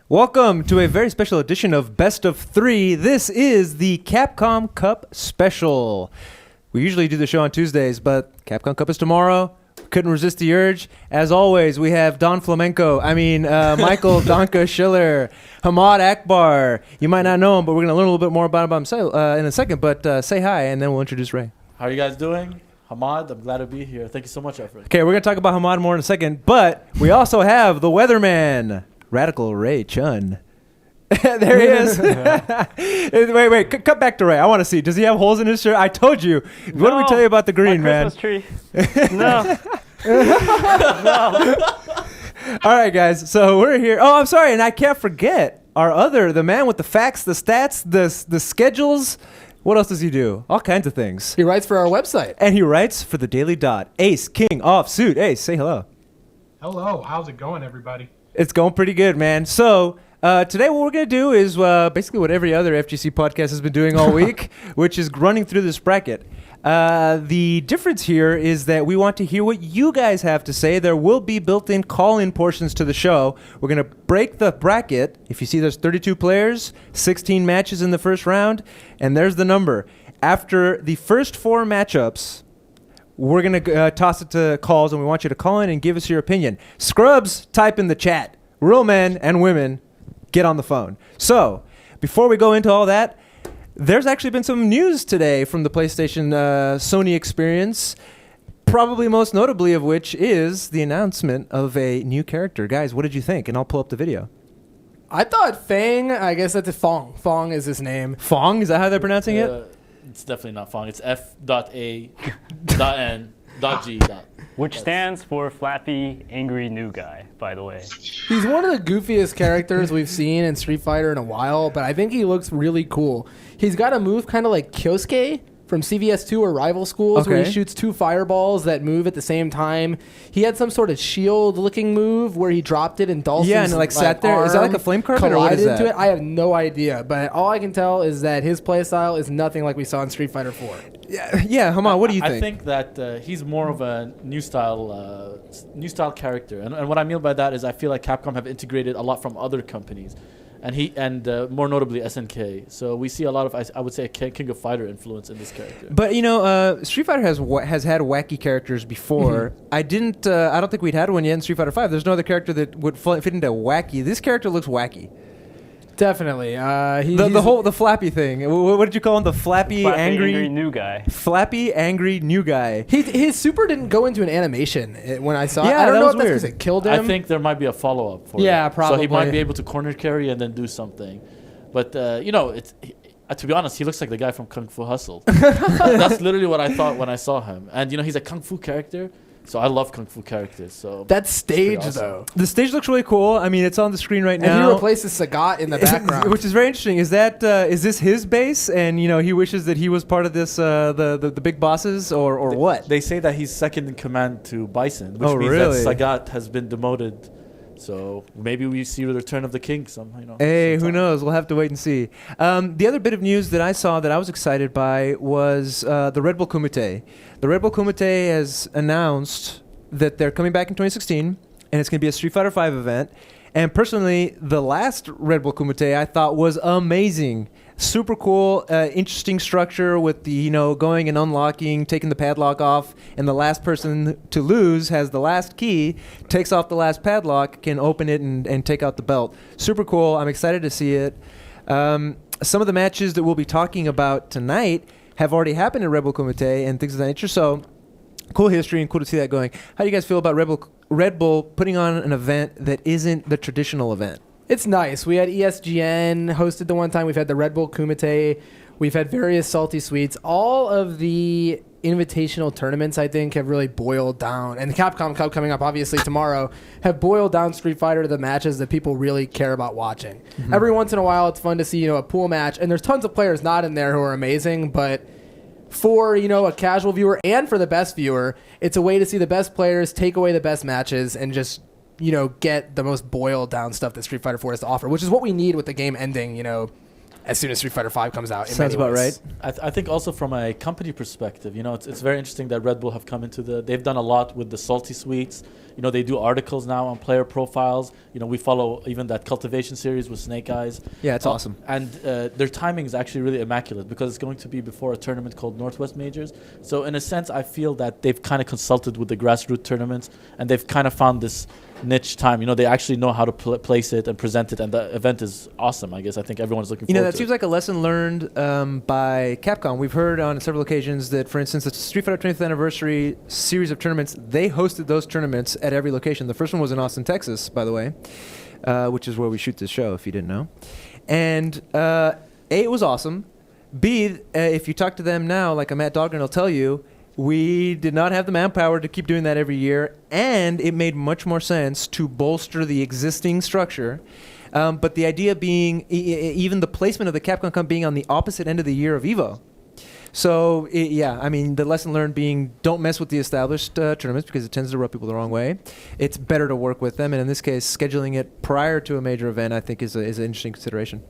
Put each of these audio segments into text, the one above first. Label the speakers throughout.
Speaker 1: Welcome to a very special edition of Best of 3. This is the Capcom Cup Special. We usually do the show on Tuesdays, but Capcom Cup is tomorrow. Couldn't resist the urge. As always, we have Michael Danke Schiller, Hamad Akbar. You might not know him, but we're going to learn a little bit more about him in a second. But say hi, and then we'll introduce Ray.
Speaker 2: How are you guys doing? Hamad, I'm glad to be here. Thank you so much, Efren.
Speaker 1: Okay, we're going to talk about Hamad more in a second, but we also have the weatherman, Radical Ray Chun. There he is. wait, cut back to Ray. I want to see. Does he have holes in his shirt? I told you. What did we tell you about the green, man?
Speaker 3: Christmas tree. No.
Speaker 1: No. All right, guys. So we're here. Oh, I'm sorry. And I can't forget the man with the facts, the stats, the schedules. What else does he do? All kinds of things.
Speaker 4: He writes for our website.
Speaker 1: And he writes for the Daily Dot. Ace, King, Off, Suit. Ace, say hello.
Speaker 5: Hello. How's it going, everybody?
Speaker 1: It's going pretty good, man. So today what we're going to do is basically what every other FGC podcast has been doing all week, which is running through this bracket. The difference here is that we want to hear what you guys have to say. There will be built-in call-in portions to the show. We're going to break the bracket. If you see there's 32 players, 16 matches in the first round, and there's the number. After the first 4 matchups, we're going to toss it to calls, and we want you to call in and give us your opinion. Scrubs, type in the chat. Real men and women, get on the phone. So, before we go into all that, there's actually been some news today from the PlayStation Sony experience, probably most notably of which is the announcement of a new character. Guys, what did you think? And I'll pull up the video.
Speaker 4: I thought F.A.N.G, I guess that's F.A.N.G. F.A.N.G is his name.
Speaker 1: F.A.N.G, is that how they're pronouncing it?
Speaker 2: It's definitely not F.A.N.G. It's F.A.N.G.
Speaker 3: Which stands for Flappy, Angry New Guy, by the way.
Speaker 4: He's one of the goofiest characters we've seen in Street Fighter in a while, but I think he looks really cool. He's got a move kind of like Kyosuke from CVS2 or Rival Schools, where he shoots 2 fireballs that move at the same time. He had some sort of shield-looking move where he dropped it and Dawson's
Speaker 1: and sat there. Is that like a flame carpet or what is that?
Speaker 4: Into it. I have no idea, but all I can tell is that his playstyle is nothing like we saw in Street Fighter 4.
Speaker 1: Yeah, Hamad, what do you think?
Speaker 2: I think that he's more of a new style character, and what I mean by that is I feel like Capcom have integrated a lot from other companies. And more notably SNK. So we see a lot of, I would say, a King of Fighter influence in this character.
Speaker 1: But Street Fighter has had wacky characters before. I don't think we'd had one yet in Street Fighter 5. There's no other character that would fit into wacky. This character looks wacky.
Speaker 4: Definitely.
Speaker 1: The flappy thing. What did you call him? The flappy angry
Speaker 3: new guy.
Speaker 1: Flappy angry new guy.
Speaker 4: His super didn't go into an animation when I saw it.
Speaker 1: Yeah,
Speaker 4: I don't know if
Speaker 1: that's
Speaker 4: because it killed him.
Speaker 2: I think there might be a follow-up for it.
Speaker 4: Probably.
Speaker 2: So he might be able to corner carry and then do something. But, to be honest, he looks like the guy from Kung Fu Hustle. That's literally what I thought when I saw him. And, he's a Kung Fu character. So I love Kung Fu characters. So
Speaker 4: that stage,
Speaker 2: awesome.
Speaker 4: though.
Speaker 1: The stage looks really cool. I mean, it's on the screen right now.
Speaker 4: And he replaces Sagat in the background.
Speaker 1: Which is very interesting. Is this his base? And, he wishes that he was part of this, the big bosses or what?
Speaker 2: They say that he's second in command to Bison, which means that Sagat has been demoted. So maybe we see the return of the king sometime.
Speaker 1: Who knows? We'll have to wait and see. The other bit of news that I saw that I was excited by was the Red Bull Kumite. The Red Bull Kumite has announced that they're coming back in 2016, and it's going to be a Street Fighter 5 event. And personally, the last Red Bull Kumite I thought was amazing. Super cool, interesting structure with the, going and unlocking, taking the padlock off, and the last person to lose has the last key, takes off the last padlock, can open it and take out the belt. Super cool. I'm excited to see it. Some of the matches that we'll be talking about tonight have already happened in Red Bull Kumite and things of that nature. So cool history and cool to see that going. How do you guys feel about Red Bull putting on an event that isn't the traditional event?
Speaker 4: It's nice. We had ESGN hosted the one time. We've had the Red Bull Kumite. We've had various Salty Sweets. All of the invitational tournaments, I think, have really boiled down, and the Capcom Cup coming up obviously tomorrow, have boiled down Street Fighter to the matches that people really care about watching. Mm-hmm. Every once in a while, it's fun to see, a pool match, and there's tons of players not in there who are amazing, but for, a casual viewer and for the best viewer, it's a way to see the best players, take away the best matches, and just get the most boiled down stuff that Street Fighter 4 has to offer, which is what we need with the game ending, as soon as Street Fighter 5 comes out.
Speaker 1: Sounds about right.
Speaker 2: I think also from a company perspective, it's very interesting that Red Bull have come into they've done a lot with the Salty Sweets. They do articles now on player profiles. We follow even that Cultivation series with Snake Eyes.
Speaker 1: Yeah, it's awesome.
Speaker 2: And their timing is actually really immaculate because it's going to be before a tournament called Northwest Majors. So in a sense, I feel that they've kind of consulted with the grassroots tournaments and they've kind of found this niche time. They actually know how to place it and present it, and the event is awesome. I guess I think everyone's looking forward to it.
Speaker 1: That seems like a lesson learned by Capcom. We've heard on several occasions that, for instance, the Street Fighter 20th Anniversary series of tournaments, they hosted those tournaments at every location. The first one was in Austin, Texas, by the way, which is where we shoot this show, if you didn't know. And A, it was awesome. B, if you talk to them now, like a Matt Dahlgren will tell you, we did not have the manpower to keep doing that every year, and it made much more sense to bolster the existing structure. But the idea being, even the placement of the Capcom Cup being on the opposite end of the year of EVO. So, the lesson learned being don't mess with the established tournaments because it tends to rub people the wrong way. It's better to work with them, and in this case, scheduling it prior to a major event, I think, is an interesting consideration.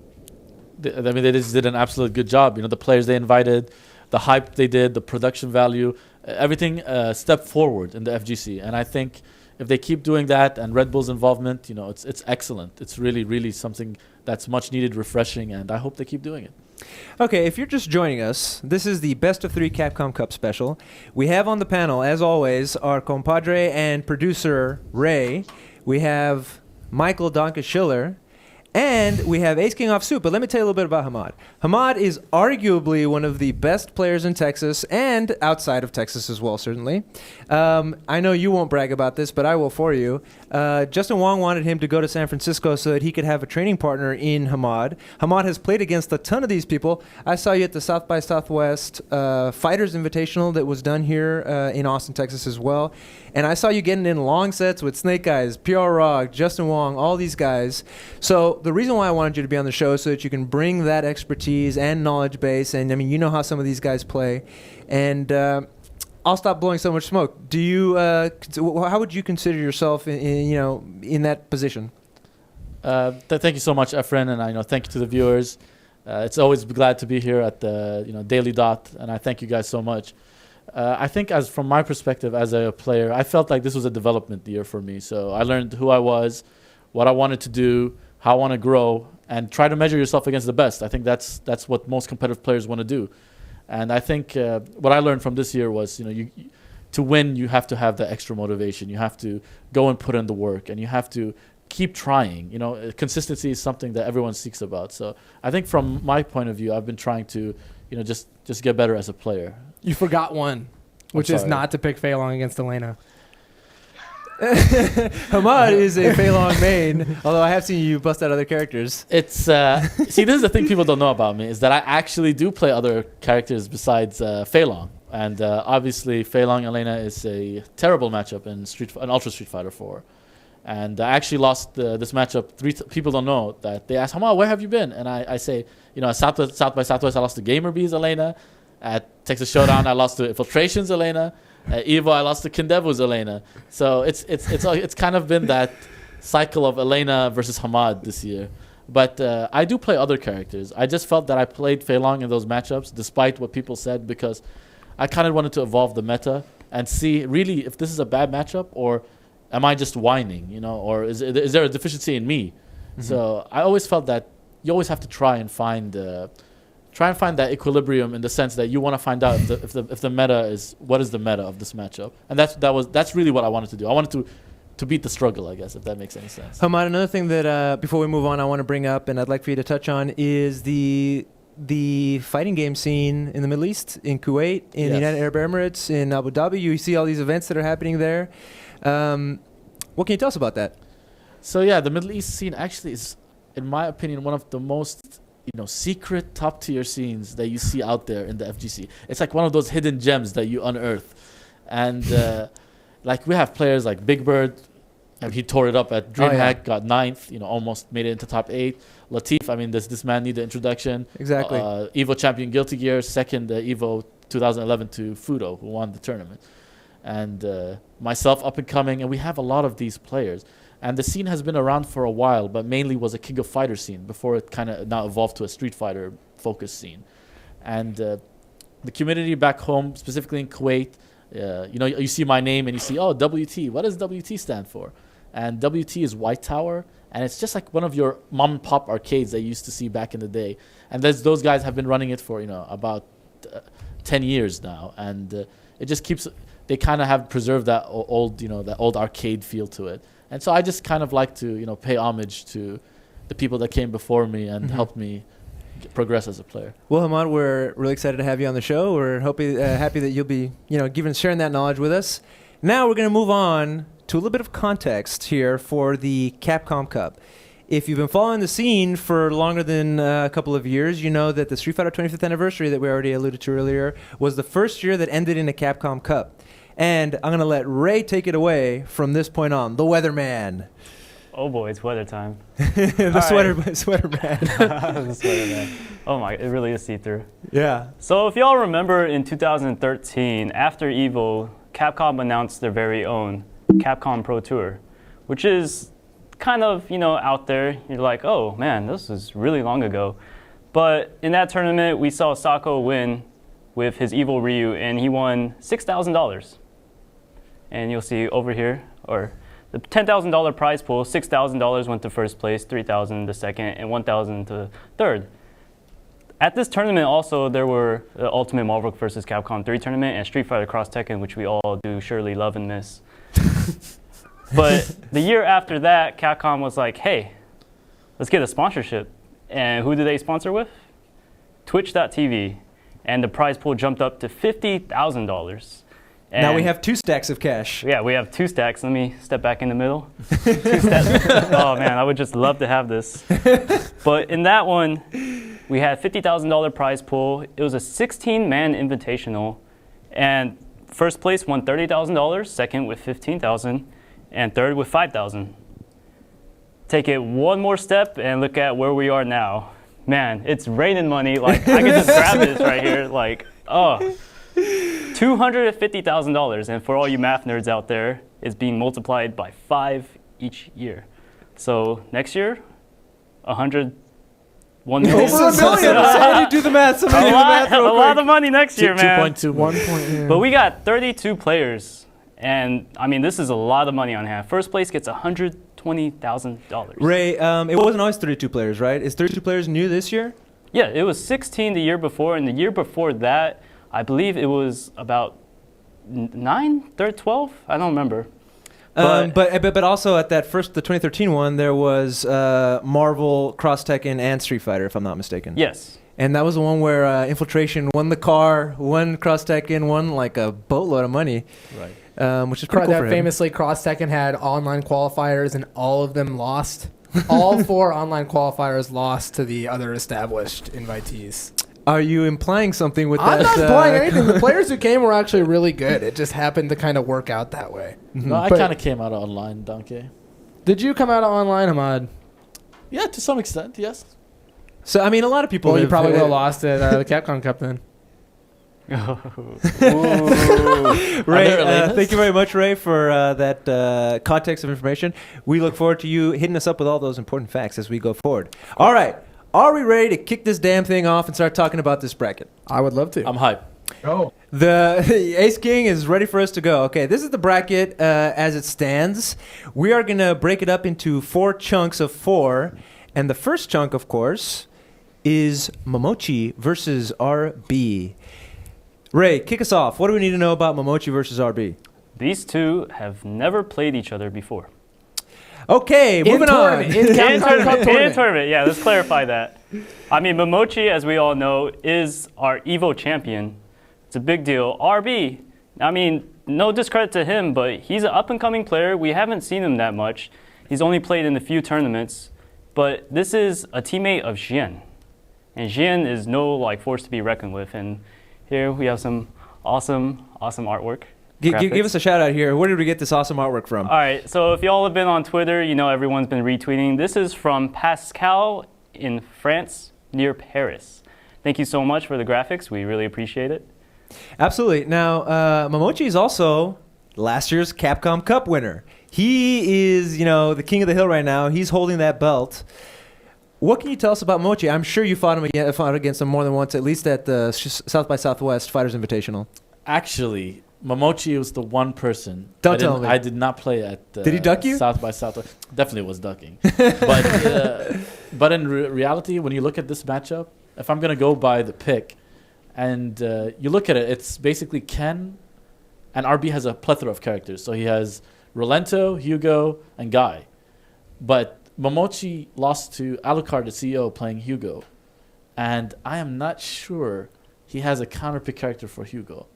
Speaker 2: They just did an absolute good job. The players they invited, the hype they did, the production value, everything stepped forward in the FGC. And I think if they keep doing that and Red Bull's involvement, it's excellent. It's really, really something that's much needed, refreshing, and I hope they keep doing it.
Speaker 1: Okay, if you're just joining us, this is the Best of 3 Capcom Cup Special. We have on the panel, as always, our compadre and producer, Ray. We have Michael Danke Schiller. And we have Ace King off Soup, but let me tell you a little bit about Hamad. Hamad is arguably one of the best players in Texas and outside of Texas as well, certainly. I know you won't brag about this, but I will for you. Justin Wong wanted him to go to San Francisco so that he could have a training partner in Hamad. Hamad has played against a ton of these people. I saw you at the South by Southwest Fighters Invitational that was done here in Austin, Texas as well. And I saw you getting in long sets with Snake Eyes, PR Rog, Justin Wong, all these guys. So the reason why I wanted you to be on the show is so that you can bring that expertise and knowledge base. And, you know how some of these guys play. And I'll stop blowing so much smoke. Do you? How would you consider yourself in that position?
Speaker 2: Thank you so much, Efren, and thank you to the viewers. It's always glad to be here at the Daily Dot, and I thank you guys so much. I think from my perspective as a player, I felt like this was a development year for me. So I learned who I was, what I wanted to do, how I want to grow, and try to measure yourself against the best. I think that's what most competitive players want to do. And I think what I learned from this year was, to win, you have to have the extra motivation. You have to go and put in the work, and you have to keep trying. Consistency is something that everyone seeks about. So I think from my point of view, I've been trying to, just get better as a player.
Speaker 4: You forgot one, which is not to pick Fei-Long against Elena.
Speaker 1: Hamad is a Fei-Long main, although I have seen you bust out other characters.
Speaker 2: It's see, this is the thing people don't know about me, is that I actually do play other characters besides Fei-Long. And obviously, Fei-Long Elena is a terrible matchup in Ultra Street Fighter 4. And I actually lost this matchup. People don't know that. They ask, Hamad, where have you been? And I say, at South by Southwest, I lost to GamerBee's Elena. At Texas Showdown, I lost to Infiltration's Elena. At EVO, I lost to Kindevu's Elena. So it's kind of been that cycle of Elena versus Hamad this year. But I do play other characters. I just felt that I played Fei-Long in those matchups, despite what people said, because I kind of wanted to evolve the meta and see really if this is a bad matchup, or am I just whining, or is there a deficiency in me? Mm-hmm. So I always felt that you always have to try and find try and find that equilibrium in the sense that you want to find out if the meta is what is the meta of this matchup, and that's really what I wanted to do. I wanted to beat the struggle, I guess, if that makes any sense.
Speaker 1: Hamad, another thing that before we move on, I want to bring up and I'd like for you to touch on is the fighting game scene in the Middle East, in Kuwait, in the United Arab Emirates, in Abu Dhabi. You see all these events that are happening there. What can you tell us about that?
Speaker 2: So yeah, the Middle East scene actually is, in my opinion, one of the most secret top tier scenes that you see out there in the FGC. It's like one of those hidden gems that you unearth, and like we have players like Big Bird, and he tore it up at DreamHack, got 9th, almost made it into top 8. Latif, I mean, this man need the introduction.
Speaker 1: Exactly.
Speaker 2: Evo champion Guilty Gear, 2nd Evo 2011 to Fuudo, who won the tournament, and myself up and coming, and we have a lot of these players. And the scene has been around for a while, but mainly was a King of Fighter scene before it kind of now evolved to a Street Fighter focused scene. And the community back home, specifically in Kuwait, you see my name and you see, oh, WT. What does WT stand for? And WT is White Tower, and it's just like one of your mom and pop arcades that you used to see back in the day. And those guys have been running it for about 10 years now, and it just keeps. They kind of have preserved that old arcade feel to it. And so I just kind of like to, pay homage to the people that came before me and helped me progress as a player.
Speaker 1: Well, Hamad, we're really excited to have you on the show. We're happy that you'll be, sharing that knowledge with us. Now we're going to move on to a little bit of context here for the Capcom Cup. If you've been following the scene for longer than a couple of years, you know that the Street Fighter 25th anniversary that we already alluded to earlier was the first year that ended in a Capcom Cup. And I'm going to let Ray take it away from this point on. The Weatherman.
Speaker 3: Oh boy, it's weather time.
Speaker 1: the sweater man.
Speaker 3: The sweater man. Oh my, it really is see-through.
Speaker 1: Yeah.
Speaker 3: So if y'all remember in 2013, after EVO, Capcom announced their very own Capcom Pro Tour, which is kind of, out there. You're like, oh man, this is really long ago. But in that tournament, we saw Sako win with his Evil Ryu, and he won $6,000. And you'll see over here, or the $10,000 prize pool, $6,000 went to first place, $3,000 to second, and $1,000 to third. At this tournament also, there were the Ultimate Marvel vs. Capcom 3 tournament and Street Fighter Cross Tekken, which we all do surely love and miss. But the year after that, Capcom was like, hey, let's get a sponsorship. And who did they sponsor with? Twitch.tv. And the prize pool jumped up to $50,000.
Speaker 1: Now we have 2 stacks of cash.
Speaker 3: Yeah, we have 2 stacks. Let me step back in the middle. 2 stacks. Oh man, I would just love to have this. But in that one, we had $50,000 prize pool. It was a 16-man invitational, and first place won $30,000, second with $15,000, and third with $5,000. Take it one more step and look at where we are now. Man, it's raining money. Like I could just grab this right here. Like, oh. $250,000, and for all you math nerds out there, it's being multiplied by 5 each year. So next year, 100, 1 million.
Speaker 1: Over $1 million. Somebody do the math.
Speaker 3: A lot of money next year, man.
Speaker 2: 2.2
Speaker 4: 1.
Speaker 3: But we got 32 players, and I mean this is a lot of money on hand. First place gets $120,000.
Speaker 1: Ray, it wasn't always 32 players, right? Is 32 players new this year?
Speaker 3: Yeah, it was 16 the year before, and the year before that, I believe it was about 9, 12. I don't remember.
Speaker 1: But also at the 2013 one, there was Marvel, Cross Tekken, and Street Fighter, if I'm not mistaken.
Speaker 3: Yes.
Speaker 1: And that was the one where Infiltration won the car, won Cross Tekken, won like a boatload of money.
Speaker 2: Right.
Speaker 1: Which is pretty cool for him.
Speaker 4: Famously, Cross Tekken had online qualifiers, and all of them lost. All 4 online qualifiers lost to the other established invitees.
Speaker 1: Are you implying something with that?
Speaker 4: I'm not implying anything. The players who came were actually really good. It just happened to kind of work out that way.
Speaker 1: Mm-hmm.
Speaker 2: No, I kind of came out of online, Danke.
Speaker 4: Did you come out of online, Hamad?
Speaker 2: Yeah, to some extent, yes.
Speaker 1: So, I mean, a lot of people...
Speaker 4: Well, you probably would have lost at the Capcom Cup then.
Speaker 1: Ray, thank you very much, Ray, for that context of information. We look forward to you hitting us up with all those important facts as we go forward. All right. Are we ready to kick this damn thing off and start talking about this bracket?
Speaker 4: I would love to.
Speaker 2: I'm hyped.
Speaker 5: Go.
Speaker 1: The Ace King is ready for us to go. Okay, this is the bracket as it stands. We are going to break it up into 4 chunks of 4. And the first chunk, of course, is Mamochi versus RB. Ray, kick us off. What do we need to know about Mamochi versus RB?
Speaker 3: These two have never played each other before.
Speaker 1: Okay, moving on.
Speaker 4: In Capcom Cup tournament.
Speaker 3: tournament, yeah, let's clarify that. I mean, Mamochi, as we all know, is our EVO champion. It's a big deal. RB, I mean, no discredit to him, but he's an up-and-coming player. We haven't seen him that much. He's only played in a few tournaments. But this is a teammate of Xian. And Xian is no force to be reckoned with. And here we have some awesome artwork.
Speaker 1: Give us a shout out here. Where did we get this awesome artwork from?
Speaker 3: All right, so if y'all have been on Twitter, you know everyone's been retweeting. This is from Pascal in France, near Paris. Thank you so much for the graphics. We really appreciate it.
Speaker 1: Absolutely. Now, Mamochi is also last year's Capcom Cup winner. He is, the king of the hill right now. He's holding that belt. What can you tell us about Mamochi? I'm sure you fought against him more than once, at least at the South by Southwest Fighters Invitational.
Speaker 2: Actually, Mamochi was the one person.
Speaker 1: Don't tell me.
Speaker 2: I did not play at
Speaker 1: Did he duck you?
Speaker 2: South by Southwest. Definitely was ducking. But in reality, when you look at this matchup, if I'm going to go by the pick, and you look at it, it's basically Ken, and RB has a plethora of characters. So he has Rolento, Hugo, and Guy. But Mamochi lost to Alucard, the CEO, playing Hugo. And I am not sure he has a counterpick character for Hugo.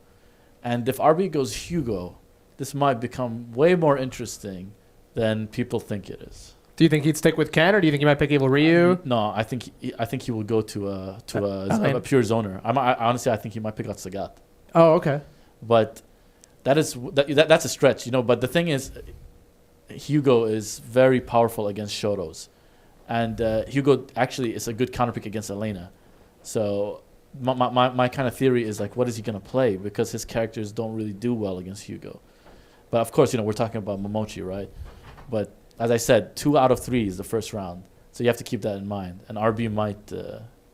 Speaker 2: And if RB goes Hugo, this might become way more interesting than people think it is.
Speaker 4: Do you think he'd stick with Ken, or do you think he might pick Evil Ryu?
Speaker 2: No, I think he will go to a pure zoner. Honestly, I think he might pick out Sagat.
Speaker 4: Oh, okay.
Speaker 2: But that's a stretch, But the thing is, Hugo is very powerful against Shotos, and Hugo actually is a good counterpick against Elena. So my kind of theory is what is he gonna play, because his characters don't really do well against Hugo. But of course, we're talking about Mamochi, right? But as I said, 2 out of 3 is the first round, so you have to keep that in mind. And RB might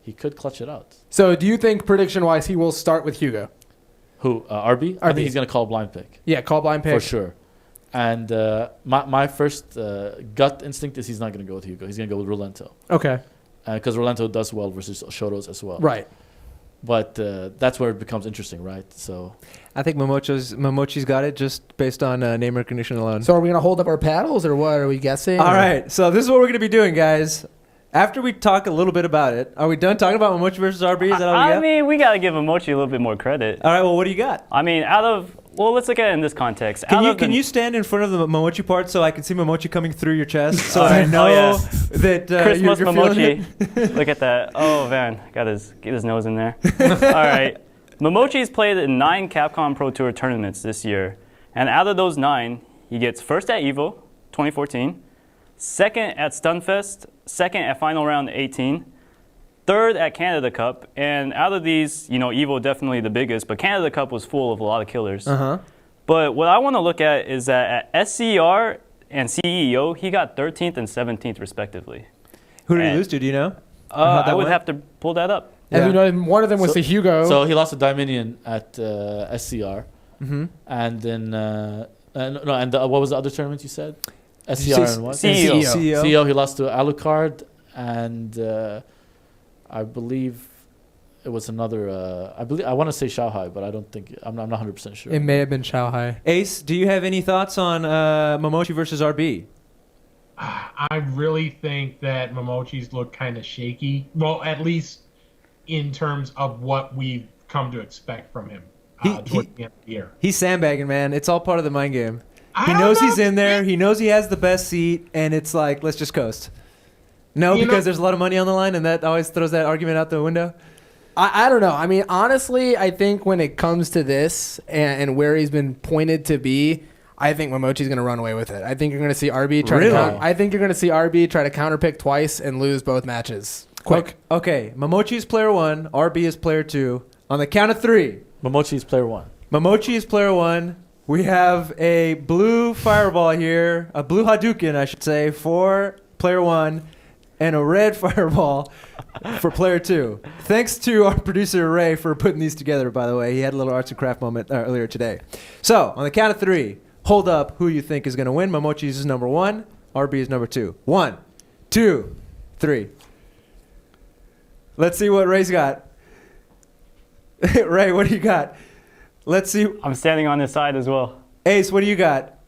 Speaker 2: he could clutch it out.
Speaker 4: So do you think prediction-wise he will start with Hugo?
Speaker 2: Who RB? I think he's gonna call blind pick.
Speaker 4: Yeah, call blind pick
Speaker 2: for sure. And my first gut instinct is he's not going to go with Hugo. He's going to go with Rolento.
Speaker 4: Okay.
Speaker 2: Because Rolento does well versus Shotos as well.
Speaker 4: Right.
Speaker 2: But that's where it becomes interesting, right? So
Speaker 1: I think Mamochi's got it just based on name recognition alone.
Speaker 4: So are we going to hold up our paddles, or what? Are we guessing?
Speaker 1: All right. So this is what we're going to be doing, guys. After we talk a little bit about it, are we done talking about Mamochi versus RB? Is that all we got?
Speaker 3: I mean, we got to give Mamochi a little bit more credit.
Speaker 1: All right. Well, what do you got?
Speaker 3: I mean, let's look at it in this context.
Speaker 1: Can you stand in front of the Mamochi part so I can see Mamochi coming through your chest, so I know that
Speaker 3: Christmas
Speaker 1: you're
Speaker 3: Mamochi. Look at that. Oh man, get his nose in there. All right, Mamochi's played in 9 Capcom Pro Tour tournaments this year, and out of those 9, he gets first at EVO 2014, second at Stunfest, second at Final Round 18. Third at Canada Cup, and out of these, EVO definitely the biggest, but Canada Cup was full of a lot of killers. But what I want to look at is that at SCR and CEO, he got 13th and 17th respectively.
Speaker 1: Who did he lose to? Do you know?
Speaker 3: I would have to pull that up.
Speaker 4: And one of them was to Hugo.
Speaker 2: So he lost to Dominion at SCR, and then what was the other tournament you said? SCR and what? CEO. He lost to Alucard, and I believe it was another. I want to say Shanghai, but I'm not 100% sure.
Speaker 4: It may have been Shanghai.
Speaker 1: Ace, do you have any thoughts on Mamochi versus RB?
Speaker 5: I really think that Mamochi's look kind of shaky. Well, at least in terms of what we've come to expect from him towards the end of the year.
Speaker 1: He's sandbagging, man. It's all part of the mind game. He knows he's in there. He knows he has the best seat, and it's like, let's just coast. No, because there's a lot of money on the line, and that always throws that argument out the window.
Speaker 4: I don't know. I mean, honestly, I think when it comes to this and where he's been pointed to be, I think Mamochi's going to run away with it. I think you're going to see RB try to counterpick twice and lose both matches. Quick.
Speaker 1: Okay. Mamochi is player 1. RB is player 2. On the count of 3.
Speaker 2: Mamochi is player 1.
Speaker 1: Mamochi is player 1. We have a blue fireball here, a blue Hadouken, I should say, for player 1. And a red fireball for player 2. Thanks to our producer, Ray, for putting these together, by the way. He had a little arts and craft moment earlier today. So, on the count of 3, hold up who you think is going to win. Mamochi is number 1. RB is number 2. 1, 2, 3. Let's see what Ray's got. Ray, what do you got? Let's see.
Speaker 3: I'm standing on his side as well.
Speaker 1: Ace, what do you got?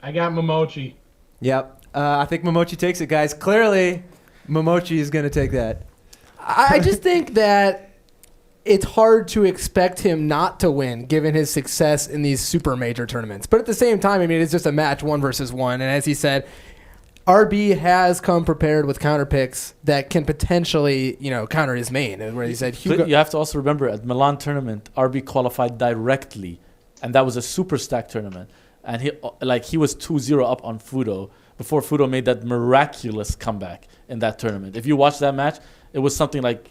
Speaker 5: I got Mamochi.
Speaker 1: Yep. I think Mamochi takes it, guys. Clearly, Mamochi is going to take that.
Speaker 4: I just think that it's hard to expect him not to win given his success in these super major tournaments. But at the same time, I mean, it's just a match 1 versus 1. And as he said, RB has come prepared with counter picks that can potentially, counter his main. And where he said,
Speaker 2: you have to also remember at Milan tournament, RB qualified directly, and that was a super stack tournament. And he was 2-0 up on Fuudo before Fuudo made that miraculous comeback in that tournament. If you watch that match, it was something like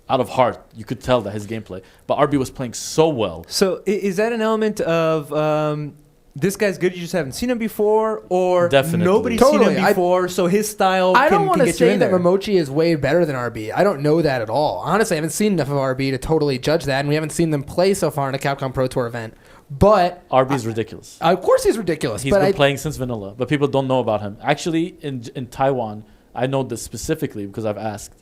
Speaker 2: out of heart. You could tell that his gameplay. But RB was playing so well.
Speaker 1: So is that an element of this guy's good, you just haven't seen him before? Or
Speaker 2: Definitely.
Speaker 1: nobody's
Speaker 4: Totally.
Speaker 1: seen him before, so his style
Speaker 4: I
Speaker 1: can
Speaker 4: don't want
Speaker 1: get
Speaker 4: to
Speaker 1: you
Speaker 4: say
Speaker 1: in
Speaker 4: that
Speaker 1: there?
Speaker 4: Mamochi is way better than RB. I don't know that at all. Honestly, I haven't seen enough of RB to totally judge that, and we haven't seen them play so far in a Capcom Pro Tour event. But
Speaker 2: RB is ridiculous.
Speaker 4: Of course he's ridiculous.
Speaker 2: He's been playing since vanilla, but people don't know about him. Actually, in Taiwan, I know this specifically because I've asked.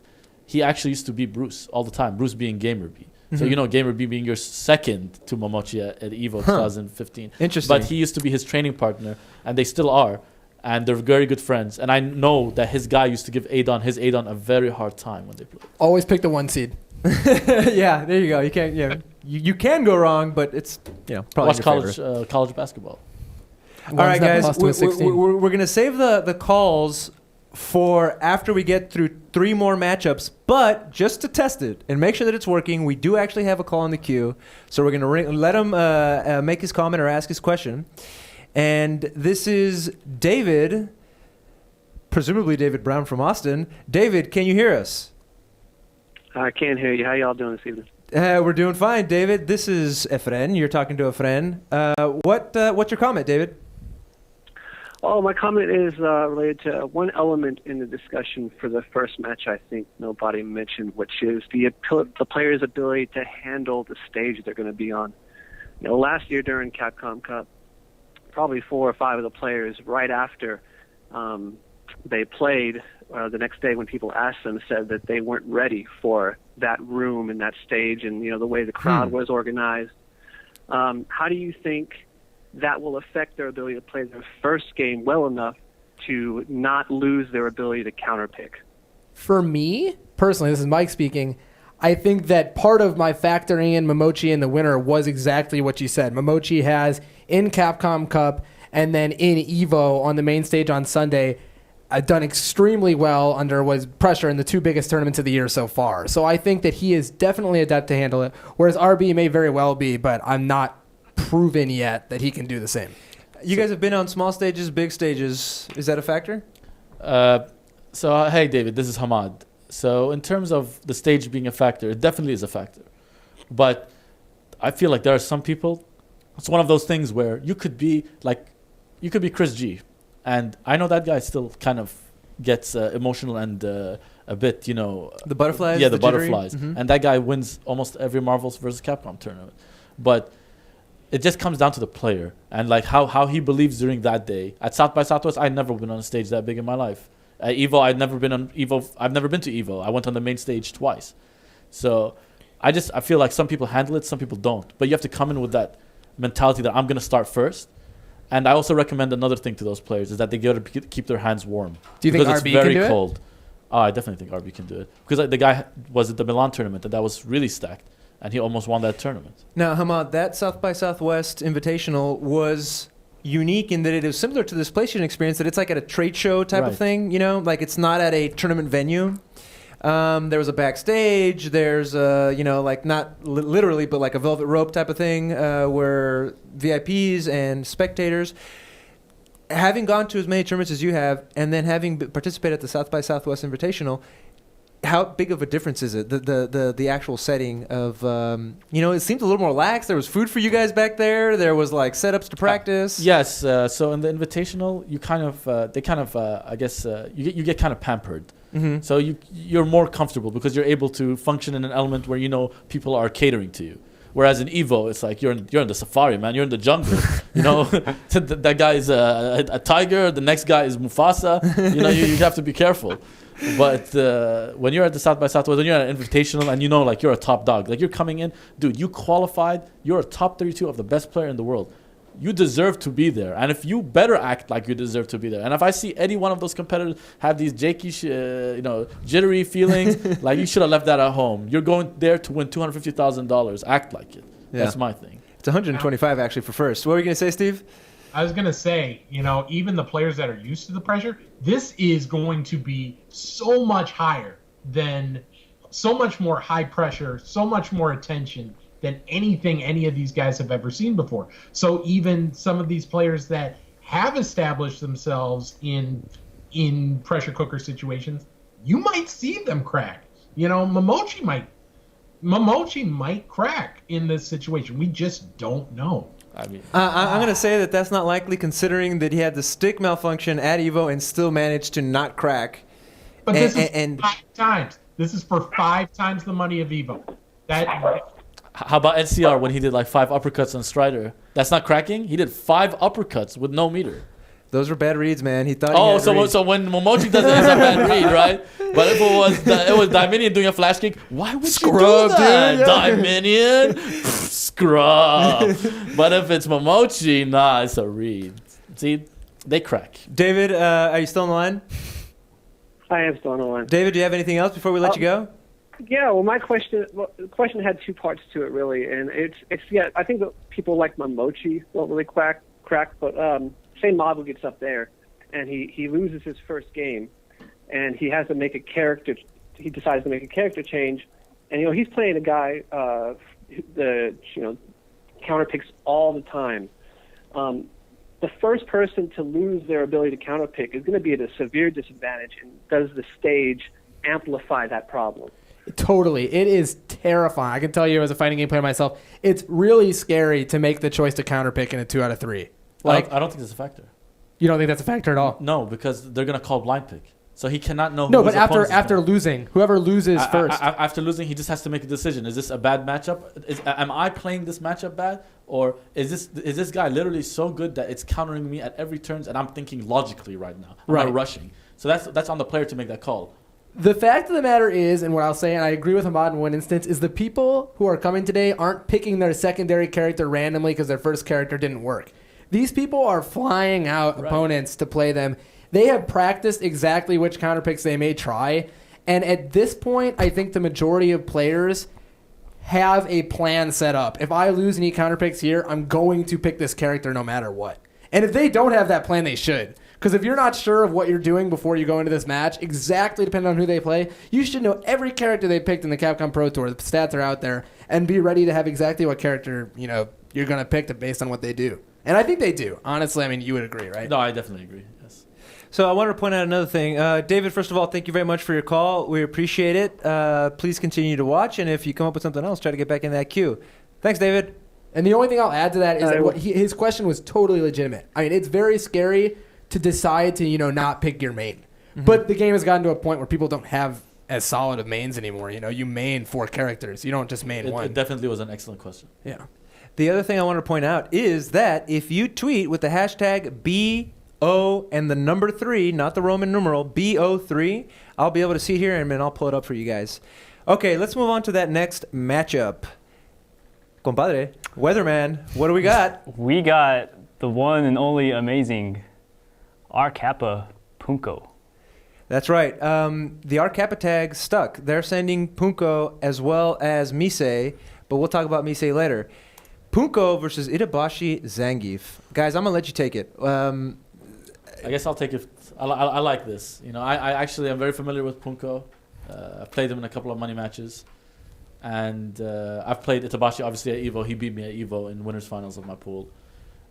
Speaker 2: He actually used to be Bruce all the time, Bruce being GamerBee. So GamerBee being your second to Mamochi at EVO 2015.
Speaker 1: Interesting.
Speaker 2: But he used to be his training partner, and they still are. And they're very good friends. And I know that his guy used to give his Adon a very hard time when they played.
Speaker 4: Always pick the 1 seed.
Speaker 1: Yeah, there you go. You can't. You can go wrong, but it's probably
Speaker 2: Watch
Speaker 1: your
Speaker 2: college basketball.
Speaker 1: All right, guys, we're gonna save the calls for after we get through 3 more matchups, but just to test it and make sure that it's working, we do actually have a call in the queue. So we're going to let him make his comment or ask his question. And this is David, presumably David Brown from Austin. David, can you hear us?
Speaker 6: I can hear you. How y'all doing this evening?
Speaker 1: We're doing fine, David. This is Efren. You're talking to Efren. What's your comment, David?
Speaker 6: Oh, my comment is related to one element in the discussion for the first match I think nobody mentioned, which is the player's ability to handle the stage they're going to be on. Last year during Capcom Cup, probably 4 or 5 of the players, right after they played, the next day when people asked them, said that they weren't ready for that room and that stage and, the way the crowd was organized. How do you think that will affect their ability to play their first game well enough to not lose their ability to counterpick?
Speaker 4: For me, personally, this is Mike speaking, I think that part of my factoring in Mamochi in the winner was exactly what you said. Mamochi has in Capcom Cup and then in EVO on the main stage on Sunday done extremely well under pressure in the 2 biggest tournaments of the year so far. So I think that he is definitely adept to handle it, whereas RB may very well be, but I'm not proven yet that he can do the same.
Speaker 1: You guys have been on small stages, big stages. Is that a factor?
Speaker 2: Hey, David, this is Hamad. So in terms of the stage being a factor, it definitely is a factor. But I feel like there are some people, it's one of those things where you could be Chris G. And I know that guy still kind of gets emotional and a bit,
Speaker 1: The butterflies?
Speaker 2: Yeah, the butterflies. Mm-hmm. And that guy wins almost every Marvel's vs. Capcom tournament. But it just comes down to the player and how he believes during that day. At South by Southwest, I'd never been on a stage that big in my life. At EVO, I've never been to EVO. I went on the main stage twice. So I feel like some people handle it, some people don't. But you have to come in with that mentality that I'm going to start first. And I also recommend another thing to those players is that they got to keep their hands warm.
Speaker 4: Do you think RB
Speaker 2: it's very
Speaker 4: can do
Speaker 2: cold.
Speaker 4: It?
Speaker 2: Oh, I definitely think RB can do it. Because the guy was at the Milan tournament and that was really stacked. And he almost won that tournament.
Speaker 1: Now, Hamad, that South by Southwest Invitational was unique in that it is similar to this PlayStation experience, that it's like at a trade show type of thing, like it's not at a tournament venue. There was a backstage, there's not literally, but like a velvet rope type of thing where VIPs and spectators, having gone to as many tournaments as you have, and then having participated at the South by Southwest Invitational, how big of a difference is it? The actual setting of it seems a little more lax. There was food for you guys back there. There was like setups to practice.
Speaker 2: Yes. So in the Invitational, you you get kind of pampered. Mm-hmm. So you're more comfortable because you're able to function in an element where people are catering to you. Whereas in Evo, it's like you're in the safari, man. You're in the jungle. That guy is a tiger. The next guy is Mufasa. You have to be careful. But when you're at the South by Southwest, when you're at an invitational and like you're a top dog, like you're coming in, dude, you qualified, you're a top 32 of the best player in the world. You deserve to be there. And if you better act like you deserve to be there. And if I see any one of those competitors have these jakey, jittery feelings, like you should have left that at home. You're going there to win $250,000. Act like it. Yeah. That's my thing.
Speaker 1: It's 125 actually for first. What were you going to say, Steve?
Speaker 5: I was going to say, even the players that are used to the pressure, this is going to be so much more high pressure, so much more attention than anything any of these guys have ever seen before. So even some of these players that have established themselves in pressure cooker situations, you might see them crack. Mamochi might crack in this situation. We just don't know.
Speaker 1: I'm going to say that's not likely, considering that he had the stick malfunction at Evo and still managed to not crack.
Speaker 5: But this is 5 times. This is for 5 times the money of Evo.
Speaker 2: How about NCR when he did like 5 uppercuts on Strider? That's not cracking? He did 5 uppercuts with no meter.
Speaker 1: Those were bad reads, man. He thought.
Speaker 2: So when Mamochi does it, it's a bad read, right? But if it was Dominion doing a flash kick, why would you do that? Dude, yeah. Dominion, scrub. But if it's Mamochi, nah, it's a read. See, they crack.
Speaker 1: David, are you still on the line?
Speaker 6: I am still on the line.
Speaker 1: David, do you have anything else before we let you go?
Speaker 6: Yeah, well, the question had 2 parts to it, really, and I think that people like Mamochi don't really crack, but say Mago gets up there, and he loses his first game, and he has to make a character. He decides to make a character change, and he's playing a guy counter picks all the time. The first person to lose their ability to counter pick is going to be at a severe disadvantage, and does the stage amplify that problem?
Speaker 4: Totally. It is terrifying. I can tell you as a fighting game player myself, it's really scary to make the choice to counter pick in a 2 out of 3.
Speaker 2: I don't think that's a factor.
Speaker 4: You don't think that's a factor at all?
Speaker 2: No, because they're going to call blind pick. So he cannot know who
Speaker 4: No, but after losing, whoever loses first.
Speaker 2: After losing, he just has to make a decision. Is this a bad matchup? Am I playing this matchup bad? Or is this guy literally so good that it's countering me at every turn and I'm thinking logically right now? I'm not rushing. So that's on the player to make that call.
Speaker 4: The fact of the matter is, and what I'll say, and I agree with Hamad in one instance, is the people who are coming today aren't picking their secondary character randomly because their first character didn't work. These people are flying out opponents to play them. They have practiced exactly which counter picks they may try. And at this point, I think the majority of players have a plan set up. If I lose any counter picks here, I'm going to pick this character no matter what. And if they don't have that plan, they should. Because if you're not sure of what you're doing before you go into this match, exactly depending on who they play, you should know every character they picked in the Capcom Pro Tour. The stats are out there. And be ready to have exactly what character you're going to pick based on what they do. And I think they do. Honestly, you would agree, right?
Speaker 2: No, I definitely agree. Yes.
Speaker 1: So I wanted to point out another thing. David, first of all, thank you very much for your call. We appreciate it. Please continue to watch. And if you come up with something else, try to get back in that queue. Thanks, David.
Speaker 4: And the only thing I'll add to that is that his question was totally legitimate. It's very scary to decide to, not pick your main. Mm-hmm. But the game has gotten to a point where people don't have as solid of mains anymore. You main 4 characters. You don't just main 1.
Speaker 2: It definitely was an excellent question.
Speaker 4: Yeah.
Speaker 1: The other thing I want to point out is that if you tweet with the hashtag BO and the number 3, not the Roman numeral, BO3, I'll be able to see here and then I'll pull it up for you guys. Okay, let's move on to that next matchup. Compadre, Weatherman, what do we got?
Speaker 3: We got the one and only amazing R Kappa Punku.
Speaker 1: That's right. The R Kappa tag stuck. They're sending Punku as well as Misay, but we'll talk about Misay later. Punku versus Itabashi Zangief. Guys, I'm going to let you take it.
Speaker 2: I guess I'll take it. I like this. I actually am very familiar with Punku. I've played him in a couple of money matches. And I've played Itabashi, obviously, at EVO. He beat me at EVO in winners finals of my pool.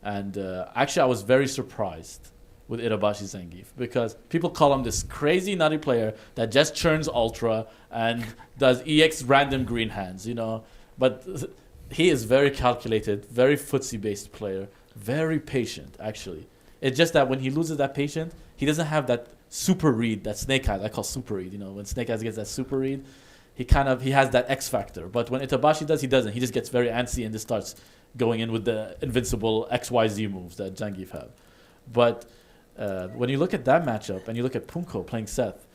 Speaker 2: And actually, I was very surprised with Itabashi Zangief because people call him this crazy nutty player that just churns Ultra and does EX random green hands, But he is very calculated, very footsie-based player, very patient, actually. It's just that when he loses that patience, he doesn't have that super read that Snake Eyes, I call super read, when Snake Eyes gets that super read, he has that X factor. But when Itabashi does, he doesn't. He just gets very antsy and just starts going in with the invincible XYZ moves that Zangief have. But when you look at that matchup and you look at Punku playing Seth,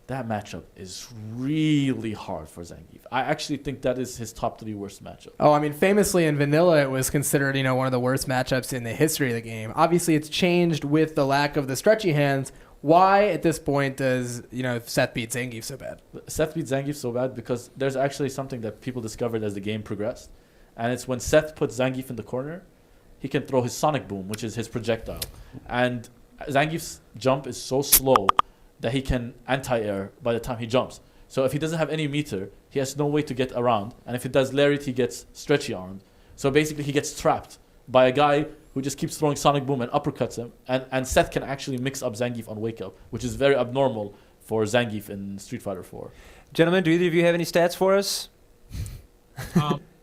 Speaker 2: that matchup is really hard for Zangief. I actually think that is his top 3 worst matchup.
Speaker 4: Oh, I mean, famously in vanilla, it was considered, one of the worst matchups in the history of the game. Obviously, it's changed with the lack of the stretchy hands. Why, at this point, does, Seth beat Zangief so bad?
Speaker 2: Seth beat Zangief so bad because there's actually something that people discovered as the game progressed. And it's when Seth puts Zangief in the corner, he can throw his Sonic Boom, which is his projectile. And Zangief's jump is so slow that he can anti-air by the time he jumps. So if he doesn't have any meter, he has no way to get around. And if he does lariat, he gets stretchy armed. So basically he gets trapped by a guy who just keeps throwing Sonic Boom and uppercuts him. And Seth can actually mix up Zangief on Wake Up, which is very abnormal for Zangief in Street Fighter 4.
Speaker 1: Gentlemen, do either of you have any stats for us?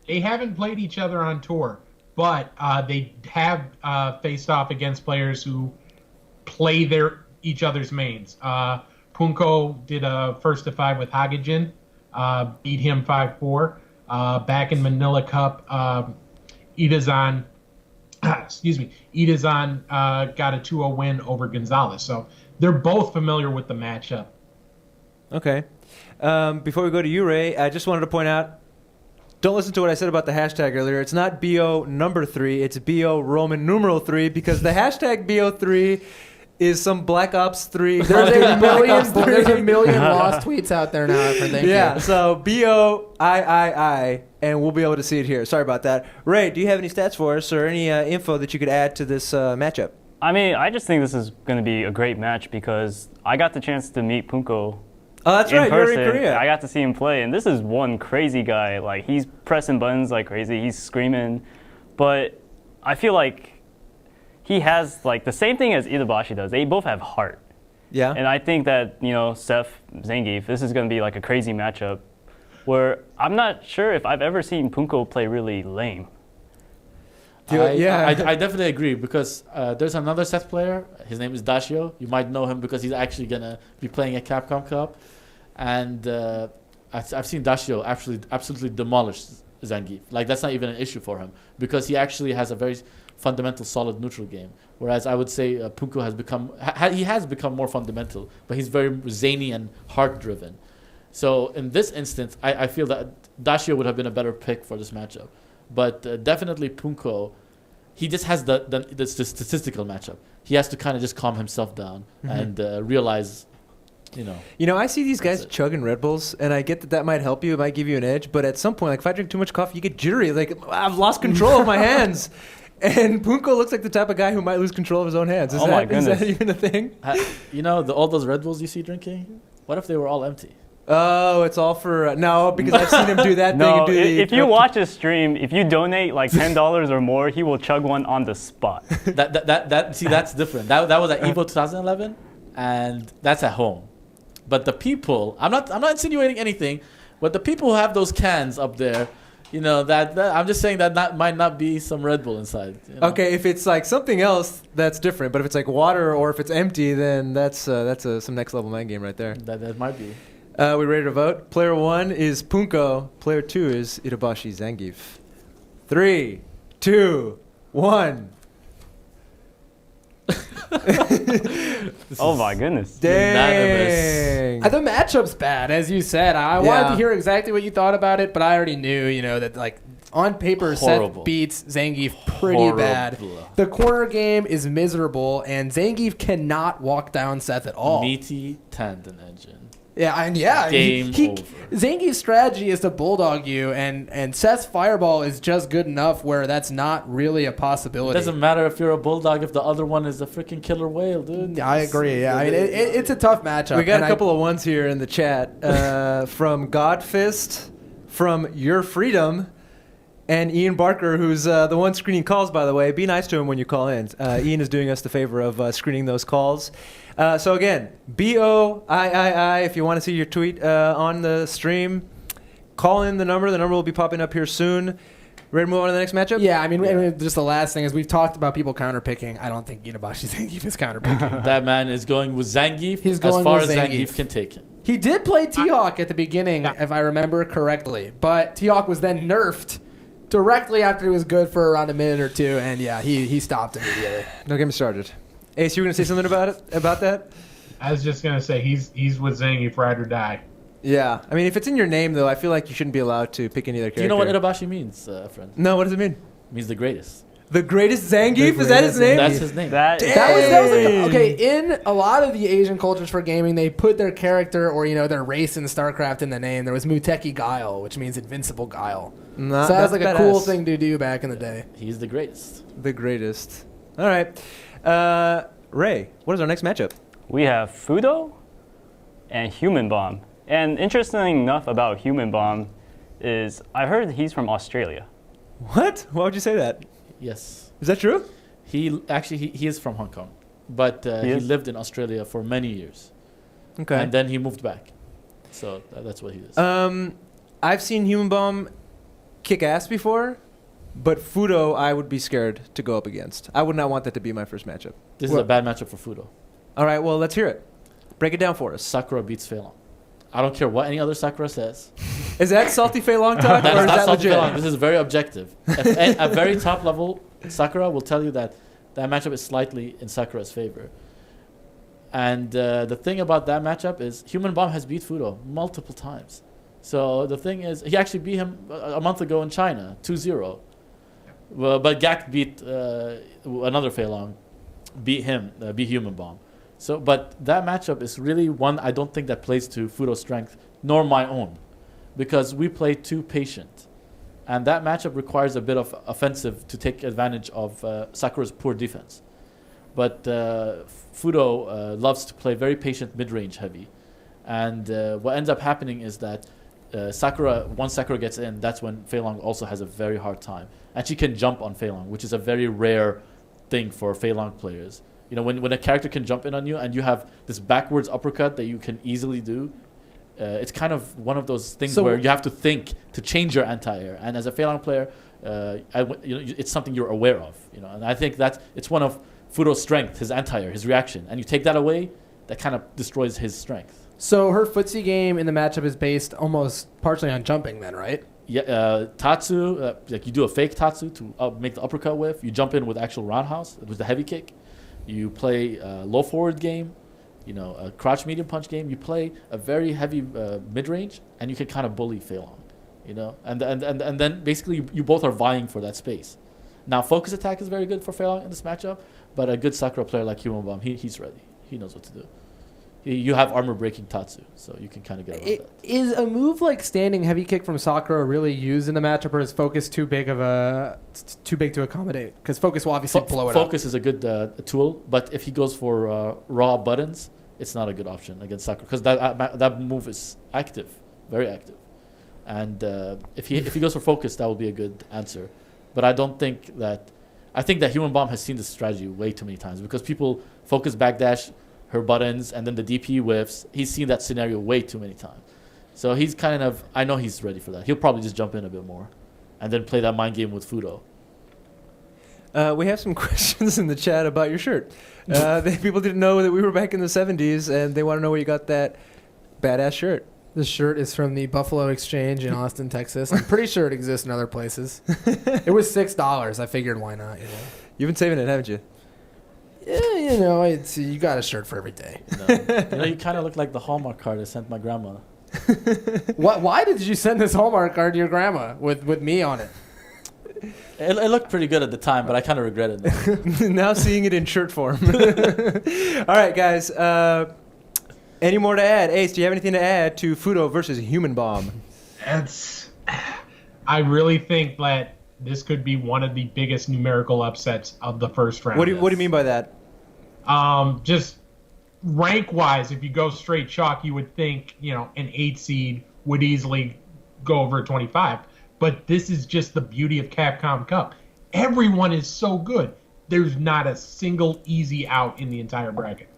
Speaker 5: They haven't played each other on tour, but they have faced off against players who play each other's mains. Punku did a 1-5 with Hagajin, beat him 5-4. Back in Manila Cup, Itazan got a 2-0 win over Gonzalez. So they're both familiar with the matchup.
Speaker 1: Okay. Before we go to you, Ray, I just wanted to point out, don't listen to what I said about the hashtag earlier. It's not BO number 3, it's BO Roman numeral 3, because the hashtag BO3 is some Black Ops 3.
Speaker 4: There's a million lost tweets out there now. Thank you.
Speaker 1: So BOIII, and we'll be able to see it here. Sorry about that. Ray, do you have any stats for us or any info that you could add to this matchup?
Speaker 3: I mean, I just think this is going to be a great match because I got the chance to meet Punku.
Speaker 1: Oh, that's right.
Speaker 3: Person.
Speaker 1: You're in Korea.
Speaker 3: I got to see him play, and this is one crazy guy. Like, he's pressing buttons like crazy. He's screaming. But I feel like he has, like, the same thing as Itabashi does. They both have heart.
Speaker 1: Yeah.
Speaker 3: And I think that, Seth, Zangief, this is going to be, like, a crazy matchup where I'm not sure if I've ever seen Punku play really lame.
Speaker 2: I definitely agree because there's another Seth player. His name is Dashio. You might know him because he's actually going to be playing at Capcom Cup. And I've seen Dashio absolutely demolish Zangief. Like, that's not even an issue for him because he actually has a very fundamental, solid neutral game. Whereas I would say Punku has become more fundamental, but he's very zany and heart-driven. So in this instance, I feel that Dashio would have been a better pick for this matchup. But definitely Punku, he just has the statistical matchup. He has to kind of just calm himself down and realize,
Speaker 1: I see these guys chugging Red Bulls, and I get that might help you. It might give you an edge. But at some point, like if I drink too much coffee, you get jittery. Like, I've lost control of my hands. And Punku looks like the type of guy who might lose control of his own hands.
Speaker 3: My goodness.
Speaker 1: Is that even a thing?
Speaker 2: All those Red Bulls you see drinking, what if they were all empty?
Speaker 1: Oh, it's all for... no, because I've seen him do that thing.
Speaker 3: No,
Speaker 1: And
Speaker 3: if you watch his stream, if you donate like $10 or more, he will chug one on the spot.
Speaker 2: That's different. That was at EVO 2011, and that's at home. But the people... I'm not insinuating anything, but the people who have those cans up there... that I'm just saying that might not be some Red Bull inside.
Speaker 1: Okay, if it's like something else, that's different. But if it's like water or if it's empty, then that's some next level mind game right there.
Speaker 2: That might be.
Speaker 1: We ready to vote? Player 1 is Punku. Player 2 is Itabashi Zangief. 3, 2, 1.
Speaker 3: Oh my goodness.
Speaker 1: Dang.
Speaker 4: The matchup's bad, as you said. I wanted to hear exactly what you thought about it, but I already knew, that like on paper,
Speaker 2: Horrible.
Speaker 4: Seth beats Zangief pretty bad. The corner game is miserable, and Zangief cannot walk down Seth at all.
Speaker 2: Meaty tendon engine.
Speaker 4: Game
Speaker 2: over.
Speaker 4: Zangief's strategy is to bulldog you, and Seth's fireball is just good enough where that's not really a possibility.
Speaker 2: It doesn't matter if you're a bulldog if the other one is a freaking killer whale, dude.
Speaker 4: I agree. Yeah, I mean it's a tough matchup.
Speaker 1: We got a couple of ones here in the chat from Godfist, from Your Freedom, and Ian Barker, who's the one screening calls, by the way. Be nice to him when you call in. Ian is doing us the favor of screening those calls. So again, BOIII, if you want to see your tweet on the stream, call in the number. The number will be popping up here soon. Ready to move on to the next matchup?
Speaker 4: Yeah, I mean, just the last thing is we've talked about people counterpicking. I don't think Itabashi Zangief is counterpicking.
Speaker 2: That man is going with Zangief
Speaker 4: He's going
Speaker 2: as far
Speaker 4: with
Speaker 2: as
Speaker 4: Zangief.
Speaker 2: Zangief can take him.
Speaker 4: He did play T-Hawk at the beginning, if I remember correctly. But T-Hawk was then nerfed directly after he was good for around a minute or two, and yeah, he stopped immediately.
Speaker 1: Don't get me started. Ace, you were going to say something about that?
Speaker 5: I was just gonna say he's with Zangief ride or die.
Speaker 1: Yeah. I mean, if it's in your name, though, I feel like you shouldn't be allowed to pick any other character.
Speaker 2: Do you know what Itabashi means, friend?
Speaker 1: No, what does it mean?
Speaker 2: It means the greatest.
Speaker 1: The greatest Zangief? Is that his name?
Speaker 2: That's his name.
Speaker 4: That was like, okay, in a lot of the Asian cultures for gaming, they put their character or, their race in StarCraft in the name. There was Muteki Guile, which means invincible guile.
Speaker 1: Nah,
Speaker 4: so that was like
Speaker 1: badass.
Speaker 4: a cool thing to do back in the day.
Speaker 2: He's the greatest.
Speaker 1: The greatest. All right. Ray, what is our next matchup?
Speaker 3: We have Fuudo and Human Bomb. And interesting enough about Human Bomb is I heard he's from Australia.
Speaker 1: What? Why would you say that?
Speaker 2: Yes.
Speaker 1: Is that true?
Speaker 2: He is from Hong Kong, but he lived in Australia for many years.
Speaker 1: Okay.
Speaker 2: And then he moved back. So that's what he is.
Speaker 1: I've seen Human Bomb kick ass before, but Fuudo I would be scared to go up against. I would not want that to be my first matchup.
Speaker 2: This is a bad matchup for Fuudo.
Speaker 1: All right, well, let's hear it. Break it down for us.
Speaker 2: Sakura beats Fei Long. I don't care what any other Sakura says.
Speaker 1: Is that salty Fei Long talk, or is that
Speaker 2: salty
Speaker 1: legit?
Speaker 2: Fei Long. This is very objective. At very top level, Sakura will tell you that matchup is slightly in Sakura's favor. And the thing about that matchup is Human Bomb has beat Fuudo multiple times. So the thing is, he actually beat him a month ago in China, 2-0. Well, but Gackt beat another Fei Long, beat Human Bomb. So, but that matchup is really one I don't think that plays to Fuudo's strength, nor my own, because we play too patient. And that matchup requires a bit of offensive to take advantage of Sakura's poor defense. But Fuudo loves to play very patient mid-range heavy. And what ends up happening is that once Sakura gets in, that's when Fei Long also has a very hard time. And she can jump on Fei Long, which is a very rare thing for Fei Long players. When a character can jump in on you and you have this backwards uppercut that you can easily do, it's kind of one of those things where you have to think to change your anti-air. And as a Fei Long player, it's something you're aware of. And I think it's one of Fuudo's strength, his anti-air, his reaction. And you take that away, that kind of destroys his strength.
Speaker 4: So her footsie game in the matchup is based almost partially on jumping then, right?
Speaker 2: Yeah, Tatsu, like you do a fake Tatsu to make the uppercut with. You jump in with actual roundhouse, with the heavy kick. You play a low forward game, a crouch medium punch game. You play a very heavy mid range, and you can kind of bully Fei Long, and then basically you both are vying for that space. Now focus attack is very good for Fei Long in this matchup, but a good Sakura player like Human Bomb, he's ready. He knows what to do. You have armor breaking Tatsu, so you can kind of get around that.
Speaker 4: Is a move like standing heavy kick from Sakura really used in the matchup, or is focus too big to accommodate? Because focus will obviously blow it up.
Speaker 2: Focus is a good tool, but if he goes for raw buttons, it's not a good option against Sakura because that move is active, very active, and if he goes for focus, that will be a good answer. But I don't think that. I think that Human Bomb has seen this strategy way too many times because people focus backdash her buttons and then the DP whiffs. He's seen that scenario way too many times. So he's I know he's ready for that. He'll probably just jump in a bit more and then play that mind game with Fuudo.
Speaker 1: We have some questions in the chat about your shirt. People didn't know that we were back in the 70s, and they want to know where you got that badass shirt.
Speaker 4: This shirt is from the Buffalo Exchange in Austin, Texas. I'm pretty sure it exists in other places. It was $6. I figured, why not?
Speaker 1: You've been saving it, haven't you?
Speaker 4: Yeah, you got a shirt for every day.
Speaker 2: No. You kind of look like the Hallmark card I sent my grandma.
Speaker 4: Why did you send this Hallmark card to your grandma with me on it?
Speaker 2: It looked pretty good at the time, but I kind of regret it now.
Speaker 1: Now seeing it in shirt form. All right, guys. Any more to add? Ace, do you have anything to add to Fuudo versus Human Bomb?
Speaker 5: I really think that this could be one of the biggest numerical upsets of the first round.
Speaker 1: What do you mean by that?
Speaker 5: Just rank-wise, if you go straight chalk, you would think, an 8 seed would easily go over 25. But this is just the beauty of Capcom Cup. Everyone is so good. There's not a single easy out in the entire bracket.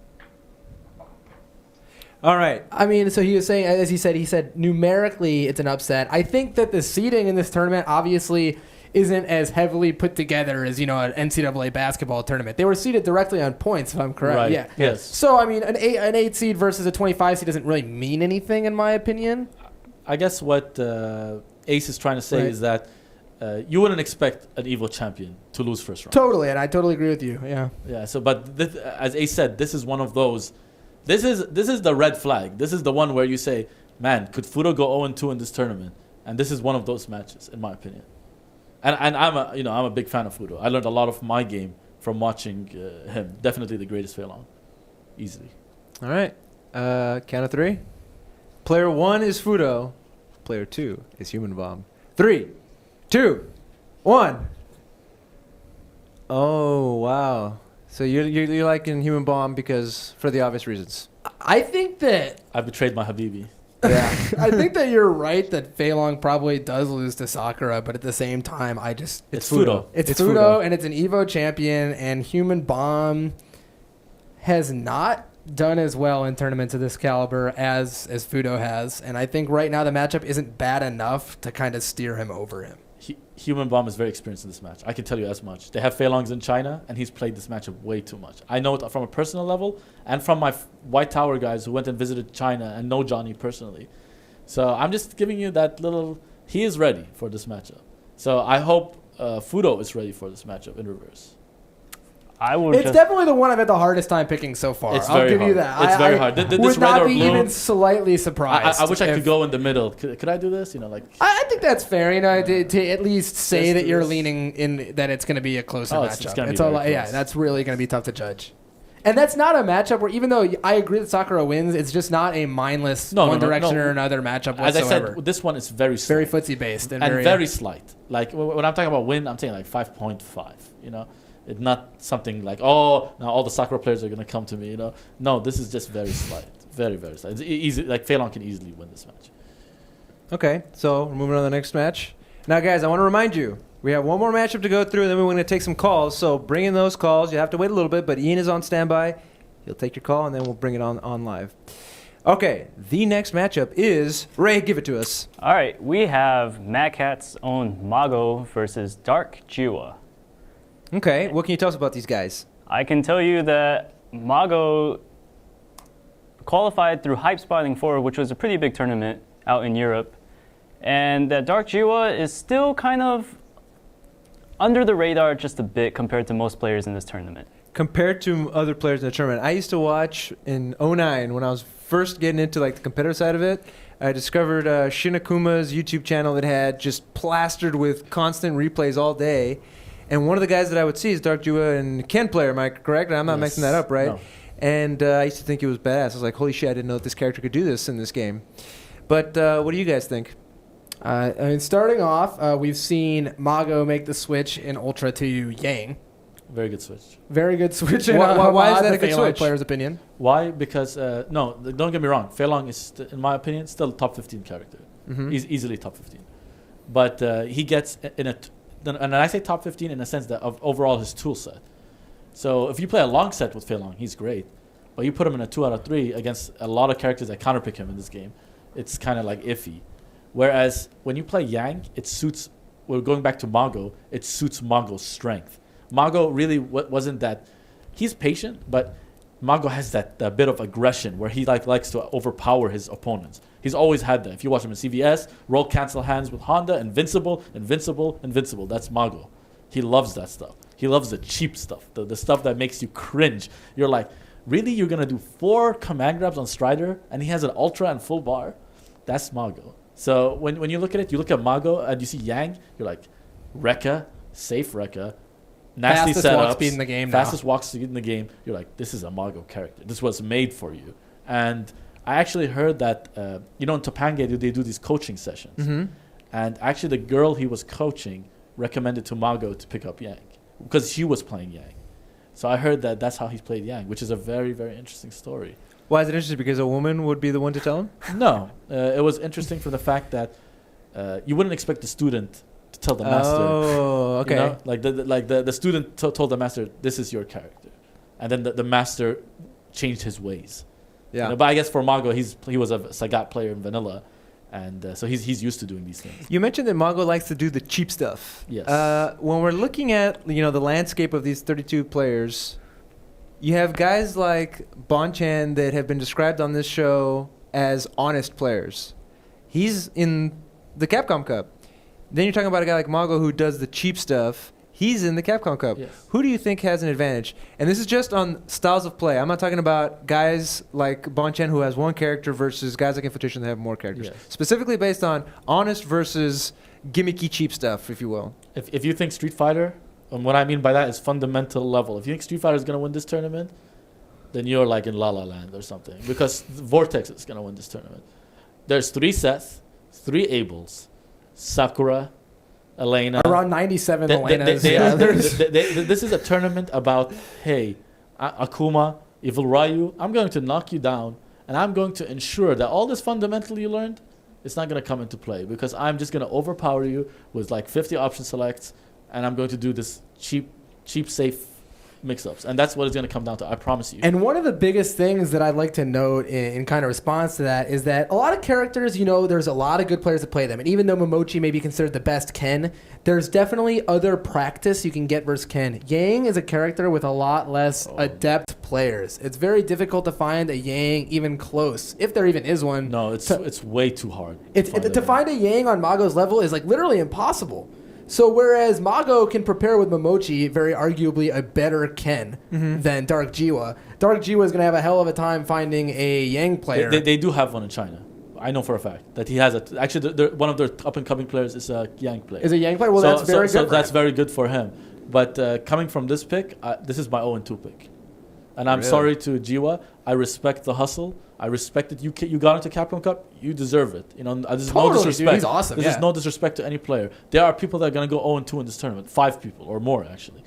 Speaker 1: All right.
Speaker 4: I mean, so he was saying, as he said numerically it's an upset. I think that the seeding in this tournament, obviously, isn't as heavily put together as, an NCAA basketball tournament. They were seeded directly on points, if I'm correct.
Speaker 2: Right.
Speaker 4: Yeah.
Speaker 2: Yes.
Speaker 4: So, I mean, an 8 seed versus a 25 seed doesn't really mean anything, in my opinion.
Speaker 2: I guess what Ace is trying to say is that you wouldn't expect an EVO champion to lose first round.
Speaker 4: Totally, and I totally agree with you. Yeah.
Speaker 2: Yeah. So, but as Ace said, this is one of those. This is the red flag. This is the one where you say, man, could Fuudo go 0-2 in this tournament? And this is one of those matches, in my opinion. And I'm a big fan of Fuudo. I learned a lot of my game from watching him. Definitely the greatest Fei Long, easily.
Speaker 1: All right, count of 3. Player 1 is Fuudo. Player 2 is Human Bomb. 3, 2, 1. Oh wow! So you're liking Human Bomb because for the obvious reasons.
Speaker 4: I think that
Speaker 2: I betrayed my Habibi.
Speaker 1: Yeah.
Speaker 4: I think that you're right that Fei Long probably does lose to Sakura, but at the same time,
Speaker 2: It's Fuudo.
Speaker 4: It's Fuudo, and it's an EVO champion, and Human Bomb has not done as well in tournaments of this caliber as Fuudo has, and I think right now the matchup isn't bad enough to kind of steer him over him.
Speaker 2: Human Bomb is very experienced in this match. I can tell you as much. They have Fei Longs in China, and he's played this matchup way too much. I know it from a personal level, and from my White Tower guys who went and visited China and know Johnny personally. So I'm just giving you that little... He is ready for this matchup. So I hope Fuudo is ready for this matchup in reverse.
Speaker 4: It's definitely the one I've had the hardest time picking so far. I'll give you that.
Speaker 2: It's very hard.
Speaker 4: Would not be even slightly surprised.
Speaker 2: I wish I could go in the middle. Could I do this?
Speaker 4: I think that's fair. To at least say that you're leaning in that it's going to be a closer matchup. It's that's really going to be tough to judge. And that's not a matchup where, even though I agree that Sakura wins, it's just not a mindless one direction or another matchup whatsoever.
Speaker 2: As I said, this one is very slight.
Speaker 4: Very footsie based and
Speaker 2: very slight. Like when I'm talking about win, I'm saying like 5.5. It's not something like, now all the Sakura players are going to come to me, No, this is just very slight. Very, very slight. It's easy. Like, Fei Long can easily win this match.
Speaker 1: Okay, so we're moving on to the next match. Now, guys, I want to remind you, we have one more matchup to go through, and then we're going to take some calls. So bring in those calls. You have to wait a little bit, but Ian is on standby. He'll take your call, and then we'll bring it on live. Okay, the next matchup is... Ray, give it to us.
Speaker 3: All right, we have Mad Cat's own Mago versus Dark Jiewa.
Speaker 1: Okay, what can you tell us about these guys?
Speaker 3: I can tell you that Mago qualified through Hype Spotting 4, which was a pretty big tournament out in Europe. And that Dark Jiewa is still kind of under the radar just a bit compared to most players in this tournament.
Speaker 1: Compared to other players in the tournament, I used to watch in 2009 when I was first getting into the competitive side of it. I discovered Shinakuma's YouTube channel that had just plastered with constant replays all day. And one of the guys that I would see is Dark Jiewa and Ken player. Am I correct? I'm not messing that up, right?
Speaker 2: No.
Speaker 1: And I used to think it was badass. I was like, holy shit, I didn't know that this character could do this in this game. But what do you guys think?
Speaker 4: Starting off, we've seen Mago make the switch in Ultra to Yang.
Speaker 2: Very good switch.
Speaker 4: Very good switch.
Speaker 1: Why is that a good switch?
Speaker 4: Player's opinion.
Speaker 2: Why? Because, no, don't get me wrong. Fei Long is, in my opinion, still a top 15 character.
Speaker 1: Mm-hmm.
Speaker 2: He's easily top 15. But he gets in a... And I say top 15 in the sense that of overall his tool set. So if you play a long set with Fei Long, he's great. But you put him in a 2 out of 3 against a lot of characters that counterpick him in this game, it's kind of like iffy. Whereas when you play Yang, it suits... We're going back to Mago. It suits Mago's strength. Mago really wasn't that... He's patient, but Mago has that bit of aggression where he likes to overpower his opponents. He's always had that. If you watch him in CVS, roll cancel hands with Honda, invincible. That's Mago. He loves that stuff. He loves the cheap stuff, the stuff that makes you cringe. You're like, really? You're going to do 4 command grabs on Strider and he has an ultra and full bar? That's Mago. So when you look at it, you look at Mago and you see Yang, you're like, Rekka, safe Rekka, nasty
Speaker 4: fastest
Speaker 2: setups,
Speaker 4: walk speed in the game
Speaker 2: fastest walk speed in the game. You're like, this is a Mago character. This was made for you. And I actually heard that, in Topanga, they do these coaching sessions.
Speaker 1: Mm-hmm.
Speaker 2: And actually the girl he was coaching recommended to Mago to pick up Yang because she was playing Yang. So I heard that that's how he played Yang, which is a very, very interesting story.
Speaker 1: Why is it interesting? Because a woman would be the one to tell him?
Speaker 2: No. It was interesting for the fact that you wouldn't expect the student to tell the master.
Speaker 1: Oh, okay.
Speaker 2: The student told the master, this is your character. And then the master changed his ways.
Speaker 1: Yeah.
Speaker 2: But I guess for Mago, he was a Sagat player in vanilla. And so he's used to doing these things.
Speaker 1: You mentioned that Mago likes to do the cheap stuff.
Speaker 2: Yes.
Speaker 1: When we're looking at the landscape of these 32 players, you have guys like Bonchan that have been described on this show as honest players. He's in the Capcom Cup. Then you're talking about a guy like Mago who does the cheap stuff. He's in the Capcom Cup.
Speaker 2: Yes.
Speaker 1: Who do you think has an advantage? And this is just on styles of play. I'm not talking about guys like Bonchan who has one character versus guys like Infiltration that have more characters.
Speaker 2: Yes.
Speaker 1: Specifically based on honest versus gimmicky cheap stuff, if you will.
Speaker 2: If you think Street Fighter, and what I mean by that is fundamental level. If you think Street Fighter is going to win this tournament, then you're like in La La Land or something. Because Vortex is going to win this tournament. There's 3 Seth, 3 Abels, Sakura, Elena.
Speaker 4: Around 97 Elenas.
Speaker 2: This is a tournament about, hey, Akuma, Evil Ryu, I'm going to knock you down, and I'm going to ensure that all this fundamental you learned, it's not going to come into play, because I'm just going to overpower you with like 50 option selects, and I'm going to do this cheap, safe mix-ups. And that's what it's going to come down to, I promise you.
Speaker 4: And one of the biggest things that I'd like to note in kind of response to that is that a lot of characters, there's a lot of good players that play them. And even though Mamochi may be considered the best Ken, there's definitely other practice you can get versus Ken. Yang is a character with a lot less adept players. It's very difficult to find a Yang even close, if there even is one.
Speaker 2: No, it's way too hard.
Speaker 4: To find a Yang on Mago's level is like literally impossible. So whereas Mago can prepare with Mamochi, very arguably a better Ken than Dark Jiewa, Dark Jiewa is going to have a hell of a time finding a Yang player.
Speaker 2: They do have one in China. I know for a fact that he has actually one of their up-and-coming players is a Yang player.
Speaker 4: Is a Yang player? Well, that's very good.
Speaker 2: So that's very good for him. But coming from this pick, this is my 0-2 pick. And I'm sorry to Jiewa. I respect the hustle. I respect that you got into Capcom Cup. You deserve it. There's no disrespect.
Speaker 4: Dude, he's awesome.
Speaker 2: There's no disrespect to any player. There are people that are going to go 0-2 in this tournament. 5 people or more, actually.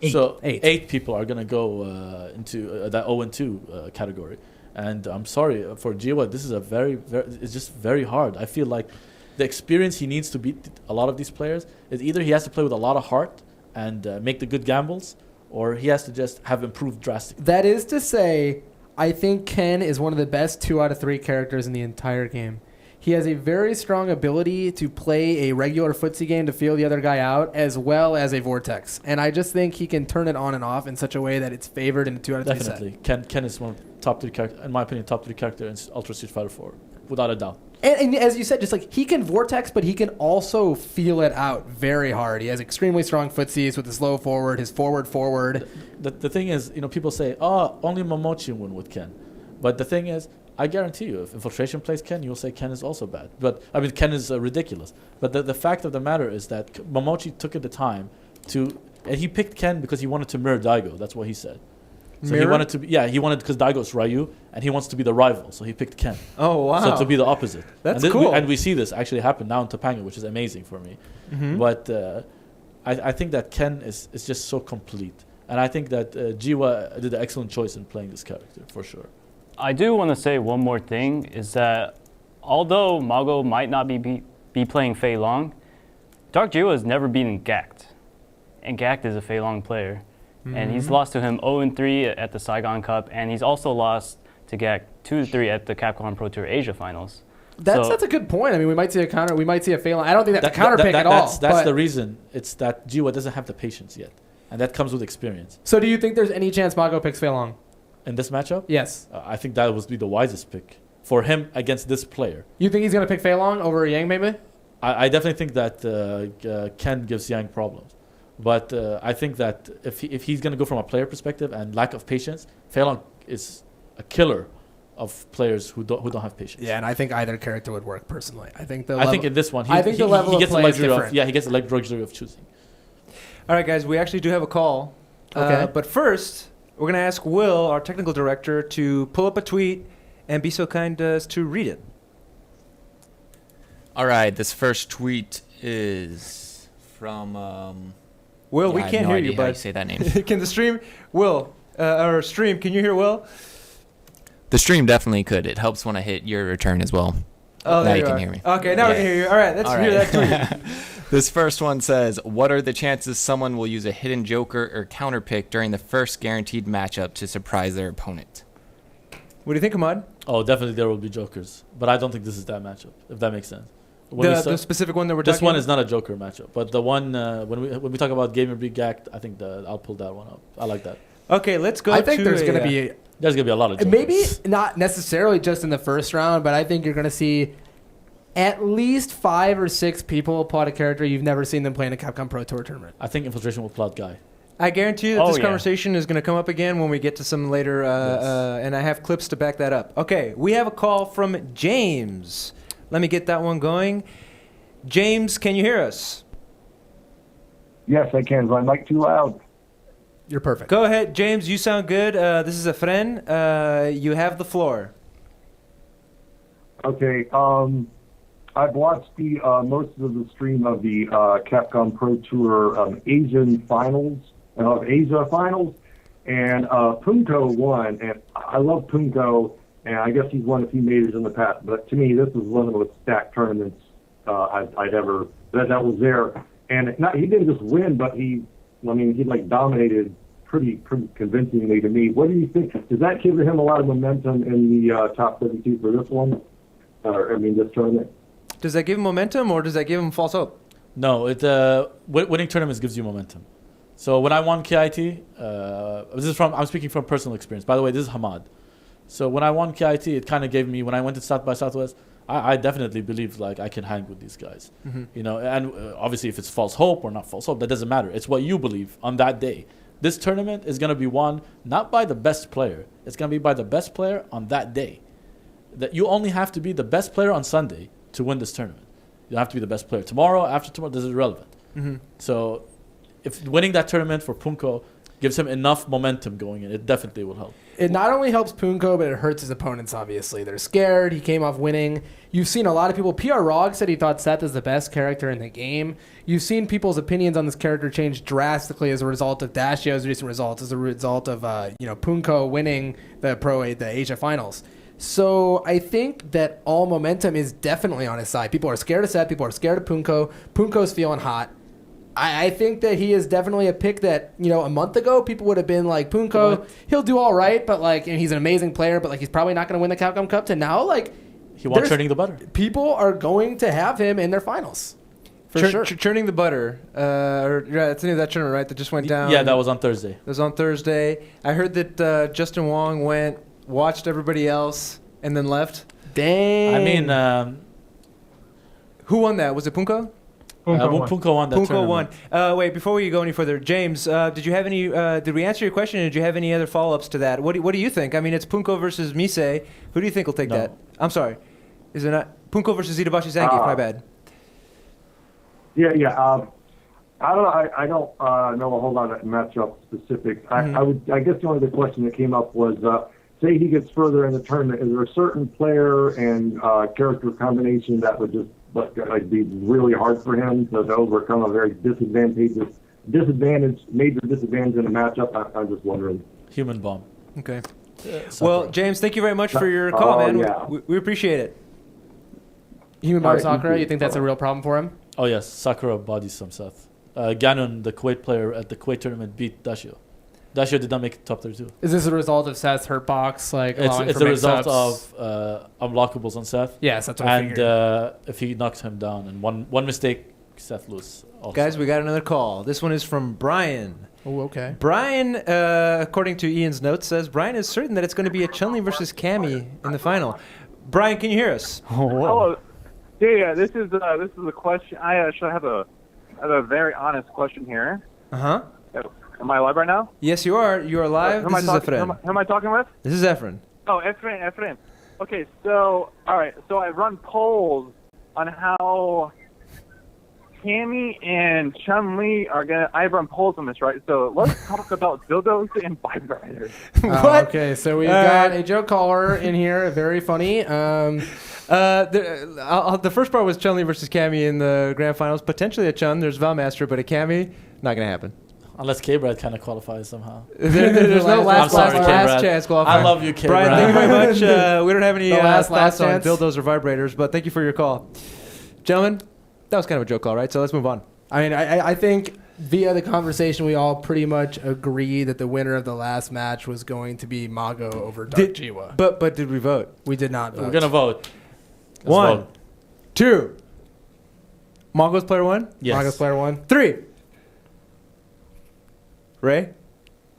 Speaker 2: 8 people are going to go into that 0-2 category. And I'm sorry for Jiewa. This is it's just very hard. I feel like the experience he needs to beat a lot of these players is either he has to play with a lot of heart and make the good gambles, or he has to just have improved drastically.
Speaker 4: That is to say, I think Ken is one of the best 2 out of 3 characters in the entire game. He has a very strong ability to play a regular footsie game to feel the other guy out, as well as a Vortex. And I just think he can turn it on and off in such a way that it's favored in the 2 out of 3
Speaker 2: Definitely. Ken is one of the top 3 characters, in my opinion, top 3 character in Ultra Street Fighter 4, without a doubt.
Speaker 4: And as you said, just like he can Vortex, but he can also feel it out very hard. He has extremely strong footsies with his low forward, his forward.
Speaker 2: The thing is, people say, only Mamochi win with Ken. But the thing is, I guarantee you, if Infiltration plays Ken, you'll say Ken is also bad. But I mean, Ken is ridiculous. But the fact of the matter is that Mamochi took the time and he picked Ken because he wanted to mirror Daigo. That's what he said. So he wanted because Daigo's Ryu, and he wants to be the rival, so he picked Ken.
Speaker 1: Oh, wow.
Speaker 2: So to be the opposite.
Speaker 1: That's cool.
Speaker 2: And we see this actually happen now in Topanga, which is amazing for me. Mm-hmm. But I think that Ken is just so complete. And I think that Jiewa did an excellent choice in playing this character, for sure.
Speaker 3: I do want to say one more thing, is that although Mago might not be playing Fei Long, Dark Jiewa has never beaten Gackt. And Gackt is a Fei Long player. Mm-hmm. And he's lost to him 0-3 at the Saigon Cup, and he's also lost to Gackt 2-3 at the Capcom Pro Tour Asia Finals.
Speaker 4: That's a good point. I mean, we might see a counter. We might see a Fei Long. I don't think that's a counter pick at all.
Speaker 2: That's the reason. It's that Jiewa doesn't have the patience yet, and that comes with experience.
Speaker 4: So do you think there's any chance Mago picks Fei Long?
Speaker 2: In this matchup?
Speaker 4: Yes.
Speaker 2: I think that would be the wisest pick for him against this player.
Speaker 4: You think he's going to pick Fei Long over Yang, maybe?
Speaker 2: I definitely think that Ken gives Yang problems. But I think that if he's going to go from a player perspective and lack of patience, Fei Long is a killer of players who don't have patience.
Speaker 4: Yeah, and I think either character would work personally. I think
Speaker 2: in this one,
Speaker 4: the level
Speaker 2: he gets
Speaker 4: of play is different.
Speaker 2: He gets the luxury of choosing.
Speaker 1: All right, guys, we actually do have a call.
Speaker 4: Okay.
Speaker 1: But first, we're going to ask Will, our technical director, to pull up a tweet and be so kind as to read it.
Speaker 7: All right, this first tweet is from...
Speaker 1: Will, we can't hear you, bud.
Speaker 7: How you say that name?
Speaker 1: Can the stream... Will, or stream, can you hear Will?
Speaker 7: The stream definitely could. It helps when I hit your return as well.
Speaker 1: Oh,
Speaker 7: now
Speaker 1: you
Speaker 7: can hear me.
Speaker 1: Okay, now we can hear you. All right, let's hear that tweet.
Speaker 7: This first one says, what are the chances someone will use a hidden joker or counter pick during the first guaranteed matchup to surprise their opponent?
Speaker 1: What do you think, Hamad?
Speaker 2: Oh, definitely there will be jokers, but I don't think this is that matchup. If that makes sense.
Speaker 1: The specific one that we're talking
Speaker 2: This one
Speaker 1: about?
Speaker 2: is not a joker matchup, but the one when we talk about GamerBee Gackt, I think I'll pull that one up. I like that.
Speaker 1: Okay, let's go.
Speaker 4: I think there's going to be
Speaker 2: There's gonna be a lot of jokers.
Speaker 4: maybe not necessarily just in the first round, but I think you're going to see at least 5 or 6 people plot a character you've never seen them play in a Capcom Pro Tour tournament.
Speaker 2: I think Infiltration will plot Guy.
Speaker 1: I guarantee you that this
Speaker 3: yeah.
Speaker 1: conversation is going to come up again when we get to some later, and I have clips to back that up. Okay, we have a call from James. Let me get that one going. James, can you hear us?
Speaker 8: Yes, I can. Is my mic too loud?
Speaker 4: You're perfect.
Speaker 1: Go ahead, James. You sound good. This is Efren. You have the floor.
Speaker 8: Okay. I've watched the most of the stream of the Capcom Pro Tour Asian finals, Asia finals, and Punku won. And I love Punku, and I guess he's won a few majors in the past. But to me, this was one of the most stacked tournaments I'd ever that was there. And he didn't just win, but he like dominated pretty convincingly to me. What do you think? Does that give him a lot of momentum in the top 32 for this one? This tournament? Does
Speaker 1: that give him momentum, or does that give him false hope?
Speaker 2: No, winning tournaments gives you momentum. So when I won KIT, I'm speaking from personal experience. By the way, this is Hamad. So when I won KIT, it kind of gave me, when I went to South by Southwest, I definitely believed like I can hang with these guys. Mm-hmm. And obviously if it's false hope or not false hope, that doesn't matter. It's what you believe on that day. This tournament is going to be won not by the best player. It's going to be by the best player on that day. That you only have to be the best player on Sunday to win this tournament. You don't have to be the best player tomorrow, after tomorrow. This is irrelevant. Mm-hmm. So if winning that tournament for Punku gives him enough momentum going in, it definitely will help.
Speaker 4: It not only helps Punku, but it hurts his opponents, obviously. They're scared. He came off winning. You've seen a lot of people. PR Rog said he thought Seth is the best character in the game. You've seen people's opinions on this character change drastically as a result of Dashio's recent results, as a result of Punku winning the Asia Finals. So I think that all momentum is definitely on his side. People are scared of Seth. People are scared of Punku. Punku's feeling hot. I think that he is definitely a pick that, a month ago, people would have been like, Punku, he'll do all right, but and he's an amazing player, but he's probably not going to win the Capcom Cup. To now,
Speaker 2: he wants churning the butter.
Speaker 4: People are going to have him in their finals. For sure.
Speaker 1: Churning the butter. That's the name of that tournament, right? That just went down.
Speaker 2: Yeah, that was on Thursday.
Speaker 1: It was on Thursday. I heard that Justin Wong went, watched everybody else, and then left.
Speaker 4: Dang.
Speaker 2: I mean,
Speaker 1: who won that? Was it Punku?
Speaker 2: Punku won that tournament.
Speaker 1: Won. Wait, before we go any further, James, did you have any? Did we answer your question? Or did you have any other follow-ups to that? What do you think? I mean, it's Punku versus Misay. Who do you think will take that? I'm sorry, is it not Punku versus Itabashi Zangief? My bad.
Speaker 8: Yeah. I don't know. I don't know a whole lot of matchup specifics. I guess the only other question that came up was, say he gets further in the tournament, is there a certain player and character combination that would just be really hard for him to overcome a very major disadvantage in a matchup? I'm just wondering.
Speaker 2: Human bomb.
Speaker 1: Okay. Well, James, thank you very much for your call, man.
Speaker 8: Yeah.
Speaker 1: We appreciate it.
Speaker 4: Human bomb Sakura, you think that's a real problem for him?
Speaker 2: Oh, yes. Sakura bodies some Seth. Ganon, the Kuwait player at the Kuwait tournament, beat Dashio. Dashio did not make it top 32.
Speaker 4: Is this a result of Seth's hurt box?
Speaker 2: It's a result of unblockables on Seth.
Speaker 4: Yes, that's what I figured.
Speaker 2: And if he knocks him down, and one mistake, Seth loses. Also.
Speaker 1: Guys, we got another call. This one is from Brian.
Speaker 4: Oh, okay.
Speaker 1: Brian, according to Ian's notes, says Brian is certain that it's going to be a Chun-Li versus Cammy in the final. Brian, can you hear us?
Speaker 9: Hello. Yeah. This is a question. I actually have a very honest question here.
Speaker 1: Uh-huh.
Speaker 9: Am I live right now?
Speaker 1: Yes, you are. You are live. This is Efren.
Speaker 9: Who am I talking with?
Speaker 1: This is Efren.
Speaker 9: Oh, Efren. Okay, so, all right. So I run polls on how Cammy and Chun-Li are going to... I run polls on this, right? So let's talk about dildos and vibrators.
Speaker 1: What?
Speaker 4: Okay, so we've got a joke caller in here. Very funny.
Speaker 1: The first part was Chun-Li versus Cammy in the grand finals. Potentially a Chun. There's Valmaster, but a Cammy, not going to happen.
Speaker 2: Unless K-Brad kind of qualifies somehow.
Speaker 1: There's no last chance qualifier.
Speaker 2: I love you, K-Brad.
Speaker 1: Brian, thank you very much. We don't have any
Speaker 4: last
Speaker 1: thoughts on
Speaker 4: chance.
Speaker 1: dildos or vibrators, but thank you for your call. Gentlemen, that was kind of a joke call, right? So let's move on.
Speaker 4: I mean, I think via the conversation, we all pretty much agree that the winner of the last match was going to be Mago over Jiewa.
Speaker 1: But did we vote?
Speaker 4: We did not vote.
Speaker 2: We're gonna vote. Let's
Speaker 1: 1,
Speaker 2: vote.
Speaker 1: 2. Mago's player 1.
Speaker 2: Yes.
Speaker 4: Mago's player 1.
Speaker 1: 3. Ray.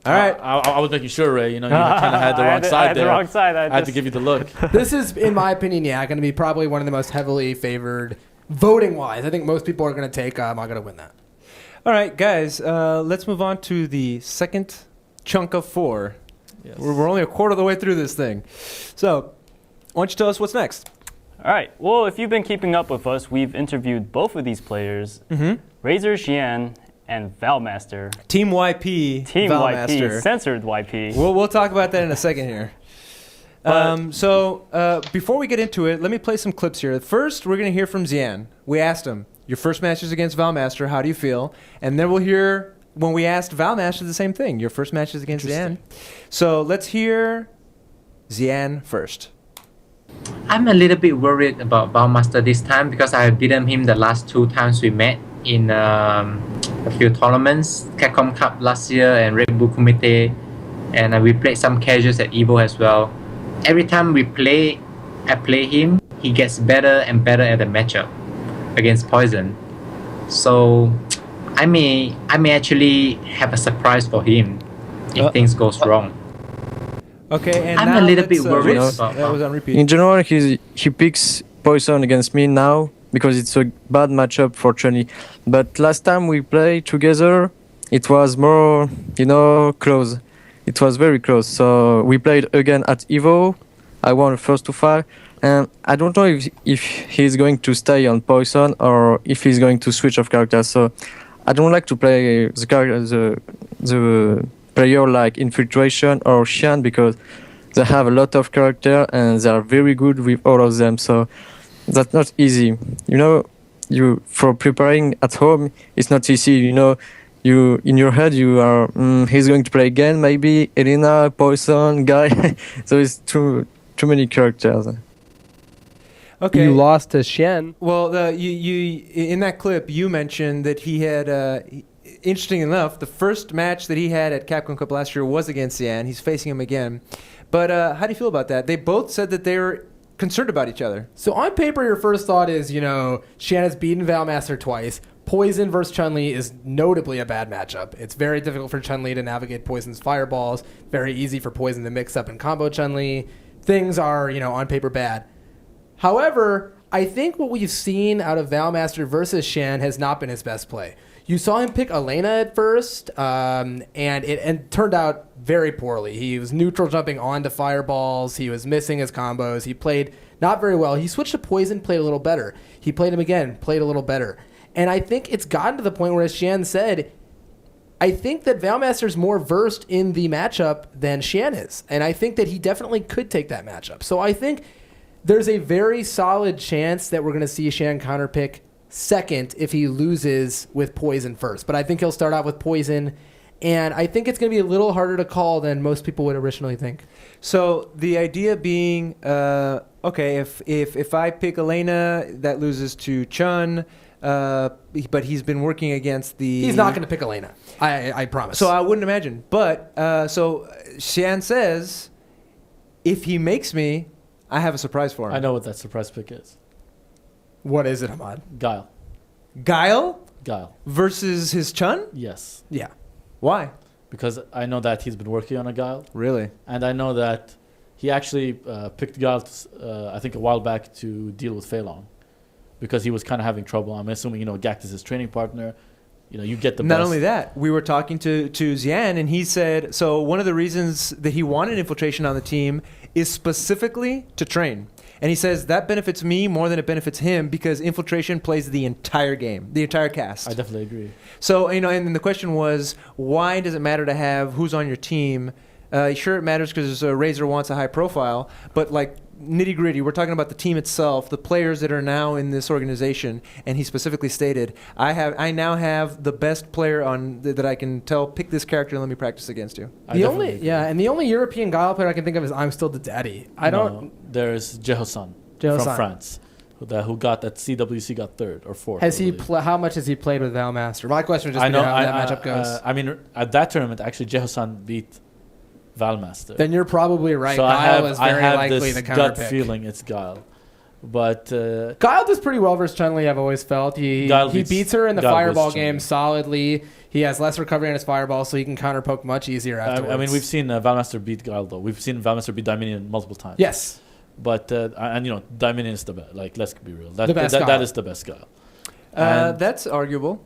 Speaker 1: All right.
Speaker 2: I was making sure, Ray. You know, you kind of had the wrong side there.
Speaker 3: The wrong side.
Speaker 2: I had to give you the look.
Speaker 4: This is, in my opinion, going to be probably one of the most heavily favored voting-wise. I think most people are going to take Mago to win that.
Speaker 1: All right, guys. Let's move on to the second chunk of 4.
Speaker 2: Yes.
Speaker 1: We're only a quarter of the way through this thing. So, why don't you tell us what's next?
Speaker 3: All right. Well, if you've been keeping up with us, we've interviewed both of these players, Razor Xian and Valmaster.
Speaker 1: Team YP.
Speaker 3: Team
Speaker 1: Valmaster.
Speaker 3: YP. Censored YP.
Speaker 1: We'll talk about that in a second here. Before we get into it, let me play some clips here. First, we're going to hear from Xian. We asked him, your first match is against Valmaster. How do you feel? And then we'll hear when we asked Valmaster the same thing. Your first match is against Xian. So let's hear Xian first.
Speaker 10: I'm a little bit worried about Valmaster this time because I beaten him the last 2 times we met in a few tournaments, Capcom Cup last year and Red Bull Kumite, and we played some casuals at Evo as well. Every time I play him, he gets better and better at the matchup against Poison. So I may actually have a surprise for him if things goes wrong.
Speaker 1: Okay, and
Speaker 10: I'm
Speaker 1: now
Speaker 10: a little bit worried
Speaker 1: Ritz,
Speaker 10: about
Speaker 1: that was on repeat.
Speaker 11: In general, he picks Poison against me now because it's a bad matchup for Chun-Li. But last time we played together, it was more, close. It was very close. So we played again at Evo. I won first to 5. And I don't know if he's going to stay on Poison or if he's going to switch of characters. So I don't like to play the player like Infiltration or Xian because they have a lot of character and they are very good with all of them. So that's not easy. You for preparing at home, it's not easy. You in your head you are he's going to play again, maybe Elena, Poison, Guy. So it's too many characters.
Speaker 1: Okay.
Speaker 12: You lost to Xian.
Speaker 1: Well, you in that clip you mentioned that he had. Interesting enough, the first match that he had at Capcom Cup last year was against Xian. He's facing him again. But how do you feel about that? They both said that they were concerned about each other.
Speaker 4: So on paper, your first thought is, Xian has beaten Valmaster twice. Poison versus Chun-Li is notably a bad matchup. It's very difficult for Chun-Li to navigate Poison's fireballs. Very easy for Poison to mix up and combo Chun-Li. Things are, on paper bad. However, I think what we've seen out of Valmaster versus Xian has not been his best play. You saw him pick Elena at first, and it turned out very poorly. He was neutral jumping onto fireballs. He was missing his combos. He played not very well. He switched to Poison, played a little better. He played him again, played a little better. And I think it's gotten to the point where, as Xian said, I think that Valmaster's more versed in the matchup than Xian is. And I think that he definitely could take that matchup. So I think there's a very solid chance that we're going to see Xian counterpick second if he loses with Poison first. But I think he'll start out with Poison, and I think it's going to be a little harder to call than most people would originally think.
Speaker 1: So the idea being, okay, if I pick Elena, that loses to Chun, but he's been working against the...
Speaker 4: He's not going to pick Elena, I promise.
Speaker 1: So I wouldn't imagine. But, so Xian says, if he makes me, I have a surprise for him.
Speaker 2: I know what that surprise pick is.
Speaker 4: What is it, Hamad?
Speaker 2: Guile.
Speaker 1: Guile?
Speaker 2: Guile.
Speaker 1: Versus his Chun?
Speaker 2: Yes.
Speaker 4: Yeah.
Speaker 1: Why?
Speaker 2: Because I know that he's been working on a Guile.
Speaker 1: Really?
Speaker 2: And I know that he actually picked Guile, I think, a while back to deal with F.A.N.G. Because he was kind of having trouble. I'm assuming, Gackt is his training partner. You get the best.
Speaker 1: Not only that, we were talking to Xian, and he said, so one of the reasons that he wanted Infiltration on the team is specifically to train. And he says that benefits me more than it benefits him because Infiltration plays the entire game, the entire cast.
Speaker 2: I definitely agree.
Speaker 1: So, and the question was, why does it matter to have who's on your team? Sure, it matters because Razor wants a high profile, but like nitty gritty, we're talking about the team itself, the players that are now in this organization. And he specifically stated, I now have the best player on that I can pick this character and let me practice against you.
Speaker 4: The only European Guile player I can think of is I'm Still the Daddy.
Speaker 2: There's Jeho-san from France, who got at CWC got third or fourth.
Speaker 4: Has
Speaker 2: I
Speaker 4: he?
Speaker 2: believe.
Speaker 4: How much has he played with Valmaster? My question was just
Speaker 2: I know
Speaker 4: how that matchup goes.
Speaker 2: I mean, at that tournament, actually, Jehosan beat Valmaster.
Speaker 4: Then you're probably right.
Speaker 2: So
Speaker 4: Guile is very likely
Speaker 2: this
Speaker 4: the counter
Speaker 2: gut
Speaker 4: pick.
Speaker 2: feeling it's Guile, but
Speaker 4: Guile does pretty well versus Chun-Li. I've always felt he beats her in the
Speaker 2: Guile
Speaker 4: fireball
Speaker 2: beats
Speaker 4: game solidly. He has less recovery on his fireball, so he can counter poke much easier afterwards.
Speaker 2: I mean, we've seen Valmaster beat Guile though. We've seen Valmaster beat Dominion multiple times.
Speaker 4: Yes,
Speaker 2: but and you know, Dominion is the best. Like, let's be real. That is the best Guile.
Speaker 1: That's arguable.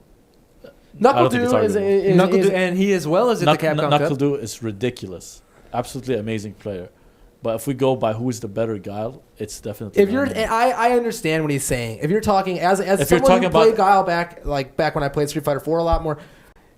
Speaker 4: Knuckle-Doo is
Speaker 1: and he as well as in the Capcom Cup.
Speaker 2: Knuckle-Doo is ridiculous. Absolutely amazing player. But if we go by who is the better Guile, it's definitely.
Speaker 4: If you're, I understand what he's saying. If you're talking as
Speaker 2: if
Speaker 4: someone who played Guile back when I played Street Fighter 4 a lot more,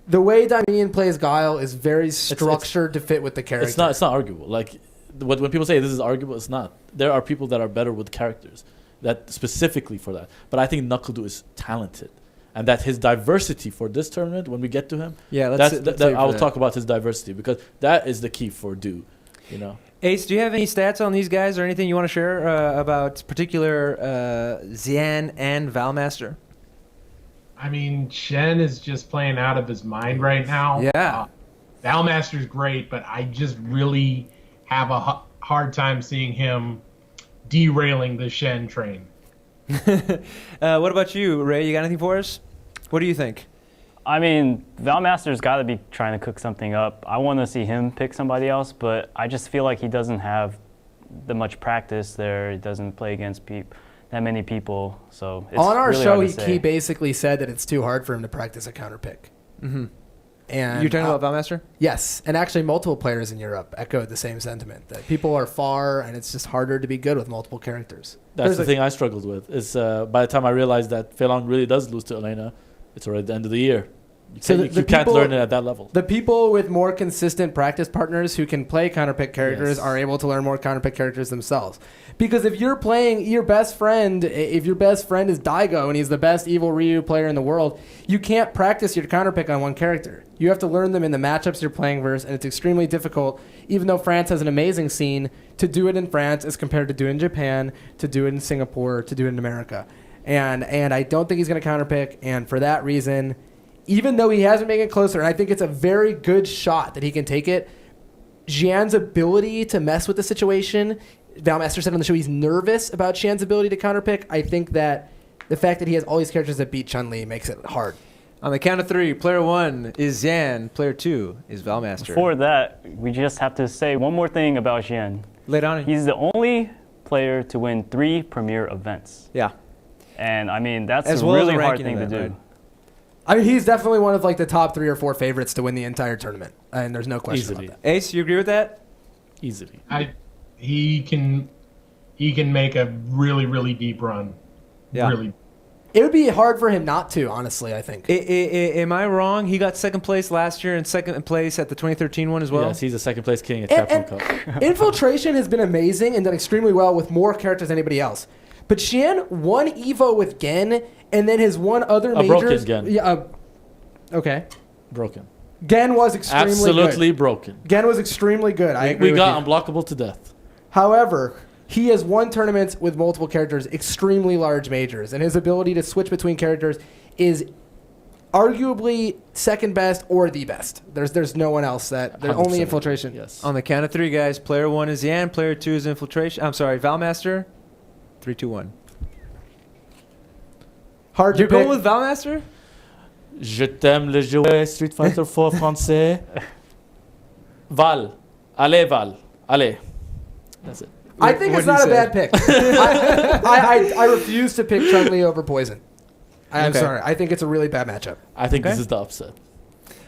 Speaker 4: the way Dominion plays Guile is very structured to fit with the character.
Speaker 2: It's not arguable. Like when people say this is arguable, it's not. There are people that are better with characters that specifically for that. But I think Knuckle-Doo is talented. And that his diversity for this tournament, when we get to him, I will talk about his diversity because that is the key for Do. You know,
Speaker 1: Ace, do you have any stats on these guys or anything you want to share about particular Xian and Valmaster?
Speaker 5: I mean, Xian is just playing out of his mind right now.
Speaker 1: Yeah.
Speaker 5: Valmaster's great, but I just really have a hard time seeing him derailing the Xian train.
Speaker 1: What about you, Ray? You got anything for us? What do you think?
Speaker 3: I mean, Valmaster's got to be trying to cook something up. I want to see him pick somebody else, but I just feel like he doesn't have that much practice there. He doesn't play against that many people. So it's
Speaker 4: on our
Speaker 3: really
Speaker 4: show,
Speaker 3: hard to say.
Speaker 4: he basically said that it's too hard for him to practice a counter pick.
Speaker 1: Mm-hmm.
Speaker 4: And
Speaker 1: you're talking about Valmaster?
Speaker 4: Yes, and actually multiple players in Europe echoed the same sentiment, that people are far and it's just harder to be good with multiple characters.
Speaker 2: That's the thing I struggled with. Is by the time I realized that F.A.N.G really does lose to Elena, it's already the end of the year. You can't learn it at that level.
Speaker 4: The people with more consistent practice partners who can play counterpick characters are able to learn more counterpick characters themselves. Because if you're playing your best friend, if your best friend is Daigo and he's the best evil Ryu player in the world, you can't practice your counterpick on one character. You have to learn them in the matchups you're playing versus, and it's extremely difficult, even though France has an amazing scene, to do it in France as compared to do it in Japan, to do it in Singapore, to do it in America. And I don't think he's going to counterpick, and for that reason, even though he hasn't made it closer, and I think it's a very good shot that he can take it, Xian's ability to mess with the situation, Valmaster said on the show he's nervous about Xian's ability to counterpick. I think that the fact that he has all these characters that beat Chun-Li makes it hard.
Speaker 1: On the count of three, player one is Xian, player two is Valmaster.
Speaker 3: Before that, we just have to say one more thing about Xian.
Speaker 1: Lay it on.
Speaker 3: He's the only player to win 3 premier events.
Speaker 1: Yeah.
Speaker 3: And I mean, that's
Speaker 1: as
Speaker 3: a
Speaker 1: well
Speaker 3: really
Speaker 1: as a
Speaker 3: hard thing to
Speaker 1: event,
Speaker 3: do.
Speaker 1: Right?
Speaker 4: I mean, he's definitely one of like the top 3 or 4 favorites to win the entire tournament, and there's no question about that.
Speaker 1: Ace, you agree with that?
Speaker 2: Easily.
Speaker 5: He can make a really, really deep run.
Speaker 1: Yeah.
Speaker 5: Really.
Speaker 4: It would be hard for him not to, honestly, I think.
Speaker 1: Am I wrong? He got second place last year and second place at the 2013 one as well?
Speaker 2: Yes, he's a second place king at Capcom Cup.
Speaker 4: Infiltration has been amazing and done extremely well with more characters than anybody else. But Xian won Evo with Gen and then has won other majors.
Speaker 2: Broken Gen.
Speaker 4: Yeah, okay.
Speaker 2: Broken.
Speaker 4: Gen was extremely
Speaker 2: Absolutely
Speaker 4: good.
Speaker 2: broken.
Speaker 4: Gen was extremely good. I agree
Speaker 2: we
Speaker 4: with
Speaker 2: got
Speaker 4: you.
Speaker 2: unblockable to death.
Speaker 4: However, he has won tournaments with multiple characters, extremely large majors, and his ability to switch between characters is arguably second best or the best. There's no one else that. There's only Infiltration.
Speaker 2: Yes.
Speaker 1: On the count of three, guys. Player one is Xian. Player two is Infiltration. I'm sorry, Valmaster. 3, 2, 1.
Speaker 4: Hard to
Speaker 1: You're
Speaker 4: pick.
Speaker 1: going with Valmaster?
Speaker 2: Je t'aime le jouet Street Fighter 4 français. Val. Allez, Val. Allez. That's it.
Speaker 4: I think it's not a bad pick. I refuse to pick Chun-Li over Poison. I'm sorry. I think it's a really bad matchup.
Speaker 2: I think this is the upset.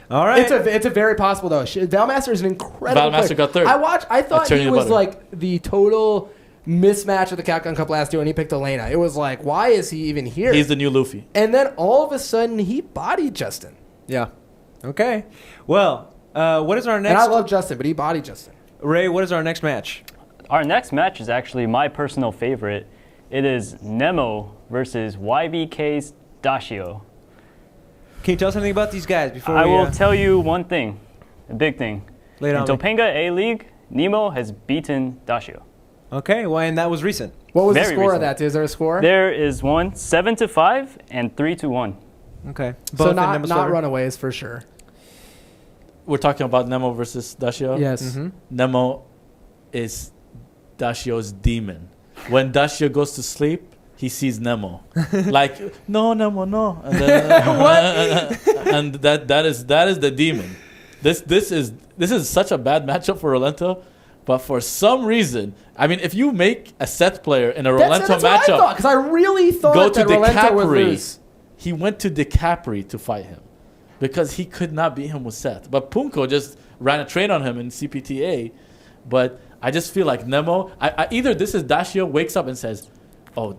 Speaker 1: All right.
Speaker 4: It's a very possible though. Valmaster is an incredible
Speaker 2: Valmaster
Speaker 4: player.
Speaker 2: got third.
Speaker 4: I thought he was
Speaker 2: butter.
Speaker 4: like the total mismatch of the Capcom Cup last year when he picked Elena. It was like, why is he even here?
Speaker 2: He's the new Luffy.
Speaker 4: And then all of a sudden he bodied Justin.
Speaker 1: Yeah. Okay. Well, what is our next?
Speaker 4: And I love Justin, but he bodied Justin.
Speaker 1: Ray, what is our next match?
Speaker 3: Our next match is actually my personal favorite. It is Nemo versus YBK's Dashio.
Speaker 1: Can you tell us something about these guys before
Speaker 3: I will tell you one thing, a big thing.
Speaker 1: Lay it
Speaker 3: In
Speaker 1: on me.
Speaker 3: Topanga A-League, Nemo has beaten Dashio.
Speaker 1: Okay, well, and that was recent.
Speaker 4: What was the
Speaker 3: Very
Speaker 4: score of
Speaker 3: recent.
Speaker 4: that? Is there a score?
Speaker 3: There is one 7-5 and 3-1.
Speaker 1: Okay.
Speaker 4: So
Speaker 1: Both
Speaker 4: not
Speaker 1: in Nemo's
Speaker 4: not
Speaker 1: favor?
Speaker 4: runaways for sure.
Speaker 2: We're talking about Nemo versus Dashio.
Speaker 4: Yes.
Speaker 1: Mm-hmm.
Speaker 2: Nemo is Dashio's demon. When Dashio goes to sleep, he sees Nemo. Like, no, Nemo, no. And then, and that is the demon. This is such a bad matchup for Rolento, but for some reason, I mean, if you make a Seth player in a Rolento
Speaker 4: That's what I
Speaker 2: matchup,
Speaker 4: thought, because I really thought
Speaker 2: go to
Speaker 4: that Rolento would
Speaker 2: DiCapri.
Speaker 4: lose.
Speaker 2: He went to DiCapri to fight him because he could not beat him with Seth. But Punku just ran a train on him in CPTA. But I just feel like Nemo, either this is Dashio wakes up and says, oh,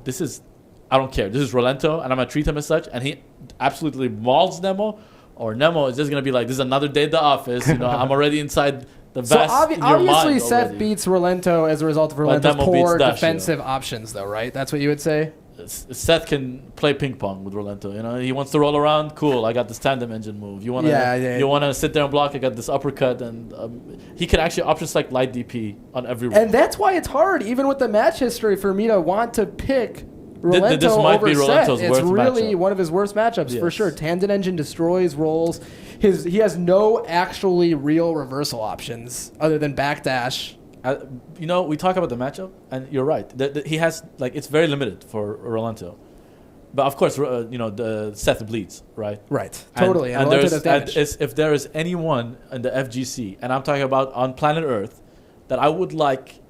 Speaker 2: I don't care. This is Rolento, and I'm going to treat him as such. And he absolutely mauls Nemo. Or Nemo is just going to be like, this is another day at the office. You know, I'm already inside the
Speaker 4: So
Speaker 2: vast in your
Speaker 4: obviously
Speaker 2: mind
Speaker 4: Seth
Speaker 2: already.
Speaker 4: beats Rolento as a result of
Speaker 2: But
Speaker 4: Rolento's
Speaker 2: Nemo
Speaker 4: poor
Speaker 2: beats Dashio.
Speaker 4: defensive options, though, right? That's what you would say?
Speaker 2: Seth can play ping pong with Rolento. You know, he wants to roll around. Cool, I got this tandem engine move. You want to, you want to sit there and block. I got this uppercut, and he can actually option select light DP on every roll.
Speaker 4: And that's why it's hard, even with the match history, for me to want to pick Rolento
Speaker 2: This might
Speaker 4: over
Speaker 2: be
Speaker 4: Seth.
Speaker 2: Rolento's
Speaker 4: It's
Speaker 2: worst
Speaker 4: really
Speaker 2: matchup.
Speaker 4: one of his worst matchups for
Speaker 2: Yes.
Speaker 4: sure. Tandem engine destroys rolls. He has no actually real reversal options other than backdash.
Speaker 2: You know, we talk about the matchup, and you're right. He has it's very limited for Rolento. But of course, you know, the Seth bleeds, right?
Speaker 4: Right, totally. And
Speaker 2: And
Speaker 4: Rolento does damage.
Speaker 2: if there is anyone in the FGC, and I'm talking about on planet Earth, that I would like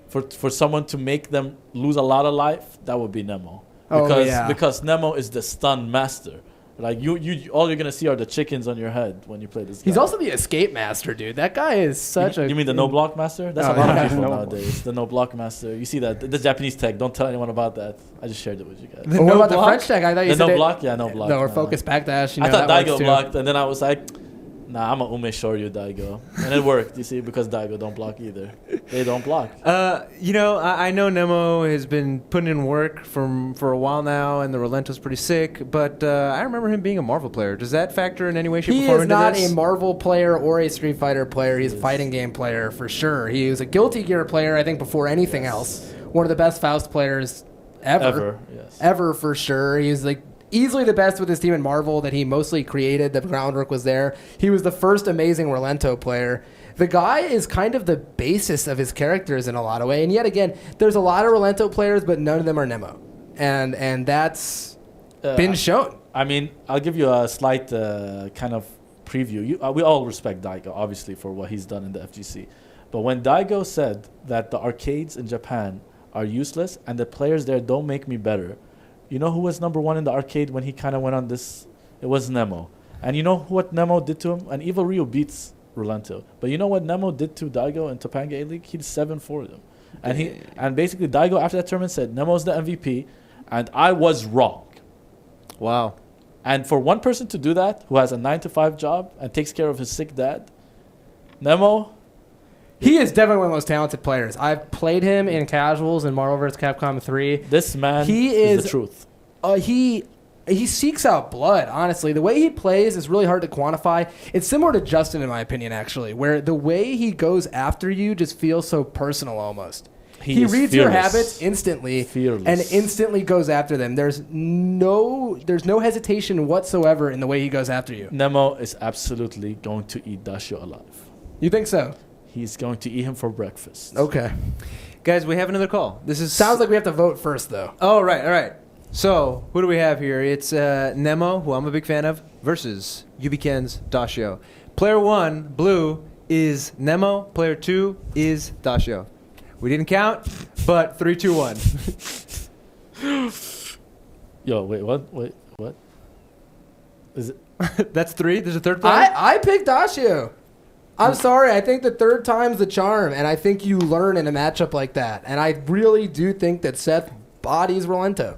Speaker 2: for someone to make them lose a lot of life, that would be Nemo. Because Nemo is the stun master. Like you all you're gonna see are the chickens on your head when you play this.
Speaker 4: He's
Speaker 2: guy.
Speaker 4: also the escape master, dude. That guy is such a.
Speaker 2: You mean the no block master? That's
Speaker 4: Oh,
Speaker 2: a lot
Speaker 4: yeah.
Speaker 2: of people
Speaker 4: No
Speaker 2: nowadays. The no block master. You see that the Japanese tech. Don't tell anyone about that. I just shared it with you guys.
Speaker 4: Well, what about the French tech? I thought you
Speaker 2: The
Speaker 4: said
Speaker 2: no
Speaker 4: it-
Speaker 2: block. Yeah, no block.
Speaker 4: No, or focus backdash. You know,
Speaker 2: I thought
Speaker 4: that works
Speaker 2: Daigo
Speaker 4: too.
Speaker 2: blocked, and then I was like, nah, I'm a Umehara Daigo, and it worked. You see, because Daigo don't block either. They don't block.
Speaker 1: You know, I know Nemo has been putting in work for a while now, and the Rolento's pretty sick. But I remember him being a Marvel player. Does that factor in any way, shape,
Speaker 4: He
Speaker 1: or form
Speaker 4: is
Speaker 1: into
Speaker 4: not
Speaker 1: this?
Speaker 4: a Marvel player or a Street Fighter player. He's a fighting game player for sure. He was a Guilty Gear player, I think, before anything else. One of the best Faust players ever. Ever, for sure. He's like easily the best with his team in Marvel that he mostly created. The groundwork was there. He was the first amazing Rolento player. The guy is kind of the basis of his characters in a lot of ways. And yet again, there's a lot of Rolento players, but none of them are Nemo. And that's been shown.
Speaker 2: I mean, I'll give you a slight kind of preview. We all respect Daigo, obviously, for what he's done in the FGC. But when Daigo said that the arcades in Japan are useless and the players there don't make me better, you know who was number one in the arcade when he kind of went on this? It was Nemo. And you know what Nemo did to him? And Evil Ryu beats Rolento. But you know what Nemo did to Daigo in Topanga A-League? He 7-4 them. And basically Daigo after that tournament said, Nemo's the MVP, and I was wrong.
Speaker 1: Wow.
Speaker 2: And for one person to do that, who has a 9-to-5 job and takes care of his sick dad, Nemo...
Speaker 4: He is definitely one of the most talented players. I've played him in casuals in Marvel vs. Capcom 3.
Speaker 2: This man
Speaker 4: is
Speaker 2: the truth.
Speaker 4: He seeks out blood, honestly. The way he plays is really hard to quantify. It's similar to Justin, in my opinion, actually, where the way he goes after you just feels so personal almost. He reads your habits instantly and instantly goes after them. There's no hesitation whatsoever in the way he goes after you.
Speaker 2: Nemo is absolutely going to eat Dashio alive.
Speaker 4: You think so?
Speaker 2: He's going to eat him for breakfast.
Speaker 4: Okay.
Speaker 1: Guys, we have another call.
Speaker 4: Sounds like we have to vote first, though.
Speaker 1: Oh, right, all right. So, who do we have here? It's Nemo, who I'm a big fan of, versus Yubiken's Dashio. Player 1, blue, is Nemo. Player 2 is Dashio. We didn't count, but 3, 2, 1.
Speaker 2: Yo, wait, what? Is it?
Speaker 1: That's 3? There's a third player?
Speaker 4: I picked Dashio. I'm sorry. I think the third time's the charm, and I think you learn in a matchup like that. And I really do think that Seth bodies Rolento.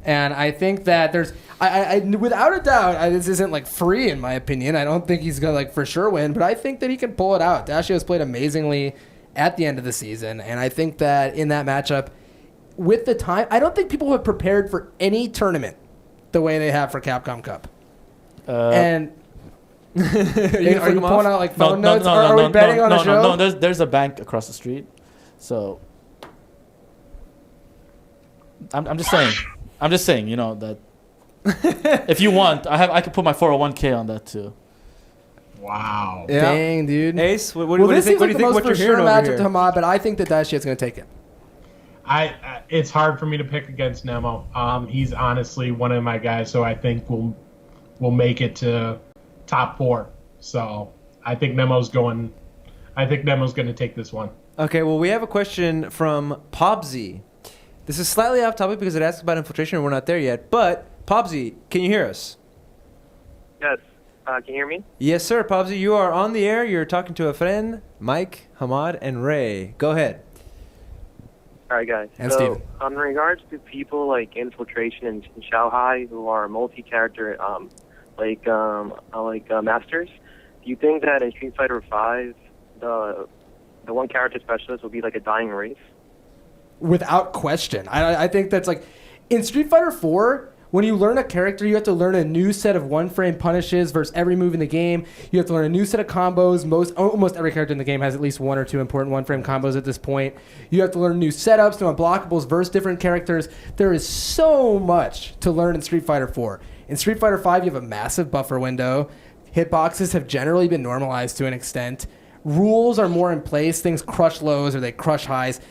Speaker 4: And I think that there's, I without a doubt, this isn't like free in my opinion. I don't think he's gonna like for sure win, but I think that he can pull it out. Dashio's played amazingly at the end of the season, and I think that in that matchup, with the time, I don't think people have prepared for any tournament the way they have for Capcom Cup. And are you pulling out like phone notes? Are we betting on a show?
Speaker 2: No, there's a bank across the street, so I'm just saying. I'm just saying. You know that if you want, I could put my 401k on that too.
Speaker 5: Wow.
Speaker 1: Yeah.
Speaker 4: Dang, dude.
Speaker 1: Ace, what do you think? What do you think? What you're hearing over
Speaker 4: matchup
Speaker 1: here?
Speaker 4: to Hamad, but I think that shit's gonna take it.
Speaker 5: It's hard for me to pick against Nemo. He's honestly one of my guys, so I think we'll make it to top 4. So I think Nemo's going to take this one.
Speaker 1: Okay, well, we have a question from Pobsy. This is slightly off topic because it asks about infiltration and we're not there yet. But Pobsy, can you hear us?
Speaker 12: Yes. Can you hear me?
Speaker 1: Yes, sir. Pobsy, you are on the air. You're talking to Efren, Mike, Hamad, and Ray. Go ahead.
Speaker 12: All right, guys.
Speaker 4: And
Speaker 12: so,
Speaker 4: Steven.
Speaker 12: in regards to people like Infiltration and Shanghai who are multi-character, masters, do you think that in Street Fighter V, the one character specialist will be like a dying race?
Speaker 4: Without question. I think that's like in Street Fighter 4, when you learn a character, you have to learn a new set of one-frame punishes versus every move in the game. You have to learn a new set of combos. Almost every character in the game has at least 1 or 2 important one-frame combos at this point. You have to learn new setups, new unblockables versus different characters. There is so much to learn in Street Fighter 4. In Street Fighter 5, you have a massive buffer window. Hitboxes have generally been normalized to an extent. Rules are more in place. Things crush lows or they crush highs.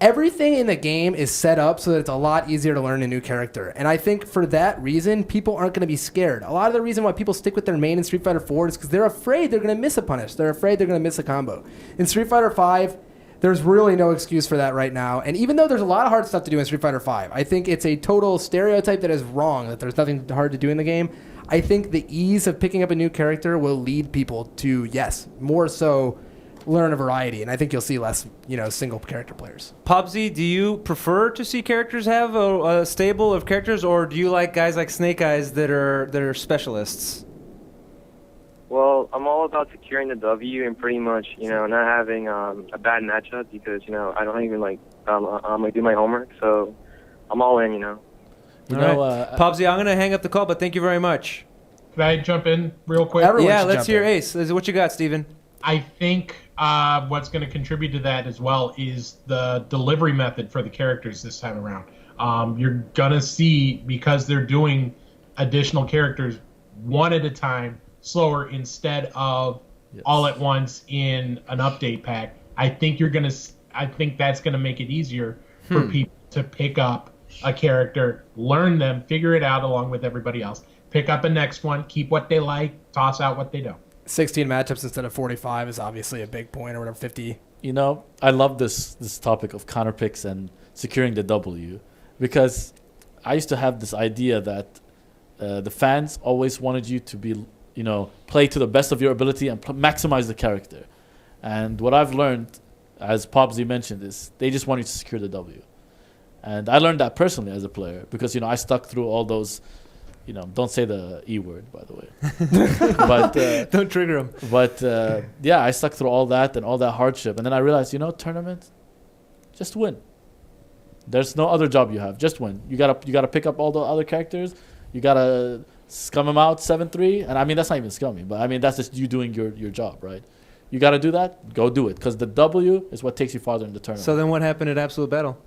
Speaker 4: Everything in the game is set up so that it's a lot easier to learn a new character. And I think for that reason, people aren't going to be scared. A lot of the reason why people stick with their main in Street Fighter 4 is because they're afraid they're going to miss a punish. They're afraid they're going to miss a combo. In Street Fighter 5, there's really no excuse for that right now. And even though there's a lot of hard stuff to do in Street Fighter 5, I think it's a total stereotype that is wrong, that there's nothing hard to do in the game. I think the ease of picking up a new character will lead people to, yes, more so learn a variety, and I think you'll see less, single character players.
Speaker 1: Pobsy, do you prefer to see characters have a stable of characters, or do you like guys like Snake Eyes that are specialists?
Speaker 12: Well, I'm all about securing the W and pretty much, not having a bad matchup because, I don't even do my homework, so I'm all in,
Speaker 1: Pobsy, I'm going to hang up the call, but thank you very much.
Speaker 5: Can I jump in real quick?
Speaker 1: Let's hear Ace. What you got, Steven?
Speaker 5: I think what's going to contribute to that as well is the delivery method for the characters this time around. You're going to see, because they're doing additional characters one at a time, slower instead of all at once in an update pack. I think that's going to make it easier for people to pick up a character, learn them, figure it out along with everybody else, pick up a next one, keep what they like, toss out what they don't.
Speaker 4: 16 matchups instead of 45 is obviously a big point, or whatever, 50.
Speaker 2: I love this topic of counter picks and securing the W, because I used to have this idea that the fans always wanted you to be, play to the best of your ability and maximize the character. And what I've learned, as Pobsy mentioned, is they just want you to secure the W. And I learned that personally as a player because, I stuck through all those, don't say the E word, by the way. But
Speaker 1: don't trigger them.
Speaker 2: But I stuck through all that and all that hardship. And then I realized, tournament, just win. There's no other job you have. Just win. You gotta pick up all the other characters. You gotta scum them out 7-3. And I mean, that's not even scummy, but I mean, that's just you doing your job, right? You gotta do that. Go do it. Because the W is what takes you farther in the tournament.
Speaker 1: So then what happened at Absolute Battle?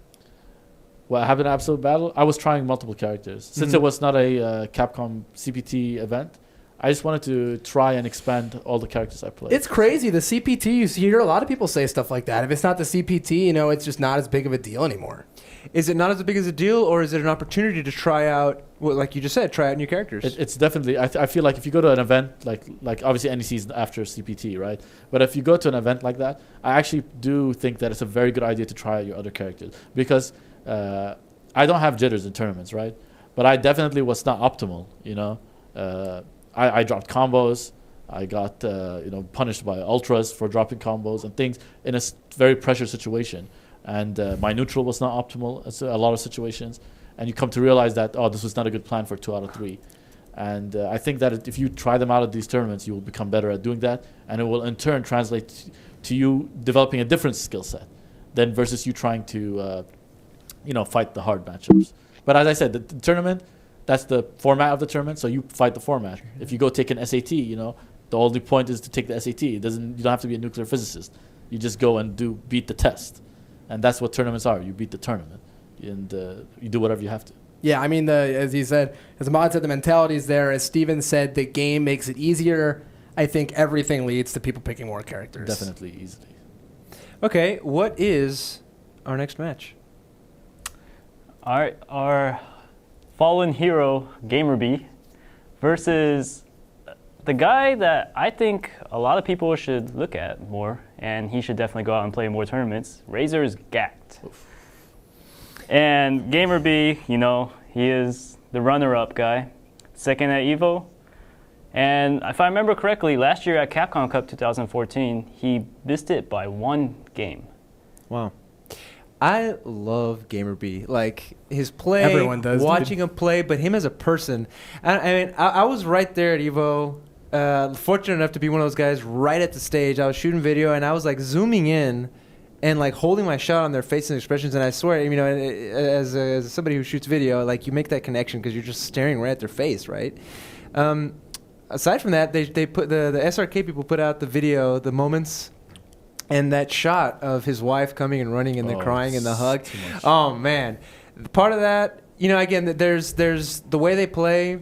Speaker 2: What happened in Absolute Battle? I was trying multiple characters. Since it was not a Capcom CPT event, I just wanted to try and expand all the characters I played.
Speaker 4: It's crazy. The CPT, you hear a lot of people say stuff like that. If it's not the CPT, it's just not as big of a deal anymore.
Speaker 1: Is it not as big as a deal, or is it an opportunity to try out, like you just said, try out new characters?
Speaker 2: It's definitely, I feel like if you go to an event, like obviously any season after CPT, right? But if you go to an event like that, I actually do think that it's a very good idea to try out your other characters. Because I don't have jitters in tournaments, right? But I definitely was not optimal, I dropped combos. I got punished by ultras for dropping combos and things in a very pressure situation. And my neutral was not optimal in a lot of situations. And you come to realize that, this was not a good plan for 2 out of 3. And I think that if you try them out at these tournaments, you will become better at doing that. And it will in turn translate to you developing a different skill set than versus you trying to fight the hard matchups. But as I said, the tournament, that's the format of the tournament, so you fight the format. If you go take an SAT, the only point is to take the SAT. You don't have to be a nuclear physicist. You just go and beat the test. And that's what tournaments are. You beat the tournament. and you do whatever you have to.
Speaker 4: Yeah, I mean, as he said, as Hamad said, the mentality is there. As Steven said, the game makes it easier. I think everything leads to people picking more characters.
Speaker 2: Definitely, easily.
Speaker 1: Okay, what is our next match?
Speaker 3: All right, our fallen hero, GamerBee, versus the guy that I think a lot of people should look at more, and he should definitely go out and play more tournaments. Razor's Gackt. And GamerBee, you know, he is the runner-up guy, second at EVO. And if I remember correctly, last year at Capcom Cup 2014, he missed it by 1 game.
Speaker 1: Wow. I love GamerBee. Like, his play,
Speaker 4: Everyone does,
Speaker 1: watching him play, but him as a person. I mean, I was right there at EVO. Fortunate enough to be one of those guys right at the stage. I was shooting video, and I was, like, zooming in and, like, holding my shot on their faces and expressions. And I swear, you know, as somebody who shoots video, like, you make that connection because you're just staring right at their face, right? Aside from that, they put the SRK people put out the video, the moments, and that shot of his wife coming and running and the crying and the hug. Oh man, part of that, you know, again, there's the way they play,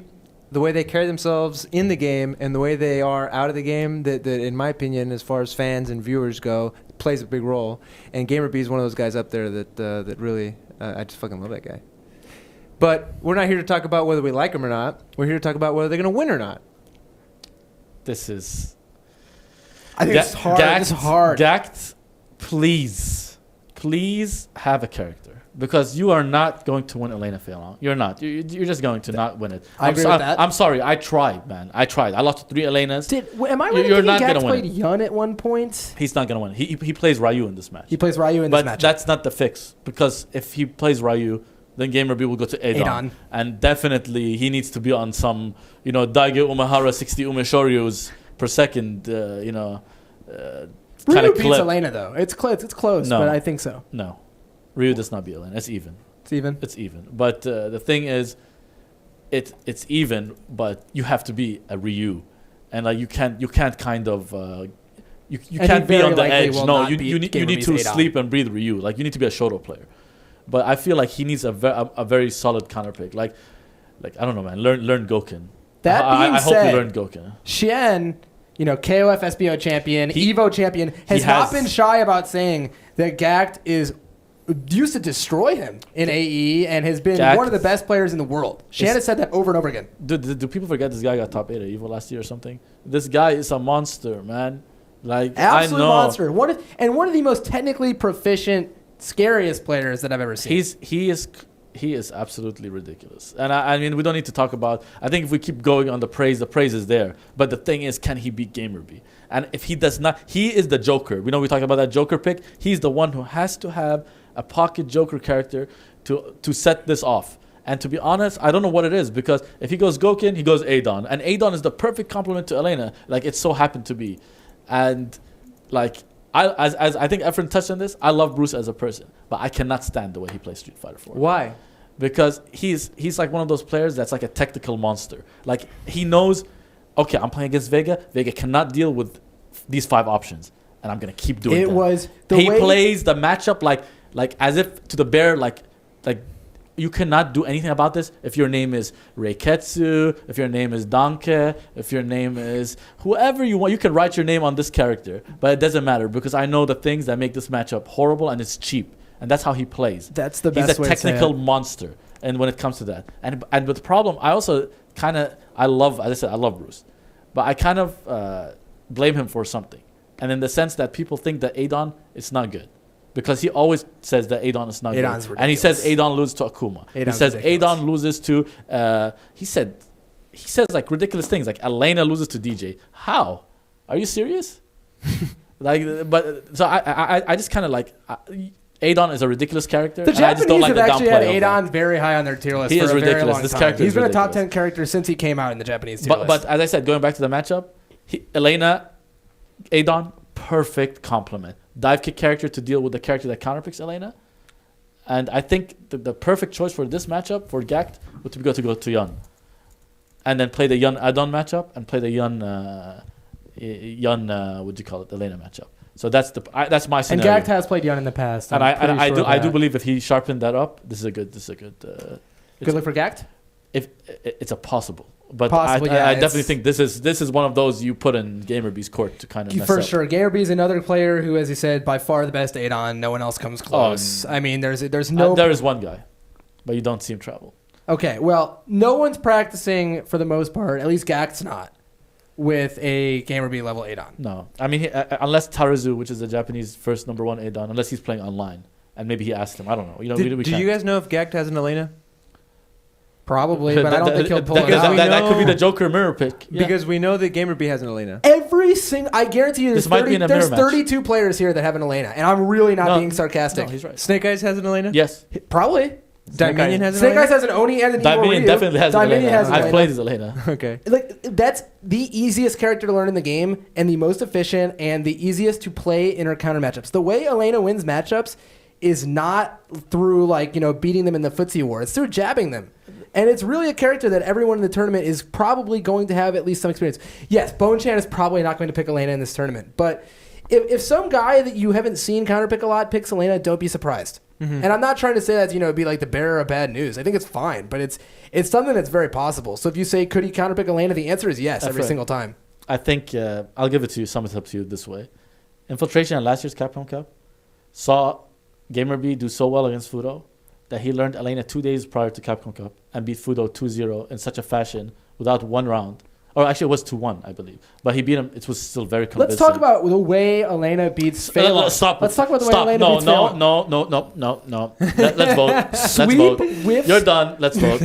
Speaker 1: the way they carry themselves in the game, and the way they are out of the game. That in my opinion, as far as fans and viewers go, plays a big role. And GamerBee is one of those guys up there that really, I just fucking love that guy. But we're not here to talk about whether we like him or not. We're here to talk about whether they're going to win or not.
Speaker 2: This is...
Speaker 4: I think it's hard.
Speaker 2: Gackt,
Speaker 4: it's hard.
Speaker 2: Gackt, please have a character. Because you are not going to win Elena F.A.N.G. You're not. You're just going to not win it.
Speaker 4: I agree with that.
Speaker 2: I'm sorry. I tried, man. I tried. I lost 3 Elenas.
Speaker 4: Am I right?
Speaker 2: You're not
Speaker 4: Gackt
Speaker 2: going to win
Speaker 4: played Yun at one point.
Speaker 2: He's not going to win. He plays Ryu in this match.
Speaker 4: He plays Ryu in this match.
Speaker 2: But that's not the fix. Because if he plays Ryu, then GamerBee will go to Adon. And definitely he needs to be on some, you know, Daigo Umehara 60 Umeshoryus per second, you know, kind
Speaker 4: Ryu
Speaker 2: of
Speaker 4: beats
Speaker 2: clip.
Speaker 4: Elena, though. It's close,
Speaker 2: No.
Speaker 4: but I think so.
Speaker 2: No. Ryu does not beat Elena. It's even.
Speaker 4: It's even.
Speaker 2: But the thing is, it's even, but you have to be a Ryu. And like you can't kind of... you can't be on the edge. No, you need to sleep and breathe Ryu. Like, you need to be a Shoto player. But I feel like he needs a very solid counter pick. Like I don't know, man. Learn Goken.
Speaker 4: That being
Speaker 2: I hope
Speaker 4: said,
Speaker 2: you learn Goken.
Speaker 4: Xian, you know, KOF SBO champion, EVO champion, has not been shy about saying that Gackt used to destroy him in AE and has been one of the best players in the world. Xian has said that over and over again.
Speaker 2: Do people forget this guy got top 8 at EVO last year or something? This guy is a monster, man. Like,
Speaker 4: Absolute
Speaker 2: I know.
Speaker 4: monster. One of the most technically proficient, scariest players that I've ever seen.
Speaker 2: He is absolutely ridiculous. And I mean, we don't need to talk about... I think if we keep going on the praise is there. But the thing is, can he beat GamerBee? And if he does not... He is the Joker. We know we talked about that Joker pick. He's the one who has to have a pocket Joker character to set this off. And to be honest, I don't know what it is. Because if he goes Goken, he goes Adon. And Adon is the perfect complement to Elena. Like, it so happened to be. And, like... As I think Efren touched on this, I love Bruce as a person, but I cannot stand the way he plays Street Fighter 4.
Speaker 1: Why?
Speaker 2: Because he's like one of those players that's like a technical monster. Like, he knows, okay, I'm playing against Vega. Vega cannot deal with these 5 options, and I'm gonna keep doing that. He plays the matchup like as if to the bare like you cannot do anything about this if your name is Reiketsu, if your name is Danke, if your name is whoever you want. You can write your name on this character, but it doesn't matter because I know the things that make this matchup horrible and it's cheap. And that's how he plays.
Speaker 4: That's the best way to say it.
Speaker 2: He's a technical monster. And when it comes to that. And with the problem, I also kind of, I love Bruce. But I kind of blame him for something. And in the sense that people think that Adon is not good. Because he always says that Adon is not good.
Speaker 4: Ridiculous.
Speaker 2: And he says Adon loses to Akuma. He says ridiculous. Adon loses to... he says like ridiculous things. Like Elena loses to DJ. How? Are you serious? So I just kind of like... Adon is a ridiculous character.
Speaker 4: The
Speaker 2: and I just don't like the
Speaker 4: actually had
Speaker 2: downplay
Speaker 4: Adon very high on their tier list.
Speaker 2: He
Speaker 4: for
Speaker 2: is
Speaker 4: a
Speaker 2: ridiculous.
Speaker 4: Very long
Speaker 2: This
Speaker 4: time.
Speaker 2: character
Speaker 4: He's
Speaker 2: is
Speaker 4: been a top
Speaker 2: ridiculous.
Speaker 4: 10 character since he came out in the Japanese tier list.
Speaker 2: But as I said, going back to the matchup, Elena, Adon, perfect complement. Dive kick character to deal with the character that counterpicks Elena. And I think the perfect choice for this matchup for Gackt would be to go to Yun. And then play the Yun Adon matchup and play the Yun what do you call it, Elena matchup. So that's my
Speaker 4: And
Speaker 2: scenario.
Speaker 4: Gackt has played Yun in the past.
Speaker 2: And I do
Speaker 4: that.
Speaker 2: believe if he sharpened that up, this is a good.
Speaker 4: Good look for Gackt.
Speaker 2: If it's a possible, but
Speaker 4: Possible,
Speaker 2: I
Speaker 4: yeah,
Speaker 2: definitely
Speaker 4: it's-
Speaker 2: think this is one of those you put in GamerBee's court to kind of mess
Speaker 4: For
Speaker 2: up.
Speaker 4: sure. GamerBee is another player who, as you said, by far the best 8-on. No one else comes close. I mean, there's no...
Speaker 2: There is one guy, but you don't see him travel.
Speaker 4: Okay, well, no one's practicing for the most part, at least Gackt's not, with a GamerBee level 8-on.
Speaker 2: No, I mean unless Tarazu, which is the Japanese first number 1 A-don, unless he's playing online, and maybe he asked him. I don't know.
Speaker 1: Do you guys know if Gackt has an Elena?
Speaker 4: Probably, but I don't think he'll pull it out.
Speaker 2: That could be the Joker mirror pick. Yeah.
Speaker 1: Because we know that GamerBee has an Elena.
Speaker 4: I guarantee you there's,
Speaker 2: This might be in a mirror match.
Speaker 4: 32 players here that have an Elena, and I'm really not being sarcastic.
Speaker 2: No, he's right.
Speaker 1: Snake Eyes has an Elena?
Speaker 2: Yes.
Speaker 4: Probably.
Speaker 1: Dominion has an
Speaker 4: Snake
Speaker 1: Elena?
Speaker 4: Eyes has an Oni and an
Speaker 2: Dominion
Speaker 4: Iwo
Speaker 2: definitely has an
Speaker 4: Dominion
Speaker 2: Elena.
Speaker 4: has an
Speaker 2: I've
Speaker 4: Elena.
Speaker 2: played his Elena.
Speaker 1: Okay.
Speaker 4: Like that's the easiest character to learn in the game and the most efficient and the easiest to play in her counter matchups. The way Elena wins matchups is not through beating them in the footsie war. It's through jabbing them. And it's really a character that everyone in the tournament is probably going to have at least some experience. Yes, Bonchan is probably not going to pick Elena in this tournament, but if some guy that you haven't seen counterpick a lot picks Elena, don't be surprised.
Speaker 1: Mm-hmm.
Speaker 4: And I'm not trying to say that be like the bearer of bad news. I think it's fine, but it's something that's very possible. So if you say could he counterpick Elena, the answer is yes every single time.
Speaker 2: I think I'll give it to you. Sum it up to you this way: Infiltration at last year's Capcom Cup saw GamerBee do so well against Fuudo that he learned Elena 2 days prior to Capcom Cup and beat Fuudo 2-0 in such a fashion without one round. Or actually, it was 2-1, I believe. But he beat him. It was still very convincing.
Speaker 4: Let's talk about the way Elena beats F.A.N.G.
Speaker 2: Stop.
Speaker 4: Let's talk about the way
Speaker 2: Stop.
Speaker 4: Elena beats F.A.N.G.
Speaker 2: No. Let's vote. Let's vote.
Speaker 4: Whiffs.
Speaker 2: You're done. Let's vote.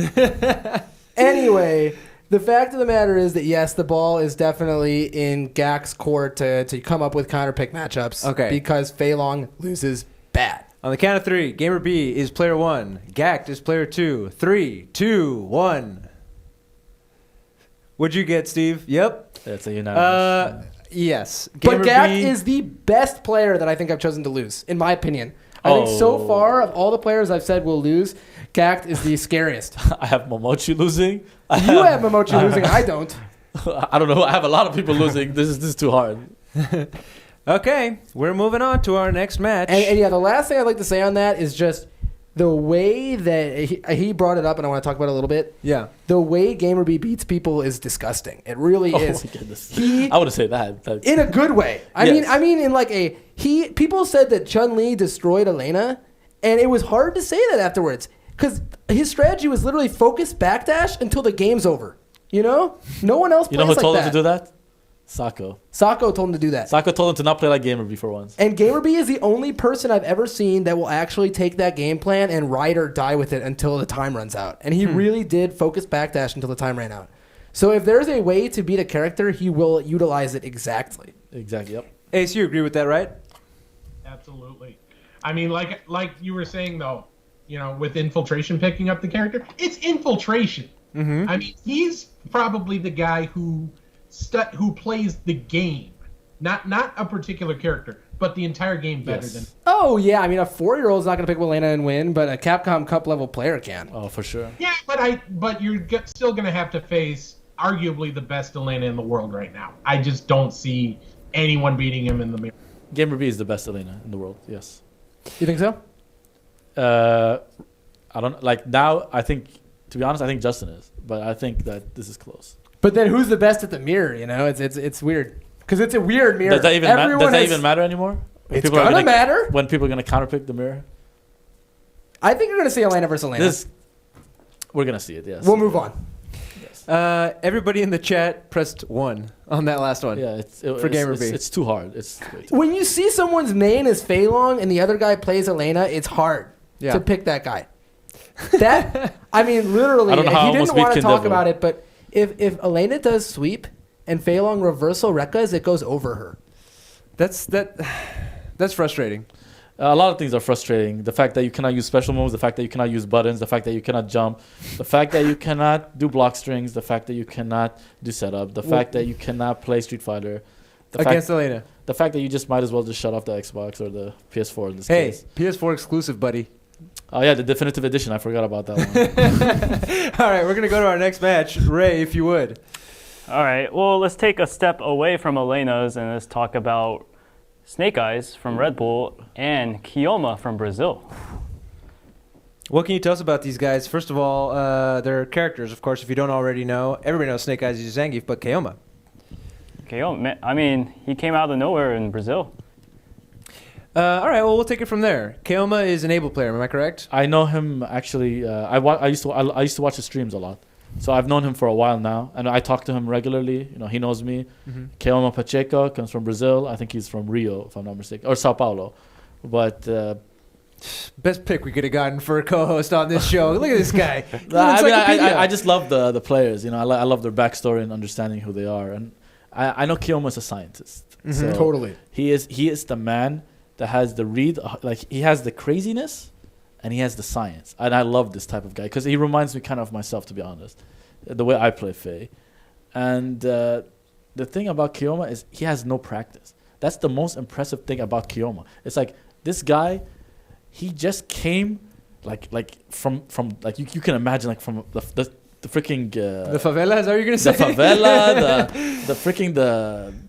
Speaker 4: Anyway, the fact of the matter is that, yes, the ball is definitely in Gackt's court to come up with counterpick matchups.
Speaker 1: Okay.
Speaker 4: Because F.A.N.G. loses bad.
Speaker 1: On the count of 3, GamerBee is player 1. Gackt is player 2. 3, 2, 1. What'd you get, Steve? Yep.
Speaker 2: That's a unanimous.
Speaker 1: Yes.
Speaker 4: But Gackt is the best player that I think I've chosen to lose, in my opinion. I think so far, of all the players I've said will lose, Gackt is the scariest.
Speaker 2: I have Mamochi losing.
Speaker 4: You have Mamochi losing. I don't.
Speaker 2: I don't know. I have a lot of people losing. This is too hard.
Speaker 1: Okay, we're moving on to our next match.
Speaker 4: And yeah, the last thing I'd like to say on that is just the way that he brought it up, and I want to talk about it a little bit.
Speaker 1: Yeah.
Speaker 4: The way GamerBee beats people is disgusting. It really is.
Speaker 2: Oh my goodness. I wouldn't say that.
Speaker 4: In a good way. I
Speaker 2: Yes.
Speaker 4: mean in like people said that Chun-Li destroyed Elena, and it was hard to say that afterwards because his strategy was literally focus backdash until the game's over. You know? No one else plays
Speaker 2: You know who
Speaker 4: like
Speaker 2: told
Speaker 4: that.
Speaker 2: him to do that? Sako.
Speaker 4: Sako told him to do that.
Speaker 2: Sako told him to not play like GamerBee for once.
Speaker 4: And GamerBee is the only person I've ever seen that will actually take that game plan and ride or die with it until the time runs out. And he really did focus backdash until the time ran out. So if there's a way to beat a character, he will utilize it exactly.
Speaker 2: Exactly, yep.
Speaker 1: Ace, you agree with that, right?
Speaker 5: Absolutely. I mean, like you were saying, though, with Infiltration picking up the character, it's Infiltration.
Speaker 1: Mm-hmm.
Speaker 5: I mean, he's probably the guy who plays the game, not a particular character, but the entire game better than.
Speaker 4: Oh yeah, I mean a 4-year-old's not going to pick Elena and win, but a Capcom Cup level player can.
Speaker 2: Oh, for sure.
Speaker 5: Yeah, but you're still going to have to face arguably the best Elena in the world right now. I just don't see anyone beating him in the mirror.
Speaker 2: GamerBee is the best Elena in the world. Yes.
Speaker 4: You think so?
Speaker 2: I don't like now. I think, to be honest, I think Justin is, but I think that this is close.
Speaker 4: But then who's the best at the mirror? It's weird because it's a weird mirror.
Speaker 2: Does that even matter anymore?
Speaker 4: It's gonna matter
Speaker 2: when people are gonna counterpick the mirror.
Speaker 4: I think you're gonna see Elena versus Elena.
Speaker 2: We're gonna see it. Yes.
Speaker 4: We'll move on.
Speaker 2: Yes.
Speaker 1: Everybody in the chat pressed 1 on that last one.
Speaker 2: Yeah,
Speaker 1: for GamerBee.
Speaker 2: It's too hard.
Speaker 4: When you see someone's main is F.A.N.G. and the other guy plays Elena, it's hard to pick that guy. That I mean, literally,
Speaker 2: I don't know how
Speaker 4: he
Speaker 2: I
Speaker 4: didn't want to
Speaker 2: almost
Speaker 4: talk
Speaker 2: beat
Speaker 4: about it, but if Elena does sweep and F.A.N.G. reversal Rekkas, it goes over her.
Speaker 1: That's frustrating.
Speaker 2: A lot of things are frustrating. The fact that you cannot use special moves, the fact that you cannot use buttons, the fact that you cannot jump, the fact that you cannot do block strings, the fact that you cannot do setup, the fact that you cannot play Street Fighter.
Speaker 1: Against Elena.
Speaker 2: The fact that you just might as well just shut off the Xbox or the PS4 in this
Speaker 1: hey,
Speaker 2: case.
Speaker 1: PS4 exclusive, buddy.
Speaker 2: Oh, yeah, the Definitive Edition. I forgot about that one.
Speaker 1: All right, we're going to go to our next match. Ray, if you would.
Speaker 3: All right. Well, let's take a step away from Elena's and let's talk about Snake Eyes from Red Bull, and Kioma from Brazil.
Speaker 1: What can you tell us about these guys? First of all, their characters, of course, if you don't already know. Everybody knows Snake Eyes is Zangief, but Kioma.
Speaker 3: Kioma, I mean, he came out of nowhere in Brazil.
Speaker 1: All right, well, we'll take it from there. Kioma is an Able player, am I correct?
Speaker 2: I know him actually. I used to watch his streams a lot, so I've known him for a while now, and I talk to him regularly. You know, he knows me.
Speaker 1: Mm-hmm.
Speaker 2: Kioma Pacheco comes from Brazil. I think he's from Rio, if I'm not mistaken, or Sao Paulo. But
Speaker 1: best pick we could have gotten for a co-host on this show. Look at this guy.
Speaker 2: I just love the players. You know, I love their backstory and understanding who they are, and I know Kioma's a scientist.
Speaker 1: Mm-hmm.
Speaker 2: So
Speaker 4: Totally.
Speaker 2: He is the man that has the he has the craziness and he has the science, and I love this type of guy because he reminds me kind of myself, to be honest, the way I play Faye. And the thing about Kioma is he has no practice. That's the most impressive thing about Kioma. It's like this guy, he just came like from like you can imagine, like from the freaking
Speaker 1: the favela, is that what you're gonna say?
Speaker 2: The favela, the freaking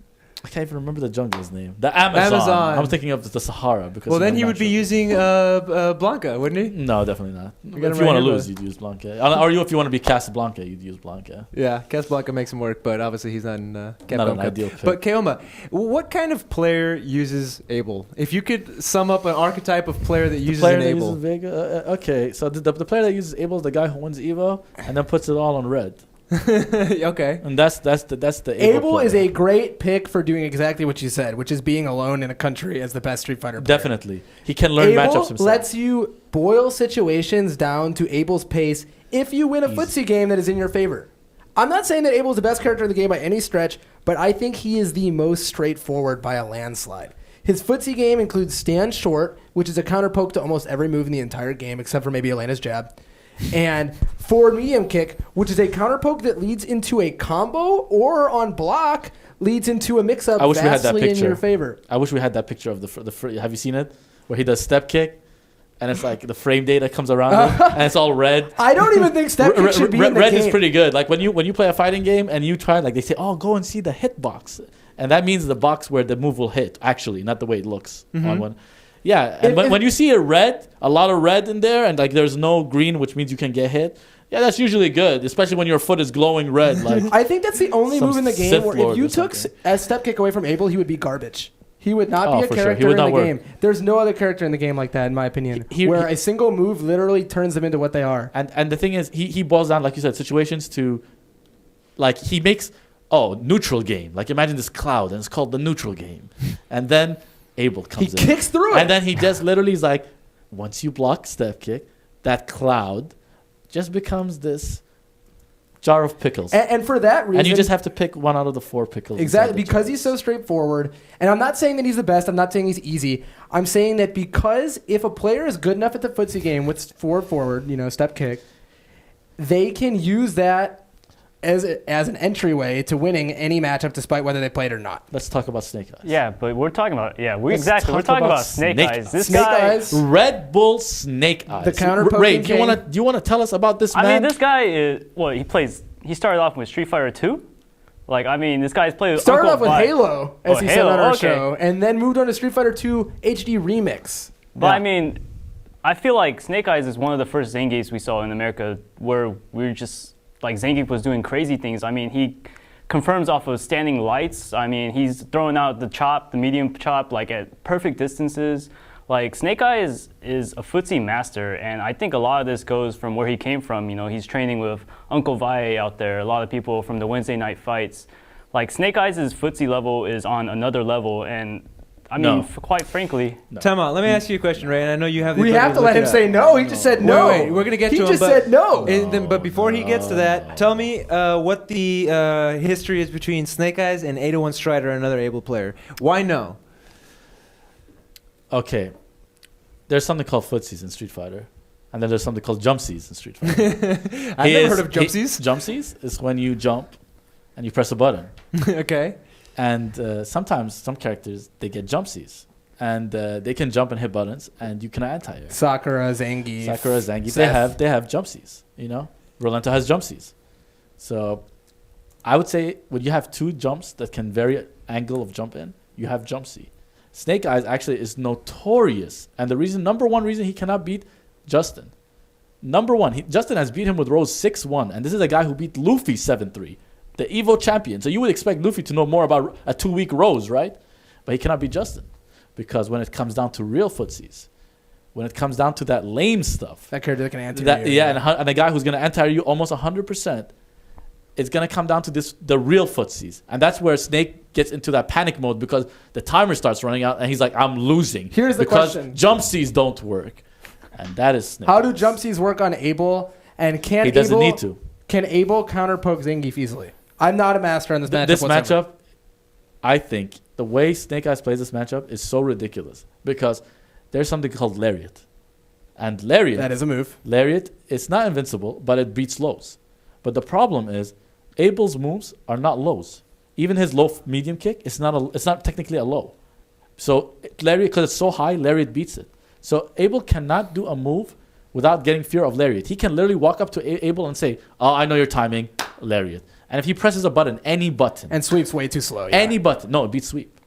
Speaker 2: I can't even remember the jungle's name. The Amazon. I'm thinking of the Sahara because.
Speaker 1: Well, then he would be using Blanca, wouldn't he?
Speaker 2: No, definitely not. If you want to lose, you'd use Blanca. Or if you want to be Casablanca, you'd use Blanca.
Speaker 1: Yeah, Casablanca makes him work, but obviously he's not in Capcom
Speaker 2: not an
Speaker 1: Cup.
Speaker 2: ideal pick.
Speaker 1: But Kioma, what kind of player uses Able? If you could sum up an archetype of player that uses an Able.
Speaker 2: Okay, so the player that uses Able is the guy who wins Evo and then puts it all on red.
Speaker 1: Okay.
Speaker 2: And that's the
Speaker 4: Able is a great pick for doing exactly what you said, which is being alone in a country as the best Street Fighter player.
Speaker 2: Definitely. He can learn matchups himself.
Speaker 4: Lets you boil situations down to Able's pace if you win a footsie game that is in your favor. I'm not saying that Able's the best character in the game by any stretch, but I think he is the most straightforward by a landslide. His footsie game includes stand short, which is a counter poke to almost every move in the entire game, except for maybe Elena's jab. And forward medium kick, which is a counter poke that leads into a combo, or on block leads into a mix-up vastly in your favor.
Speaker 2: I wish we had that picture of the have you seen it? Where he does step kick, and it's like the frame data comes around him, and it's all red.
Speaker 4: I don't even think step kick should be in the
Speaker 2: red
Speaker 4: game.
Speaker 2: Is pretty good. Like when you play a fighting game and you try, like they say, oh, go and see the hit box. And that means the box where the move will hit, actually, not the way it looks on one. Yeah, and when you see a lot of red in there, and like there's no green, which means you can get hit. Yeah, that's usually good, especially when your foot is glowing red. Like
Speaker 4: I think that's the only move in the game where if you took
Speaker 2: something.
Speaker 4: a step kick away from Able, he would be garbage. He would not be a character in the game. There's no other character in the game like that, in my opinion, where a single move literally turns them into what they are.
Speaker 2: And the thing is, he boils down, like you said, situations to, like he makes, neutral game. Like imagine this cloud, and it's called the neutral game. And then Able comes in.
Speaker 4: He kicks through it.
Speaker 2: And then he just literally is like, once you block step kick, that cloud just becomes this jar of pickles.
Speaker 4: And for that reason...
Speaker 2: And you just have to pick one out of the 4 pickles.
Speaker 4: Exactly, because he's so straightforward. And I'm not saying that he's the best. I'm not saying he's easy. I'm saying that because if a player is good enough at the footsie game with forward, step kick, they can use that as an entryway to winning any matchup despite whether they played or not.
Speaker 2: Let's talk about Snake Eyes.
Speaker 3: Yeah, but we're talking about we're talking about Snake Eyes. This
Speaker 4: Snake
Speaker 3: guy,
Speaker 4: Eyes.
Speaker 2: Red Bull Snake Eyes.
Speaker 4: The counter
Speaker 2: Ray, do you want to tell us about this man?
Speaker 3: I mean, this guy is he started off with Street Fighter 2. Like, I mean, this guy's played.
Speaker 4: Started off with Halo, as he said on our
Speaker 3: okay.
Speaker 4: show, and then moved on to Street Fighter 2 HD Remix.
Speaker 3: But I mean, I feel like Snake Eyes is one of the first Zangiefs we saw in America where we were just like Zangief was doing crazy things. I mean, he confirms off of standing lights. I mean, he's throwing out the medium chop, like at perfect distances. Like Snake Eyes is a footsie master, and I think a lot of this goes from where he came from. He's training with Uncle Valle out there. A lot of people from the Wednesday night fights. Like Snake Eyes' footsie level is on another level, and I mean, quite frankly.
Speaker 1: No. Time out. Let me ask you a question, Ray, and I know you have the
Speaker 4: We have to let him say no. He just said no.
Speaker 1: Wait, we're going to get to him.
Speaker 4: He just said no.
Speaker 1: But before he gets to that, tell me what the history is between Snake Eyes and 801 Strider, another Able player. Why no?
Speaker 2: Okay. There's something called footsies in Street Fighter. And then there's something called jumpsies in Street Fighter.
Speaker 1: I've never heard of jumpsies.
Speaker 2: Jumpsies is when you jump and you press a button.
Speaker 1: Okay.
Speaker 2: And sometimes some characters, they get jumpsies. And they can jump and hit buttons, and you can anti-air.
Speaker 4: Sakura, Zangief.
Speaker 2: They have jumpsies, Rolento has jumpsies. So I would say when you have 2 jumps that can vary angle of jump in, you have jumpsy. Snake Eyes actually is notorious. And the number one reason he cannot beat Justin. Number one, Justin has beat him with Rose 6-1. And this is a guy who beat Luffy 7-3. The Evo champion. So you would expect Luffy to know more about a 2-week Rose, right? But he cannot beat Justin. Because when it comes down to real footsies, when it comes down to that lame stuff.
Speaker 4: That character that can answer you.
Speaker 2: Yeah, and a guy who's going to anti you almost 100%. It's going to come down to the real footsies. And that's where Snake gets into that panic mode because the timer starts running out and he's like, I'm losing.
Speaker 4: Here's the question.
Speaker 2: Because jump Cs don't work. And that is Snake.
Speaker 4: How do jump Cs work on Abel? And can
Speaker 2: he doesn't need to.
Speaker 4: Can Abel counter poke Zangief easily? I'm not a master on this matchup.
Speaker 2: This matchup, I think, the way Snake Eyes plays this matchup is so ridiculous because there's something called Lariat. And Lariat...
Speaker 4: That is a move.
Speaker 2: Lariat, it's not invincible, but it beats lows. But the problem is, Abel's moves are not lows. Even his low medium kick, it's not technically a low. So Lariat, because it's so high, Lariat beats it. So Abel cannot do a move without getting fear of Lariat. He can literally walk up to Abel and say, oh, I know your timing, Lariat. And if he presses a button, any button.
Speaker 4: And sweep's way too slow. Yeah.
Speaker 2: Any button. No, it beats sweep.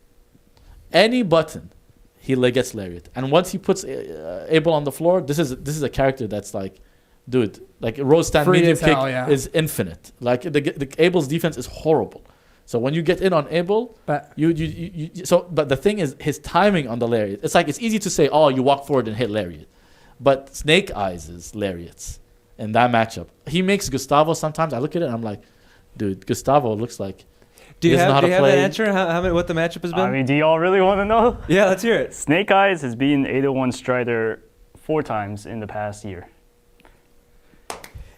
Speaker 2: Any button, he gets Lariat. And once he puts Abel on the floor, this is a character that's like, dude, like Rose stand
Speaker 4: Free
Speaker 2: medium
Speaker 4: as
Speaker 2: kick
Speaker 4: hell, yeah.
Speaker 2: is infinite. Like the Abel's defense is horrible. So when you get in on Abel, but the thing is his timing on the Lariat. It's like it's easy to say, oh, you walk forward and hit Lariat. But Snake Eyes is Lariats in that matchup. He makes Gustavo sometimes. I look at it and I'm like, dude, Gustavo looks like
Speaker 1: Do you have an answer? What the matchup has been?
Speaker 3: I mean, do y'all really want to know?
Speaker 1: Yeah, let's hear it.
Speaker 3: Snake Eyes has beaten 801 Strider 4 times in the past year.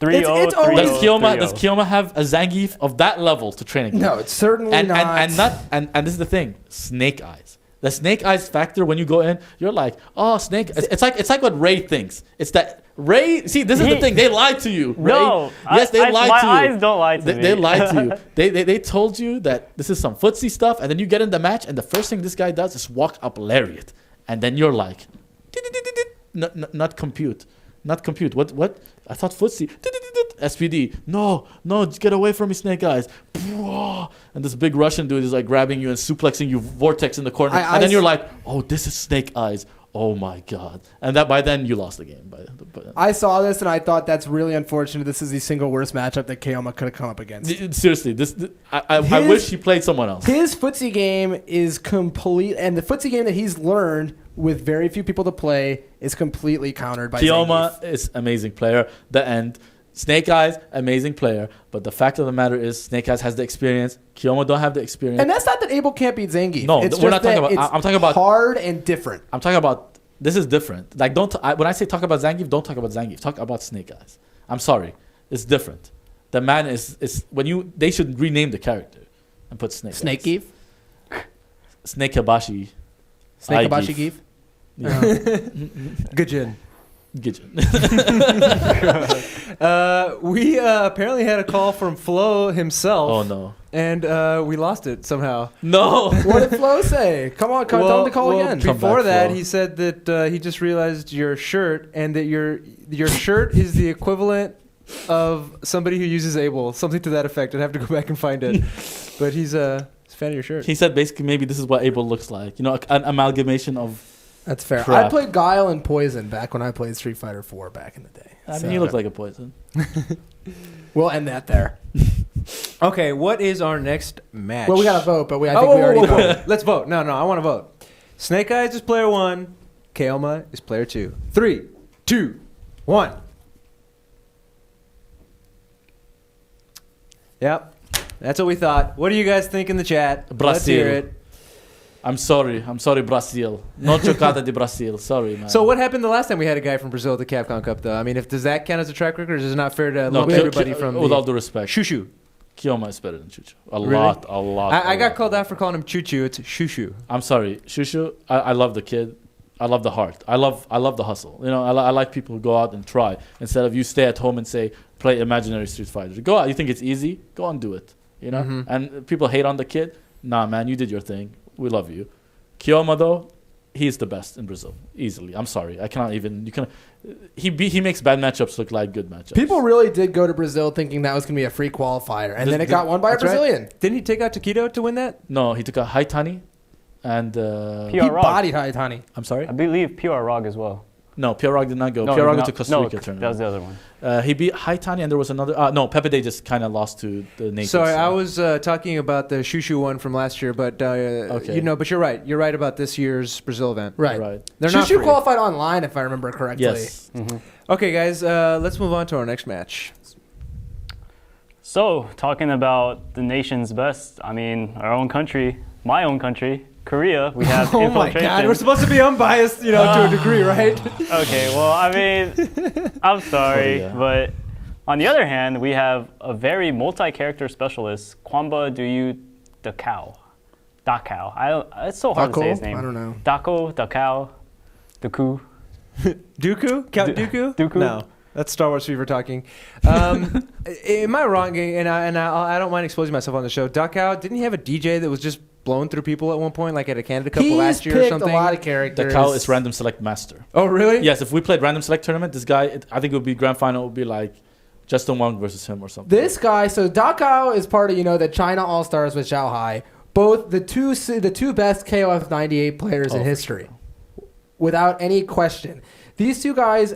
Speaker 3: 3-0, 3-0.
Speaker 2: Does Kiyoma have a Zangief of that level to train against?
Speaker 4: No, it's certainly not.
Speaker 2: And this is the thing, Snake Eyes. The Snake Eyes factor when you go in, you're like, oh, Snake. It's like what Ray thinks. It's that Ray. See, this is the thing. They lied to you. Ray,
Speaker 3: no,
Speaker 2: yes, they lied to you.
Speaker 3: My eyes don't lie to me.
Speaker 2: They lied to you. They told you that this is some footsie stuff, and then you get in the match, and the first thing this guy does is walk up Lariat, and then you're like, not compute. What? I thought footsie. SPD. No, get away from me, Snake Eyes. And this big Russian dude is like grabbing you and suplexing you vortex in the corner. And then you're like, oh, this is Snake Eyes. Oh my God. And that by then you lost the game.
Speaker 4: I saw this and I thought that's really unfortunate. This is the single worst matchup that Kiyoma could have come up against.
Speaker 2: Seriously, I wish he played someone else.
Speaker 4: His footsie game is complete, and the footsie game that he's learned with very few people to play is completely countered by
Speaker 2: Kiyoma
Speaker 4: Zangief.
Speaker 2: is amazing player. The end. Snake Eyes, amazing player. But the fact of the matter is Snake Eyes has the experience. Kiyoma don't have the experience.
Speaker 4: And that's not that Abel can't beat Zangief.
Speaker 2: No,
Speaker 4: it's
Speaker 2: we're not talking about. I'm talking about
Speaker 4: hard and different.
Speaker 2: I'm talking about. This is different. Like when I say talk about Zangief, don't talk about Zangief. Talk about Snake Eyes. I'm sorry, it's different. The man is when they should rename the character and put Snake.
Speaker 4: Snakeef.
Speaker 2: Snake Itabashi.
Speaker 4: Snake Itabashi Geef.
Speaker 2: Yeah.
Speaker 1: Gujin.
Speaker 2: We
Speaker 1: apparently had a call from Flo himself.
Speaker 2: Oh no!
Speaker 1: And we lost it somehow.
Speaker 2: No.
Speaker 4: What did Flo say? Tell him to call again.
Speaker 1: Before that, he said that he just realized your shirt and that your shirt is the equivalent of somebody who uses Abel, something to that effect. I'd have to go back and find it. But he's a fan of your shirt.
Speaker 2: He said basically maybe this is what Abel looks like. You know, an amalgamation of.
Speaker 4: That's fair.
Speaker 2: Crap.
Speaker 4: I played Guile and Poison back when I played Street Fighter 4 back in the day.
Speaker 2: I mean, you look like a Poison.
Speaker 4: We'll end that there.
Speaker 1: Okay, what is our next match?
Speaker 4: Well, we got to vote, but I think we already voted.
Speaker 1: Let's vote. No, I want to vote. Snake Eyes is player 1. Kiyoma is player 2. 3, 2, 1. Yep. That's what we thought. What do you guys think in the chat?
Speaker 2: Brazil.
Speaker 1: Let's hear it.
Speaker 2: I'm sorry, Brazil. Not Chocada de Brazil. Sorry, man.
Speaker 1: So what happened the last time we had a guy from Brazil at the Capcom Cup, though? I mean, does that count as a track record, or is it not fair to lump everybody from
Speaker 2: with all due respect,
Speaker 1: Shushu?
Speaker 2: Kiyoma is better than Chuchu. A
Speaker 1: Really?
Speaker 2: lot.
Speaker 1: I got called out for calling him Chuchu. It's Shushu.
Speaker 2: I'm sorry, Shushu. I love the kid. I love the heart. I love the hustle. You know, I like people who go out and try instead of you stay at home and say play imaginary Street Fighter. Go out. You think it's easy? Go and do it. You know.
Speaker 1: Mm-hmm.
Speaker 2: And people hate on the kid. Nah, man, you did your thing. We love you. Kiyoma though, he's the best in Brazil easily. I'm sorry, I cannot even. He makes bad matchups look like good matchups.
Speaker 4: People really did go to Brazil thinking that was going to be a free qualifier, and then it got won by a Brazilian.
Speaker 1: Right. Didn't he take out Tokido to win that?
Speaker 2: No, he took out Haitani, And
Speaker 3: PR
Speaker 4: he
Speaker 3: Rog.
Speaker 4: bodied Haitani.
Speaker 2: I'm sorry?
Speaker 3: I believe PR Rog as well.
Speaker 2: No, PR Rog did not go.
Speaker 3: No,
Speaker 2: PR Rog
Speaker 3: no,
Speaker 2: went to Costa Rica
Speaker 3: that
Speaker 2: tournament.
Speaker 3: was the other one.
Speaker 2: He beat Haitani, and there was another. No, Pepe Day just kind of lost to the natives.
Speaker 1: Sorry, I was talking about the Shushu one from last year, but
Speaker 2: Okay.
Speaker 1: but you're right. You're right about this year's Brazil event.
Speaker 4: Right.
Speaker 1: They're not
Speaker 4: Shushu
Speaker 1: free.
Speaker 4: qualified online, if I remember correctly.
Speaker 2: Yes.
Speaker 1: Okay, guys, let's move on to our next match.
Speaker 3: So, talking about the nation's best, I mean, our own country, my own country, Korea, we have
Speaker 1: Oh my
Speaker 3: Infiltration.
Speaker 1: God, we're supposed to be unbiased, to a degree, right?
Speaker 3: Okay, well, I mean, I'm sorry, but on the other hand, we have a very multi-character specialist, Kwamba Duyu Dakou. It's so hard to say his name.
Speaker 4: I don't know.
Speaker 3: Dakou.
Speaker 1: Dooku? Count Dooku?
Speaker 3: Dooku?
Speaker 1: No. That's Star Wars Fever talking. Am I wrong? And I don't mind exposing myself on the show. Dakou, didn't he have a DJ that was just blowing through people at one point, like at a Canada Cup last year or something?
Speaker 4: He's picked a lot of characters.
Speaker 2: Dakou is random select master.
Speaker 1: Oh, really?
Speaker 2: Yes, if we played random select tournament, this guy, I think it would be grand final, it would be like Justin Wong versus him or something.
Speaker 4: This guy, so Dakou is part of, the China All-Stars with Xiao Hai. Both the two best KOF 98 players in history. Without any question. These two guys,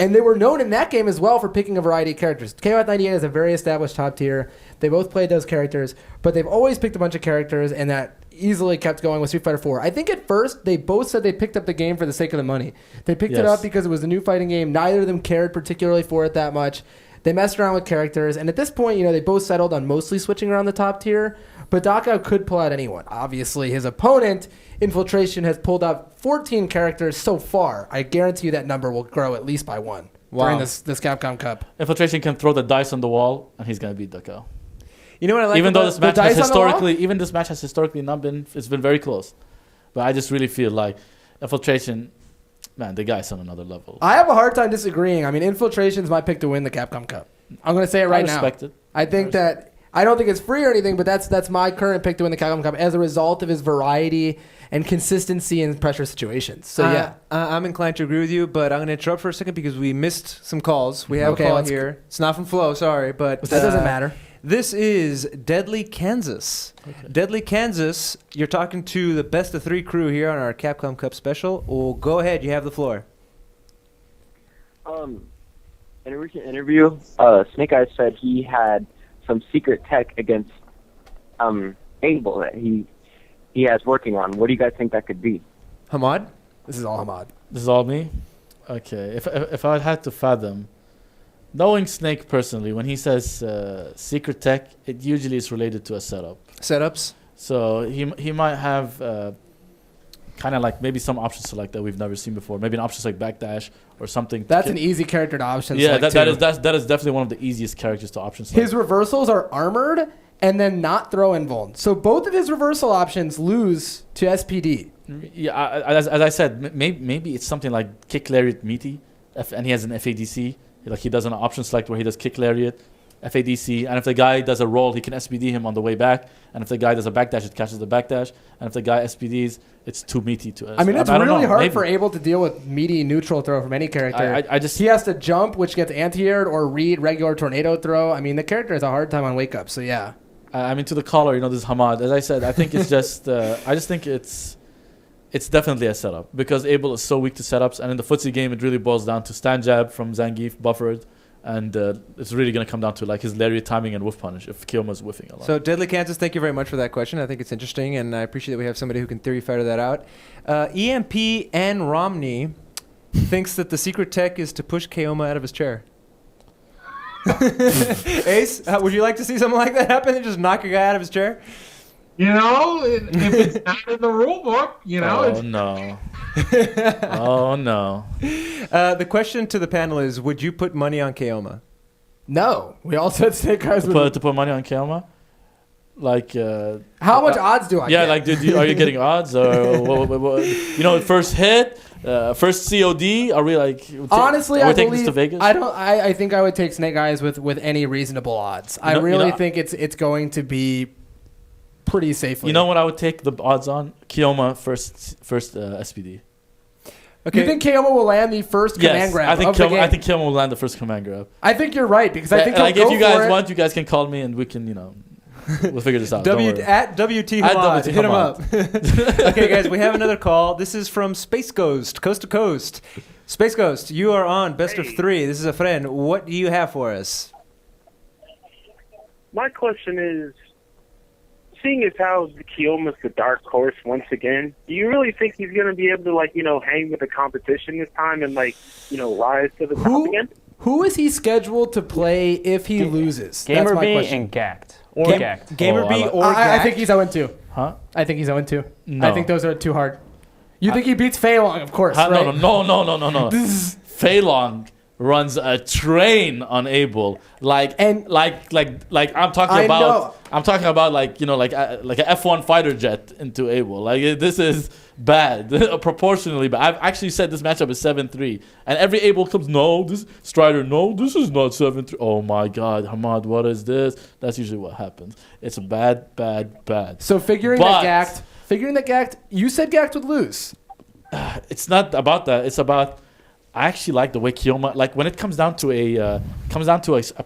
Speaker 4: and they were known in that game as well for picking a variety of characters. KOF 98 is a very established top tier. They both played those characters, but they've always picked a bunch of characters, and that easily kept going with Street Fighter 4. I think at first they both said they picked up the game for the sake of the money. They picked it up because it was a new fighting game. Neither of them cared particularly for it that much. They messed around with characters, and at this point, they both settled on mostly switching around the top tier. But Dakou could pull out anyone. Obviously, his opponent, Infiltration, has pulled out 14 characters so far. I guarantee you that number will grow at least by one during this Capcom Cup.
Speaker 2: Infiltration can throw the dice on the wall, and he's going to beat Dakou.
Speaker 1: You know what I like
Speaker 2: Even though
Speaker 1: about
Speaker 2: this match has historically not been, it's been very close. But I just really feel like Infiltration, man, the guy's on another level.
Speaker 4: I have a hard time disagreeing. I mean, Infiltration's my pick to win the Capcom Cup. I'm going to say it right now.
Speaker 2: I respect it.
Speaker 4: I think that I don't think it's free or anything, but that's my current pick to win the Capcom Cup as a result of his variety and consistency in pressure situations. So yeah,
Speaker 1: I'm inclined to agree with you, but I'm going to interrupt for a second because we missed some calls. We have a call here. It's not from Flo, sorry, but
Speaker 4: that doesn't matter.
Speaker 1: This is Deadly Kansas. Okay. Deadly Kansas, you're talking to the best of three crew here on our Capcom Cup special. Well, go ahead, you have the floor.
Speaker 12: In a recent interview, Snake Eyes said he had some secret tech against Abel that he has working on. What do you guys think that could be?
Speaker 1: Hamad?
Speaker 4: This is all Hamad.
Speaker 2: This is all me? Okay. If I had to fathom, knowing Snake personally, when he says secret tech, it usually is related to a setup.
Speaker 1: Setups?
Speaker 2: So he might have kind of like maybe some option select that we've never seen before. Maybe an option select backdash or something.
Speaker 4: That's an easy character to option
Speaker 2: select.
Speaker 4: Yeah,
Speaker 2: that is definitely one of the easiest characters to option select.
Speaker 4: His reversals are armored and then not throw invuln. So both of his reversal options lose to SPD.
Speaker 2: Yeah, as I said, maybe it's something like kick lariat meaty, and he has an FADC. Like he does an option select where he does kick lariat, FADC, and if the guy does a roll, he can SPD him on the way back. And if the guy does a backdash, it catches the backdash. And if the guy SPDs, it's too meaty to.
Speaker 4: I mean, it's really hard for Abel to deal with meaty neutral throw from any character. He has to jump, which gets anti-aired, or read regular tornado throw. I mean, the character has a hard time on wake up. So yeah.
Speaker 2: I mean, to the caller, this is Hamad. As I said, I think it's just. I just think it's definitely a setup because Abel is so weak to setups, and in the footsie game, it really boils down to stand jab from Zangief, buffered. And it's really going to come down to like his lariat timing and whiff punish if Kiyoma's whiffing a lot.
Speaker 1: So Deadly Kansas, thank you very much for that question. I think it's interesting, and I appreciate that we have somebody who can theory fighter that out. EMP and Romney thinks that the secret tech is to push Kiyoma out of his chair. Ace, would you like to see something like that happen and just knock a guy out of his chair?
Speaker 5: If it's not in the rule book,
Speaker 2: Oh, no. Oh, no.
Speaker 1: The question to the panel is, would you put money on Kiyoma?
Speaker 4: No. We all said Snake Eyes would.
Speaker 2: To put money on Kiyoma? Like...
Speaker 4: how much odds do I get?
Speaker 2: Yeah, like, are you getting odds? Or, first hit? First COD? Are we like...
Speaker 4: Honestly,
Speaker 2: I believe... This to Vegas?
Speaker 4: I think I would take Snake Eyes with any reasonable odds. I really think it's going to be... pretty safely.
Speaker 2: You know what I would take the odds on? Kiyoma first SPD.
Speaker 4: Okay. You think Kiyoma will land the first command grab?
Speaker 2: I think Kiyoma will land the first command grab.
Speaker 4: I think you're right because I think
Speaker 2: if you guys want, you guys can call me and we can, We'll figure this out. Don't worry.
Speaker 1: At WT
Speaker 2: At
Speaker 1: Hamad.
Speaker 2: WT
Speaker 1: Hit him
Speaker 2: Hamad.
Speaker 1: up. Okay, guys, we have another call. This is from Space Ghost, Coast to Coast. Space Ghost, you are on Best of 3. This is a friend. What do you have for us?
Speaker 13: My question is, seeing as how Kiyoma's the dark horse once again, do you really think he's going to be able to, hang with the competition this time and, rise to the top again?
Speaker 4: Who is he scheduled to play if he loses? That's my
Speaker 3: GamerBee
Speaker 4: question.
Speaker 3: and Gackt. Or Gackt.
Speaker 1: GamerBee or Gackt?
Speaker 4: I think he's 0-2.
Speaker 2: Huh?
Speaker 4: I think he's 0-2.
Speaker 2: No.
Speaker 4: I think those are too hard. You think he beats Fei Long, of course, right?
Speaker 2: No. Fei Long runs a train on Abel, like I'm talking about. I'm talking about like an F1 fighter jet into Abel. Like this is bad, proportionally bad. I've actually said this matchup is 7-3, and every Abel comes, no, this Strider, no, this is not 7-3. Oh my God, Hamad, what is this? That's usually what happens. It's bad.
Speaker 4: So figuring that Gackt, you said Gackt would lose.
Speaker 2: It's not about that. It's about. I actually like the way Kiyoma, like when it comes down to a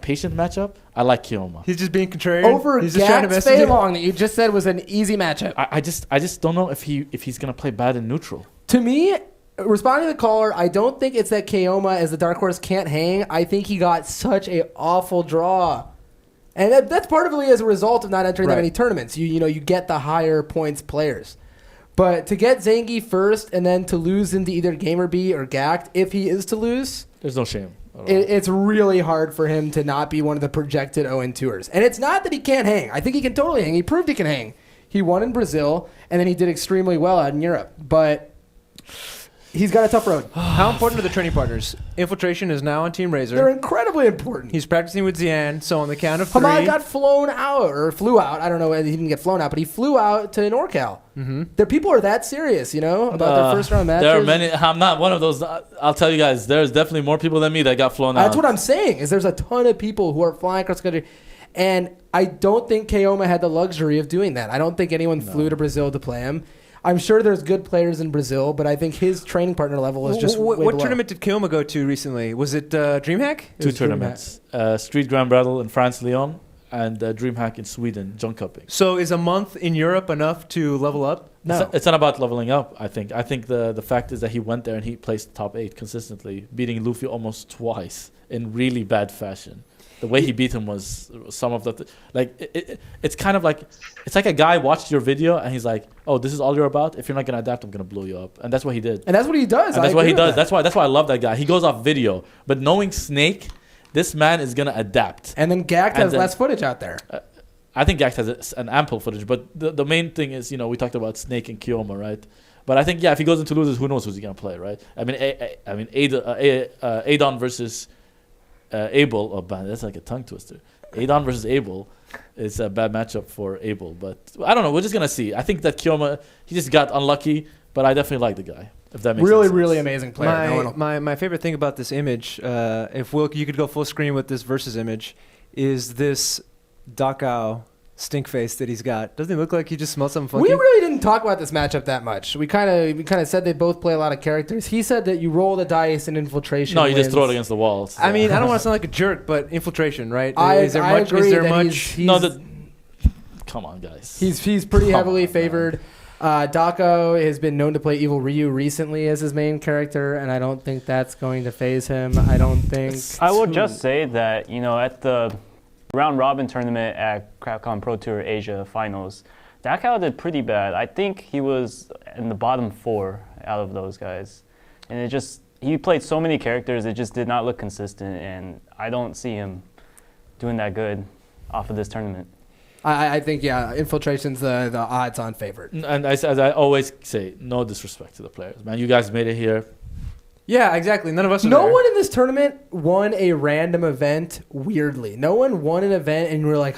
Speaker 2: patient matchup, I like Kiyoma.
Speaker 1: He's just being contrarian.
Speaker 4: Over Gackt Fei Long that you just said was an easy matchup.
Speaker 2: I just don't know if he's gonna play bad in neutral.
Speaker 4: To me, responding to the caller, I don't think it's that Kiyoma as the dark horse can't hang. I think he got such a awful draw. And that's partly as a result of not entering that many tournaments. You get the higher points players. But to get Zangief first and then to lose into either GamerBee or Gackt, if he is to lose,
Speaker 2: there's no shame.
Speaker 4: It's really hard for him to not be one of the projected 0-2ers. And it's not that he can't hang. I think he can totally hang. He proved he can hang. He won in Brazil, and then he did extremely well out in Europe. But he's got a tough road.
Speaker 1: How important are the training partners? Infiltration is now on Team Razor.
Speaker 4: They're incredibly important.
Speaker 1: He's practicing with Xian, so on the count of 3.
Speaker 4: Hamad got flown out, or flew out. I don't know. He didn't get flown out, but he flew out to NorCal.
Speaker 1: Mm-hmm.
Speaker 4: The people are that serious, about their first round matches.
Speaker 2: There are many. I'm not one of those. I'll tell you guys, there's definitely more people than me that got flown out.
Speaker 4: That's what I'm saying, is there's a ton of people who are flying across the country. And I don't think Kiyoma had the luxury of doing that. I don't think anyone flew to Brazil to play him. I'm sure there's good players in Brazil, but I think his training partner level is just way
Speaker 1: What
Speaker 4: below.
Speaker 1: tournament did Kiyoma go to recently? Was it DreamHack?
Speaker 2: Two tournaments. Street Grand Battle in France, Lyon, and DreamHack in Sweden, John Cupping.
Speaker 1: So is a month in Europe enough to level up?
Speaker 4: No.
Speaker 2: It's not about leveling up, I think. I think the fact is that he went there and he placed top 8 consistently, beating Luffy almost twice in really bad fashion. The way he beat him was some of the... it's kind of like... It's like a guy watched your video and he's like, oh, this is all you're about? If you're not going to adapt, I'm going to blow you up. And that's what he did.
Speaker 4: And that's what he does.
Speaker 2: And that's what he does. That's why I love that guy. He goes off video. But knowing Snake, this man is going to adapt.
Speaker 4: And then Gackt has less footage out there.
Speaker 2: I think Gackt has an ample footage. But the main thing is, we talked about Snake and Kiyoma, right? But I think, if he goes into losers, who knows who's he going to play, right? I mean, Adon versus... Abel, that's like a tongue twister. Adon versus Abel is a bad matchup for Abel, but I don't know. We're just gonna see. I think that Kiyoma, he just got unlucky, but I definitely like the guy. If that makes sense.
Speaker 4: Really amazing player.
Speaker 1: My favorite thing about this image, if you could go full screen with this versus image, is this Dakou stink face that he's got. Doesn't he look like he just smelled something funky?
Speaker 4: We really didn't talk about this matchup that much. We kind of said they both play a lot of characters. He said that you roll the dice in Infiltration.
Speaker 2: No, you just throw it against the walls. So.
Speaker 1: I mean, I don't want to sound like a jerk, but Infiltration, right?
Speaker 4: I agree that
Speaker 2: he's come on, guys.
Speaker 4: He's pretty heavily favored. Dakou has been known to play Evil Ryu recently as his main character, and I don't think that's going to phase him. I don't think.
Speaker 3: I will just say that, at the round robin tournament at Capcom Pro Tour Asia Finals, Dakou did pretty bad. I think he was in the bottom 4 out of those guys. And he played so many characters, it just did not look consistent, and I don't see him doing that good off of this tournament.
Speaker 4: I think, Infiltration's the odds-on favorite.
Speaker 2: And as I always say, no disrespect to the players. Man, you guys made it here.
Speaker 1: Yeah, exactly. None of us are
Speaker 4: No
Speaker 1: there.
Speaker 4: one in this tournament won a random event weirdly. No one won an event and we're like,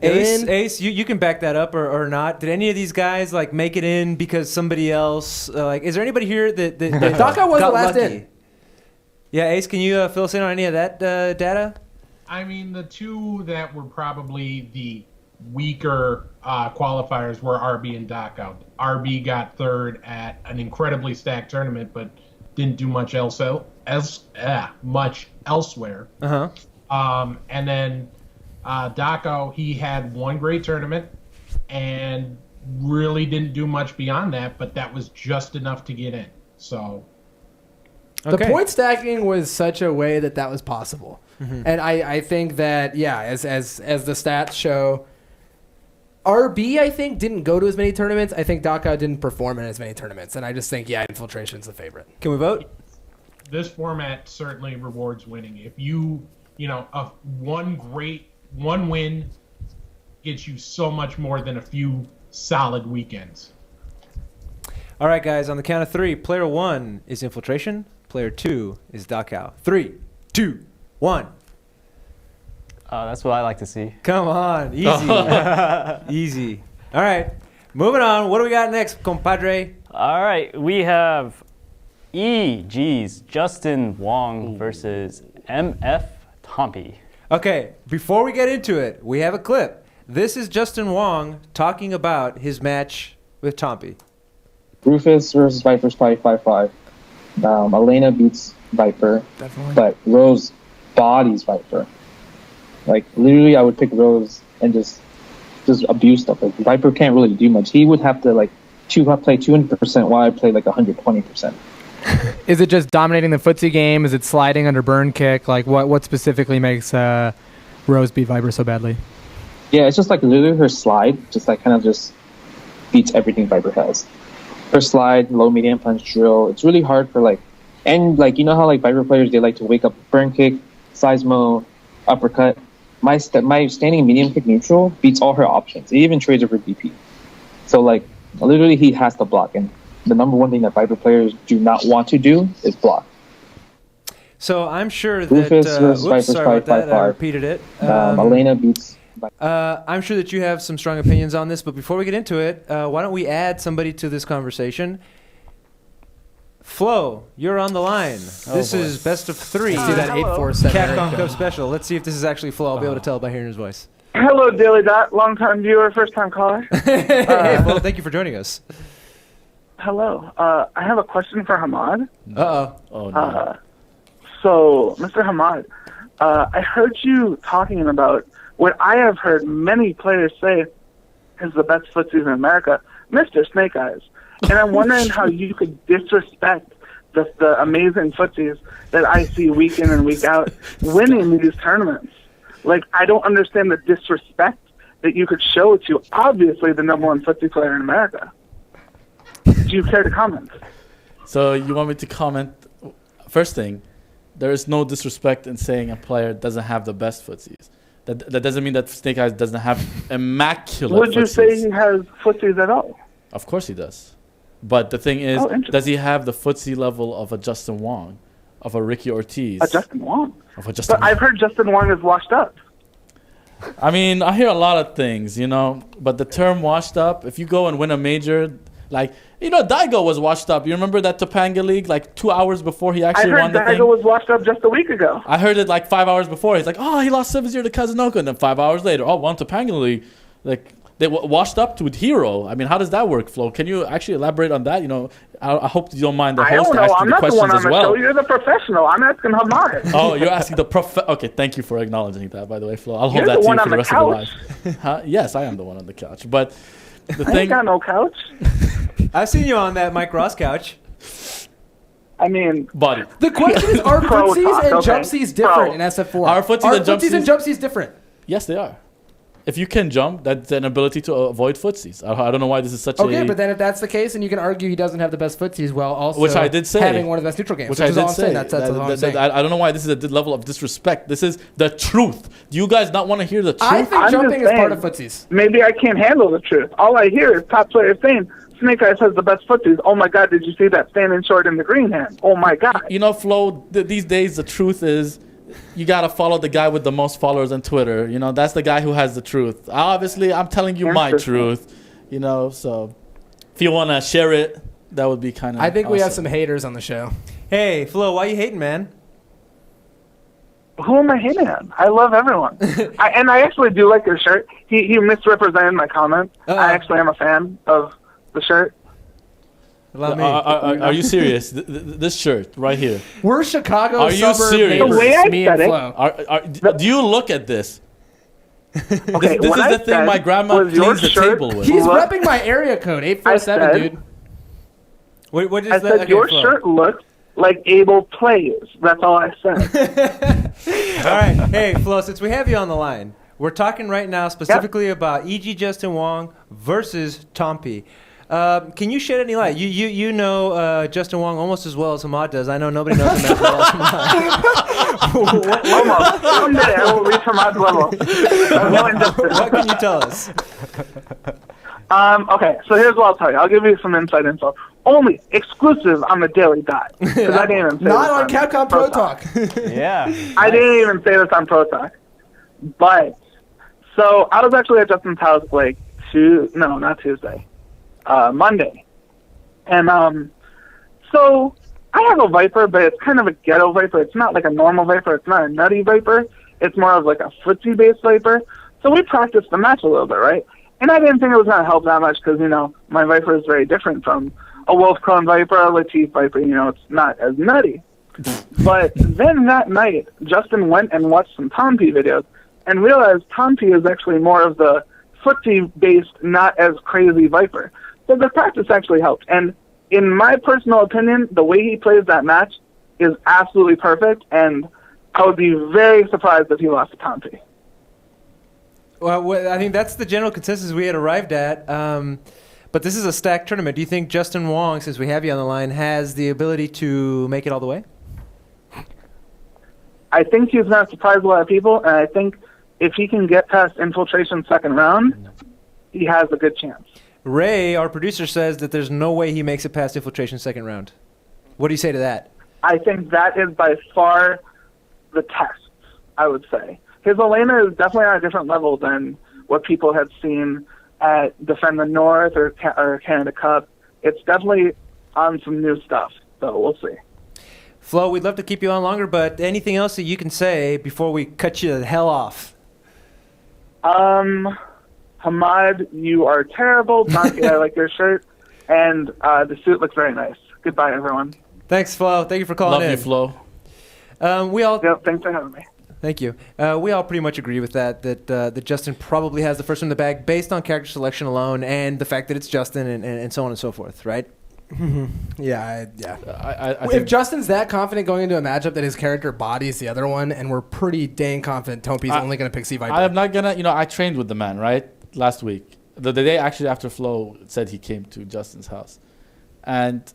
Speaker 1: Ace, you can back that up or not. Did any of these guys make it in because somebody else is there anybody here that
Speaker 4: Dakou was the last
Speaker 1: lucky?
Speaker 4: in?
Speaker 1: Yeah, Ace, can you fill us in on any of that data?
Speaker 5: I mean, the two that were probably the weaker qualifiers were RB and Dakou. RB got third at an incredibly stacked tournament, but didn't do much much elsewhere.
Speaker 1: Uh-huh.
Speaker 5: And then Dakou, he had one great tournament and really didn't do much beyond that, but that was just enough to get in. So
Speaker 4: the point stacking was such a way that was possible. And I think that, as the stats show, RB, I think, didn't go to as many tournaments. I think Dakou didn't perform in as many tournaments. And I just think, Infiltration's the favorite.
Speaker 1: Can we vote?
Speaker 5: This format certainly rewards winning. If one win gets you so much more than a few solid weekends.
Speaker 1: All right, guys, on the count of 3, player 1 is Infiltration, player 2 is Dakou. 3, 2, 1.
Speaker 3: That's what I like to see.
Speaker 1: Come on, easy. Easy. All right, moving on. What do we got next, compadre?
Speaker 3: All right, we have EG's Justin Wong versus MF Tomy.
Speaker 1: Okay, before we get into it, we have a clip. This is Justin Wong talking about his match with Tomy.
Speaker 14: Rufus versus Viper's probably 5-5. Elena beats Viper,
Speaker 4: Definitely.
Speaker 14: but Rose bodies Viper. Like, literally, I would pick Rose and just abuse stuff. Like, Viper can't really do much. He would have to, play 200% while I play, 120%.
Speaker 4: Is it just dominating the footsie game? Is it sliding under burn kick? What specifically makes Rose beat Viper so badly?
Speaker 14: Yeah, it's just, literally her slide just beats everything Viper has. Her slide, low, medium punch, drill. It's really hard for, you know how, Viper players, they like to wake up burn kick, seismo, uppercut. My standing medium kick neutral beats all her options. It even trades over DP. So, literally, he has to block. And the number one thing that Viper players do not want to do is block.
Speaker 1: So I'm sure that...
Speaker 14: Rufus versus Viper's
Speaker 1: sorry about that.
Speaker 14: 5-5.
Speaker 1: I repeated it.
Speaker 14: Elena beats...
Speaker 1: I'm sure that you have some strong opinions on this, but before we get into it, why don't we add somebody to this conversation? Flo, you're on the line. This is best of 3.
Speaker 4: See that 8-4-7
Speaker 1: Capcom Cup Special. Let's see if this is actually Flo. I'll be able to tell by hearing his voice.
Speaker 9: Hello, Daily Dot. Long-time viewer, first-time caller.
Speaker 1: Hey, Flo, thank you for joining us.
Speaker 9: Hello. I have a question for Hamad.
Speaker 1: Uh-oh.
Speaker 2: Oh, no.
Speaker 9: So, Mr. Hamad, I heard you talking about what I have heard many players say is the best footsies in America, Mr. Snake Eyes. And I'm wondering how you could disrespect the amazing footsies that I see week in and week out winning these tournaments. I don't understand the disrespect that you could show to obviously the number one footsie player in America. Do you care to comment?
Speaker 2: So you want me to comment? First thing, there is no disrespect in saying a player doesn't have the best footsies. That doesn't mean that Snake Eyes doesn't have immaculate
Speaker 9: Would you
Speaker 2: footsies.
Speaker 9: say he has footsies at all?
Speaker 2: Of course he does. But the thing is, does he have the footsie level of a Justin Wong, of a Ricky Ortiz?
Speaker 9: A Justin Wong?
Speaker 2: Of a Justin Wong.
Speaker 9: I've heard Justin Wong is washed up.
Speaker 2: I mean, I hear a lot of things, but the term washed up, if you go and win a major, Daigo was washed up. You remember that Topanga League, 2 hours before he actually won the thing?
Speaker 9: I heard Daigo was washed up just a week ago.
Speaker 2: I heard it 5 hours before. He's he lost 7-0 to Kazunoko, and then 5 hours later, won Topanga League. They washed up to Hero. I mean, how does that work, Flo? Can you actually elaborate on that? I hope you don't mind the host asking the questions as well.
Speaker 9: Show. You're the professional. I'm asking Hamad.
Speaker 2: Oh, you're asking the Okay, thank you for acknowledging that, by the way, Flo. I'll hold that to you for the rest of your life. Huh? Yes, I am the one on the couch. But the thing...
Speaker 9: I ain't got no couch.
Speaker 1: I've seen you on that Mike Ross couch.
Speaker 9: I mean...
Speaker 2: Buddy.
Speaker 4: The question is, are footsies and jumpsies different in SF4?
Speaker 2: Are footsies
Speaker 4: and jumpsies different?
Speaker 2: Yes, they are. If you can jump, that's an ability to avoid footsies. I don't know why this is such a...
Speaker 4: Okay, but then if that's the case, then you can argue he doesn't have the best footsies while also
Speaker 2: which I did say.
Speaker 4: Having one of the best neutral games.
Speaker 2: Which I did say.
Speaker 4: That's all I'm saying.
Speaker 2: I don't know why this is a level of disrespect. This is the truth. Do you guys not want to hear the truth?
Speaker 4: I think jumping is part of footsies.
Speaker 9: Maybe I can't handle the truth. All I hear is top players saying, Snake Eyes has the best footsies. Oh my God, did you see that standing short in the green hand? Oh my God.
Speaker 2: Flo, these days the truth is... You gotta follow the guy with the most followers on Twitter. That's the guy who has the truth. Obviously, I'm telling you my truth. So if you wanna share it, that would be kind of.
Speaker 4: I think we have some haters on the show.
Speaker 1: Hey, Flo, why you hating, man?
Speaker 9: Who am I hating on? I love everyone, and I actually do like your shirt. He misrepresented my comment. I actually am a fan of the shirt.
Speaker 2: Are you serious? This shirt right here.
Speaker 4: We're Chicago.
Speaker 2: Are you serious?
Speaker 9: The way I said it.
Speaker 2: Do you look at this?
Speaker 9: Okay,
Speaker 2: This
Speaker 9: what
Speaker 2: is
Speaker 9: I
Speaker 2: the thing
Speaker 9: said
Speaker 2: my grandma
Speaker 9: was your
Speaker 2: cleans the
Speaker 9: shirt
Speaker 2: table with.
Speaker 4: He's
Speaker 9: looked-
Speaker 4: repping my area code, 847,
Speaker 9: I said-
Speaker 4: dude.
Speaker 1: What is
Speaker 9: I
Speaker 1: that?
Speaker 9: said
Speaker 1: Okay,
Speaker 9: your
Speaker 1: Flo.
Speaker 9: shirt looked like Abel plays. That's all I said.
Speaker 1: All right. Hey, Flo, since we have you on the line, we're talking right now specifically about E.G. Justin Wong versus Tompy. Can you shed any light? You know Justin Wong almost as well as Hamad does. I know nobody knows him as well as Hamad.
Speaker 9: Almost. Someday I will reach Hamad's level.
Speaker 1: What can you tell us?
Speaker 9: Okay, so here's what I'll tell you. I'll give you some inside info. Only exclusive on the Daily Dot. Because I didn't even say
Speaker 4: Not
Speaker 9: this
Speaker 4: on Capcom Pro Talk.
Speaker 3: Yeah.
Speaker 9: I didn't even say this on Pro Talk. But, so I was actually at Justin's house like not Tuesday. Monday. And so I have a Viper, but it's kind of a ghetto Viper. It's not like a normal Viper. It's not a nutty Viper. It's more of like a footsie-based Viper. So we practiced the match a little bit, right? And I didn't think it was going to help that much because, my Viper is very different from a Wolf Clone Viper, a Latif Viper. It's not as nutty. But then that night, Justin went and watched some Tompy videos and realized Tompy is actually more of the footsie-based, not as crazy Viper. So the practice actually helped. And in my personal opinion, the way he plays that match is absolutely perfect, and I would be very surprised if he lost to Tompy.
Speaker 1: Well, I think that's the general consensus we had arrived at. But this is a stacked tournament. Do you think Justin Wong, since we have you on the line, has the ability to make it all the way?
Speaker 9: I think he's going to surprise a lot of people, and I think if he can get past Infiltration second round, he has a good chance.
Speaker 1: Ray, our producer, says that there's no way he makes it past Infiltration second round. What do you say to that?
Speaker 9: I think that is by far the test, I would say. His Elena is definitely on a different level than what people had seen at Defend the North or Canada Cup. It's definitely on some new stuff, so we'll see.
Speaker 1: Flo, we'd love to keep you on longer, but anything else that you can say before we cut you the hell off?
Speaker 9: Hamad, you are terrible. Danke, I like your shirt. And the suit looks very nice. Goodbye, everyone.
Speaker 1: Thanks, Flo. Thank you for calling in.
Speaker 2: Love you, Flo.
Speaker 9: Yep, thanks for having me.
Speaker 1: Thank you. We all pretty much agree with that Justin probably has the first one in the bag based on character selection alone and the fact that it's Justin and so on and so forth, right?
Speaker 4: Yeah.
Speaker 2: I
Speaker 4: If
Speaker 2: think
Speaker 4: Justin's that confident going into a matchup that his character bodies the other one, and we're pretty dang confident Tompy's only going to pick C Viper.
Speaker 2: I am not gonna. I trained with the man right last week. The day actually after Flo said he came to Justin's house, and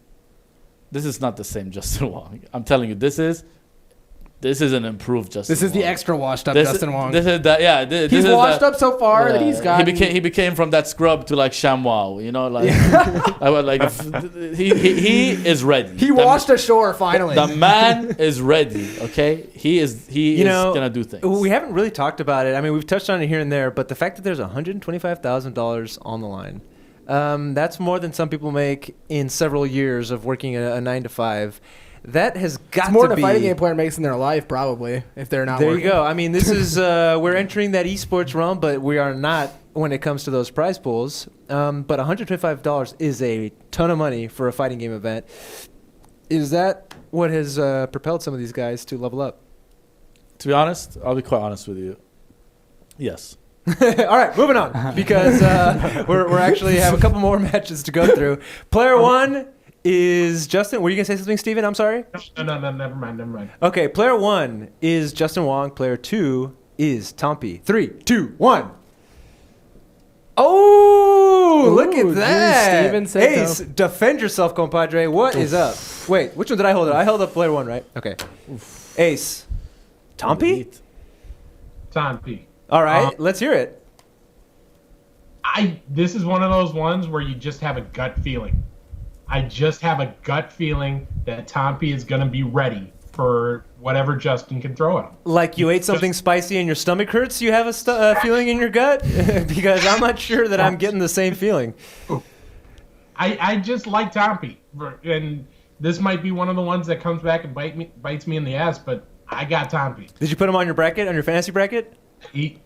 Speaker 2: this is not the same Justin Wong. I'm telling you, this is an improved Justin.
Speaker 4: This is
Speaker 2: Wong.
Speaker 4: the extra washed up Justin Wong.
Speaker 2: This is that. Yeah,
Speaker 4: he's washed up so far that he's got.
Speaker 2: He became from that scrub to like ShamWow. He is ready.
Speaker 4: He washed ashore finally.
Speaker 2: The man is ready. Okay, he is gonna do things.
Speaker 1: We haven't really talked about it. I mean, we've touched on it here and there, but the fact that there's $125,000 on the line, that's more than some people make in several years of working a 9 to 5. That has got to be...
Speaker 4: It's more than a fighting game player makes in their life, probably, if they're not
Speaker 1: There
Speaker 4: working.
Speaker 1: you go. I mean, this is... we're entering that esports realm, but we are not when it comes to those prize pools. But $125 is a ton of money for a fighting game event. Is that what has propelled some of these guys to level up?
Speaker 2: To be honest, I'll be quite honest with you. Yes.
Speaker 1: All right, moving on, because we're actually have a couple more matches to go through. Player one is Justin. Were you going to say something, Steven? I'm sorry?
Speaker 5: No, never mind.
Speaker 1: Okay, player one is Justin Wong. Player two is Tompy. 3, 2, 1. Oh, look at that.
Speaker 4: Steven said
Speaker 1: Ace,
Speaker 4: so.
Speaker 1: defend yourself, compadre. What is up? Wait, which one did I hold up? I held up player one, right? Okay. Ace. Tompy?
Speaker 5: Tompy.
Speaker 1: All right, let's hear it.
Speaker 5: This is one of those ones where you just have a gut feeling. I just have a gut feeling that Tompy is going to be ready for whatever Justin can throw at him.
Speaker 1: Like you ate something spicy and your stomach hurts? You have a feeling in your gut? Because I'm not sure that I'm getting the same feeling.
Speaker 5: I just like Tompy. And this might be one of the ones that comes back and bites me in the ass, but I got Tompy.
Speaker 1: Did you put him on your bracket, on your fantasy bracket?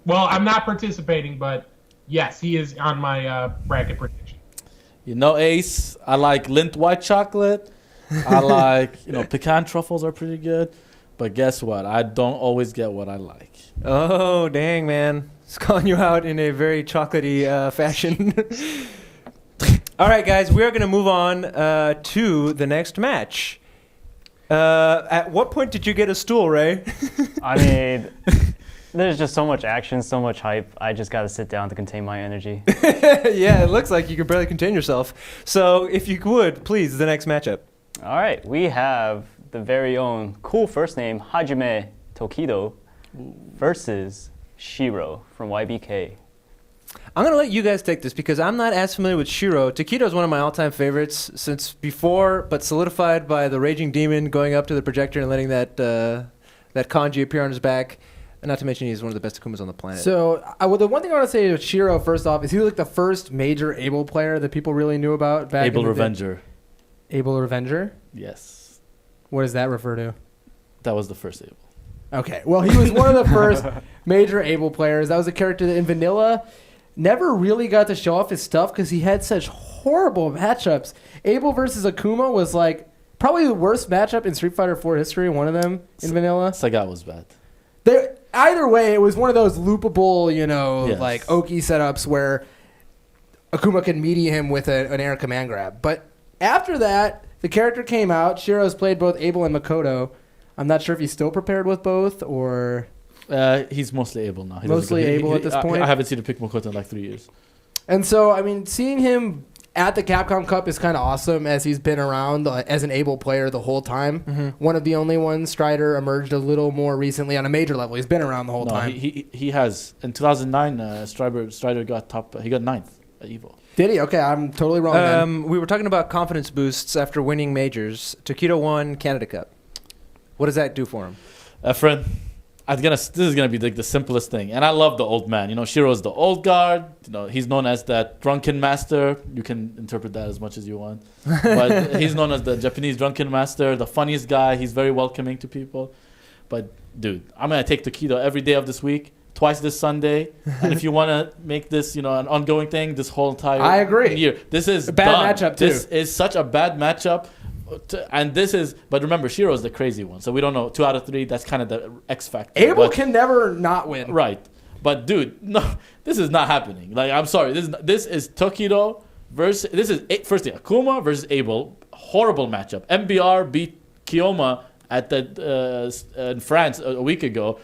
Speaker 5: Well, I'm not participating, but yes, he is on my bracket prediction.
Speaker 2: Ace, I like Lindt white chocolate. I like, pecan truffles are pretty good. But guess what? I don't always get what I like.
Speaker 1: Oh, dang, man. He's calling you out in a very chocolatey fashion. All right, guys, we are going to move on to the next match. At what point did you get a stool, Ray?
Speaker 3: I mean, there's just so much action, so much hype. I just got to sit down to contain my energy.
Speaker 1: Yeah, it looks like you can barely contain yourself. So if you would, please, the next matchup.
Speaker 3: All right, we have the very own cool first name, Hajime Tokido, versus Shirou from YBK.
Speaker 1: I'm going to let you guys take this because I'm not as familiar with Shirou. Tokido is one of my all-time favorites since before, but solidified by the Raging Demon going up to the projector and letting that kanji appear on his back. And not to mention he's one of the best Akumas on the planet.
Speaker 4: So, the one thing I want to say with Shirou, first off, is he was like the first major Able player that people really knew about back
Speaker 2: Able
Speaker 4: in the
Speaker 2: Revenger.
Speaker 4: Able Revenger?
Speaker 2: Yes.
Speaker 4: What does that refer to?
Speaker 2: That was the first Able.
Speaker 4: Okay. Well, he was one of the first major Able players. That was a character that in Vanilla never really got to show off his stuff because he had such horrible matchups. Able versus Akuma was like probably the worst matchup in Street Fighter 4 history, one of them in Vanilla.
Speaker 2: Sagat was bad.
Speaker 4: Either way, it was one of those loopable,
Speaker 2: Yes.
Speaker 4: like Oki setups where Akuma can meaty him with an air command grab. But after that, the character came out. Shirou's played both Able and Makoto. I'm not sure if he's still prepared with both or...
Speaker 2: He's mostly Able now.
Speaker 4: Mostly Able at this point?
Speaker 2: I haven't seen a pick Makoto in like 3 years.
Speaker 4: And so, I mean, seeing him at the Capcom Cup is kind of awesome as he's been around as an Able player the whole time. Mm-hmm. One of the only ones. Strider emerged a little more recently on a major level. He's been around the whole time.
Speaker 2: He has. In 2009, Strider got he got 9th at EVO.
Speaker 4: Did he? Okay, I'm totally wrong then.
Speaker 1: We were talking about confidence boosts after winning majors. Tokido won Canada Cup. What does that do for him?
Speaker 2: Efren, this is gonna be like the simplest thing, and I love the old man. Shirou's the old guard. He's known as that drunken master. You can interpret that as much as you want, but he's known as the Japanese drunken master, the funniest guy. He's very welcoming to people. But dude, I'm gonna take Tokido every day of this week, twice this Sunday, and if you want to make this, an ongoing thing, this whole entire
Speaker 4: I agree.
Speaker 2: year, this is
Speaker 4: a bad matchup too.
Speaker 2: This is such a bad matchup. But remember, Shirou's the crazy one, so we don't know. 2 out of 3, that's kind of the X factor.
Speaker 4: Able can never not win.
Speaker 2: Right. But dude, no, this is not happening. Like, I'm sorry. This is Tokido versus, firstly, Akuma versus Able. Horrible matchup. MBR beat Kiyoma in France a week ago.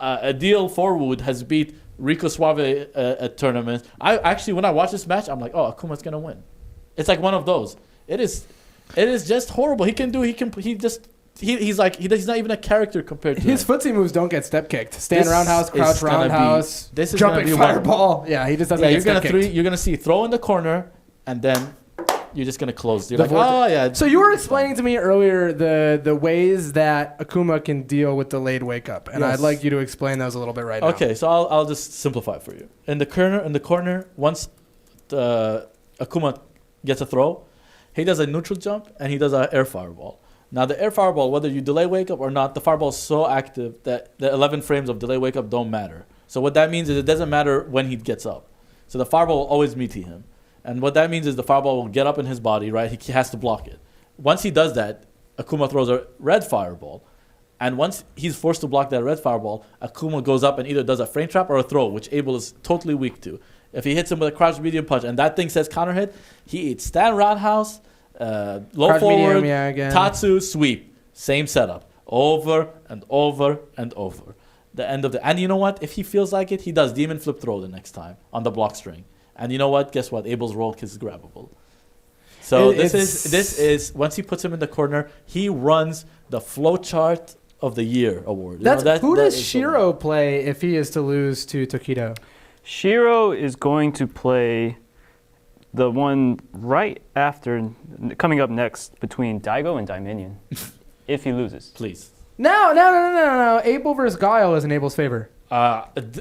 Speaker 2: Adil Forwood has beat Rico Suave at tournaments. When I watch this match, I'm like, oh, Akuma's gonna win. It's like one of those. It is just horrible. He's not even a character compared to
Speaker 4: his
Speaker 2: him.
Speaker 4: footsie moves don't get step kicked. Stand roundhouse, crouch roundhouse, jumping fireball. Yeah, he just doesn't get step kicked.
Speaker 2: You're gonna see throw in the corner, and then you're just gonna close. You're like, oh yeah.
Speaker 4: So you were explaining to me earlier the ways that Akuma can deal with delayed wake up, and
Speaker 2: Yes.
Speaker 4: I'd like you to explain those a little bit right now.
Speaker 2: Okay, so I'll just simplify it for you. In the corner, once Akuma gets a throw, he does a neutral jump and he does an air fireball. Now the air fireball, whether you delay wake up or not, the fireball is so active that the 11 frames of delay wake up don't matter. So what that means is it doesn't matter when he gets up. So the fireball will always meet him. And what that means is the fireball will get up in his body, right? He has to block it. Once he does that, Akuma throws a red fireball. And once he's forced to block that red fireball, Akuma goes up and either does a frame trap or a throw, which Able is totally weak to. If he hits him with a crouch medium punch and that thing says counter hit, he eats stand roundhouse, low
Speaker 4: Crouch
Speaker 2: forward,
Speaker 4: medium, again.
Speaker 2: Tatsu, sweep. Same setup. Over and over and over. And you know what? If he feels like it, he does demon flip throw the next time on the block string. And you know what? Guess what? Abel's roll kick is grabbable. So this is once he puts him in the corner, he runs the flowchart of the year award.
Speaker 4: Who does Shirou play if he is to lose to Tokido?
Speaker 3: Shirou is going to play the one right after, coming up next between Daigo and Dominion, if he loses.
Speaker 2: Please.
Speaker 4: No. Able versus Guile is in Able's favor.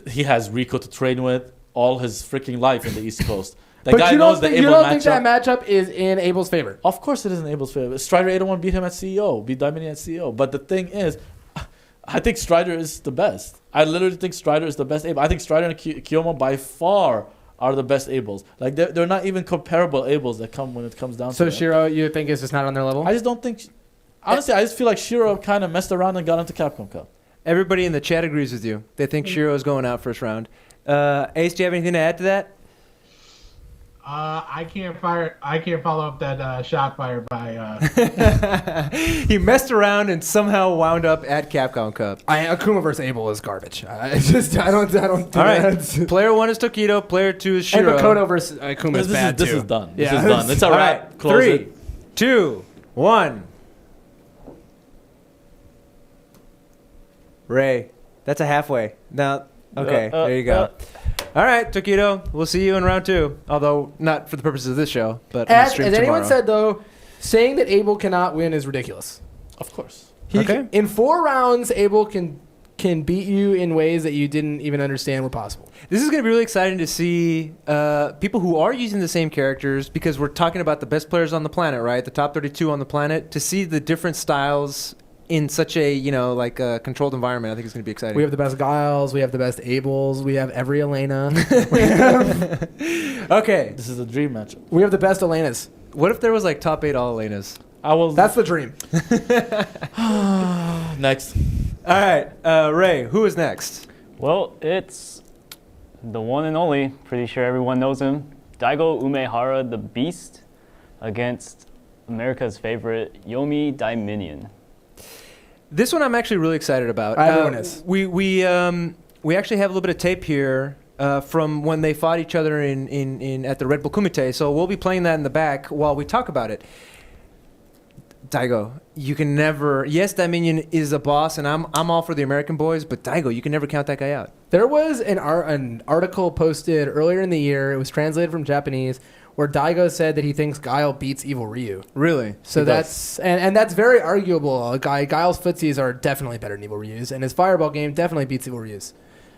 Speaker 2: He has Rico to train with all his freaking life in the East Coast.
Speaker 4: But you don't think that matchup is in Able's favor?
Speaker 2: Of course it is in Able's favor. Strider 801 beat him at CEO, beat Dominion at CEO. But the thing is, I think Strider is the best. I literally think Strider is the best Able. I think Strider and Kiyoma by far are the best Ables. Like they're not even comparable Ables that come when it comes down to it.
Speaker 4: So Shirou, you think is just not on their level?
Speaker 2: I just don't think. Honestly, I just feel like Shirou kind of messed around and got into Capcom Cup.
Speaker 1: Everybody in the chat agrees with you. They think Shirou is going out first round. Ace, do you have anything to add to that?
Speaker 5: I can't follow up that shot fire by.
Speaker 1: He messed around and somehow wound up at Capcom Cup.
Speaker 4: Akuma versus Abel is garbage. I don't.
Speaker 1: All right. Player 1 is Tokido. Player 2 is Shirou.
Speaker 4: And Makoto versus Akuma is bad
Speaker 2: This
Speaker 4: too.
Speaker 2: is done.
Speaker 4: Yeah,
Speaker 2: This is done. It's all right. Close
Speaker 1: 3,
Speaker 2: it.
Speaker 1: 2, 1. Ray, that's a halfway. Now, okay, there you go. All right, Tokido, we'll see you in round 2. Although not for the purposes of this show, but on the
Speaker 4: As
Speaker 1: stream
Speaker 4: anyone
Speaker 1: tomorrow.
Speaker 4: said though, saying that Abel cannot win is ridiculous.
Speaker 2: Of course.
Speaker 4: In 4 rounds, Abel can beat you in ways that you didn't even understand were possible.
Speaker 1: This is going to be really exciting to see people who are using the same characters, because we're talking about the best players on the planet, right? The top 32 on the planet. To see the different styles in such a, controlled environment, I think it's going to be exciting.
Speaker 4: We have the best Giles. We have the best Abels. We have every Elena.
Speaker 1: Okay.
Speaker 2: This is a dream match.
Speaker 4: We have the best Elenas.
Speaker 1: What if there was top 8 all Elenas?
Speaker 4: That's the dream.
Speaker 2: Next.
Speaker 1: All right, Ray, who is next?
Speaker 3: Well, it's the one and only, pretty sure everyone knows him, Daigo Umehara the Beast against America's favorite Yomi Daiminion.
Speaker 1: This one I'm actually really excited about.
Speaker 4: Everyone is.
Speaker 1: We actually have a little bit of tape here from when they fought each other in at the Red Bull Kumite, so we'll be playing that in the back while we talk about it. Daigo, you can never. Yes, Daiminion is a boss, and I'm all for the American boys, but Daigo, you can never count that guy out.
Speaker 4: There was an article posted earlier in the year. It was translated from Japanese, where Daigo said that he thinks Guile beats Evil Ryu.
Speaker 1: Really?
Speaker 4: So that's and that's very arguable. Guile's footsies are definitely better than Evil Ryu's, and his fireball game definitely beats Evil Ryu's.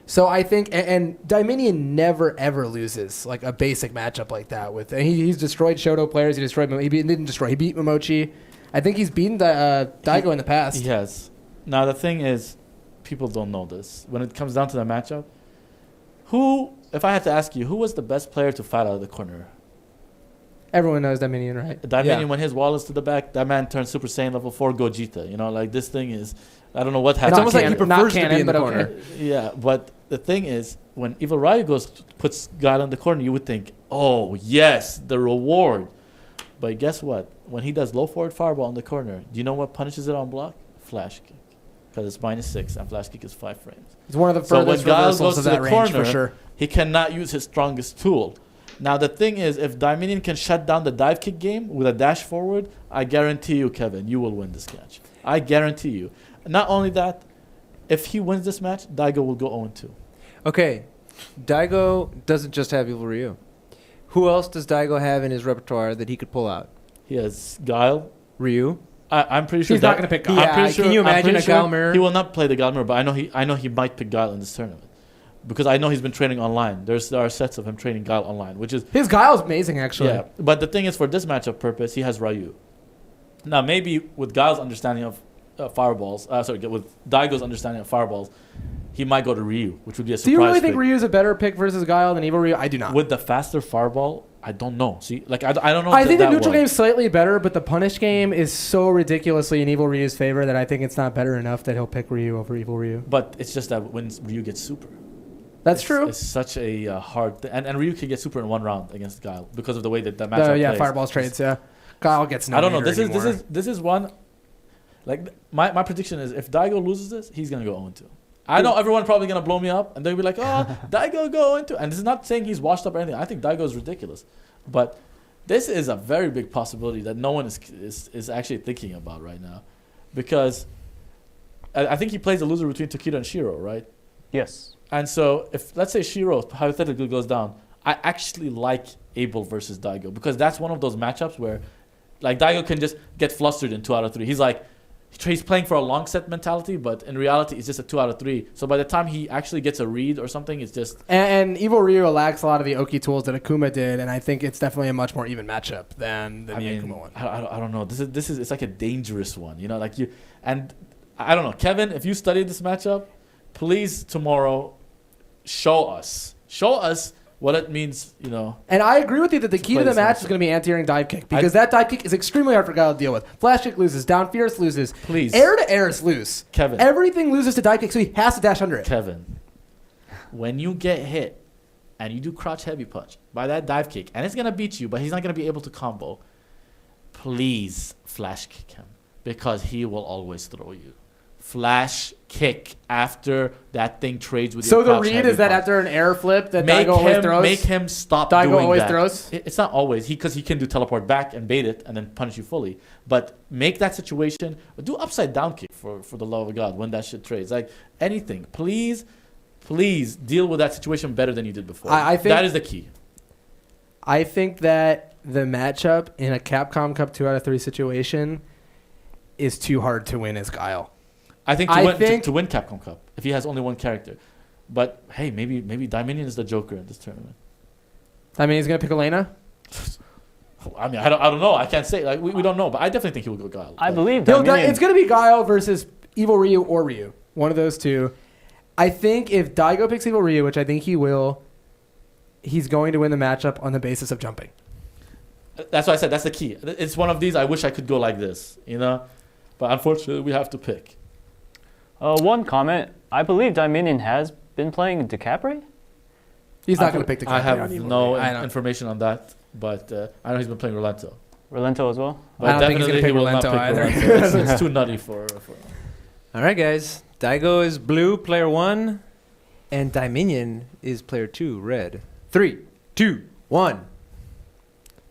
Speaker 4: So I think, and Daiminion never ever loses like a basic matchup like that. He's destroyed Shoto players. He didn't destroy. He beat Mamochi. I think he's beaten Daigo in the past.
Speaker 2: He has. Now the thing is, people don't know this. When it comes down to the matchup, if I had to ask you, who was the best player to fight out of the corner?
Speaker 4: Everyone knows Daiminion, right?
Speaker 2: Daiminion, when his wall is to the back, that man turns Super Saiyan level 4 Gogeta. This thing is, I don't know what happened.
Speaker 1: It's almost like he prefers to be in the corner.
Speaker 4: Okay.
Speaker 2: Yeah, but the thing is, when Evil Ryu puts Guile in the corner, you would think, oh, yes, the reward. But guess what? When he does low forward fireball in the corner, do you know what punishes it on block? Flash kick. Because it's -6 and flash kick is 5 frames.
Speaker 4: It's one of the
Speaker 2: So when
Speaker 4: furthest
Speaker 2: Guile
Speaker 4: reversals
Speaker 2: goes
Speaker 4: of
Speaker 2: to
Speaker 4: that
Speaker 2: the
Speaker 4: range
Speaker 2: corner,
Speaker 4: for sure.
Speaker 2: he cannot use his strongest tool. Now the thing is, if Daiminion can shut down the dive kick game with a dash forward, I guarantee you, Kevin, you will win this match. I guarantee you. Not only that, if he wins this match, Daigo will go 0-2.
Speaker 1: Okay, Daigo doesn't just have Evil Ryu. Who else does Daigo have in his repertoire that he could pull out?
Speaker 2: He has Guile.
Speaker 1: Ryu.
Speaker 2: I'm pretty sure
Speaker 4: he's not going to pick Guile.
Speaker 1: Yeah, can you imagine a Guile mirror?
Speaker 2: He will not play the Guile mirror, but I know he might pick Guile in this tournament. Because I know he's been training online. There are sets of him training Guile online, which is...
Speaker 4: His Guile's amazing, actually.
Speaker 2: Yeah, but the thing is, for this matchup purpose, he has Ryu. Now, maybe with Guile's understanding of fireballs... with Daigo's understanding of fireballs, he might go to Ryu, which would be a surprise.
Speaker 4: Do you really think
Speaker 2: pick.
Speaker 4: Ryu's a better pick versus Guile than Evil Ryu? I do not.
Speaker 2: With the faster fireball, I don't know. See, I don't know.
Speaker 4: I think the neutral game is slightly better, but the punish game is so ridiculously in Evil Ryu's favor that I think it's not better enough that he'll pick Ryu over Evil Ryu.
Speaker 2: But it's just that when Ryu gets super...
Speaker 4: That's true.
Speaker 2: It's such a hard... and Ryu can get super in one round against Guile because of the way that matchup plays.
Speaker 4: fireballs trades, yeah. Guile gets no.
Speaker 2: I don't know. This is one... Like, my prediction is if Daigo loses this, he's going to go 0-2. I know everyone probably going to blow me up, and they'll be like, oh, Daigo go 0-2. And this is not saying he's washed up or anything. I think Daigo is ridiculous. But this is a very big possibility that no one is actually thinking about right now. Because I think he plays the loser between Tokido and Shirou, right?
Speaker 3: Yes.
Speaker 2: And so, if let's say Shirou hypothetically goes down, I actually like Abel versus Daigo because that's one of those matchups where, like, Daigo can just get flustered in 2 out of 3. He's playing for a long set mentality, but in reality, it's just a 2 out of 3. So by the time he actually gets a read or something, it's just...
Speaker 4: And Evil Ryu lacks a lot of the Oki tools that Akuma did, and I think it's definitely a much more even matchup than the Akuma one.
Speaker 2: I don't know. This is it's like a dangerous one, and I don't know, Kevin. If you studied this matchup, please tomorrow show us what it means,
Speaker 4: And I agree with you that the key to the match is going to be anti-airing dive kick because that dive kick is extremely hard for Guile to deal with. Flash kick loses, down fierce loses,
Speaker 2: please.
Speaker 4: Air to air is loose.
Speaker 2: Kevin.
Speaker 4: Everything loses to dive kick, so he has to dash under it.
Speaker 2: Kevin, when you get hit and you do crouch heavy punch by that dive kick, and it's gonna beat you, but he's not gonna be able to combo. Please flash kick him because he will always throw you. Flash kick after that thing trades with
Speaker 4: so
Speaker 2: your
Speaker 4: the
Speaker 2: crouch
Speaker 4: read
Speaker 2: heavy
Speaker 4: is that
Speaker 2: punch.
Speaker 4: after an air flip that
Speaker 2: Make
Speaker 4: Daigo always
Speaker 2: him-
Speaker 4: throws?
Speaker 2: Make him stop
Speaker 4: Daigo
Speaker 2: doing
Speaker 4: always
Speaker 2: that.
Speaker 4: throws?
Speaker 2: It's not always because he can do teleport back and bait it and then punish you fully. But make that situation do upside down kick for the love of God when that shit trades. Like anything, please deal with that situation better than you did before.
Speaker 4: I think
Speaker 2: that is the key.
Speaker 4: I think that the matchup in a Capcom Cup 2 out of 3 situation is too hard to win as Guile.
Speaker 2: I think to win Capcom Cup if he has only one character. But hey, maybe Dominion is the Joker in this tournament.
Speaker 4: I mean, he's gonna pick Elena.
Speaker 2: I mean, I don't know. I can't say. Like we don't know, but I definitely think he will go Guile.
Speaker 3: I believe
Speaker 4: It's gonna be Guile versus Evil Ryu or Ryu. One of those two. I think if Daigo picks Evil Ryu, which I think he will, he's going to win the matchup on the basis of jumping.
Speaker 2: That's why I said that's the key. It's one of these. I wish I could go like this, but unfortunately we have to pick.
Speaker 3: One comment. I believe Dominion has been playing DeCapre.
Speaker 4: He's not going to pick DeCapre.
Speaker 2: I have no information on that, but I know he's been playing Rolento.
Speaker 3: Rolento as well?
Speaker 2: But
Speaker 4: I don't think he's going to pick Rolento either.
Speaker 2: It's too nutty for.
Speaker 1: All right, guys. Daigo is blue, player 1, and Dominion is player 2, red. 3, 2, 1.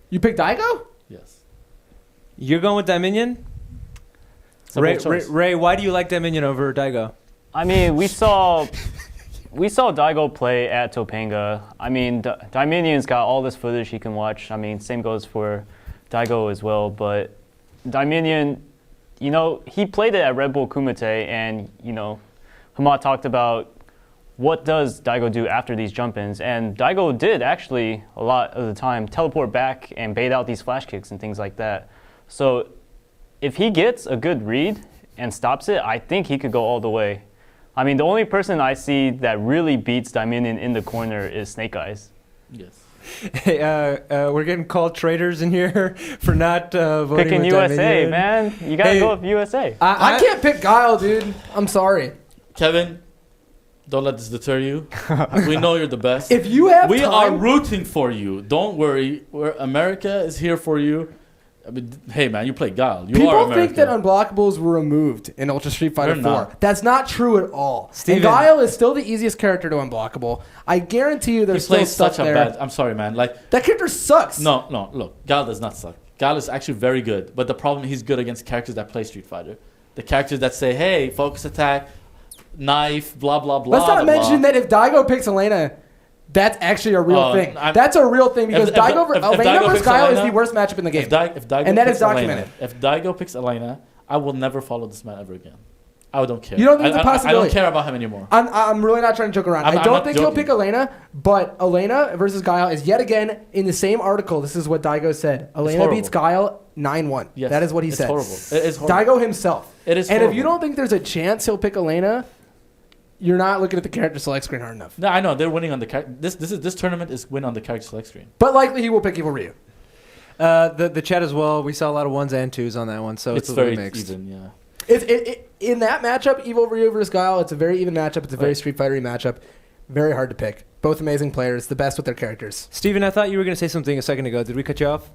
Speaker 4: You pick Daigo?
Speaker 2: Yes.
Speaker 1: You're going with Dominion? Ray, why do you like Dominion over Daigo?
Speaker 3: I mean, we saw Daigo play at Topanga. I mean, Dominion's got all this footage he can watch. I mean, same goes for Daigo as well. But Dominion, he played it at Red Bull Kumite, and Hamad talked about what does Daigo do after these jump-ins, and Daigo did actually a lot of the time teleport back and bait out these flash kicks and things like that. So if he gets a good read and stops it, I think he could go all the way. I mean, the only person I see that really beats Dominion in the corner is Snake Eyes.
Speaker 2: Yes.
Speaker 1: Hey, we're getting called traitors in here for not voting
Speaker 3: picking
Speaker 1: with
Speaker 3: USA,
Speaker 1: Dominion.
Speaker 3: man. You gotta go with USA.
Speaker 4: I can't pick Guile, dude. I'm sorry.
Speaker 2: Kevin, don't let this deter you. We know you're the best.
Speaker 4: If you have
Speaker 2: we
Speaker 4: time,
Speaker 2: are rooting for you. Don't worry. America is here for you. I mean, hey, man, you play Guile. You are
Speaker 4: people
Speaker 2: America.
Speaker 4: think that unblockables were removed in Ultra Street Fighter
Speaker 2: They're
Speaker 4: 4.
Speaker 2: not.
Speaker 4: That's not true at all.
Speaker 1: Steven.
Speaker 4: And Guile is still the easiest character to unblockable. I guarantee you there's
Speaker 2: He
Speaker 4: still
Speaker 2: plays
Speaker 4: stuff
Speaker 2: such a
Speaker 4: there.
Speaker 2: bad. I'm sorry, man. Like
Speaker 4: that character sucks.
Speaker 2: No. Look, Guile does not suck. Guile is actually very good. But the problem, he's good against characters that play Street Fighter. The characters that say, "Hey, focus attack, knife, blah blah blah."
Speaker 4: Let's not
Speaker 2: blah,
Speaker 4: mention
Speaker 2: blah.
Speaker 4: that if Daigo picks Elena, that's actually a real thing.
Speaker 2: I'm-
Speaker 4: That's a real thing because
Speaker 2: if
Speaker 4: Elena
Speaker 2: Daigo
Speaker 4: versus
Speaker 2: picks
Speaker 4: Guile is
Speaker 2: Elena-
Speaker 4: the worst matchup in the game.
Speaker 2: If Daigo
Speaker 4: and that
Speaker 2: picks
Speaker 4: is documented.
Speaker 2: Elena, if Daigo picks Elena, I will never follow this man ever again. I don't care.
Speaker 4: You don't think it's a
Speaker 2: I
Speaker 4: possibility?
Speaker 2: don't care about him anymore.
Speaker 4: I'm really not trying to joke around.
Speaker 2: I'm
Speaker 4: I don't
Speaker 2: not
Speaker 4: think he'll
Speaker 2: joking.
Speaker 4: pick Elena, but Elena versus Guile is yet again in the same article. This is what Daigo said. Elena
Speaker 2: horrible.
Speaker 4: beats Guile 9-1.
Speaker 2: Yes,
Speaker 4: that is what he
Speaker 2: it's
Speaker 4: said.
Speaker 2: horrible. It is horrible.
Speaker 4: Daigo himself.
Speaker 2: It is
Speaker 4: And
Speaker 2: horrible.
Speaker 4: if you don't think there's a chance he'll pick Elena, you're not looking at the character select screen hard enough.
Speaker 2: No, I know they're winning on the character. This tournament is win on the character select screen.
Speaker 4: But likely he will pick Evil Ryu.
Speaker 1: The chat as well. We saw a lot of 1s and 2s on that one, so it's a
Speaker 2: very
Speaker 1: little mixed.
Speaker 2: even. Yeah.
Speaker 4: In that matchup, Evil Ryu versus Guile, it's a very even matchup. It's a very Street Fighter matchup. Very hard to pick. Both amazing players, the best with their characters.
Speaker 1: Steven, I thought you were going to say something a second ago. Did we cut you off?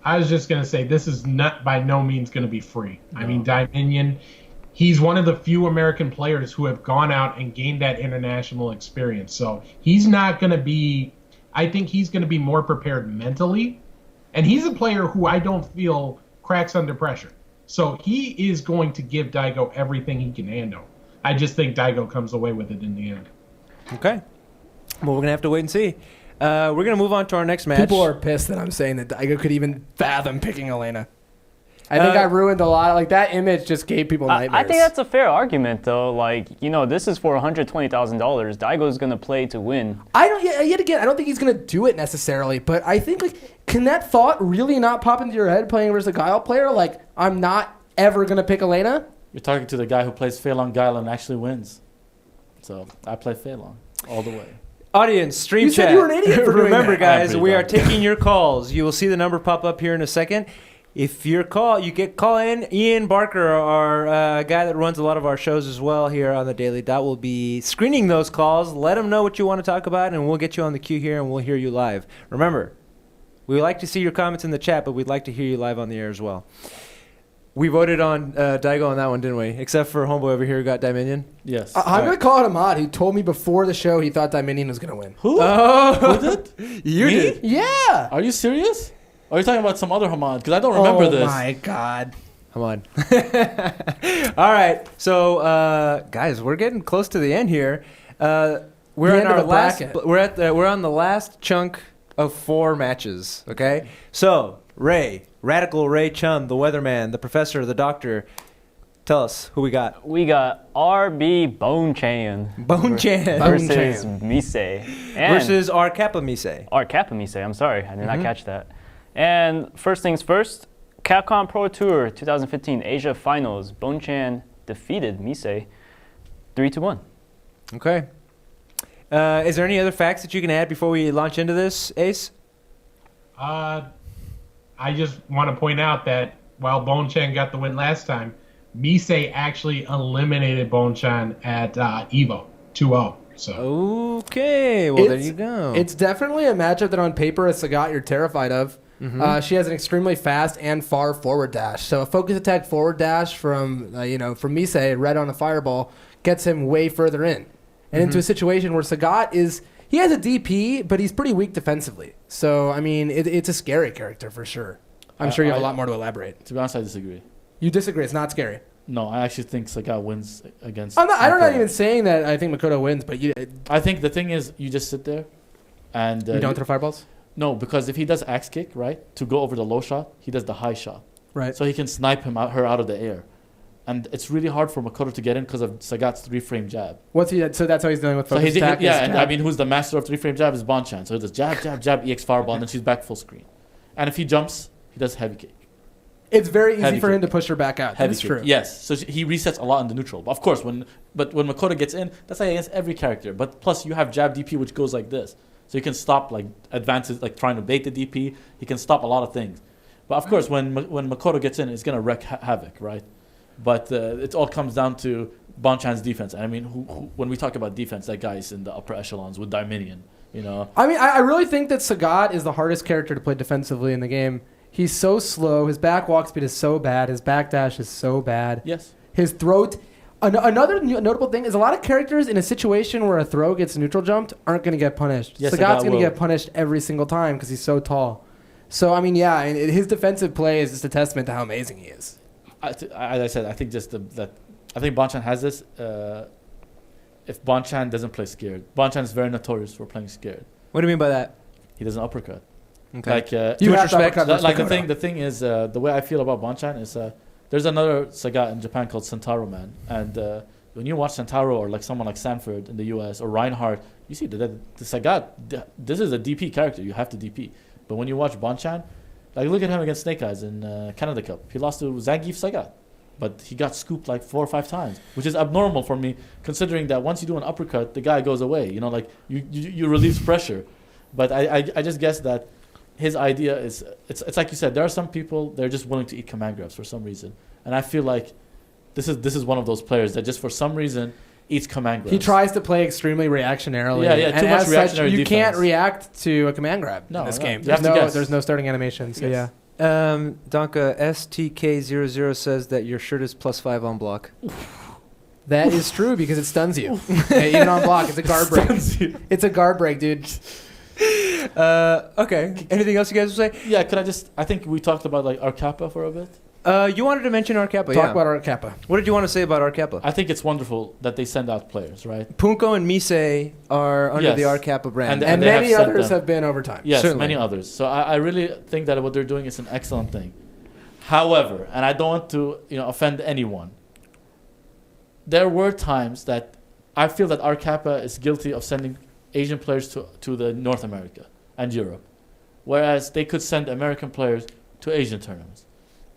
Speaker 5: I was just going to say this is not by no means going to be free. No. I mean, Dominion, he's one of the few American players who have gone out and gained that international experience. So he's not going to be, I think he's going to be more prepared mentally. And he's a player who I don't feel cracks under pressure. So he is going to give Daigo everything he can handle. I just think Daigo comes away with it in the end.
Speaker 1: Okay. Well, we're going to have to wait and see. We're going to move on to our next match.
Speaker 4: People are pissed that I'm saying that Daigo could even fathom picking Elena. I think I ruined a lot. Like, that image just gave people nightmares.
Speaker 3: I think that's a fair argument, though. Like, this is for $120,000. Daigo's going to play to win.
Speaker 4: I don't think he's going to do it necessarily, but I think, like, can that thought really not pop into your head playing versus a Guile player? Like, I'm not ever going to pick Elena?
Speaker 2: You're talking to the guy who plays Fei-Long Guile and actually wins. So I play Fei-Long all the way.
Speaker 1: Audience, stream
Speaker 4: you
Speaker 1: chat.
Speaker 4: said you were an idiot for doing
Speaker 1: Remember,
Speaker 4: that.
Speaker 1: guys, we are taking your calls. You will see the number pop up here in a second. If you get call in. Ian Barker, our guy that runs a lot of our shows as well here on the Daily Dot, will be screening those calls. Let him know what you want to talk about, and we'll get you on the queue here, and we'll hear you live. Remember, we like to see your comments in the chat, but we'd like to hear you live on the air as well. We voted on Daigo on that one, didn't we? Except for homeboy over here who got Dominion.
Speaker 2: Yes.
Speaker 4: I'm going to call it Hamad, who told me before the show he thought Dominion was going to win.
Speaker 2: Who?
Speaker 1: Oh,
Speaker 2: Who did?
Speaker 1: You
Speaker 2: Me?
Speaker 1: did.
Speaker 4: Yeah.
Speaker 2: Are you serious? Or are you talking about some other Hamad? Because I don't remember this.
Speaker 4: Oh, my God.
Speaker 1: Hamad. All right. So, guys, we're getting close to the end here. We're
Speaker 4: The
Speaker 1: in
Speaker 4: end
Speaker 1: our
Speaker 4: of the
Speaker 1: last.
Speaker 4: bracket.
Speaker 1: We're on the last chunk of 4 matches. Okay. So, Radical Ray Chun, the Weatherman, the Professor, the Doctor. Tell us who we got.
Speaker 3: We got RB Bonchan versus Misay.
Speaker 1: Versus R Kappa Misay.
Speaker 3: R Kappa Misay, I'm sorry. I did not catch that. And first things first, Capcom Pro Tour 2015 Asia Finals. Bonchan defeated Misay 3-1.
Speaker 1: Okay. Is there any other facts that you can add before we launch into this, Ace?
Speaker 5: I just want to point out that while Bonchan got the win last time, Misay actually eliminated Bonchan at EVO 2-0. So
Speaker 1: okay, well there you go.
Speaker 4: It's definitely a matchup that on paper as Sagat you're terrified of. She has an extremely fast and far forward dash. So a focus attack forward dash from from Misay, red on a fireball, gets him way further in, and into a situation where Sagat he has a DP, but he's pretty weak defensively. So I mean, it's a scary character for sure. I'm sure you have a lot more to elaborate.
Speaker 2: To be honest, I disagree.
Speaker 4: You disagree? It's not scary.
Speaker 2: No, I actually think Sagat wins against.
Speaker 4: I'm not even saying that I think Makoto wins, but
Speaker 2: I think the thing is, you just sit there, and
Speaker 4: you don't throw fireballs.
Speaker 2: No, because if he does axe kick, right, to go over the low shot, he does the high shot.
Speaker 4: Right.
Speaker 2: So he can snipe her out of the air, and it's really hard for Makoto to get in because of Sagat's 3-frame jab.
Speaker 4: So that's how he's dealing with focus attack.
Speaker 2: Yeah, and I mean, who's the master of 3-frame jab is Bonchan. So he does jab, jab, jab, EX fireball, and then she's back full screen. And if he jumps, he does heavy kick.
Speaker 4: It's very easy for him to push her back out. That's true.
Speaker 2: Yes, so he resets a lot in the neutral. Of course, when Makoto gets in, that's like against every character. But plus, you have jab DP, which goes like this, so you can stop like advances, like trying to bait the DP. He can stop a lot of things. But of course, when Makoto gets in, it's gonna wreak havoc, right? But it all comes down to Bonchan's defense. And I mean, when we talk about defense, that guy's in the upper echelons with Dominion. You know.
Speaker 4: I mean, I really think that Sagat is the hardest character to play defensively in the game. He's so slow. His back walk speed is so bad. His backdash is so bad.
Speaker 2: Yes.
Speaker 4: His throat. Another notable thing is a lot of characters in a situation where a throw gets neutral jumped aren't going to get punished. Yes, Sagat's going to get punished every single time because he's so tall. So, I mean, yeah, his defensive play is just a testament to how amazing he is.
Speaker 2: As I said, I think just I think Bonchan has this. If Bonchan doesn't play scared, Bonchan is very notorious for playing scared.
Speaker 1: What do you mean by that?
Speaker 2: He doesn't uppercut.
Speaker 1: Okay.
Speaker 2: Like
Speaker 1: you have
Speaker 2: like the thing is the way I feel about Bonchan is there's another Sagat in Japan called Sentaro Man, and when you watch Sentaro or like someone like Sanford in the U.S. or Reinhardt, you see the Sagat. This is a DP character. You have to DP. But when you watch Bonchan, like look at him against Snake Eyes in Canada Cup. He lost to Zangief Sagat, but he got scooped like 4 or 5 times, which is abnormal for me, considering that once you do an uppercut, the guy goes away. You know, like you relieve pressure. But I just guess that his idea is it's like you said, there are some people they're just willing to eat command grabs for some reason, and I feel like this is one of those players that just for some reason eats command grabs.
Speaker 4: He tries to play extremely reactionarily.
Speaker 2: Yeah, too much reactionary
Speaker 4: defense. You
Speaker 2: defense.
Speaker 4: can't react to a command grab in this game. There's no starting animation. So yeah.
Speaker 1: Danke STK00 says that your shirt is +5 on block.
Speaker 4: That is true because it stuns you. Even on block, it's a guard break. It's a guard break, dude.
Speaker 1: Okay. Anything else you guys will say?
Speaker 2: Yeah, I think we talked about like R Kappa for a bit.
Speaker 1: You wanted to mention R Kappa.
Speaker 4: Talk about R Kappa.
Speaker 1: What did you want to say about R Kappa?
Speaker 2: I think it's wonderful that they send out players, right?
Speaker 1: Punku and Misay are under the R Kappa brand,
Speaker 4: and many others have been over time.
Speaker 2: Yes,
Speaker 1: certainly.
Speaker 2: Many others. So I really think that what they're doing is an excellent thing. However, and I don't want to offend anyone, there were times that I feel that R Kappa is guilty of sending Asian players to the North America and Europe, whereas they could send American players to Asian tournaments.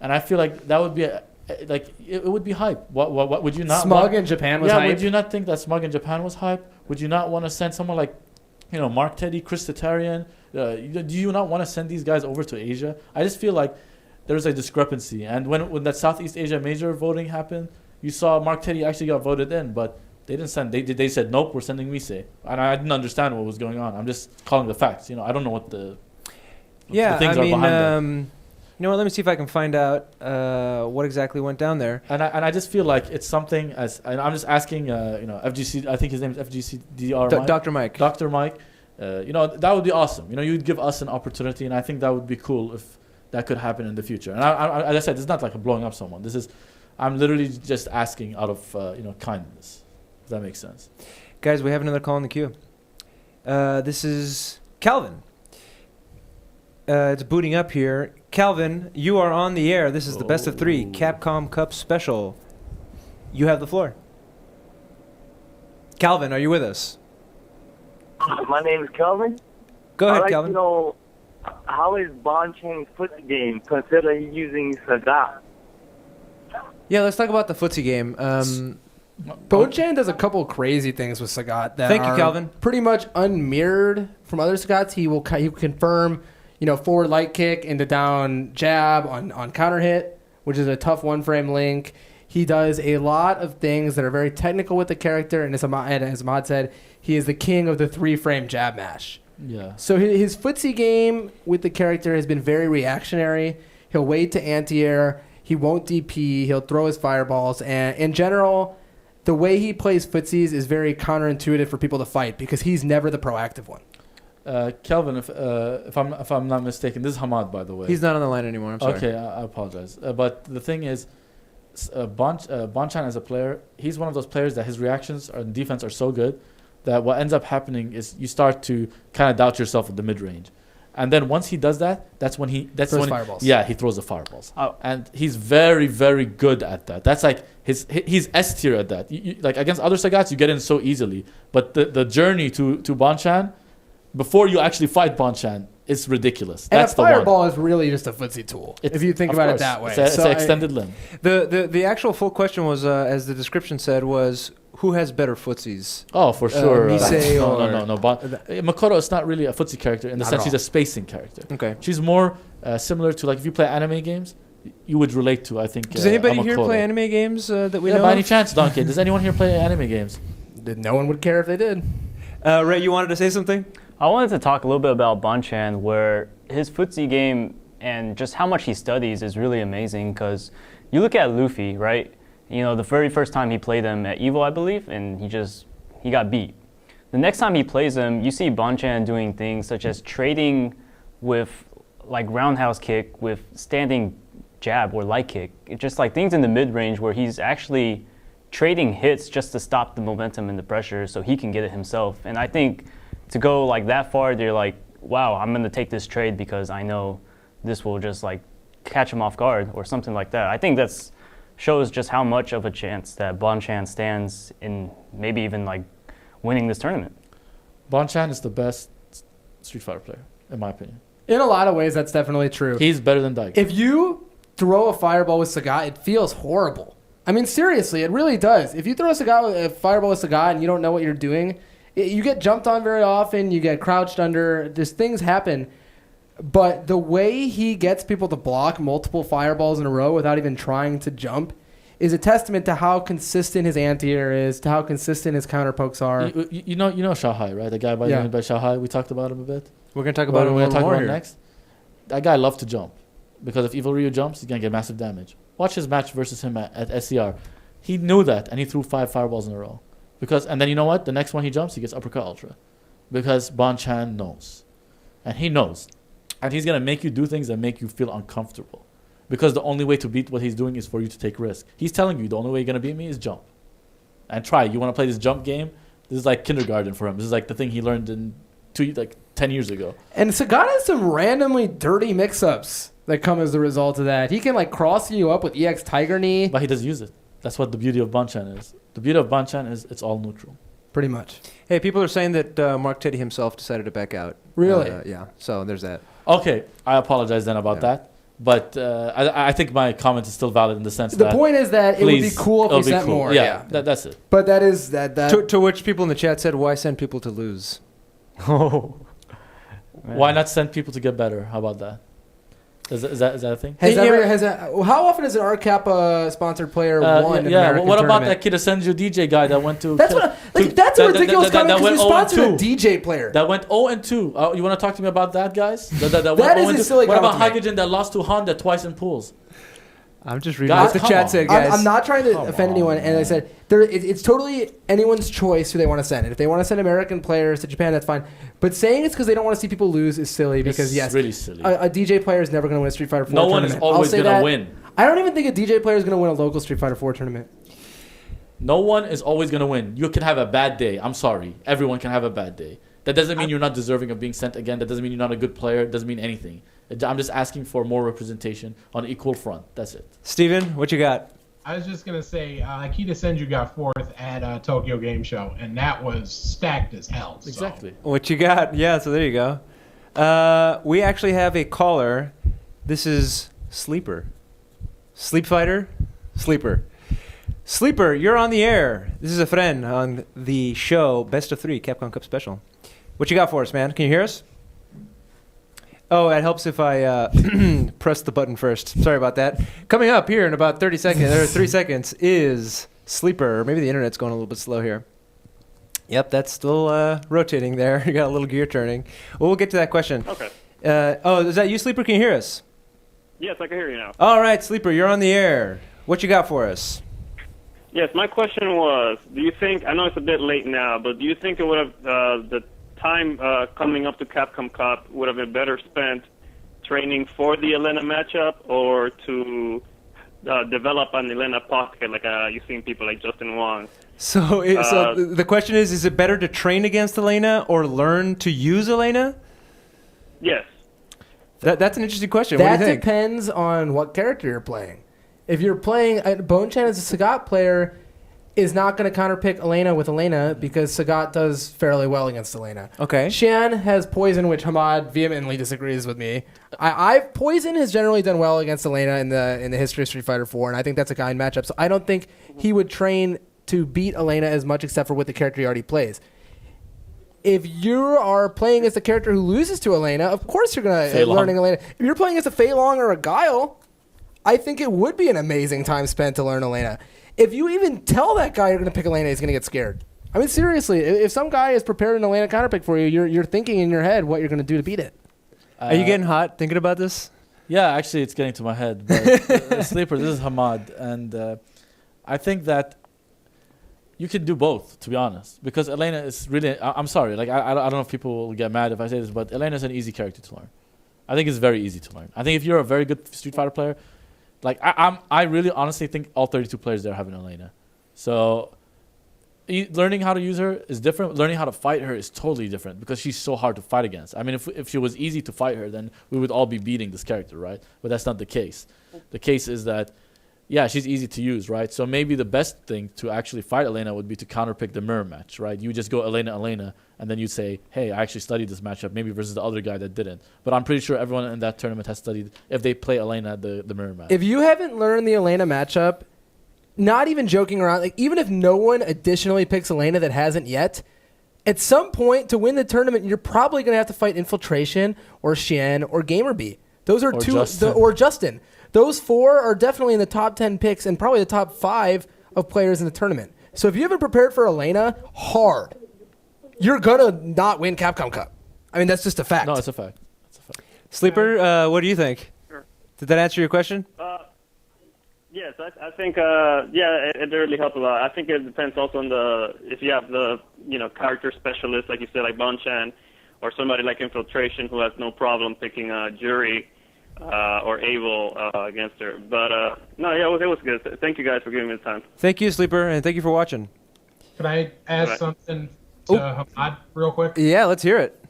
Speaker 2: And I feel like that would be it would be hype. What would you not?
Speaker 4: Smug in Japan was hype.
Speaker 2: Yeah, would you not think that Smug in Japan was hype? Would you not want to send someone like, Mark Teddy, Chris Tatarian? Do you not want to send these guys over to Asia? I just feel like there's a discrepancy. And when that Southeast Asia major voting happened, you saw Mark Teddy actually got voted in, but they didn't send. They said nope, we're sending Misay, and I didn't understand what was going on. I'm just calling the facts. I don't know what the things are behind that.
Speaker 1: You know what? Let me see if I can find out what exactly went down there.
Speaker 2: And I just feel like it's something and I'm just asking, FGC. I think his name is FGCDR.
Speaker 1: Dr. Mike.
Speaker 2: Dr. Mike. That would be awesome. You'd give us an opportunity, and I think that would be cool if that could happen in the future. And as I said, it's not like blowing up someone. I'm literally just asking out of kindness. If that makes sense.
Speaker 1: Guys, we have another call in the queue. This is Calvin. It's booting up here. Calvin, you are on the air. This is the best of 3 Capcom Cup Special. You have the floor. Calvin, are you with us?
Speaker 15: My name is Calvin.
Speaker 1: Go ahead,
Speaker 15: I'd like
Speaker 1: Calvin.
Speaker 15: to know, how is Bonchan's footsie game considering using Sagat?
Speaker 1: Yeah, let's talk about the footsie game.
Speaker 4: Bonchan does a couple crazy things with Sagat that
Speaker 1: Thank you,
Speaker 4: are
Speaker 1: Calvin.
Speaker 4: pretty much unmirrored from other Sagats. He will confirm, forward light kick into down jab on counter hit, which is a tough one frame link. He does a lot of things that are very technical with the character, and as Hamad said, he is the king of the 3-frame jab mash.
Speaker 2: Yeah.
Speaker 4: So his footsie game with the character has been very reactionary. He'll wait to anti-air. He won't DP. He'll throw his fireballs. And in general, the way he plays footsies is very counterintuitive for people to fight because he's never the proactive one.
Speaker 2: Kelvin, if I'm not mistaken, this is Hamad, by the way.
Speaker 1: He's not on the line anymore. I'm sorry.
Speaker 2: Okay, I apologize. But the thing is, Bonchan as a player, he's one of those players that his reactions and defense are so good that what ends up happening is you start to kind of doubt yourself at the mid range. And then once he does that, that's when he
Speaker 4: fireballs.
Speaker 2: Yeah, he throws the fireballs. Oh. And he's very, very good at that. That's like he's S tier at that. Like against other Sagats, you get in so easily. But the journey to Bonchan, before you actually fight Bonchan, is ridiculous.
Speaker 4: And
Speaker 2: that's
Speaker 4: a fireball is really just a footsie tool, if you think about it that way.
Speaker 2: It's an extended limb.
Speaker 1: The actual full question was, as the description said, was who has better footsies?
Speaker 2: Oh, for sure.
Speaker 1: Misay
Speaker 2: No. Makoto is not really a footsie character in the sense she's a spacing character.
Speaker 1: Okay.
Speaker 2: She's more similar to, like, if you play anime games, you would relate to, I think.
Speaker 1: Does anybody here play anime games that we know?
Speaker 2: By any chance, Danke? Does anyone here play anime games?
Speaker 4: No one would care if they did.
Speaker 1: Ray, you wanted to say something?
Speaker 3: I wanted to talk a little bit about Bonchan, where his footsie game and just how much he studies is really amazing. Because you look at Luffy, right? The very first time he played him at EVO, I believe, and he got beat. The next time he plays him, you see Bonchan doing things such as trading with like roundhouse kick with standing jab or light kick. It's just like things in the mid range where he's actually trading hits just to stop the momentum and the pressure so he can get it himself. And I think to go like that far, they're like, wow, I'm going to take this trade because I know this will just like catch him off guard or something like that. I think that's shows just how much of a chance that Bonchan stands in maybe even like winning this tournament.
Speaker 2: Bonchan is the best Street Fighter player, in my opinion.
Speaker 4: In a lot of ways, that's definitely true.
Speaker 2: He's better than Daigo.
Speaker 4: If you throw a fireball with Sagat, it feels horrible. I mean, seriously, it really does. If you throw a fireball with Sagat and you don't know what you're doing, you get jumped on very often, you get crouched under, just things happen. But the way he gets people to block multiple fireballs in a row without even trying to jump is a testament to how consistent his anti-air is, to how consistent his counter pokes are.
Speaker 2: You know Shahai, right? The guy by Shahai. We talked about him a bit.
Speaker 1: We're going to talk about him a little more here.
Speaker 2: Next. That guy loved to jump. Because if Evil Ryu jumps, he's going to get massive damage. Watch his match versus him at SCR. He knew that, and he threw 5 fireballs in a row. And then you know what? The next one he jumps, he gets uppercut ultra. Because Bonchan knows. And he knows. And he's going to make you do things that make you feel uncomfortable. Because the only way to beat what he's doing is for you to take risk. He's telling you the only way you're going to beat me is jump. And try. You want to play this jump game? This is like kindergarten for him. This is like the thing he learned 10 years ago.
Speaker 4: And Sagat has some randomly dirty mix-ups that come as a result of that. He can like cross you up with EX Tiger Knee.
Speaker 2: But he doesn't use it. That's what the beauty of Bonchan is. The beauty of Bonchan is it's all neutral.
Speaker 4: Pretty much.
Speaker 1: Hey, people are saying that Mark Teddy himself decided to back out.
Speaker 4: Really?
Speaker 1: Yeah. So there's that.
Speaker 2: Okay. I apologize then about that. But I think my comment is still valid in the sense that...
Speaker 4: The point is that it would be cool if we sent more.
Speaker 2: Yeah. That's it.
Speaker 4: But that is... that.
Speaker 1: To which people in the chat said, why send people to lose?
Speaker 2: Oh. Why not send people to get better? How about that? Is that a thing?
Speaker 4: How often has an R Kappa sponsored player won an American
Speaker 2: what about
Speaker 4: tournament?
Speaker 2: that Kitasenju DJ guy that went to?
Speaker 4: That's a ridiculous comment because you sponsored a DJ player.
Speaker 2: That went 0-2. You want to talk to me about that, guys?
Speaker 4: That is a silly
Speaker 2: What about
Speaker 4: comment.
Speaker 2: Hydrogen that lost to Honda twice in pools?
Speaker 1: I'm just reading what the chat said, guys.
Speaker 4: I'm not trying to offend anyone, and I said it's totally anyone's choice who they want to send. And if they want to send American players to Japan, that's fine. But saying it's because they don't want to see people lose is silly. Because
Speaker 2: It's really silly.
Speaker 4: a DJ player is never going to win a Street Fighter 4
Speaker 2: No
Speaker 4: tournament.
Speaker 2: one is always going to win.
Speaker 4: I don't even think a DJ player is going to win a local Street Fighter 4 tournament.
Speaker 2: No one is always going to win. You can have a bad day. I'm sorry. Everyone can have a bad day. That doesn't mean you're not deserving of being sent again. That doesn't mean you're not a good player. It doesn't mean anything. I'm just asking for more representation on equal front. That's it.
Speaker 1: Steven, what you got?
Speaker 5: I was just going to say, Akita Senju got 4th at Tokyo Game Show, and that was stacked as hell. So.
Speaker 2: Exactly.
Speaker 1: What you got? Yeah, so there you go. We actually have a caller. This is Sleeper. Sleep Fighter? Sleeper. Sleeper, you're on the air. This is Efren on the show Best of 3 Capcom Cup Special. What you got for us, man? Can you hear us? Oh, it helps if I press the button first. Sorry about that. Coming up here in about 30 seconds, or 3 seconds, is Sleeper. Maybe the internet's going a little bit slow here. Yep, that's still rotating there. You got a little gear turning. Well, we'll get to that question.
Speaker 16: Okay.
Speaker 1: Is that you, Sleeper? Can you hear us?
Speaker 16: Yes, I can hear you now.
Speaker 1: All right, Sleeper, you're on the air. What you got for us?
Speaker 16: Yes, my question was, do you think, I know it's a bit late now, but do you think it would have, the time coming up to Capcom Cup would have been better spent training for the Elena matchup or to develop an Elena pocket like you've seen people like Justin Wong?
Speaker 1: So the question is it better to train against Elena or learn to use Elena?
Speaker 16: Yes.
Speaker 1: That's an interesting question. What do
Speaker 4: That
Speaker 1: you think?
Speaker 4: depends on what character you're playing. If you're playing, Bonchan as a Sagat player is not going to counterpick Elena with Elena because Sagat does fairly well against Elena.
Speaker 1: Okay.
Speaker 4: Xian has Poison, which Hamad vehemently disagrees with me. Poison has generally done well against Elena in the history of Street Fighter 4, and I think that's a kind matchup. So I don't think he would train to beat Elena as much, except for with the character he already plays. If you are playing as the character who loses to Elena, of course you're going to learning Elena. If you're playing as a Fei Long or a Guile, I think it would be an amazing time spent to learn Elena. If you even tell that guy you're going to pick Elena, he's going to get scared. I mean, seriously, if some guy is prepared an Elena counterpick for you, you're thinking in your head what you're going to do to beat it.
Speaker 1: Are you getting hot thinking about this?
Speaker 2: Yeah, actually, it's getting to my head. But Sleeper, this is Hamad, and I think that you can do both, to be honest, because Elena is really. I'm sorry, like I don't know if people will get mad if I say this, but Elena is an easy character to learn. I think it's very easy to learn. I think if you're a very good Street Fighter player, like I really honestly think all 32 players there have an Elena. So learning how to use her is different. Learning how to fight her is totally different because she's so hard to fight against. I mean, if she was easy to fight her, then we would all be beating this character, right? But that's not the case. The case is that, yeah, she's easy to use, right? So maybe the best thing to actually fight Elena would be to counterpick the mirror match, right? You just go Elena, and then you say, hey, I actually studied this matchup, maybe versus the other guy that didn't. But I'm pretty sure everyone in that tournament has studied if they play Elena the mirror match.
Speaker 4: If you haven't learned the Elena matchup, not even joking around, like even if no one additionally picks Elena that hasn't yet, at some point to win the tournament, you're probably going to have to fight Infiltration or Xian or GamerBee. Those are or Justin. Those four are definitely in the top 10 picks and probably the top 5 of players in the tournament. So if you haven't prepared for Elena hard, you're going to not win Capcom Cup. I mean, that's just a fact.
Speaker 2: No, it's a fact.
Speaker 1: Sleeper, what do you think?
Speaker 16: Sure.
Speaker 1: Did that answer your question?
Speaker 16: Yes, I think it really helps a lot. I think it depends also on if you have the character specialist like you said, like Bonchan, or somebody like Infiltration who has no problem picking Jury or Abel against her. But no, yeah, it was good. Thank you guys for giving me the time.
Speaker 1: Thank you, Sleeper, and thank you for watching.
Speaker 5: Can I ask something to Hamad real quick?
Speaker 1: Yeah, let's hear it.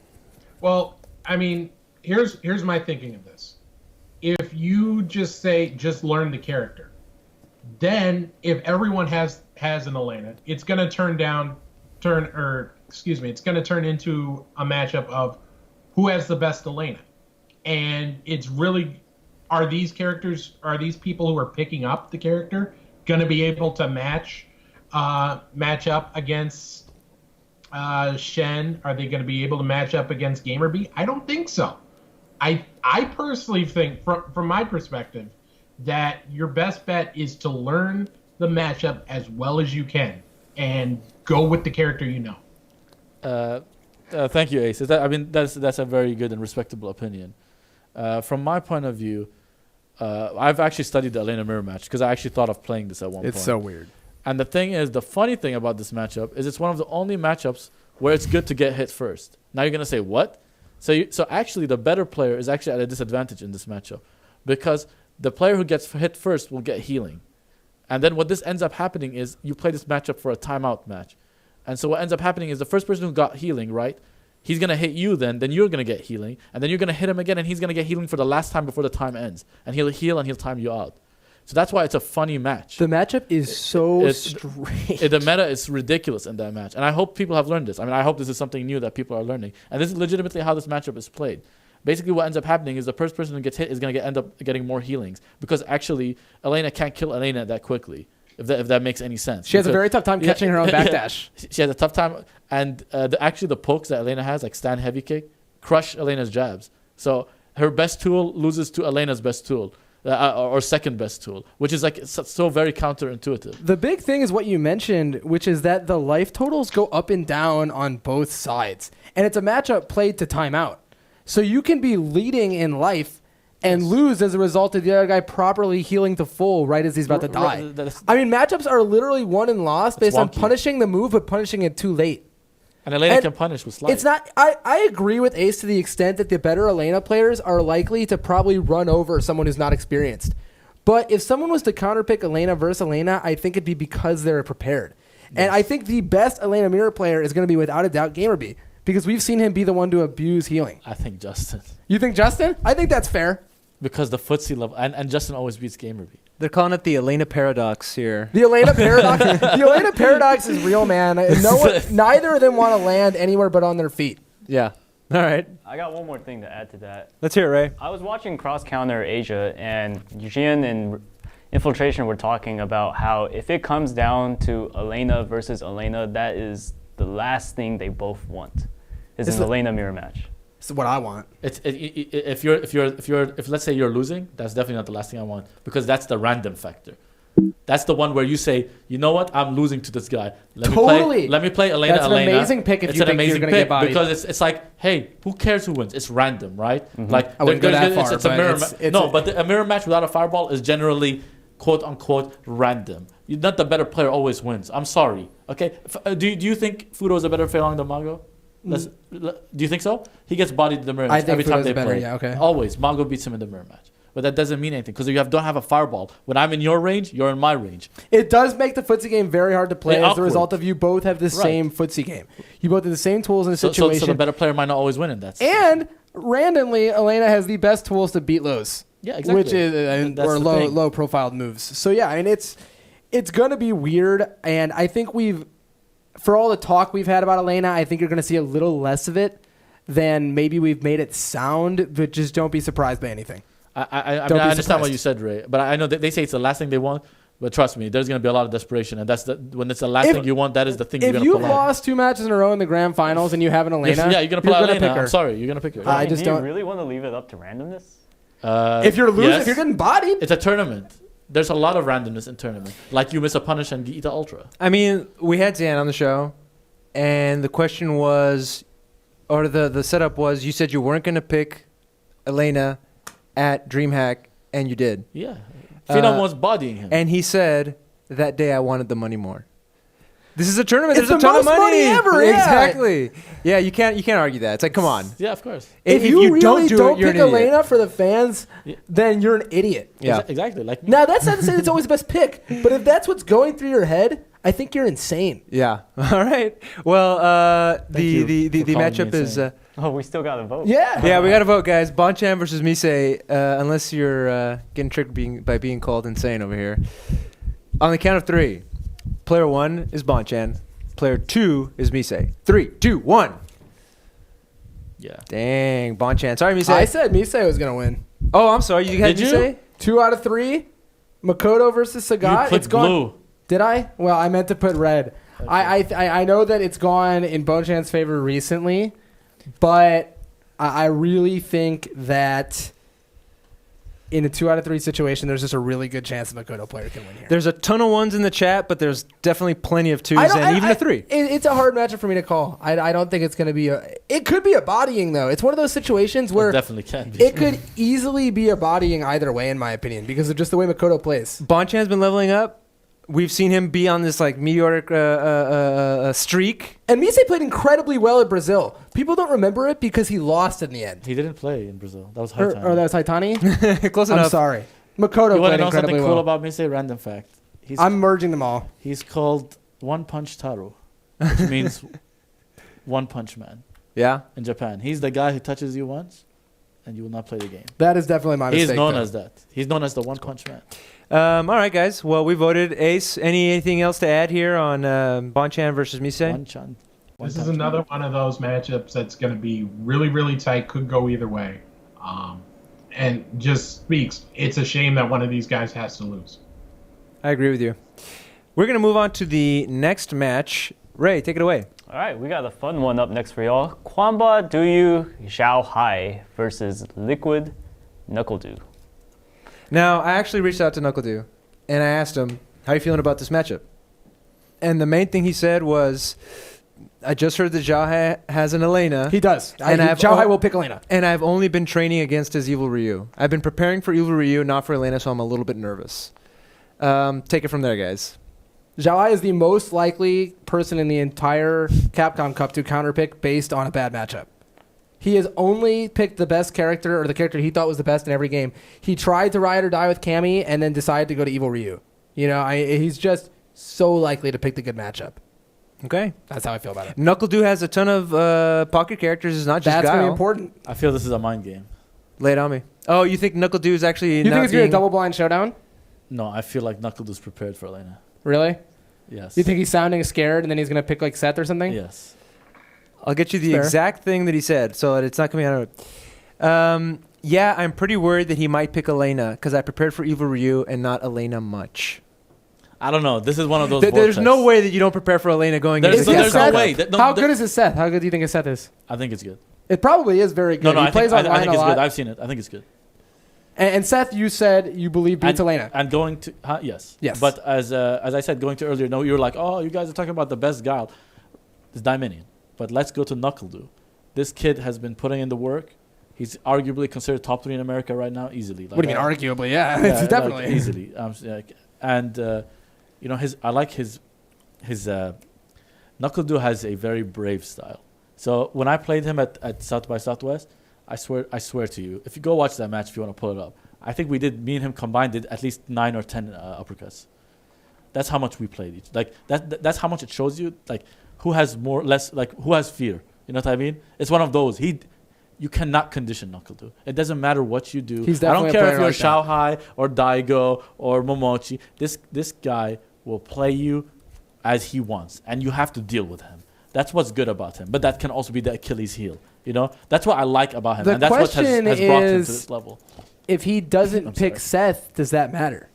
Speaker 5: Well, I mean, here's my thinking of this. If you just learn the character, then if everyone has an Elena, it's gonna turn into a matchup of who has the best Elena. And it's really, are these people who are picking up the character gonna be able to match up against Shen? Are they gonna be able to match up against GamerBee? I don't think so. I personally think, from my perspective, that your best bet is to learn the matchup as well as you can and go with the character you know.
Speaker 2: Thank you, Ace. That's a very good and respectable opinion. From my point of view, I've actually studied the Elena mirror match because I actually thought of playing this at one point.
Speaker 4: It's so weird.
Speaker 2: And the thing is, the funny thing about this matchup is it's one of the only matchups where it's good to get hit first. Now you're gonna say what? So actually, the better player is actually at a disadvantage in this matchup because the player who gets hit first will get healing. And then what this ends up happening is you play this matchup for a timeout match. And so what ends up happening is the first person who got healing, right? He's going to hit you then you're going to get healing. And then you're going to hit him again and he's going to get healing for the last time before the time ends. And he'll heal and he'll time you out. So that's why it's a funny match.
Speaker 4: The matchup is so strange.
Speaker 2: The meta is ridiculous in that match. And I hope people have learned this. I hope this is something new that people are learning. And this is legitimately how this matchup is played. Basically, what ends up happening is the first person who gets hit is going to end up getting more healings because actually, Elena can't kill Elena that quickly, if that makes any sense.
Speaker 4: She has a very tough time catching her own backdash.
Speaker 2: She has a tough time, and actually the pokes that Elena has, like stand heavy kick, crush Elena's jabs. So her best tool loses to Elena's best tool, or second best tool, which is like so very counterintuitive.
Speaker 4: The big thing is what you mentioned, which is that the life totals go up and down on both sides, and it's a matchup played to timeout. So you can be leading in life and lose as a result of the other guy properly healing to full right as he's about to die. Matchups are literally won and lost based on punishing the move, but punishing it too late.
Speaker 2: And Elena can punish with slide.
Speaker 4: It's not. I agree with Ace to the extent that the better Elena players are likely to probably run over someone who's not experienced. But if someone was to counterpick Elena versus Elena, I think it'd be because they're prepared. Yes. And I think the best Elena mirror player is going to be without a doubt GamerBee. Because we've seen him be the one to abuse healing.
Speaker 2: I think Justin.
Speaker 4: You think Justin? I think that's fair.
Speaker 2: Because the footsie level, and Justin always beats GamerBee.
Speaker 1: They're calling it the Elena paradox here.
Speaker 4: The Elena paradox. The Elena paradox is real, man. Neither of them want to land anywhere but on their feet.
Speaker 1: Yeah. All right.
Speaker 3: I got one more thing to add to that.
Speaker 1: Let's hear it, Ray.
Speaker 3: I was watching Cross Counter Asia, and Xian and Infiltration were talking about how if it comes down to Elena versus Elena, that is the last thing they both want. Is an Elena mirror match.
Speaker 4: It's what I want.
Speaker 2: If let's say you're losing, that's definitely not the last thing I want because that's the random factor. That's the one where you say, you know what, I'm losing to this guy. Let me play Elena.
Speaker 4: That's an amazing pick if you think you're going to get bodied.
Speaker 2: Because it's like, hey, who cares who wins? It's random, right?
Speaker 4: Mm-hmm. Like I wouldn't go that far.
Speaker 2: It's a mirror match. But a mirror match without a fireball is generally quote unquote random. Not the better player always wins. I'm sorry. Okay, do you think Fuudo is a better Fei-Long than Mago? Do you think so? He gets bodied in the mirror match every time they play.
Speaker 4: Yeah, okay.
Speaker 2: Always. Mago beats him in the mirror match. But that doesn't mean anything because you don't have a fireball. When I'm in your range, you're in my range.
Speaker 4: It does make the footsie game very hard to play as a result of you both have the same footsie game. You both have the same tools in a situation.
Speaker 2: So the better player might not always win in that
Speaker 4: situation. And randomly, Elena has the best tools to beat lows.
Speaker 2: Yeah, exactly.
Speaker 4: Which is or low profiled moves. So yeah, it's gonna be weird, and I think for all the talk we've had about Elena, I think you're going to see a little less of it than maybe we've made it sound, but just don't be surprised by anything.
Speaker 2: I understand what you said, Ray, but I know they say it's the last thing they want, but trust me, there's going to be a lot of desperation, and when it's the last thing you want, that is the thing you're going to pull out.
Speaker 4: If you've lost 2 matches in a row in the grand finals and you have an Elena,
Speaker 2: you're going to pull out Elena. I'm sorry, you're going to pick her.
Speaker 3: Do you really want to leave it up to randomness?
Speaker 4: If you're losing, if you're getting bodied.
Speaker 2: It's a tournament. There's a lot of randomness in tournament. Like you miss a punish and eat the ultra.
Speaker 1: We had Zan on the show, and the question was, or the setup was, you said you weren't going to pick Elena at DreamHack, and you did.
Speaker 2: Yeah. Phenom was bodying him.
Speaker 1: And he said, that day I wanted the money more. This is a tournament.
Speaker 4: It's
Speaker 1: There's a ton of
Speaker 4: money ever. Yeah.
Speaker 1: Exactly. Yeah, you can't argue that. It's like, come on.
Speaker 2: Yeah, of course.
Speaker 4: If you really don't pick Elena for the fans, then you're an idiot.
Speaker 1: Yeah,
Speaker 2: exactly.
Speaker 4: Now that's not to say it's always the best pick, but if that's what's going through your head, I think you're insane.
Speaker 1: Yeah. All right. Well, the matchup is.
Speaker 3: We still got to vote.
Speaker 4: Yeah.
Speaker 1: Yeah, we got to vote, guys. Bonchan versus Misay. Unless you're getting tricked by being called insane over here. On the count of 3. Player 1 is Bonchan. Player 2 is Misay. 3, 2, 1.
Speaker 2: Yeah.
Speaker 1: Dang, Bonchan. Sorry, Misay.
Speaker 4: I said Misay was going to win.
Speaker 1: Oh, I'm sorry. You had Misay?
Speaker 4: 2 out of 3. Makoto versus Sagat.
Speaker 2: It's gone. Blue.
Speaker 4: Did I? Well, I meant to put red. Okay. I know that it's gone in Bonchan's favor recently, but I really think that in a 2 out of 3 situation, there's just a really good chance the Makoto player can win here.
Speaker 1: There's a ton of 1s in the chat, but there's definitely plenty of 2s and even a 3.
Speaker 4: It's a hard matchup for me to call. I don't think it's going to be it could be a bodying, though. It's one of those situations where
Speaker 2: It definitely can be.
Speaker 4: it could easily be a bodying either way, in my opinion, because of just the way Makoto plays.
Speaker 1: Bonchan's been leveling up. We've seen him be on this like meteoric streak.
Speaker 4: And Misay played incredibly well at Brazil. People don't remember it because he lost in the end.
Speaker 2: He didn't play in Brazil. That was Haitani.
Speaker 4: Or that was Haitani?
Speaker 1: Close
Speaker 4: I'm
Speaker 1: enough.
Speaker 4: sorry. Makoto
Speaker 2: You want
Speaker 4: played
Speaker 2: to know
Speaker 4: incredibly
Speaker 2: something cool
Speaker 4: well.
Speaker 2: about Misay? Random fact.
Speaker 4: I'm merging them all.
Speaker 2: He's called One Punch Taro, which means One Punch Man.
Speaker 1: Yeah.
Speaker 2: In Japan, he's the guy who touches you once, and you will not play the game.
Speaker 4: That is definitely my mistake.
Speaker 2: He's known
Speaker 4: though.
Speaker 2: as that. He's known as the One Punch Man.
Speaker 1: All right, guys. Well, we voted Ace. Anything else to add here on Bonchan versus Misay?
Speaker 2: Bonchan.
Speaker 5: This is another one of those matchups that's going to be really, really tight. Could go either way. And just speaks. It's a shame that one of these guys has to lose.
Speaker 1: I agree with you. We're going to move on to the next match. Ray, take it away.
Speaker 3: All right, we got a fun one up next for y'all. Kwamba Duyu Zhao Hai versus Liquid Knuckledew.
Speaker 1: Now, I actually reached out to Knuckledew, and I asked him, how are you feeling about this matchup? And the main thing he said was, I just heard that Zhao Hai has an Elena.
Speaker 4: He does.
Speaker 1: And
Speaker 4: Zhao Hai will pick Elena.
Speaker 1: And I've only been training against his Evil Ryu. I've been preparing for Evil Ryu, not for Elena, so I'm a little bit nervous. Take it from there, guys.
Speaker 4: Zhao Hai is the most likely person in the entire Capcom Cup to counterpick based on a bad matchup. He has only picked the best character, or the character he thought was the best in every game. He tried to ride or die with Cammy and then decided to go to Evil Ryu. You know, he's just so likely to pick the good matchup.
Speaker 1: Okay.
Speaker 4: That's how I feel about it.
Speaker 1: Knuckledew has a ton of pocket characters. It's not just
Speaker 4: That's
Speaker 1: Guile.
Speaker 4: really important.
Speaker 2: I feel this is a mind game.
Speaker 1: Lay it on me. Oh, you think Knuckledew is actually
Speaker 4: You
Speaker 1: not
Speaker 4: think it's going to be
Speaker 1: being...
Speaker 4: a double blind showdown?
Speaker 2: No, I feel like Knuckledew's prepared for Elena.
Speaker 4: Really?
Speaker 2: Yes.
Speaker 4: You think he's sounding scared and then he's going to pick like Seth or something?
Speaker 2: Yes.
Speaker 1: I'll get you the
Speaker 4: Fair.
Speaker 1: exact thing that he said, so that it's not coming out of it. Yeah, I'm pretty worried that he might pick Elena, because I prepared for Evil Ryu and not Elena much.
Speaker 2: I don't know. This is one of those.
Speaker 1: There's no way that you don't prepare for Elena going
Speaker 2: There's
Speaker 1: into
Speaker 2: no
Speaker 1: Capcom
Speaker 2: way.
Speaker 1: Cup.
Speaker 4: How good is his Seth? How good do you think his Seth is?
Speaker 2: I think it's good.
Speaker 4: It probably is very good.
Speaker 2: No,
Speaker 4: He
Speaker 2: I
Speaker 4: plays
Speaker 2: think,
Speaker 4: online
Speaker 2: I think
Speaker 4: a
Speaker 2: it's
Speaker 4: lot.
Speaker 2: good. I've seen it. I think it's good.
Speaker 4: And Seth, you said you believe beats Elena.
Speaker 2: And going to yes.
Speaker 4: Yes.
Speaker 2: But as I said, going to earlier, no, you were like, oh, you guys are talking about the best Guile. It's Daiminion. But let's go to Knuckledew. This kid has been putting in the work. He's arguably considered top 3 in America right now, easily. Like,
Speaker 4: What do you mean, arguably? Yeah, it's definitely.
Speaker 2: like, easily. You know, I like his Knuckledew has a very brave style. So when I played him at South by Southwest, I swear to you, if you go watch that match, if you want to pull it up, I think me and him combined did at least 9 or 10 uppercuts. That's how much we played each. Like that's how much it shows you, like who has who has fear. You know what I mean? It's one of those. You cannot condition Knuckledew. It doesn't matter what you do.
Speaker 4: He's
Speaker 2: I don't
Speaker 4: definitely a
Speaker 2: care if
Speaker 4: player
Speaker 2: you're
Speaker 4: like that.
Speaker 2: Zhao Hai or Daigo or Mamochi. This guy will play you as he wants, and you have to deal with him. That's what's good about him. But that can also be the Achilles heel. You know, that's what I like about him,
Speaker 4: The
Speaker 2: and that's what has
Speaker 4: question
Speaker 2: brought him to
Speaker 4: is,
Speaker 2: this level.
Speaker 4: If he doesn't pick Seth, does that matter?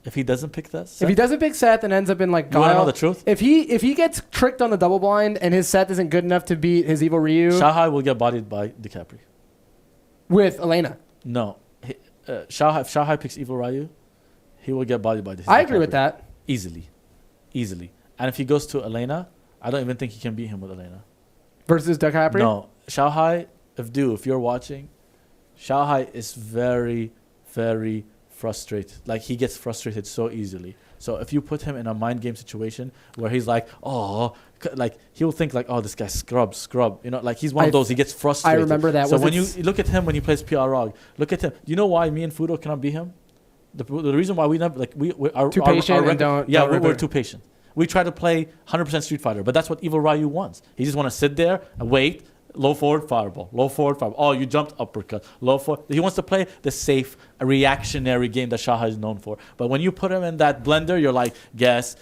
Speaker 2: If he doesn't pick that,
Speaker 4: If he doesn't pick Seth and ends up in like
Speaker 2: You wanna
Speaker 4: Guile,
Speaker 2: know the truth?
Speaker 4: If he gets tricked on the double blind and his Seth isn't good enough to beat his Evil Ryu
Speaker 2: Zhao Hai will get bodied by DiCaprio.
Speaker 4: with Elena,
Speaker 2: No, if Zhao Hai picks Evil Ryu, he will get bodied by this.
Speaker 4: I agree with that.
Speaker 2: Easily. And if he goes to Elena, I don't even think he can beat him with Elena.
Speaker 4: versus DiCaprio.
Speaker 2: No, Zhao Hai, if you're watching, Zhao Hai is very, very frustrated. Like he gets frustrated so easily. So if you put him in a mind game situation where he's like, oh, like he'll think like, oh, this guy's scrub. You know, like he's one of those. He gets frustrated.
Speaker 4: I remember that.
Speaker 2: So
Speaker 4: Was
Speaker 2: when
Speaker 4: it
Speaker 2: you look at him when he plays PR Rog, look at him. Do you know why me and Fuudo cannot beat him? The reason why we never like we are
Speaker 4: Too patient and don't
Speaker 2: we're
Speaker 4: rip it.
Speaker 2: too patient. We try to play 100% Street Fighter, but that's what Evil Ryu wants. He just want to sit there and wait. Low forward fireball. Oh, you jumped uppercut. Low forward. He wants to play the safe, reactionary game that Zhao Hai is known for. But when you put him in that blender, you're like, guess.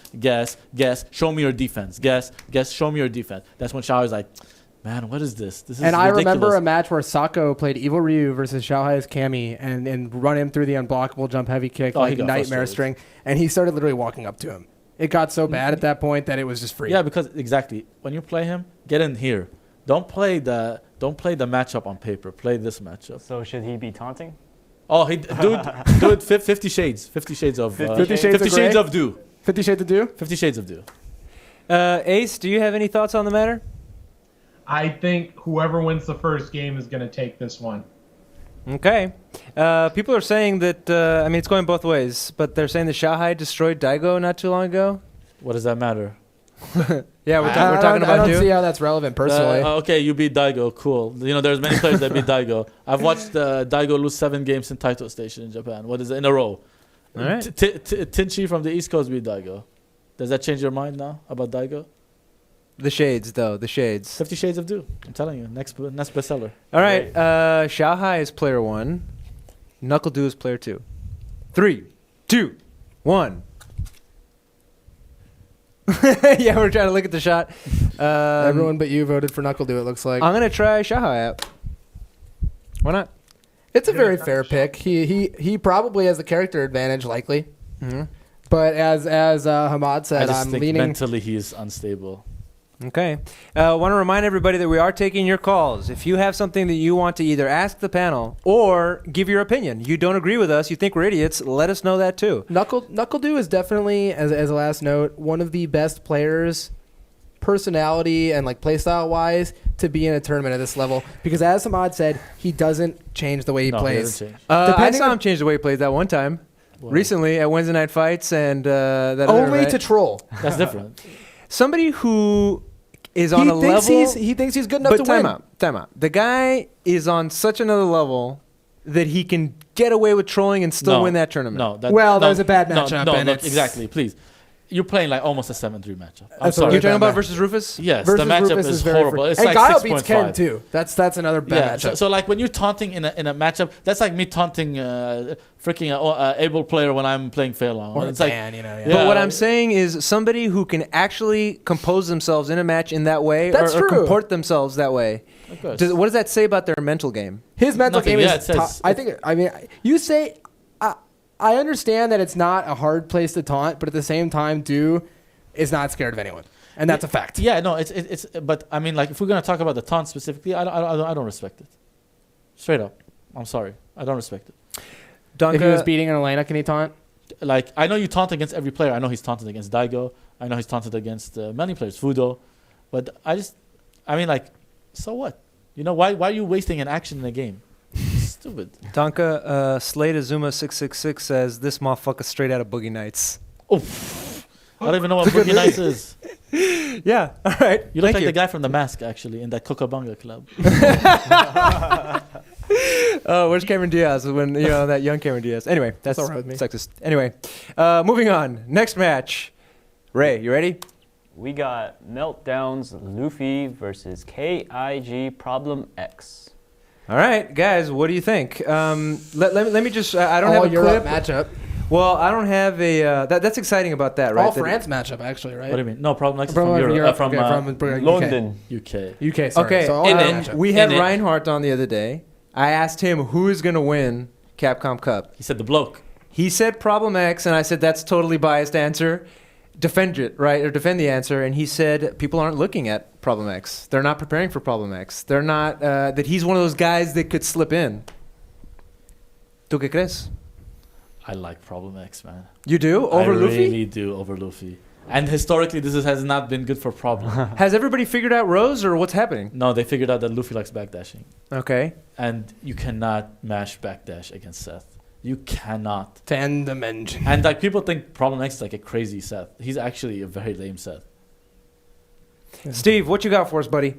Speaker 2: Show me your defense. Guess. Show me your defense. That's when Zhao Hai is like, man, what is this? This is
Speaker 4: And I
Speaker 2: ridiculous.
Speaker 4: remember a match where Sako played Evil Ryu versus Zhao Hai's Cammy and run him through the unblockable jump heavy kick,
Speaker 2: Oh, he
Speaker 4: like
Speaker 2: got
Speaker 4: nightmare
Speaker 2: frustrated.
Speaker 4: string, and he started literally walking up to him. It got so bad at that point that it was just free.
Speaker 2: Yeah, because exactly. When you play him, get in here. Don't play the matchup on paper. Play this matchup.
Speaker 3: So should he be taunting?
Speaker 2: Oh, do it 50 shades. 50 shades of
Speaker 4: 50 shades
Speaker 2: of do.
Speaker 4: 50 Shades of Do?
Speaker 2: 50 shades of do.
Speaker 1: Ace, do you have any thoughts on the matter?
Speaker 5: I think whoever wins the first game is going to take this one.
Speaker 1: Okay. People are saying that, I mean, it's going both ways, but they're saying that Xiaohai destroyed Daigo not too long ago.
Speaker 2: What does that matter?
Speaker 1: Yeah, we're talking about
Speaker 4: I don't
Speaker 1: you.
Speaker 4: see how that's relevant personally.
Speaker 2: Okay, you beat Daigo. Cool. You know, there's many players that beat Daigo. I've watched Daigo lose 7 games in Taito Station in Japan. What is it? In a row.
Speaker 1: All right.
Speaker 2: Tinchi from the East Coast beat Daigo. Does that change your mind now about Daigo?
Speaker 1: The shades, though. The shades.
Speaker 2: 50 Shades of Do. I'm telling you. Next bestseller.
Speaker 1: All right. Xiaohai is player 1. Knuckle Do is player 2. 3, 2, 1. Yeah, we're trying to look at the shot.
Speaker 4: Everyone but you voted for Knuckle Do, it looks like.
Speaker 1: I'm going to try Xiaohai out. Why not?
Speaker 4: It's a very fair pick. He probably has the character advantage, likely.
Speaker 1: Mm-hmm.
Speaker 4: But as Hamad said,
Speaker 2: I just
Speaker 4: I'm
Speaker 2: think
Speaker 4: leaning.
Speaker 2: mentally he's unstable.
Speaker 1: Okay. I want to remind everybody that we are taking your calls. If you have something that you want to either ask the panel or give your opinion, you don't agree with us, you think we're idiots, let us know that too.
Speaker 4: Knuckle Do is definitely, as a last note, one of the best players, personality and like playstyle wise, to be in a tournament at this level. Because as Hamad said, he doesn't change the way he plays.
Speaker 2: He doesn't change.
Speaker 1: I saw him change the way he plays that one time. Recently at Wednesday Night Fights and that
Speaker 4: only
Speaker 1: other,
Speaker 4: to troll.
Speaker 2: That's different.
Speaker 1: Somebody who is on a level.
Speaker 4: He thinks he's good enough to win.
Speaker 1: Time out. The guy is on such another level that he can get away with trolling and still win that tournament.
Speaker 4: There's a bad matchup.
Speaker 2: No, exactly. Please. You're playing like almost a 7-3 matchup. I'm
Speaker 1: sorry. You're talking about versus Rufus?
Speaker 2: Yes,
Speaker 4: versus
Speaker 2: the matchup
Speaker 4: Rufus
Speaker 2: is horrible. It's
Speaker 4: and
Speaker 2: like
Speaker 4: Guile
Speaker 2: 6.5.
Speaker 4: beats Ken too. That's another bad matchup.
Speaker 2: So like when you're taunting in a matchup, that's like me taunting freaking able player when I'm playing Feilong.
Speaker 4: Or
Speaker 2: it's
Speaker 4: Dan,
Speaker 2: like,
Speaker 1: But what I'm saying is somebody who can actually compose themselves in a match in that way or comport themselves that way. What does that say about their mental game?
Speaker 4: His mental game is.
Speaker 2: It says,
Speaker 4: You say. I understand that it's not a hard place to taunt, but at the same time, Do is not scared of anyone, and that's a fact.
Speaker 2: Yeah, no, it's. But I mean, like, if we're gonna talk about the taunt specifically, I don't respect it. Straight up, I'm sorry, I don't respect it.
Speaker 4: If he was beating an Elena, can he taunt?
Speaker 2: Like, I know you taunt against every player. I know he's taunted against Daigo. I know he's taunted against many players, Fuudo. But I mean, like, so what? You know, why are you wasting an action in a game? Stupid.
Speaker 1: Danke Slade Azuma 666 says this motherfucker straight out of Boogie Nights.
Speaker 2: Oh. I don't even know what Boogie Nights is.
Speaker 1: Yeah, all right.
Speaker 2: You look like the guy from The Mask, actually, in that Cocabunga club.
Speaker 1: Oh, where's Cameron Diaz? When that young Cameron Diaz. Anyway, that's all right with me. Sexist. Anyway, moving on. Next match. Ray, you ready?
Speaker 3: We got Meltdown's Luffy versus KIG Problem X.
Speaker 1: All right, guys, what do you think? Let me just. I don't have a clip
Speaker 4: matchup.
Speaker 1: Well, I don't have a. That's exciting about that, right?
Speaker 4: All France matchup, actually, right?
Speaker 2: What do you mean? No, Problem X is
Speaker 4: From
Speaker 2: from Europe.
Speaker 4: from
Speaker 2: London, UK.
Speaker 4: UK, sorry.
Speaker 1: Okay,
Speaker 4: so all
Speaker 1: and
Speaker 4: matchup.
Speaker 1: we had Reinhardt on the other day. I asked him who is going to win Capcom Cup.
Speaker 2: He said the bloke.
Speaker 1: He said Problem X, and I said that's totally biased answer. Defend it, right? Or defend the answer. And he said people aren't looking at Problem X. They're not preparing for Problem X. They're not, that he's one of those guys that could slip in. ¿Tú qué crees?
Speaker 2: I like Problem X, man.
Speaker 1: You do? Over Luffy?
Speaker 2: I really do over Luffy. And historically, this has not been good for Problem.
Speaker 1: Has everybody figured out Rose, or what's happening?
Speaker 2: No, they figured out that Luffy likes backdashing.
Speaker 1: Okay.
Speaker 2: And you cannot mash backdash against Seth. You cannot.
Speaker 4: 10 dimension.
Speaker 2: And like people think Problem X is like a crazy Seth. He's actually a very lame Seth.
Speaker 1: Steve, what you got for us, buddy?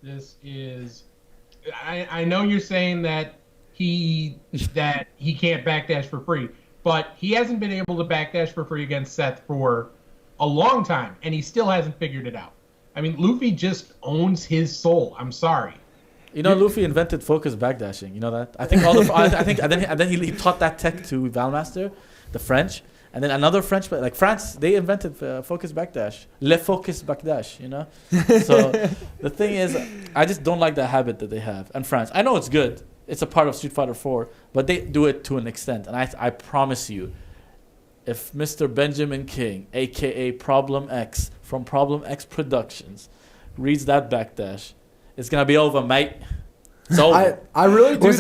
Speaker 5: This is. I know you're saying that he can't backdash for free, but he hasn't been able to backdash for free against Seth for a long time, and he still hasn't figured it out. I mean, Luffy just owns his soul. I'm sorry.
Speaker 2: You know, Luffy invented focus backdashing. You know that? I think and then he taught that tech to Valmaster, the French, and then another French, like France, they invented focus backdash, le focus backdash. You know. So the thing is, I just don't like that habit that they have. And France, I know it's good. It's a part of Street Fighter 4, but they do it to an extent. And I promise you, if Mr. Benjamin King, aka Problem X from Problem X Productions, reads that backdash, it's gonna be over, mate. It's over.
Speaker 4: I really do
Speaker 1: was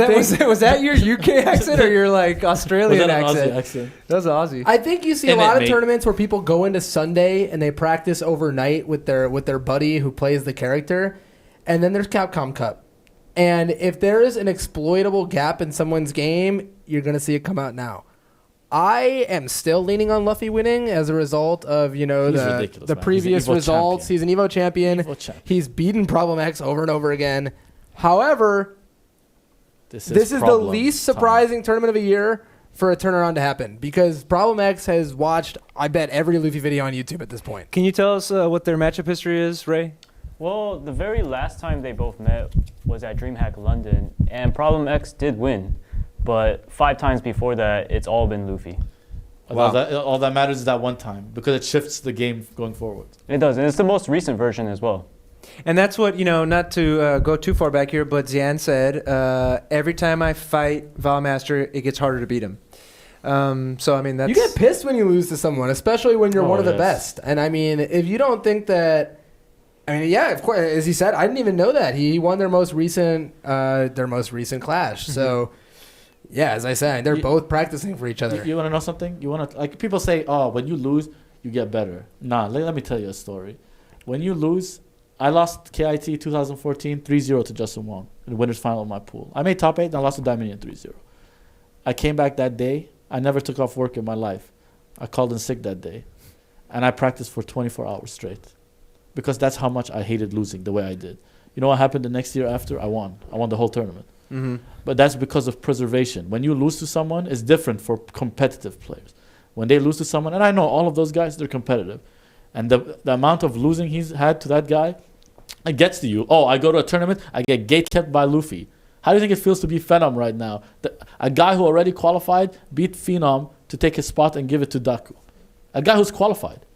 Speaker 1: that your UK accent or your like Australian accent? That was Aussie.
Speaker 4: I think you see a lot of tournaments where people go into Sunday and they practice overnight with their buddy who plays the character, and then there's Capcom Cup. And if there is an exploitable gap in someone's game, you're going to see it come out now. I am still leaning on Luffy winning as a result of, the previous results. He's an Evo champion. He's beaten Problem X over and over again. However, this is the least surprising tournament of the year for a turnaround to happen because Problem X has watched, I bet, every Luffy video on YouTube at this point.
Speaker 1: Can you tell us what their matchup history is, Ray?
Speaker 3: Well, the very last time they both met was at DreamHack London, and Problem X did win. But 5 times before that, it's all been Luffy.
Speaker 2: Wow. All that matters is that one time because it shifts the game going forward.
Speaker 3: It does, and it's the most recent version as well.
Speaker 1: And that's what, not to go too far back here, but Xian said, every time I fight Valmaster, it gets harder to beat him. So, I mean, that's...
Speaker 4: You get pissed when you lose to someone, especially when you're one of the best. And, I mean, if you don't think that... I mean, yeah, of course, as he said, I didn't even know that. He won their most recent clash. So... Yeah, as I said, they're both practicing for each other.
Speaker 2: You want to know something? You want to like people say, "Oh, when you lose, you get better." Nah, let me tell you a story. When you lose, I lost KIT 2014 3-0 to Justin Wong in the winners final of my pool. I made top 8 and I lost to Dominion 3-0. I came back that day. I never took off work in my life. I called in sick that day, and I practiced for 24 hours straight because that's how much I hated losing the way I did. You know what happened the next year after? I won. I won the whole tournament.
Speaker 1: Mm-hmm.
Speaker 2: But that's because of preservation. When you lose to someone, it's different for competitive players. When they lose to someone, and I know all of those guys, they're competitive. And the amount of losing he's had to that guy, it gets to you. Oh, I go to a tournament, I get gate kept by Luffy. How do you think it feels to be Phenom right now? A guy who already qualified beat Phenom to take his spot and give it to Dakou. A guy who's qualified.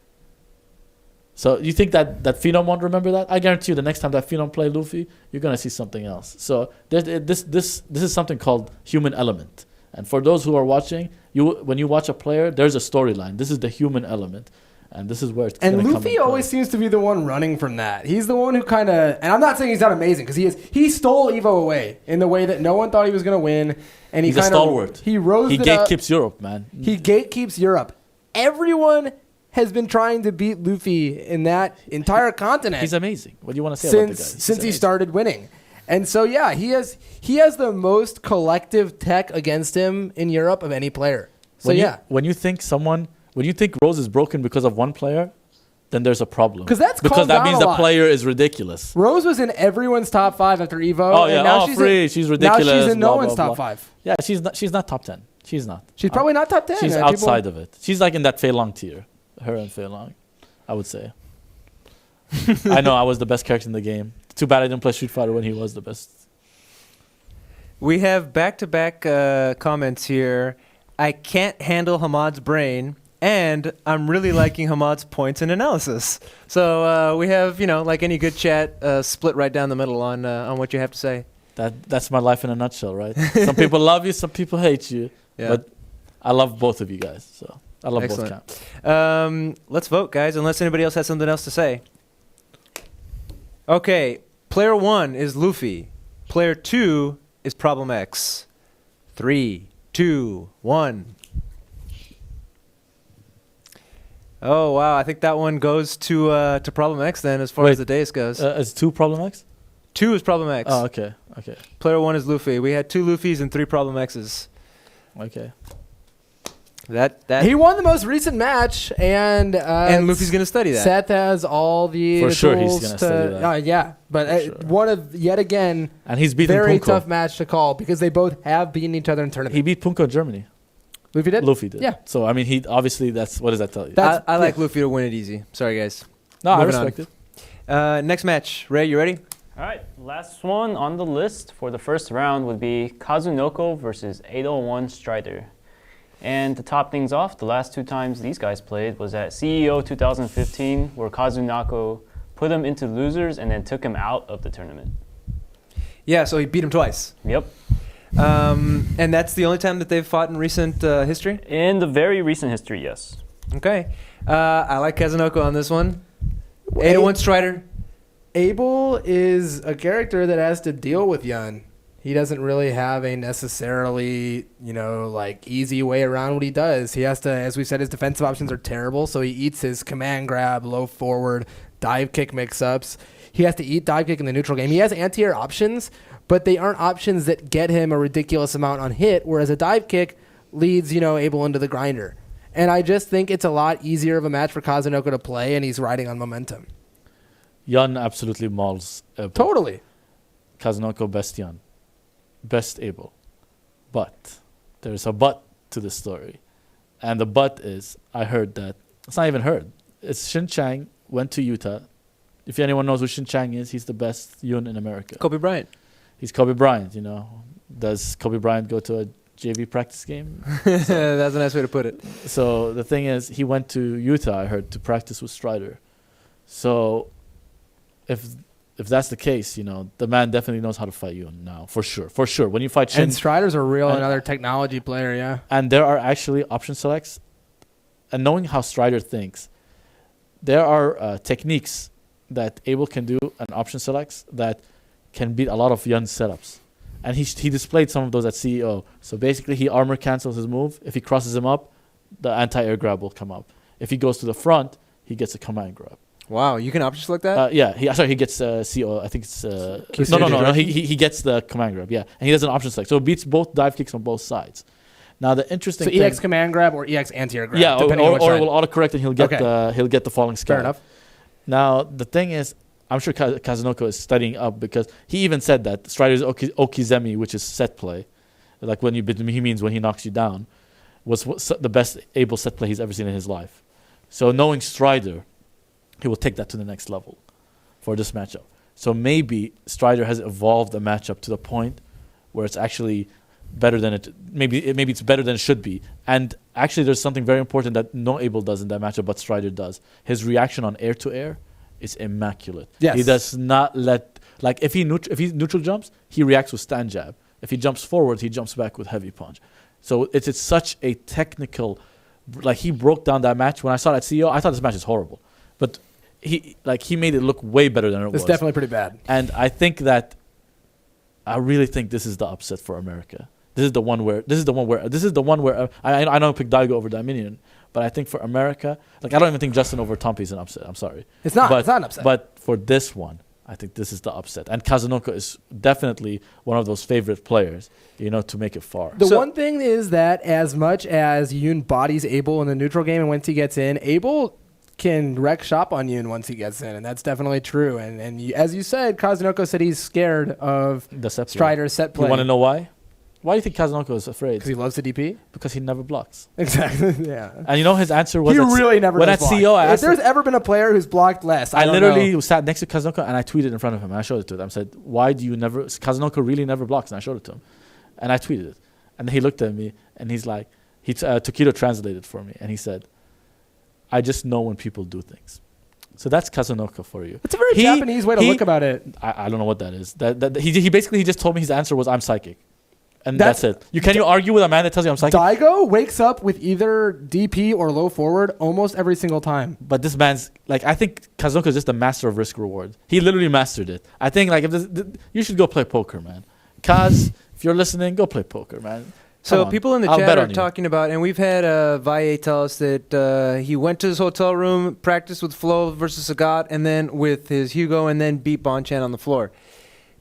Speaker 2: So you think that Phenom won't remember that? I guarantee you the next time that Phenom play Luffy, you're going to see something else. So this is something called human element. And for those who are watching, when you watch a player, there's a storyline. This is the human element. And this is where it's going to come.
Speaker 4: And Luffy always seems to be the one running from that. He's the one who kind of... And I'm not saying he's not amazing, because he is. He stole Evo away in the way that no one thought he was going to win. And
Speaker 2: he's a stalwart.
Speaker 4: He rose it up.
Speaker 2: He gatekeeps Europe, man.
Speaker 4: He gatekeeps Europe. Everyone has been trying to beat Luffy in that entire continent.
Speaker 2: He's amazing. What do you want to say about the guy?
Speaker 4: Since he started winning. And so, yeah, he has the most collective tech against him in Europe of any player. So,
Speaker 2: when you think Rose is broken because of one player, then there's a problem.
Speaker 4: Because that
Speaker 2: means the player is ridiculous.
Speaker 4: Rose was in everyone's top 5 after Evo.
Speaker 2: Oh, yeah. And now she's ridiculous.
Speaker 4: Now she's in no one's top 5.
Speaker 2: Yeah, she's not top 10. She's not.
Speaker 4: She's probably not top 10.
Speaker 2: She's outside of it. She's like in that Fei-Long tier. Her and Fei-Long, I would say. I know I was the best character in the game. Too bad I didn't play Street Fighter when he was the best.
Speaker 1: We have back-to-back comments here. I can't handle Hamad's brain, and I'm really liking Hamad's points and analysis. So we have, like any good chat, split right down the middle on what you have to say.
Speaker 2: That's my life in a nutshell, right? Some people love you, some people hate you. Yeah. But I love both of you guys, so... I love both camps.
Speaker 1: Let's vote, guys, unless anybody else has something else to say. Okay, player 1 is Luffy. Player 2 is Problem X. 3, 2, 1. Oh, wow. I think that one goes to Problem X then as far as the days goes.
Speaker 2: Is 2 Problem X?
Speaker 1: 2 is Problem X.
Speaker 2: Oh, okay.
Speaker 1: Player 1 is Luffy. We had 2 Luffys and 3 Problem X's.
Speaker 2: Okay.
Speaker 1: That
Speaker 4: he won the most recent match, and
Speaker 1: Luffy's gonna study that.
Speaker 4: Seth has all the
Speaker 2: for sure.
Speaker 4: Tools
Speaker 2: he's gonna study that.
Speaker 4: Yeah, but one of yet again,
Speaker 2: and he's beaten
Speaker 4: very
Speaker 2: Punku.
Speaker 4: Tough match to call because they both have beaten each other in tournament.
Speaker 2: He beat Punku in Germany.
Speaker 4: Luffy did.
Speaker 2: Yeah. So I mean, he obviously what does that tell you?
Speaker 1: I like Luffy to win it easy. Sorry, guys.
Speaker 2: No, I respect it.
Speaker 1: Next match, Ray, you ready?
Speaker 3: All right, last one on the list for the first round would be Kazunoko versus 801 Strider. And to top things off, the last 2 times these guys played was at CEO 2015, where Kazunoko put him into losers and then took him out of the tournament.
Speaker 1: Yeah, so he beat him twice.
Speaker 3: Yep.
Speaker 1: And that's the only time that they've fought in recent history?
Speaker 3: In the very recent history, yes.
Speaker 1: Okay. I like Kazunoko on this one. 801 Strider.
Speaker 4: Abel is a character that has to deal with Yun. He doesn't really have a necessarily, like easy way around what he does. He has to, as we said, his defensive options are terrible, so he eats his command grab, low forward, dive kick mix-ups. He has to eat dive kick in the neutral game. He has anti-air options, but they aren't options that get him a ridiculous amount on hit, whereas a dive kick leads, Abel into the grinder. And I just think it's a lot easier of a match for Kazunoko to play, and he's riding on momentum.
Speaker 2: Yun absolutely mauls Abel.
Speaker 4: Totally.
Speaker 2: Kazunoko best Yun. Best Abel. But there's a but to the story. And the but is, I heard that, it's not even heard. It's Shin Chang went to Utah. If anyone knows who Shin Chang is, he's the best Yun in America.
Speaker 1: Kobe Bryant.
Speaker 2: He's Kobe Bryant, Does Kobe Bryant go to a JV practice game?
Speaker 1: That's a nice way to put it.
Speaker 2: So the thing is, he went to Utah, I heard, to practice with Strider. So if that's the case, the man definitely knows how to fight you now, for sure. For sure. When you fight Shin...
Speaker 4: And Strider's another technology player, yeah.
Speaker 2: And there are actually option selects. And knowing how Strider thinks, there are techniques that Abel can do and option selects that can beat a lot of Yun setups. And he displayed some of those at CEO. So basically, he armor cancels his move. If he crosses him up, the anti-air grab will come up. If he goes to the front, he gets a command grab.
Speaker 1: Wow, you can option select that?
Speaker 2: Yeah, he gets CO. I think it's no. He gets the command grab. Yeah, and he does an option select, so it beats both dive kicks on both sides. Now the interesting thing,
Speaker 4: EX command grab or EX anti-air grab.
Speaker 2: Yeah, or it will auto-correct and he'll get the falling sky.
Speaker 4: Fair enough.
Speaker 2: Now the thing is, I'm sure Kazunoko is studying up because he even said that Strider's Okizemi, which is set play, like when he means when he knocks you down, was the best able set play he's ever seen in his life. So knowing Strider, he will take that to the next level for this matchup. So maybe Strider has evolved the matchup to the point where it's actually better than it. Maybe it's better than it should be. And actually, there's something very important that no Abel does in that matchup, but Strider does. His reaction on air to air is immaculate.
Speaker 4: Yes.
Speaker 2: He does not if he neutral jumps, he reacts with stand jab. If he jumps forward, he jumps back with heavy punch. So it's such a technical. He broke down that match. When I saw it at CEO, I thought this match is horrible, but he made it look way better than it was.
Speaker 4: It's definitely pretty bad.
Speaker 2: And I really think this is the upset for America. This is the one where I don't pick Daigo over Dominion, but I think for America, I don't even think Justin over Tompi is an upset. I'm sorry.
Speaker 4: It's not an upset.
Speaker 2: But for this one, I think this is the upset. And Kazunoko is definitely one of those favorite players, to make it far.
Speaker 4: The one thing is that as much as Yoon bodies Abel in the neutral game and once he gets in, Abel can wreck shop on Yoon once he gets in, and that's definitely true. And as you said, Kazunoko said he's scared of
Speaker 2: the
Speaker 4: Strider's set play.
Speaker 2: You want to know why? Why do you think Kazunoko is afraid?
Speaker 4: Because he loves the DP?
Speaker 2: Because he never blocks.
Speaker 4: Exactly, yeah.
Speaker 2: And his answer was...
Speaker 4: He really never does block.
Speaker 2: CEO,
Speaker 4: if there's ever been a player who's blocked less,
Speaker 2: I literally sat next to Kazunoko and I tweeted in front of him and I showed it to him. I said, why do you never... Kazunoko really never blocks. And I showed it to him. And I tweeted it. And then he looked at me and he's like... Tokido translated for me and he said, I just know when people do things. So that's Kazunoko for you.
Speaker 4: It's a very Japanese way to look about it.
Speaker 2: I don't know what that is. He basically just told me his answer was, I'm psychic. And that's it. Can you argue with a man that tells you I'm psychic?
Speaker 4: Daigo wakes up with either DP or low forward almost every single time.
Speaker 2: But this man's I think Kazunoko is just a master of risk reward. He literally mastered it. I think you should go play poker, man. Kaz, if you're listening, go play poker, man.
Speaker 1: So people in the chat are talking about, and we've had Valle tell us that he went to his hotel room, practiced with Flo versus Gackt, and then with his Hugo, and then beat Bonchan on the floor.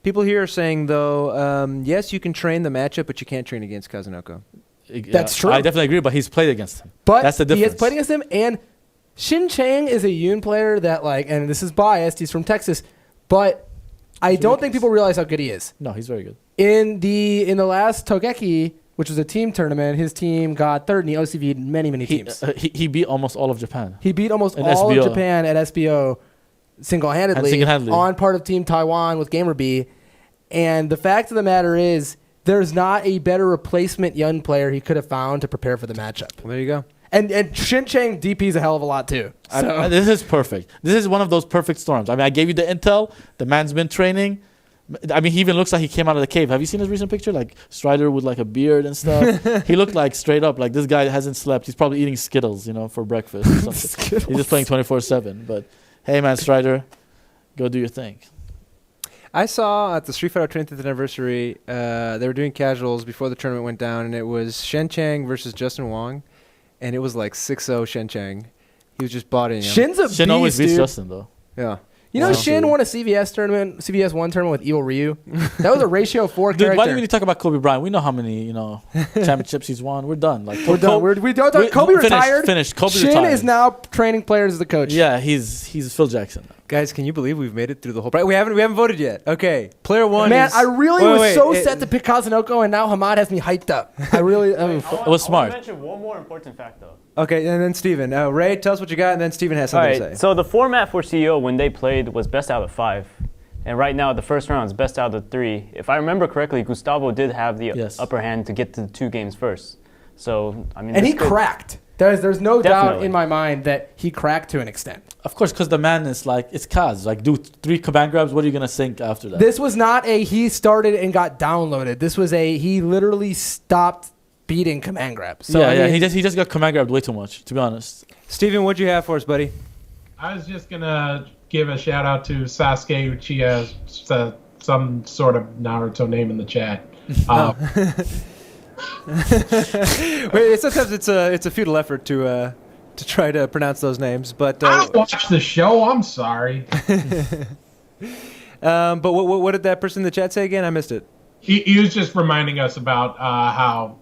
Speaker 1: People here are saying, though, yes, you can train the matchup, but you can't train against Kazunoko.
Speaker 4: That's true.
Speaker 2: I definitely agree, but he's played against him.
Speaker 4: But
Speaker 2: that's the difference.
Speaker 4: He has played against him, and Shin Chang is a Yoon player that, and this is biased, he's from Texas, but I don't think people realize how good he is.
Speaker 2: No, he's very good.
Speaker 4: In the last Togeki, which was a team tournament, his team got third, and he OCV'd many teams.
Speaker 2: He beat almost all of Japan.
Speaker 4: He beat almost all of Japan at SBO single-handedly on part of Team Taiwan with GamerBee. And the fact of the matter is, there's not a better replacement Yun player he could have found to prepare for the matchup.
Speaker 1: Well, there you go.
Speaker 4: And Shin Chang DP's a hell of a lot too. So.
Speaker 2: This is perfect. This is one of those perfect storms. I mean, I gave you the intel. The man's been training. I mean, he even looks like he came out of the cave. Have you seen his recent picture? Strider with a beard and stuff. He looked straight up this guy hasn't slept. He's probably eating Skittles, for breakfast or something. He's just playing 24/7. But hey, man, Strider, Go do your thing.
Speaker 1: I saw at the Street Fighter 20th anniversary, they were doing casuals before the tournament went down, and it was Shen Chang versus Justin Wong, and it was like 6-0 Shen Chang. He was just bodying him.
Speaker 4: Shin's a beast,
Speaker 2: Shin always beats
Speaker 4: dude.
Speaker 2: Justin, though.
Speaker 1: Yeah.
Speaker 4: You know, Shin won a CVS 1 tournament with Evil Ryu. That was a ratio 4
Speaker 2: Dude,
Speaker 4: character.
Speaker 2: why do we need to talk about Kobe Bryant? We know how many, championships he's won. We're done. Like
Speaker 4: We're done. We don't. Kobe retired.
Speaker 2: Finished. Kobe
Speaker 4: Shin
Speaker 2: retired.
Speaker 4: is now training players as the coach.
Speaker 2: Yeah, he's Phil Jackson.
Speaker 1: Guys, can you believe we've made it through the whole... We haven't voted yet. Okay. Player 1
Speaker 4: Man,
Speaker 1: is...
Speaker 4: I really was so set to pick Kazunoko, and now Hamad has me hyped up. I really...
Speaker 2: It was smart.
Speaker 3: I want to mention one more important fact, though.
Speaker 1: Okay, and then Steven. Ray, tell us what you got, and then Steven has something to say.
Speaker 3: So the format for CEO when they played was best out of 5. And right now, the first round is best out of 3. If I remember correctly, Gustavo did have the upper hand to get to the 2 games first. So, I mean...
Speaker 4: And he cracked. There's no doubt in my mind that he cracked to an extent.
Speaker 2: Of course, because the man is like, it's Kaz. Like, do 3 command grabs, what are you going to think after that?
Speaker 4: This was not a he started and got downloaded. This was a he literally stopped beating command grabs. So,
Speaker 2: yeah, he just got command grabbed way too much, to be honest.
Speaker 1: Steven, what'd you have for us, buddy?
Speaker 5: I was just going to give a shout out to Sasuke Uchiha, some sort of Naruto name in the chat.
Speaker 1: Sometimes it's a futile effort to try to pronounce those names, but
Speaker 5: I watched the show. I'm sorry.
Speaker 1: But what did that person in the chat say again? I missed it.
Speaker 5: He was just reminding us about how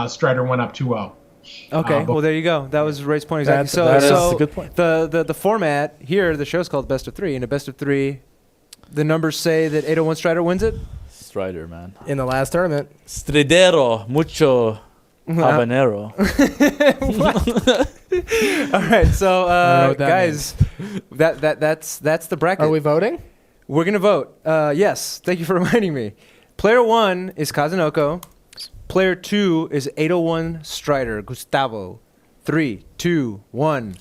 Speaker 5: Strider went up 2-0.
Speaker 1: Okay, well there you go. That was Ray's point exactly.
Speaker 2: That's a good point.
Speaker 1: The format here, the show's called Best of 3. In a Best of 3, the numbers say that 801 Strider wins it.
Speaker 2: Strider, man.
Speaker 4: In the last tournament.
Speaker 2: Stridero, mucho habanero.
Speaker 1: All right, so guys, that's the bracket.
Speaker 4: Are we voting?
Speaker 1: We're gonna vote. Yes, thank you for reminding me. Player 1 is Kazunoko. Player 2 is 801 Strider Gustavo. 3, 2, 1.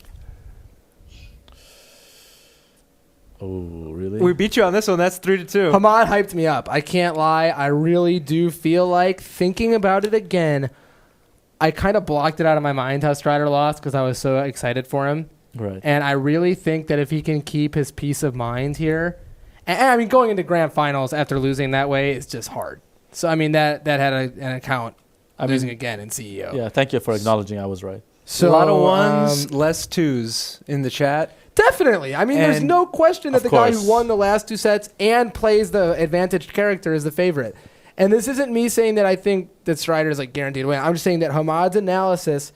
Speaker 2: Oh, really?
Speaker 1: We beat you on this one. That's 3-2.
Speaker 4: Hamad hyped me up. I can't lie. I really do feel like thinking about it again. I kind of blocked it out of my mind how Strider lost because I was so excited for him.
Speaker 2: Right.
Speaker 4: And I really think that if he can keep his peace of mind here, and I mean going into grand finals after losing that way is just hard. So I mean that had an account losing again in CEO.
Speaker 2: Yeah, thank you for acknowledging I was right.
Speaker 1: So a lot of 1s, less 2s in the chat.
Speaker 4: Definitely. I mean, there's no question that the guy who won the last 2 sets and plays the advantaged character is the favorite. And this isn't me saying that I think that Strider's like guaranteed to win. I'm just saying that Hamad's analysis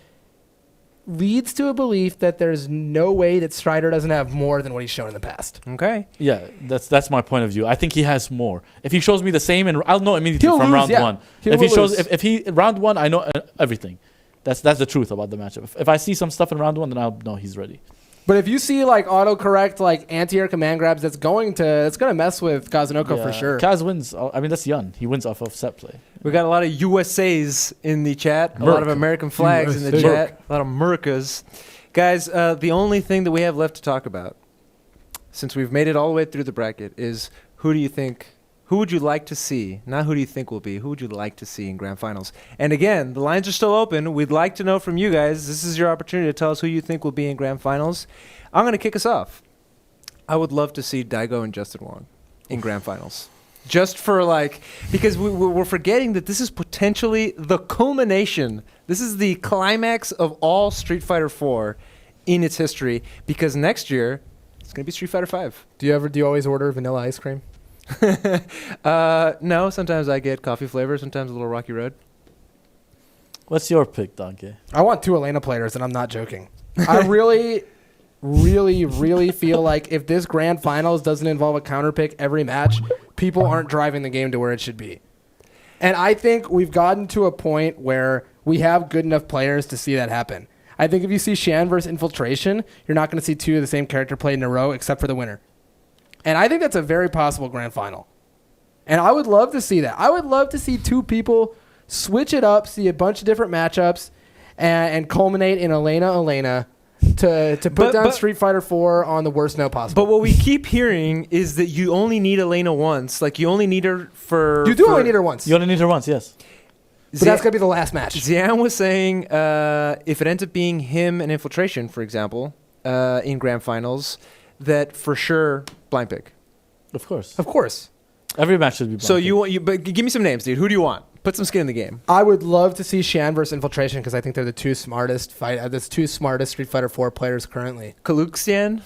Speaker 4: leads to a belief that there's no way that Strider doesn't have more than what he's shown in the past.
Speaker 1: Okay.
Speaker 2: Yeah, that's my point of view. I think he has more. If he shows me the same, and I'll know immediately
Speaker 4: He'll
Speaker 2: from
Speaker 4: lose,
Speaker 2: round 1. If he round 1, I know everything. That's the truth about the matchup. If I see some stuff in round 1, then I'll know he's ready.
Speaker 4: But if you see like autocorrect, like anti-air command grabs, that's gonna mess with Kazunoko for sure.
Speaker 2: Kaz wins. I mean, that's Yun. He wins off of set play.
Speaker 1: We got a lot of USAs in the chat, a lot of American flags in the chat, a lot of Mercas. Guys, the only thing that we have left to talk about, since we've made it all the way through the bracket, is who would you like to see? Not who do you think will be, who would you like to see in grand finals? And again, the lines are still open. We'd like to know from you guys. This is your opportunity to tell us who you think will be in grand finals. I'm going to kick us off. I would love to see Daigo and Justin Wong in grand finals. Just for because we're forgetting that this is potentially the culmination. This is the climax of all Street Fighter 4 in its history, because next year it's going to be Street Fighter 5.
Speaker 4: Do you always order vanilla ice cream?
Speaker 1: No, sometimes I get coffee flavor, sometimes a little Rocky Road.
Speaker 2: What's your pick, Danke?
Speaker 4: I want 2 Elena players, and I'm not joking. I really, really, really feel like if this grand finals doesn't involve a counter pick every match, people aren't driving the game to where it should be. And I think we've gotten to a point where we have good enough players to see that happen. I think if you see Xian versus Infiltration, you're not going to see 2 of the same character played in a row except for the winner. And I think that's a very possible grand final. And I would love to see that. I would love to see 2 people switch it up, see a bunch of different matchups, and culminate in Elena to put down Street Fighter 4 on the worst note possible.
Speaker 1: But what we keep hearing is that you only need Elena once. Like, you only need her for...
Speaker 4: You do only need her once.
Speaker 2: You only need her once, yes.
Speaker 4: But that's going to be the last match.
Speaker 1: Xian was saying if it ends up being him and Infiltration, for example, in grand finals, that for sure blind pick?
Speaker 2: Of course.
Speaker 4: Of course.
Speaker 2: Every match should be blind
Speaker 1: So
Speaker 2: pick.
Speaker 1: but give me some names, dude. Who do you want? Put some skin in the game.
Speaker 4: I would love to see Xian versus Infiltration because I think they're the two smartest Street Fighter 4 players currently.
Speaker 1: Xian?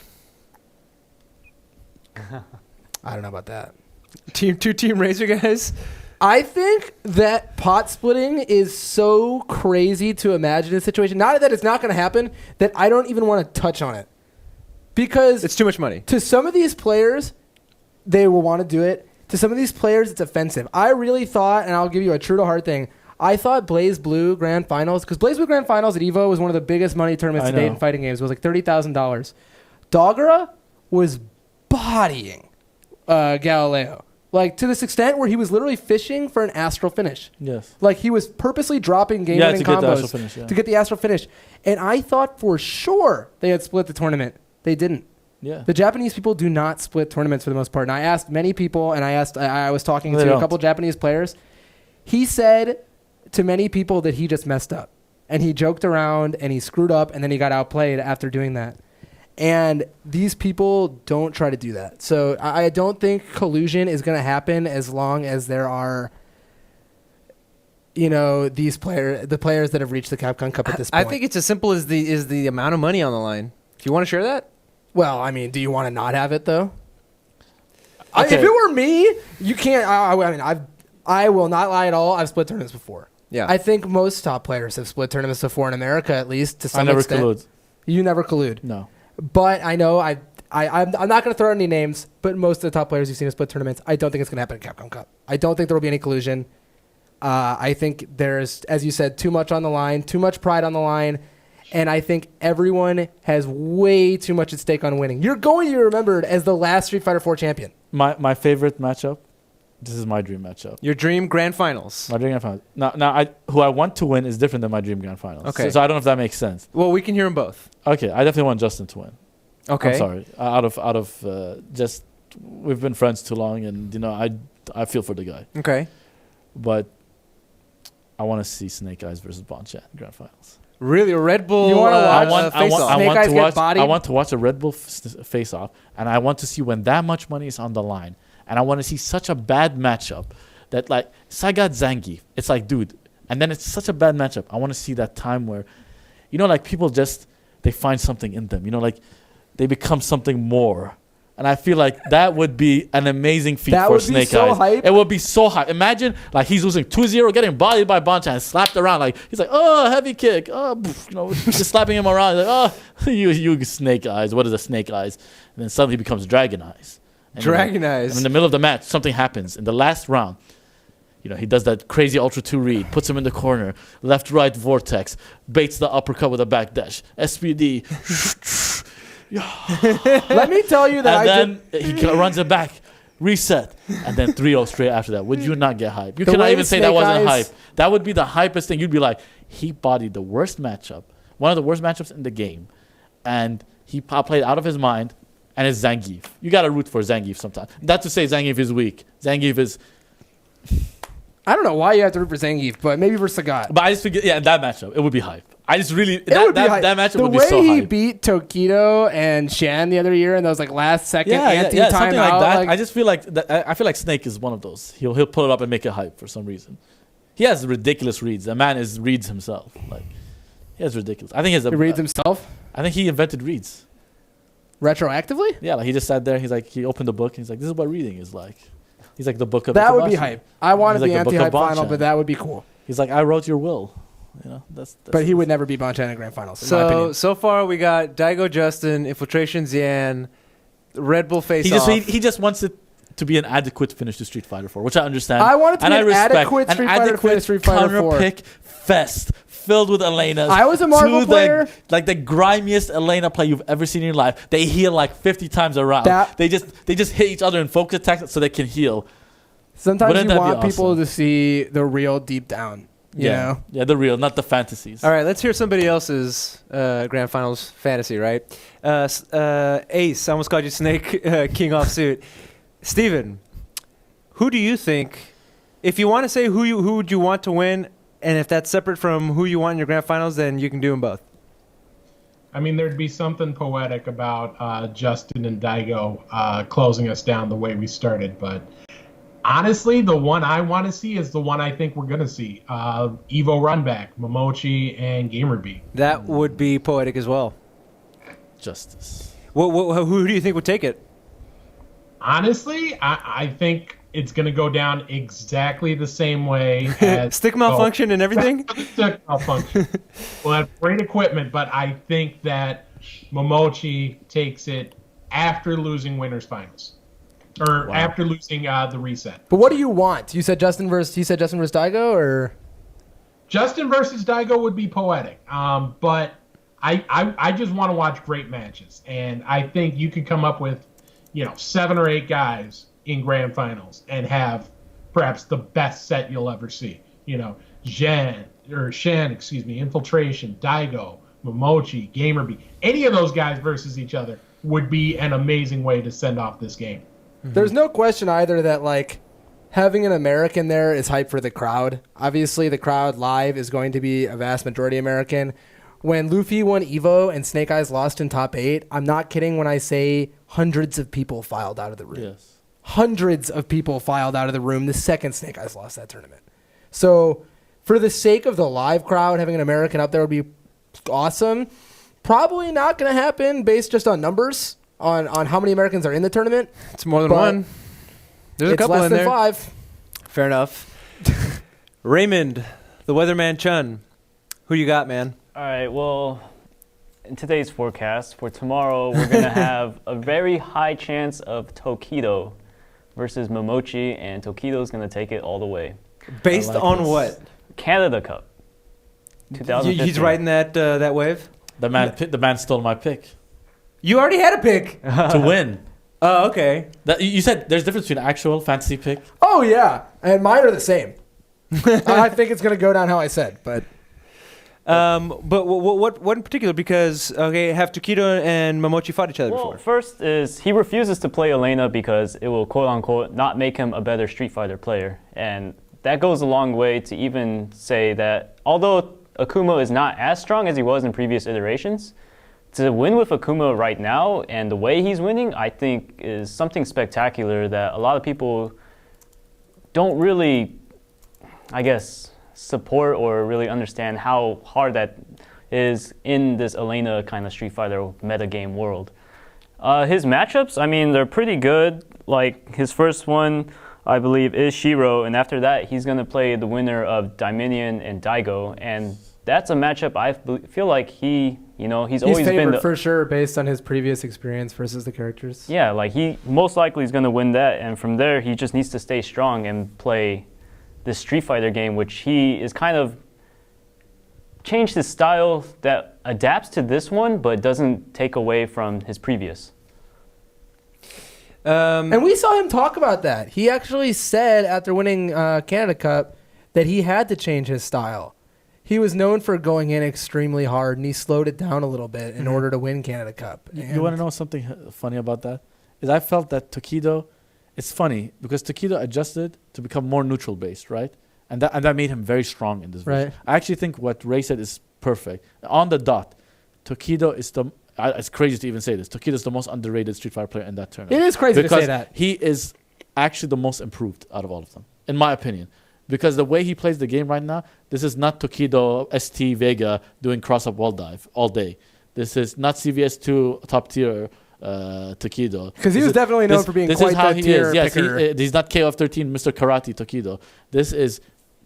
Speaker 4: I don't know about that.
Speaker 1: Team Razor guys?
Speaker 4: I think that pot splitting is so crazy to imagine a situation. Not that it's not going to happen, that I don't even want to touch on it. Because
Speaker 1: it's too much money.
Speaker 4: To some of these players, they will want to do it. To some of these players, it's offensive. I really thought, and I'll give you a true to heart thing, I thought Blaze Blue Grand Finals, because Blaze Blue Grand Finals at EVO was one of the biggest money tournaments to date in fighting games. It was like $30,000. Dogura was bodying Galileo. Like, to this extent where he was literally fishing for an astral finish.
Speaker 2: Yes.
Speaker 4: Like, he was purposely dropping game-winning combos to get the astral finish. And I thought for sure they had split the tournament. They didn't.
Speaker 2: Yeah.
Speaker 4: The Japanese people do not split tournaments for the most part. And I asked many people, and I was talking to a couple Japanese players. He said to many people that he just messed up. And he joked around, and he screwed up, and then he got outplayed after doing that. And these people don't try to do that. So I don't think collusion is going to happen as long as there are, the players that have reached the Capcom Cup at this point.
Speaker 1: I think it's as simple as the amount of money on the line. Do you want to share that?
Speaker 4: Well, I mean, do you want to not have it though? Okay. If it were me, you can't. I will not lie at all. I've split tournaments before.
Speaker 1: Yeah.
Speaker 4: I think most top players have split tournaments before in America, at least to some extent.
Speaker 2: I never collude.
Speaker 4: You never collude.
Speaker 2: No.
Speaker 4: But I know I'm not going to throw out any names, but most of the top players you've seen have split tournaments. I don't think it's going to happen at Capcom Cup. I don't think there will be any collusion. I think there's, as you said, too much on the line, too much pride on the line. And I think everyone has way too much at stake on winning. You're going to be remembered as the last Street Fighter 4 champion.
Speaker 2: My favorite matchup, this is my dream matchup.
Speaker 1: Your dream Grand Finals.
Speaker 2: My dream Grand Finals. Now who I want to win is different than my dream Grand Finals.
Speaker 1: Okay.
Speaker 2: So I don't know if that makes sense.
Speaker 1: Well, we can hear them both.
Speaker 2: Okay, I definitely want Justin to win.
Speaker 1: Okay.
Speaker 2: I'm sorry. Out of just, we've been friends too long, and I feel for the guy.
Speaker 1: Okay.
Speaker 2: But I want to see Snake Eyes versus Bonchan Grand Finals.
Speaker 1: Really, a Red Bull?
Speaker 4: You want to watch
Speaker 1: Snake
Speaker 4: Eyes get bodied?
Speaker 2: I want to watch a Red Bull face off, and I want to see when that much money is on the line, and I want to see such a bad matchup that like Sagat Zangief. It's like, dude, and then it's such a bad matchup. I want to see that time where, like people just they find something in them. Like they become something more. And I feel like that would be an amazing feat for Snake Eyes.
Speaker 4: So hype.
Speaker 2: It would be so hype. Imagine like he's losing 2-0, getting bodied by Bonchan and slapped around. Like he's like, oh, heavy kick. Oh, just slapping him around. He's like, oh, you Snake Eyes. What is a Snake Eyes? And then suddenly he becomes Dragon Eyes. And
Speaker 1: Dragon Eyes.
Speaker 2: And in the middle of the match, something happens. In the last round, he does that crazy Ultra 2 read, puts him in the corner, left-right vortex, baits the uppercut with a backdash, SPD.
Speaker 4: Let me tell you that
Speaker 2: and then he runs it back, reset, and then 3-0 straight after that. Would you not get hype? You
Speaker 4: The
Speaker 2: cannot
Speaker 4: way
Speaker 2: even say
Speaker 4: Snake
Speaker 2: that wasn't
Speaker 4: Eyes-
Speaker 2: hype. That would be the hypest thing. You'd be like, he bodied the worst matchup, one of the worst matchups in the game, and he played out of his mind, and it's Zangief. You got to root for Zangief sometimes. Not to say Zangief is weak. Zangief is...
Speaker 4: I don't know why you have to root for Zangief, but maybe for Sagat.
Speaker 2: But I just figure, that matchup, it would be hype. I just really...
Speaker 4: It would be hype.
Speaker 2: That matchup
Speaker 4: the
Speaker 2: would be so
Speaker 4: way he
Speaker 2: hype.
Speaker 4: beat Tokido and Xian the other year in those like last second anti
Speaker 2: something
Speaker 4: timeout.
Speaker 2: like that. I just feel like I feel like Snake is one of those. He'll pull it up and make it hype for some reason. He has ridiculous reads. The man reads himself. Like he has ridiculous. I think he
Speaker 4: reads himself.
Speaker 2: I think he invented reads
Speaker 4: retroactively.
Speaker 2: Yeah, like he just sat there. He's like he opened the book. And he's like, this is what reading is like. He's like the book of
Speaker 4: that would be
Speaker 2: Itabashi.
Speaker 4: hype. I wanted
Speaker 2: He's
Speaker 4: the
Speaker 2: like book of
Speaker 4: anti-hype final,
Speaker 2: Bonchan.
Speaker 4: but that would be cool.
Speaker 2: He's like, I wrote your will. That's
Speaker 4: but he would never be Bonchan in grand finals. In my opinion.
Speaker 1: So far we got Daigo Justin, Infiltration Xian, Red Bull face off.
Speaker 2: He just wants it to be an adequate finish to Street Fighter 4, which I understand.
Speaker 4: I want it to
Speaker 2: and
Speaker 4: be
Speaker 2: I
Speaker 4: an
Speaker 2: respect.
Speaker 4: adequate Street Fighter finish to Street Fighter 4.
Speaker 2: Counter-pick fest filled with Elenas.
Speaker 4: I was a Marvel player.
Speaker 2: Like the grimiest Elena play you've ever seen in your life. They heal like 50 times around. They just hit each other in focus attacks so they can heal.
Speaker 4: Sometimes
Speaker 2: Wouldn't
Speaker 4: you
Speaker 2: that be
Speaker 4: want people
Speaker 2: awesome?
Speaker 4: to see the real deep down. You know?
Speaker 2: Yeah, the real, not the fantasies.
Speaker 1: All right, let's hear somebody else's Grand Finals fantasy, right? Ace, I almost called you Snake King off suit. Steven, who do you think, if you want to say who would you want to win, and if that's separate from who you want in your Grand Finals, then you can do them both.
Speaker 5: I mean, there'd be something poetic about Justin and Daigo closing us down the way we started. But honestly, the one I want to see is the one I think we're going to see. Evo Runback, Mamochi, and GamerBee.
Speaker 1: That would be poetic as well.
Speaker 2: Justice.
Speaker 1: Who do you think would take it?
Speaker 5: Honestly, I think it's going to go down exactly the same way as...
Speaker 1: Stick malfunction and everything?
Speaker 5: Stick malfunction. We'll have great equipment, but I think that Mamochi takes it after losing winners finals. Or after losing the reset.
Speaker 4: But what do you want? You said Justin versus Daigo, or...
Speaker 5: Justin versus Daigo would be poetic. But I just want to watch great matches. And I think you could come up with 7 or 8 guys in grand finals and have perhaps the best set you'll ever see. Xian, Infiltration, Daigo, Mamochi, GamerBee. Any of those guys versus each other would be an amazing way to send off this game.
Speaker 4: There's no question either that having an American there is hype for the crowd. Obviously, the crowd live is going to be a vast majority American. When Luffy won Evo and Snake Eyes lost in top 8, I'm not kidding when I say hundreds of people filed out of the room.
Speaker 2: Yes.
Speaker 4: Hundreds of people filed out of the room the second Snake Eyes lost that tournament. So, for the sake of the live crowd, having an American up there would be awesome. Probably not going to happen based just on numbers, on how many Americans are in the tournament.
Speaker 1: It's more than one. There's a couple
Speaker 4: less
Speaker 1: in
Speaker 4: than
Speaker 1: there.
Speaker 4: 5.
Speaker 1: Fair enough. Raymond, the Weatherman Chun. Who you got, man?
Speaker 3: All right, well, in today's forecast, for tomorrow, we're going to have a very high chance of Tokido versus Mamochi, and Tokido's going to take it all the way.
Speaker 1: Based on what?
Speaker 3: Canada Cup. 2015.
Speaker 1: He's riding that wave?
Speaker 2: The man stole my pick.
Speaker 1: You already had a pick.
Speaker 2: To win.
Speaker 1: Oh, okay.
Speaker 2: You said there's a difference between actual fantasy pick.
Speaker 4: Oh, yeah. And mine are the same. I think it's going to go down how I said, but...
Speaker 1: But what in particular? Because have Tokido and Mamochi fought each other before?
Speaker 3: First is he refuses to play Elena because it will quote unquote not make him a better Street Fighter player, and that goes a long way to even say that although Akuma is not as strong as he was in previous iterations, to win with Akuma right now and the way he's winning, I think is something spectacular that a lot of people don't really, I guess, support or really understand how hard that is in this Elena kind of Street Fighter metagame world. His matchups, I mean, they're pretty good. Like, his first one, I believe, is Shirou, and after that, he's going to play the winner of Dominion and Daigo, and that's a matchup I feel like he's always been
Speaker 4: for sure based on his previous experience versus the characters.
Speaker 3: Yeah, like he most likely is going to win that, and from there, he just needs to stay strong and play this Street Fighter game, which he is kind of changed his style that adapts to this one, but doesn't take away from his previous.
Speaker 4: And we saw him talk about that. He actually said after winning Canada Cup that he had to change his style. He was known for going in extremely hard, and he slowed it down a little bit in order to win Canada Cup.
Speaker 2: You want to know something funny about that? Is I felt that Tokido... It's funny because Tokido adjusted to become more neutral based, right? And that made him very strong in this version.
Speaker 4: Right.
Speaker 2: I actually think what Ray said is perfect. On the dot, Tokido is it's crazy to even say this. Tokido is the most underrated Street Fighter player in that tournament.
Speaker 4: It is crazy to say that.
Speaker 2: He is actually the most improved out of all of them, in my opinion. Because the way he plays the game right now, this is not Tokido ST Vega doing cross-up wall dive all day. This is not CVS2 top tier Tokido.
Speaker 4: Because he was definitely known for being quite that tier picker.
Speaker 2: Yes, he's not KOF13 Mr. Karate Tokido. This is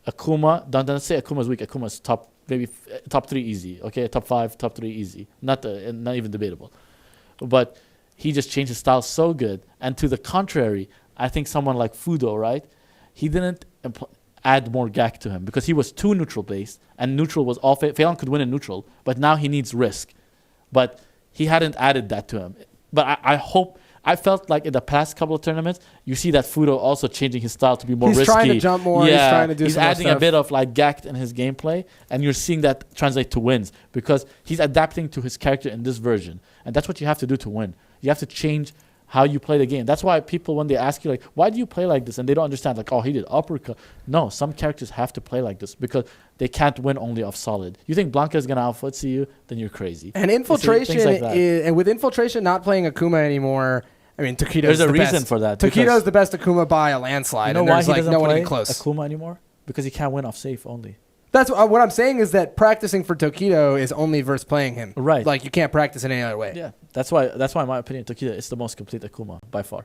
Speaker 2: Akuma. Don't say Akuma's weak. Akuma's top 3 easy. Okay, top 5, top 3 easy. Not even debatable. But he just changed his style so good. And to the contrary, I think someone like Fuudo, right? He didn't add more Gackt to him because he was too neutral based, and neutral was all F.A.N.G could win in neutral, but now he needs risk. But he hadn't added that to him. But I felt like in the past couple of tournaments, you see that Fuudo also changing his style to be more risky.
Speaker 4: He's trying to jump more.
Speaker 2: Yeah,
Speaker 4: he's trying to do
Speaker 2: he's
Speaker 4: some more
Speaker 2: adding
Speaker 4: stuff.
Speaker 2: a bit of like Gackt in his gameplay, and you're seeing that translate to wins because he's adapting to his character in this version. And that's what you have to do to win. You have to change how you play the game. That's why people, when they ask you, like, why do you play like this? And they don't understand, like, oh, he did uppercut. No, some characters have to play like this because they can't win only off solid. You think Blanca is going to out-footsie you, then you're crazy.
Speaker 4: And Infiltration, and with Infiltration not playing Akuma anymore, I mean, Tokido's
Speaker 2: There's a
Speaker 4: the
Speaker 2: reason
Speaker 4: best.
Speaker 2: for that.
Speaker 4: Tokido's the best Akuma by a landslide.
Speaker 2: You know
Speaker 4: and
Speaker 2: why
Speaker 4: there's
Speaker 2: he
Speaker 4: like
Speaker 2: doesn't
Speaker 4: no one
Speaker 2: play
Speaker 4: even close.
Speaker 2: Akuma anymore? Because he can't win off safe only.
Speaker 4: That's what I'm saying is that practicing for Tokido is only versus playing him.
Speaker 2: Right.
Speaker 4: Like you can't practice in any other way.
Speaker 2: Yeah. That's why in my opinion, Tokido is the most complete Akuma by far.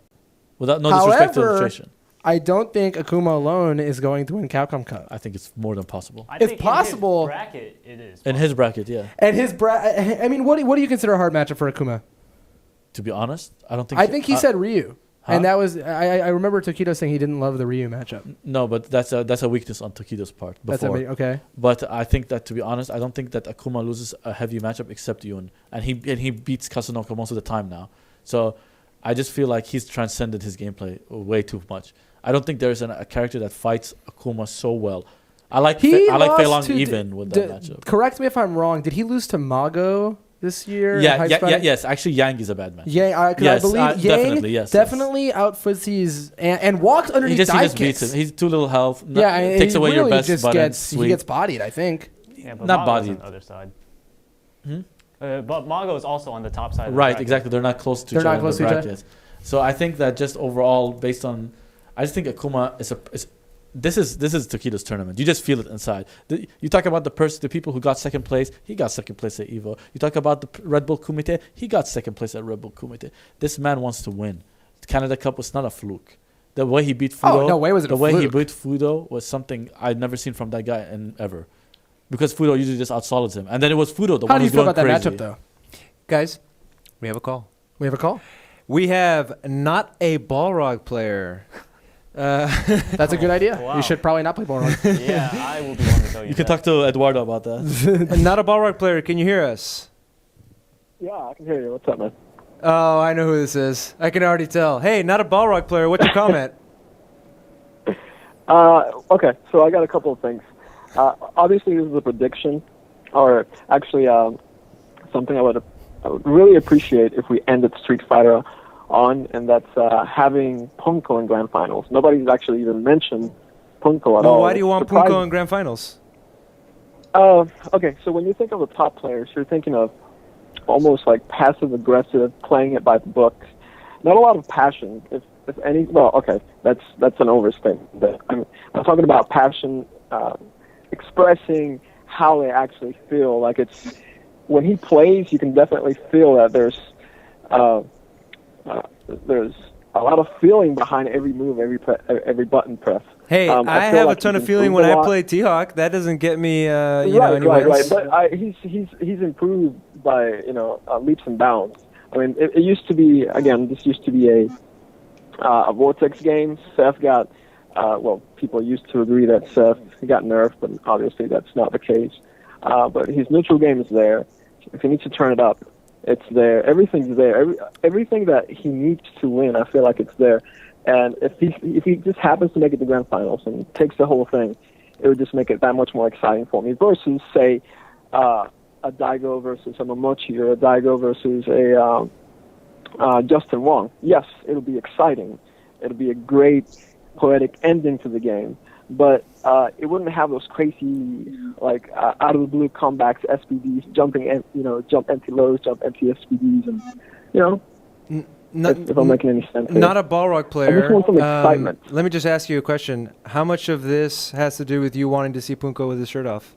Speaker 2: Without no disrespect to Infiltration.
Speaker 4: I don't think Akuma alone is going to win Capcom Cup.
Speaker 2: I think it's more than possible.
Speaker 4: It's possible.
Speaker 3: In his bracket, it is.
Speaker 2: In his bracket, yeah.
Speaker 4: And his I mean, what do you consider a hard matchup for Akuma?
Speaker 2: To be honest, I don't think.
Speaker 4: I think he said Ryu,
Speaker 2: huh?
Speaker 4: and that was I remember Tokido saying he didn't love the Ryu matchup.
Speaker 2: No, but that's a weakness on Tokido's part. Before.
Speaker 4: Okay.
Speaker 2: But I think that, to be honest, I don't think that Akuma loses a heavy matchup except Yun, and he beats Kazunoko most of the time now. So I just feel like he's transcended his gameplay way too much. I don't think there's a character that fights Akuma so well. I like Fei Long even with that matchup.
Speaker 4: Correct me if I'm wrong. Did he lose to Mago this year?
Speaker 2: Yes. Actually, Yang is a bad match.
Speaker 4: Yes, I believe Yang definitely out-footsies and walks underneath
Speaker 2: He just
Speaker 4: dive kicks.
Speaker 2: beats him. He's too little health.
Speaker 4: Takes
Speaker 2: away
Speaker 4: really
Speaker 2: your best
Speaker 4: just
Speaker 2: button.
Speaker 4: He gets bodied, I think.
Speaker 3: Yeah, but
Speaker 2: not
Speaker 3: Mago's
Speaker 2: bodied.
Speaker 3: on the other side. But Mago is also on the top side.
Speaker 2: Right, exactly. They're not close to each other. They're not close to each other. So I think that just overall, based on, I just think Akuma is this is Tokido's tournament. You just feel it inside. You talk about the people who got second place. He got second place at Evo. You talk about the Red Bull Kumite. He got second place at Red Bull Kumite. This man wants to win. The Canada Cup was not a fluke. The way he beat Fuudo, he beat Fuudo was something I'd never seen from that guy ever. Because Fuudo usually just outsolids him, and then it was Fuudo the one who's going crazy. How do you feel about that matchup,
Speaker 4: though,
Speaker 1: guys? We have a call.
Speaker 4: We
Speaker 1: have not a Balrog player.
Speaker 4: That's a good idea.
Speaker 3: Wow.
Speaker 4: You should probably not play Balrog.
Speaker 3: Yeah, I will be one to tell you.
Speaker 2: You can talk to Eduardo about that.
Speaker 1: Not a Balrog player. Can you hear us?
Speaker 17: Yeah, I can hear you. What's up, man?
Speaker 1: Oh, I know who this is. I can already tell. Hey, not a Balrog player. What's your comment?
Speaker 17: Okay, so I got a couple of things. Obviously, this is a prediction, or actually something I would really appreciate if we ended Street Fighter on, and that's having Punku in Grand Finals. Nobody's actually even mentioned Punku at all.
Speaker 1: Why do you want Punku in Grand Finals?
Speaker 17: Okay, so when you think of the top players, you're thinking of almost like passive-aggressive, playing it by the book. Not a lot of passion, if any. Well, okay, that's an overstatement. But I'm talking about passion, expressing how they actually feel. Like it's when he plays, you can definitely feel that there's a lot of feeling behind every move, every button press.
Speaker 1: Hey, I have like a ton of feeling when I play T-Hawk. That doesn't get me, anywhere else.
Speaker 17: But he's improved by leaps and bounds. I mean, it used to be this used to be a Vortex game. Seth got people used to agree that Seth got nerfed, but obviously that's not the case. But his neutral game is there. If he needs to turn it up, it's there. Everything's there. Everything that he needs to win, I feel like it's there. And if he just happens to make it to Grand Finals and takes the whole thing, it would just make it that much more exciting for me. Versus, say, a Daigo versus a Mamochi or a Daigo versus a Justin Wong. Yes, it'll be exciting. It'll be a great poetic ending to the game. But it wouldn't have those crazy, out of the blue comebacks, SPDs, jump empty lows, jump empty SPDs, and if I'm making any sense.
Speaker 1: Not a Balrog player.
Speaker 17: I just want some excitement.
Speaker 1: Let me just ask you a question. How much of this has to do with you wanting to see Punku with his shirt off?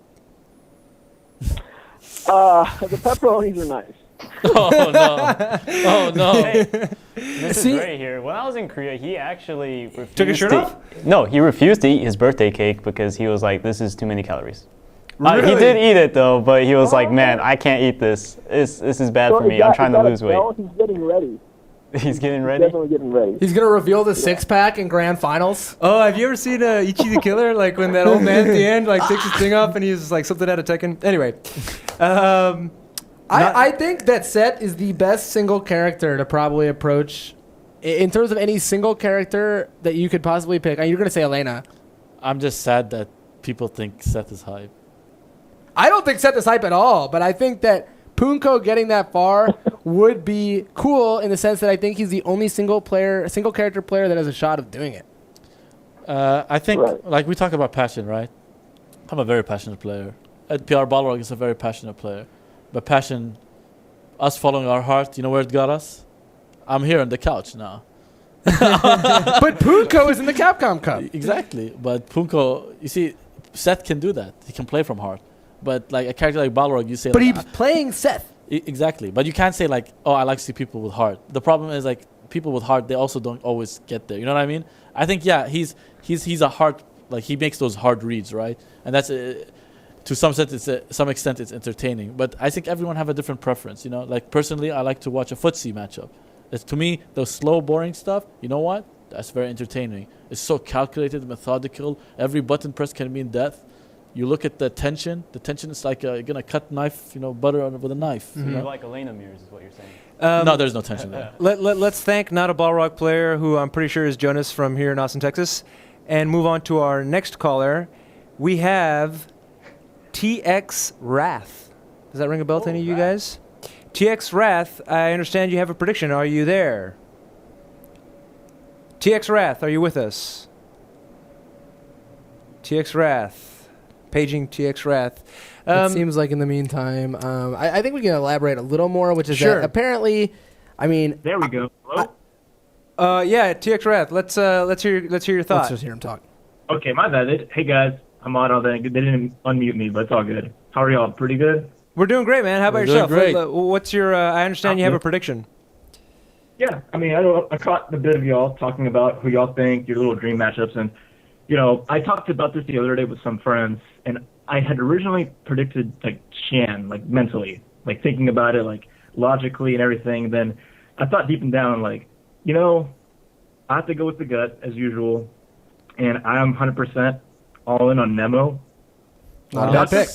Speaker 17: The pepperonis are nice.
Speaker 2: Oh no!
Speaker 3: Hey, this is great here. When I was in Korea, he actually refused
Speaker 1: took his shirt off.
Speaker 3: No, he refused to eat his birthday cake because he was like, "This is too many calories."
Speaker 1: Really?
Speaker 3: He did eat it though, but he was like, "Man, I can't eat this. This is bad for me. I'm trying to lose weight."
Speaker 17: He's getting ready.
Speaker 3: He's getting ready.
Speaker 17: Definitely getting ready.
Speaker 4: He's gonna reveal the six-pack in Grand Finals.
Speaker 1: Oh, have you ever seen Ichi the Killer? Like when that old man at the end takes his thing off and he's like something out of Tekken. Anyway,
Speaker 4: I think that Set is the best single character to probably approach in terms of any single character that you could possibly pick. You're gonna say Elena.
Speaker 2: I'm just sad that people think Seth is hype.
Speaker 4: I don't think Seth is hype at all, but I think that Punku getting that far would be cool in the sense that I think he's the only single character player that has a shot of doing it.
Speaker 2: I think, like we talk about passion, right? I'm a very passionate player. At PR Balrog is a very passionate player. But passion, us following our heart, you know where it got us? I'm here on the couch now.
Speaker 4: But Punku is in the Capcom Cup.
Speaker 2: Exactly. But Punku, you see, Seth can do that. He can play from heart. But like a character like Balrog, you say...
Speaker 4: But
Speaker 2: like,
Speaker 4: he's playing Seth.
Speaker 2: Exactly. But you can't say like, oh, I like to see people with heart. The problem is like people with heart, they also don't always get there. You know what I mean? I think, yeah, he's a heart... Like he makes those hard reads, right? And that's... to some extent, it's entertaining. But I think everyone have a different preference, you know? Like, personally, I like to watch a footsie matchup. It's, to me, those slow, boring stuff, you know what? That's very entertaining. It's so calculated, methodical. Every button press can mean death. You look at the tension. The tension is like you're going to cut knife, butter with a knife.
Speaker 3: Mm-hmm.
Speaker 2: You know?
Speaker 3: Like Elena mirrors is what you're saying.
Speaker 2: No, there's no tension there.
Speaker 1: Let's thank not a Balrog player, who I'm pretty sure is Jonas from here in Austin, Texas, and move on to our next caller. We have... TX Wrath. Does that ring a bell to any of you guys? TX Wrath, I understand you have a prediction. Are you there? TX Wrath, are you with us? TX Wrath. Paging TX Wrath.
Speaker 4: It seems like in the meantime, I think we can elaborate a little more, which is that apparently, I mean...
Speaker 18: There we go. Hello?
Speaker 1: Yeah, TX Wrath. Let's hear your thoughts.
Speaker 4: Let's just hear him talk.
Speaker 18: Okay, my bad. Hey, guys. Hamad, they didn't unmute me, but it's all good. How are y'all? Pretty good?
Speaker 1: We're doing great, man. How about yourself? What's your... I understand you have a prediction.
Speaker 18: Yeah, I mean, I caught a bit of y'all talking about who y'all think, your little dream matchups, and, I talked about this the other day with some friends, and I had originally predicted, like, Xian, like, mentally, like, thinking about it, like, logically and everything. Then I thought deep and down, like, I have to go with the gut, as usual, and I'm 100% all in on Nemo.
Speaker 4: Not a bad pick.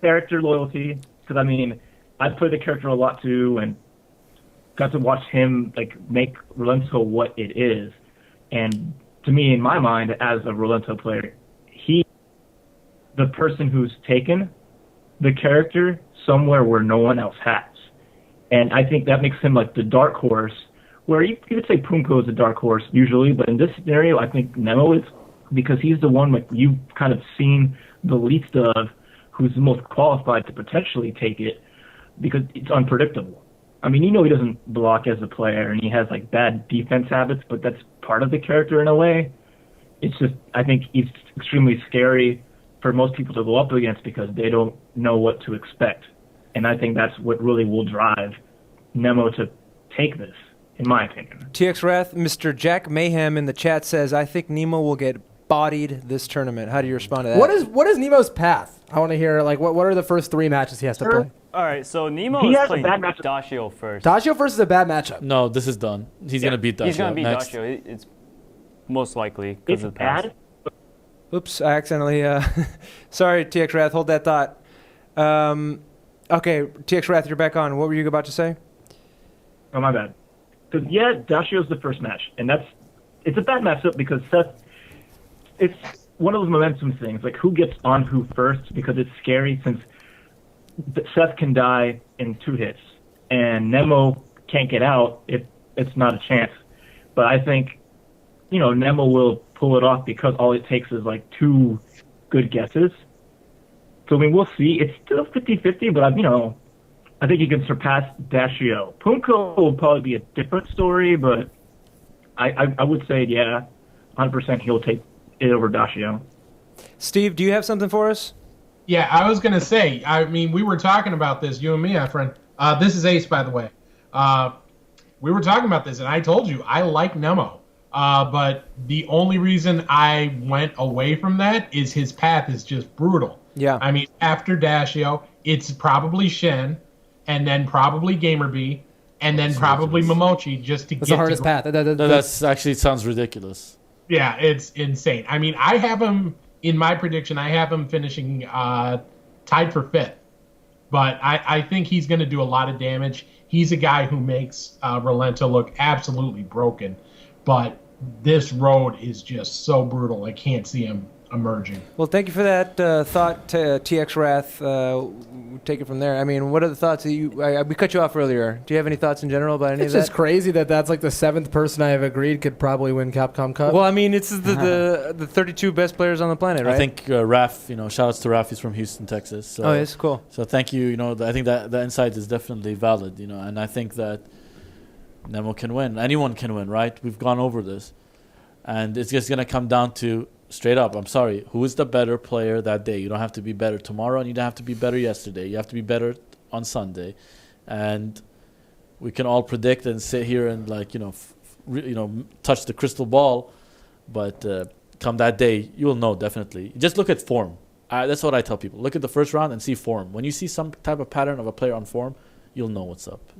Speaker 18: Character loyalty, because, I mean, I played the character a lot, too, and got to watch him, like, make Rolento what it is. And to me, in my mind, as a Rolento player, he, the person who's taken the character somewhere where no one else has. And I think that makes him, like, the dark horse, where you could say Punku is a dark horse usually, but in this scenario, I think Nemo is, because he's the one like you've kind of seen the least of, who's the most qualified to potentially take it, because it's unpredictable. I mean, he doesn't block as a player, and he has like bad defense habits, but that's part of the character in a way. It's just, I think he's extremely scary for most people to go up against because they don't know what to expect. And I think that's what really will drive Nemo to take this, in my opinion.
Speaker 1: TX Wrath, Mr. Jack Mayhem in the chat says, I think Nemo will get bodied this tournament. How do you respond to that?
Speaker 4: What is Nemo's path? I want to hear, like, what are the first 3 matches he has to play?
Speaker 3: All right, so Nemo is playing Dashio first.
Speaker 4: Dashio first is a bad matchup.
Speaker 2: No, this is done. He's going to beat Dashio.
Speaker 3: He's going to beat
Speaker 2: next.
Speaker 3: Dashio. It's most likely because of the past.
Speaker 1: Oops, I accidentally... Sorry, TX Wrath, hold that thought. Okay, TX Wrath, you're back on. What were you about to say?
Speaker 18: Oh, my bad. Because, Dashio's the first match, and it's a bad matchup because Seth... It's one of those momentum things, like who gets on who first, because it's scary since Seth can die in 2 hits, and Nemo can't get out if it's not a chance. But I think, Nemo will pull it off because all it takes is like 2 good guesses. So, I mean, we'll see. It's still 50-50, but, I think he can surpass Dashio. Punku will probably be a different story, but I would say, 100% he'll take it over Dashio.
Speaker 1: Steve, do you have something for us?
Speaker 5: Yeah, I was going to say, I mean, we were talking about this, you and me, Efren. This is Ace, by the way. We were talking about this, and I told you, I like Nemo. But the only reason I went away from that is his path is just brutal.
Speaker 1: Yeah.
Speaker 5: I mean, after Dashio, it's probably Xian, and then probably GamerBee, and then probably Mamochi just to get
Speaker 4: the hardest path.
Speaker 2: That's actually sounds ridiculous.
Speaker 5: Yeah, it's insane. I mean, I have him, in my prediction, I have him finishing tied for 5th. But I think he's going to do a lot of damage. He's a guy who makes Rolento look absolutely broken. But this road is just so brutal. I can't see him emerging.
Speaker 1: Well, thank you for that thought, TX Wrath. Take it from there. I mean, what are the thoughts that we cut you off earlier. Do you have any thoughts in general about any
Speaker 4: It's
Speaker 1: of that?
Speaker 4: just crazy that that's like the 7th person I have agreed could probably win Capcom Cup.
Speaker 1: Well, I mean, it's the 32 best players on the planet, right?
Speaker 2: I think Raf, shout outs to Raf. He's from Houston, Texas. So,
Speaker 1: yes, cool.
Speaker 2: So thank you. I think that the insight is definitely valid. And I think that Nemo can win. Anyone can win, right? We've gone over this, and it's just gonna come down to straight up. I'm sorry. Who is the better player that day? You don't have to be better tomorrow, and you don't have to be better yesterday. You have to be better on Sunday, and we can all predict and sit here and touch the crystal ball, but come that day, you will know definitely. Just look at form. That's what I tell people. Look at the first round and see form. When you see some type of pattern of a player on form, you'll know what's up.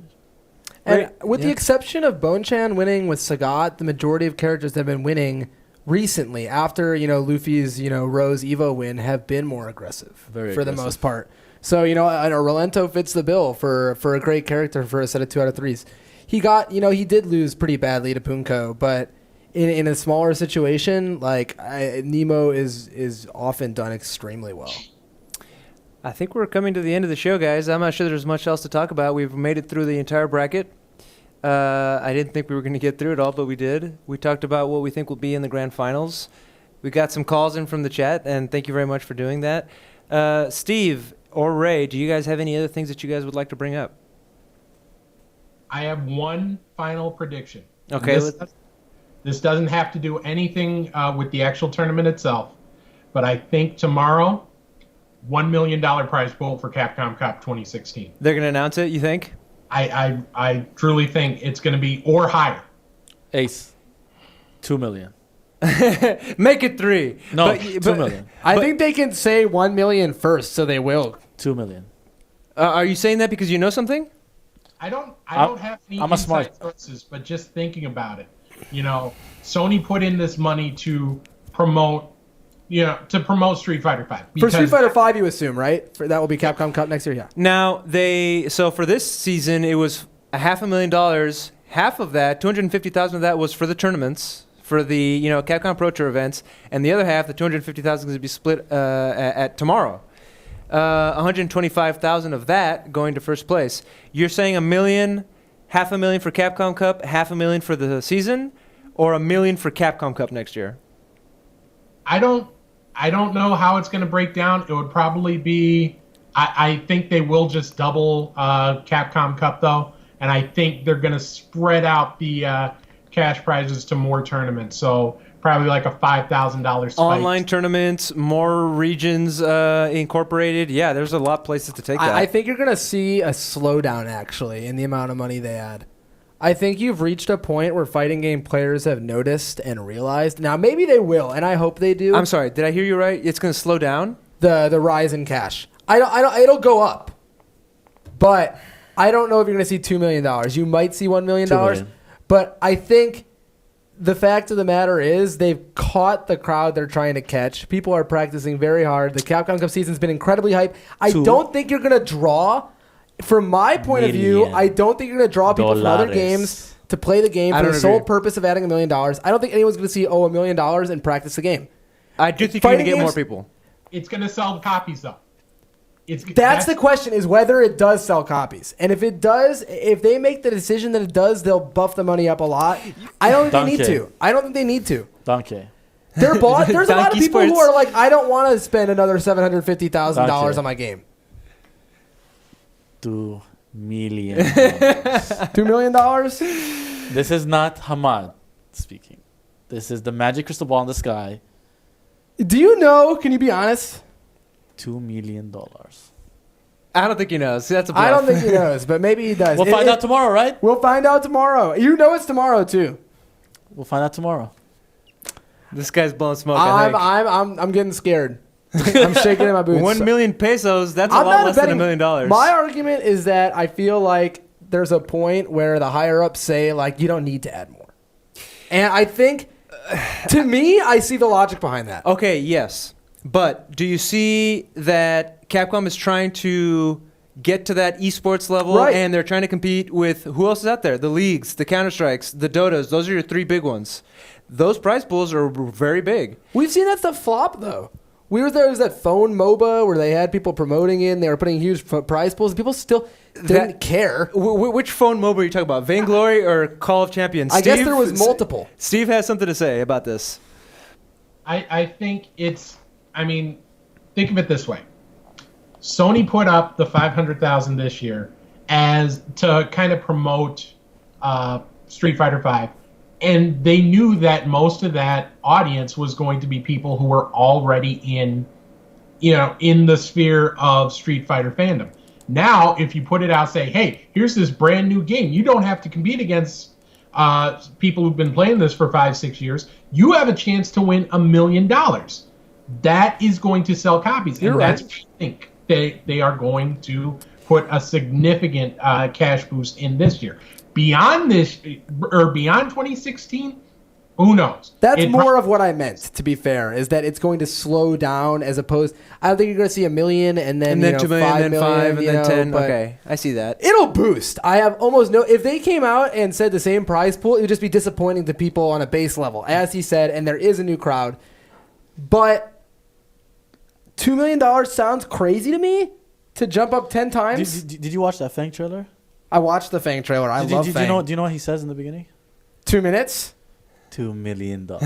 Speaker 4: And with the exception of Bonchan winning with Sagat, the majority of characters that have been winning recently after Luffy's Rose Evo win have been more aggressive the most part. So Rolento fits the bill for a great character for a set of 2 out of 3s. He got he did lose pretty badly to Punku, but in a smaller situation Nemo is often done extremely well.
Speaker 1: I think we're coming to the end of the show, guys. I'm not sure there's much else to talk about. We've made it through the entire bracket. I didn't think we were going to get through it all, but we did. We talked about what we think will be in the grand finals. We got some calls in from the chat, and thank you very much for doing that. Steve or Ray, do you guys have any other things that you guys would like to bring up?
Speaker 5: I have one final prediction.
Speaker 1: Okay.
Speaker 5: This doesn't have to do anything with the actual tournament itself, but I think tomorrow, $1 million prize pool for Capcom Cup 2016.
Speaker 1: They're going to announce it, you think?
Speaker 5: I truly think it's going to be or higher.
Speaker 2: Ace, 2 million.
Speaker 1: Make it 3.
Speaker 2: No, 2 million.
Speaker 4: I think they can say 1 million first, so they will.
Speaker 2: 2 million.
Speaker 1: Are you saying that because you know something?
Speaker 5: I don't have any inside sources, but just thinking about it, Sony put in this money to promote Street Fighter V.
Speaker 4: For Street Fighter V, you assume, right? That will be Capcom Cup next year, yeah.
Speaker 1: Now, so for this season, it was $500,000. Half of that, $250,000 of that was for the tournaments, for the Capcom Pro Tour events, and the other half, the $250,000, is going to be split at tomorrow. $125,000 of that going to first place. You're saying $1 million, $500,000 for Capcom Cup, $500,000 for the season, or $1 million for Capcom Cup next year?
Speaker 5: I don't know how it's going to break down. It would probably be, I think they will just double Capcom Cup, though. And I think they're going to spread out the cash prizes to more tournaments. So probably like a $5,000 spike.
Speaker 1: Online tournaments, more regions incorporated. Yeah, there's a lot of places to take that.
Speaker 4: I think you're going to see a slowdown, actually, in the amount of money they add. I think you've reached a point where fighting game players have noticed and realized. Now, maybe they will, and I hope they do.
Speaker 1: I'm sorry, did I hear you right? It's going to slow down?
Speaker 4: The rise in cash. It'll go up. But I don't know if you're going to see $2 million. You might see $1 million. But I think the fact of the matter is they've caught the crowd they're trying to catch. People are practicing very hard. The Capcom Cup season's been incredibly hype. I don't think you're going to draw... From my point of view, I don't think you're going to draw people from other games to play the game for the sole purpose of adding $1 million. I don't think anyone's going to see, $1 million and practice the game.
Speaker 1: I do think you're going to get more people.
Speaker 5: It's going to sell copies, though.
Speaker 4: That's the question, is whether it does sell copies. And if it does, if they make the decision that it does, they'll buff the money up a lot. I don't think they need to.
Speaker 2: Danke.
Speaker 4: There's a lot of people who are like, I don't want to spend another $750,000 on my game.
Speaker 2: $2 million.
Speaker 4: $2 million?
Speaker 2: This is not Hamad speaking. This is the magic crystal ball in the sky.
Speaker 4: Do you know? Can you be honest?
Speaker 2: $2 million.
Speaker 1: I don't think he knows. That's a bluff.
Speaker 4: I don't think he knows, but maybe he does.
Speaker 2: We'll find out tomorrow, right?
Speaker 4: We'll find out tomorrow. You know it's tomorrow too.
Speaker 2: We'll find out tomorrow.
Speaker 1: This guy's blowing smoke.
Speaker 4: I'm getting scared. I'm shaking in my boots.
Speaker 1: 1 million pesos. That's a lot less than $1 million.
Speaker 4: My argument is that I feel like there's a point where the higher ups say you don't need to add more, and I think, to me, I see the logic behind that.
Speaker 1: Okay, yes, but do you see that Capcom is trying to get to that esports level,
Speaker 4: Right.
Speaker 1: and they're trying to compete with who else is out there? The leagues, the Counter-Strikes, the Dotas. Those are your three big ones. Those prize pools are very big.
Speaker 4: We've seen that stuff flop, though. There was that phone MOBA where they had people promoting it, and they were putting huge prize pools, and people still didn't care.
Speaker 1: Which phone MOBA are you talking about? Vainglory or Call of Champions?
Speaker 4: I guess there was multiple.
Speaker 1: Steve has something to say about this.
Speaker 5: I think think of it this way. Sony put up the 500,000 this year as to kind of promote Street Fighter V, and they knew that most of that audience was going to be people who were already in the sphere of Street Fighter fandom. Now, if you put it out, say, hey, here's this brand new game. You don't have to compete against people who've been playing this for 5-6 years. You have a chance to win $1 million. That is going to sell copies, and that's what I think they are going to put a significant cash boost in this year. Beyond this, or beyond 2016, who knows?
Speaker 4: That's more of what I meant, to be fair, is that it's going to slow down as opposed... I don't think you're going to see $1 million and then
Speaker 1: 2 million,
Speaker 4: 5
Speaker 1: then
Speaker 4: million,
Speaker 1: 5, and then 10. Okay, I see that.
Speaker 4: It'll boost. I have almost no... If they came out and said the same prize pool, it would just be disappointing to people on a base level, as he said, and there is a new crowd. But $2 million sounds crazy to me to jump up 10 times.
Speaker 2: Did you watch that F.A.N.G trailer?
Speaker 4: I watched the F.A.N.G trailer. I love F.A.N.G.
Speaker 2: Do you know what he says in the beginning?
Speaker 4: 2 minutes?
Speaker 2: $2 million.
Speaker 4: $2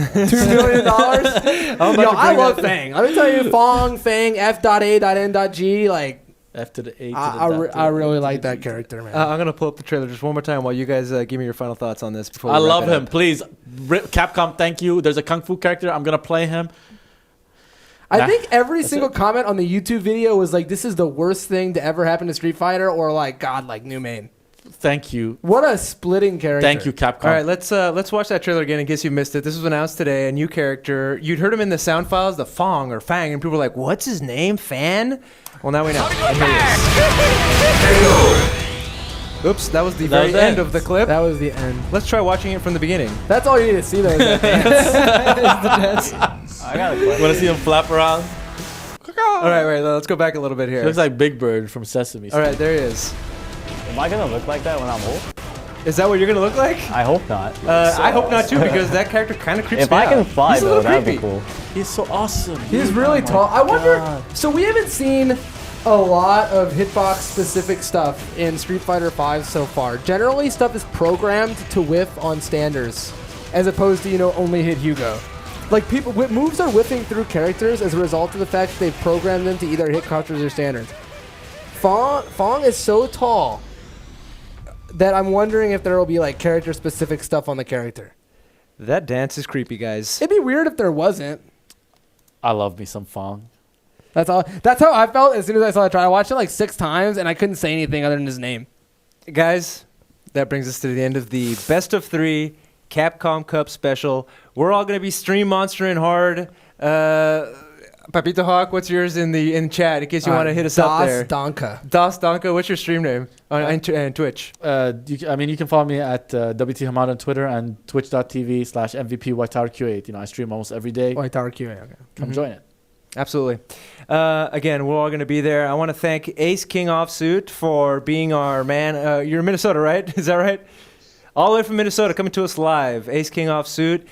Speaker 4: million? Yo, I love F.A.N.G. Let me tell you, F.A.N.G, F.A.N.G, like...
Speaker 2: F to the A to the
Speaker 4: I really like that character, man.
Speaker 1: I'm going to pull up the trailer just one more time while you guys give me your final thoughts on this. Before
Speaker 2: I love him. Please, Capcom, thank you. There's a Kung Fu character. I'm going to play him.
Speaker 4: I think every single comment on the YouTube video was like, this is the worst thing to ever happen to Street Fighter, or like, God, like new main.
Speaker 2: Thank you.
Speaker 4: What a splitting character.
Speaker 2: Thank you, Capcom.
Speaker 1: All right, let's watch that trailer again in case you missed it. This was announced today, a new character. You'd heard him in the sound files, the F.A.N.G or F.A.N.G, and people were like, what's his name? Fan? Well, now we know. And here he is. Oops, that was the very end of the clip.
Speaker 4: That was the end.
Speaker 1: Let's try watching it from the beginning.
Speaker 4: That's all you need to see, though, is that dance.
Speaker 2: I got a question. Want to see him flap around?
Speaker 1: All right, wait, let's go back a little bit here.
Speaker 2: He looks like Big Bird from Sesame Street.
Speaker 1: All right, there he is.
Speaker 3: Am I going to look like that when I'm old?
Speaker 1: Is that what you're going to look like?
Speaker 3: I hope not.
Speaker 1: I hope not, too, because that character kind of creeps
Speaker 3: if
Speaker 1: me
Speaker 3: I
Speaker 1: out.
Speaker 3: can fly,
Speaker 1: He's a
Speaker 3: though,
Speaker 1: little
Speaker 3: that'd be
Speaker 1: creepy.
Speaker 3: cool.
Speaker 2: He's so awesome.
Speaker 4: He's really tall. I wonder... So we haven't seen a lot of hitbox-specific stuff in Street Fighter V so far. Generally, stuff is programmed to whiff on standards, as opposed to, only hit Hugo. Like, moves are whiffing through characters as a result of the fact that they've programmed them to either hit counters or standards. F.A.N.G is so tall that I'm wondering if there will be, like, character-specific stuff on the character.
Speaker 1: That dance is creepy, guys.
Speaker 4: It'd be weird if there wasn't.
Speaker 2: I love me some F.A.N.G.
Speaker 4: That's how I felt as soon as I saw the trailer. I watched it like 6 times, and I couldn't say anything other than his name.
Speaker 1: Guys, that brings us to the end of the Best of 3 Capcom Cup Special. We're all going to be stream monstering hard. Papito Hawk, what's yours in chat in case you want to hit us up there? Das Danke. What's your stream name on Twitch?
Speaker 2: You can follow me at WT Hammad on Twitter and twitch.tv/MVP WhiteTowerQ8. I stream almost every day.
Speaker 4: White Tower QA, okay.
Speaker 2: Come join it.
Speaker 1: Absolutely. Again, we're all going to be there. I want to thank Ace King Offsuit for being our man. You're in Minnesota, right? Is that right? All the way from Minnesota, coming to us live. Ace King Offsuit.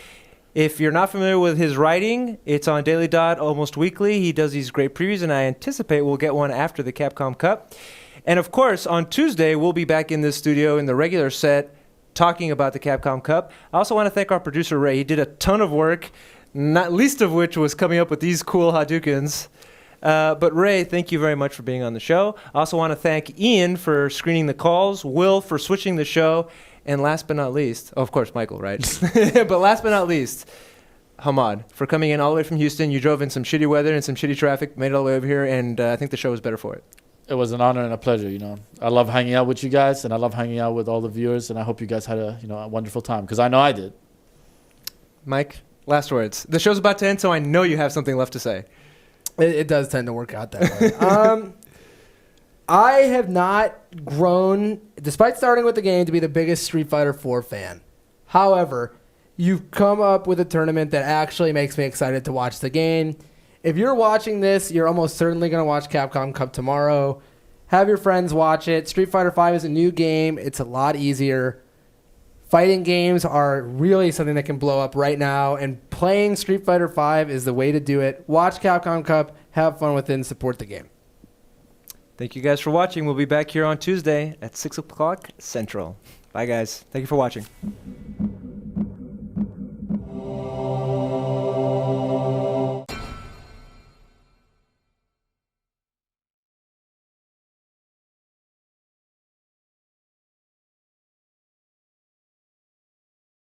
Speaker 1: If you're not familiar with his writing, it's on Daily Dot almost weekly. He does these great previews, and I anticipate we'll get one after the Capcom Cup. And, of course, on Tuesday, we'll be back in this studio in the regular set talking about the Capcom Cup. I also want to thank our producer, Ray. He did a ton of work, not least of which was coming up with these cool Hadoukens. But Ray, thank you very much for being on the show. I also want to thank Ian for screening the calls, Will for switching the show, and last but not least, of course, Michael, right? But last but not least, Hamad, for coming in all the way from Houston. You drove in some shitty weather and some shitty traffic, made it all the way over here, and I think the show was better for it.
Speaker 2: It was an honor and a pleasure, I love hanging out with you guys, and I love hanging out with all the viewers, and I hope you guys had a wonderful time, because I know I did.
Speaker 1: Mike, last words. The show's about to end, so I know you have something left to say.
Speaker 4: It does tend to work out that way. I have not grown, despite starting with the game, to be the biggest Street Fighter 4 fan. However, you've come up with a tournament that actually makes me excited to watch the game. If you're watching this, you're almost certainly going to watch Capcom Cup tomorrow. Have your friends watch it. Street Fighter V is a new game. It's a lot easier. Fighting games are really something that can blow up right now, and playing Street Fighter V is the way to do it. Watch Capcom Cup, have fun with it, and support the game.
Speaker 1: Thank you guys for watching. We'll be back here on Tuesday at 6 o'clock Central. Bye, guys. Thank you for watching.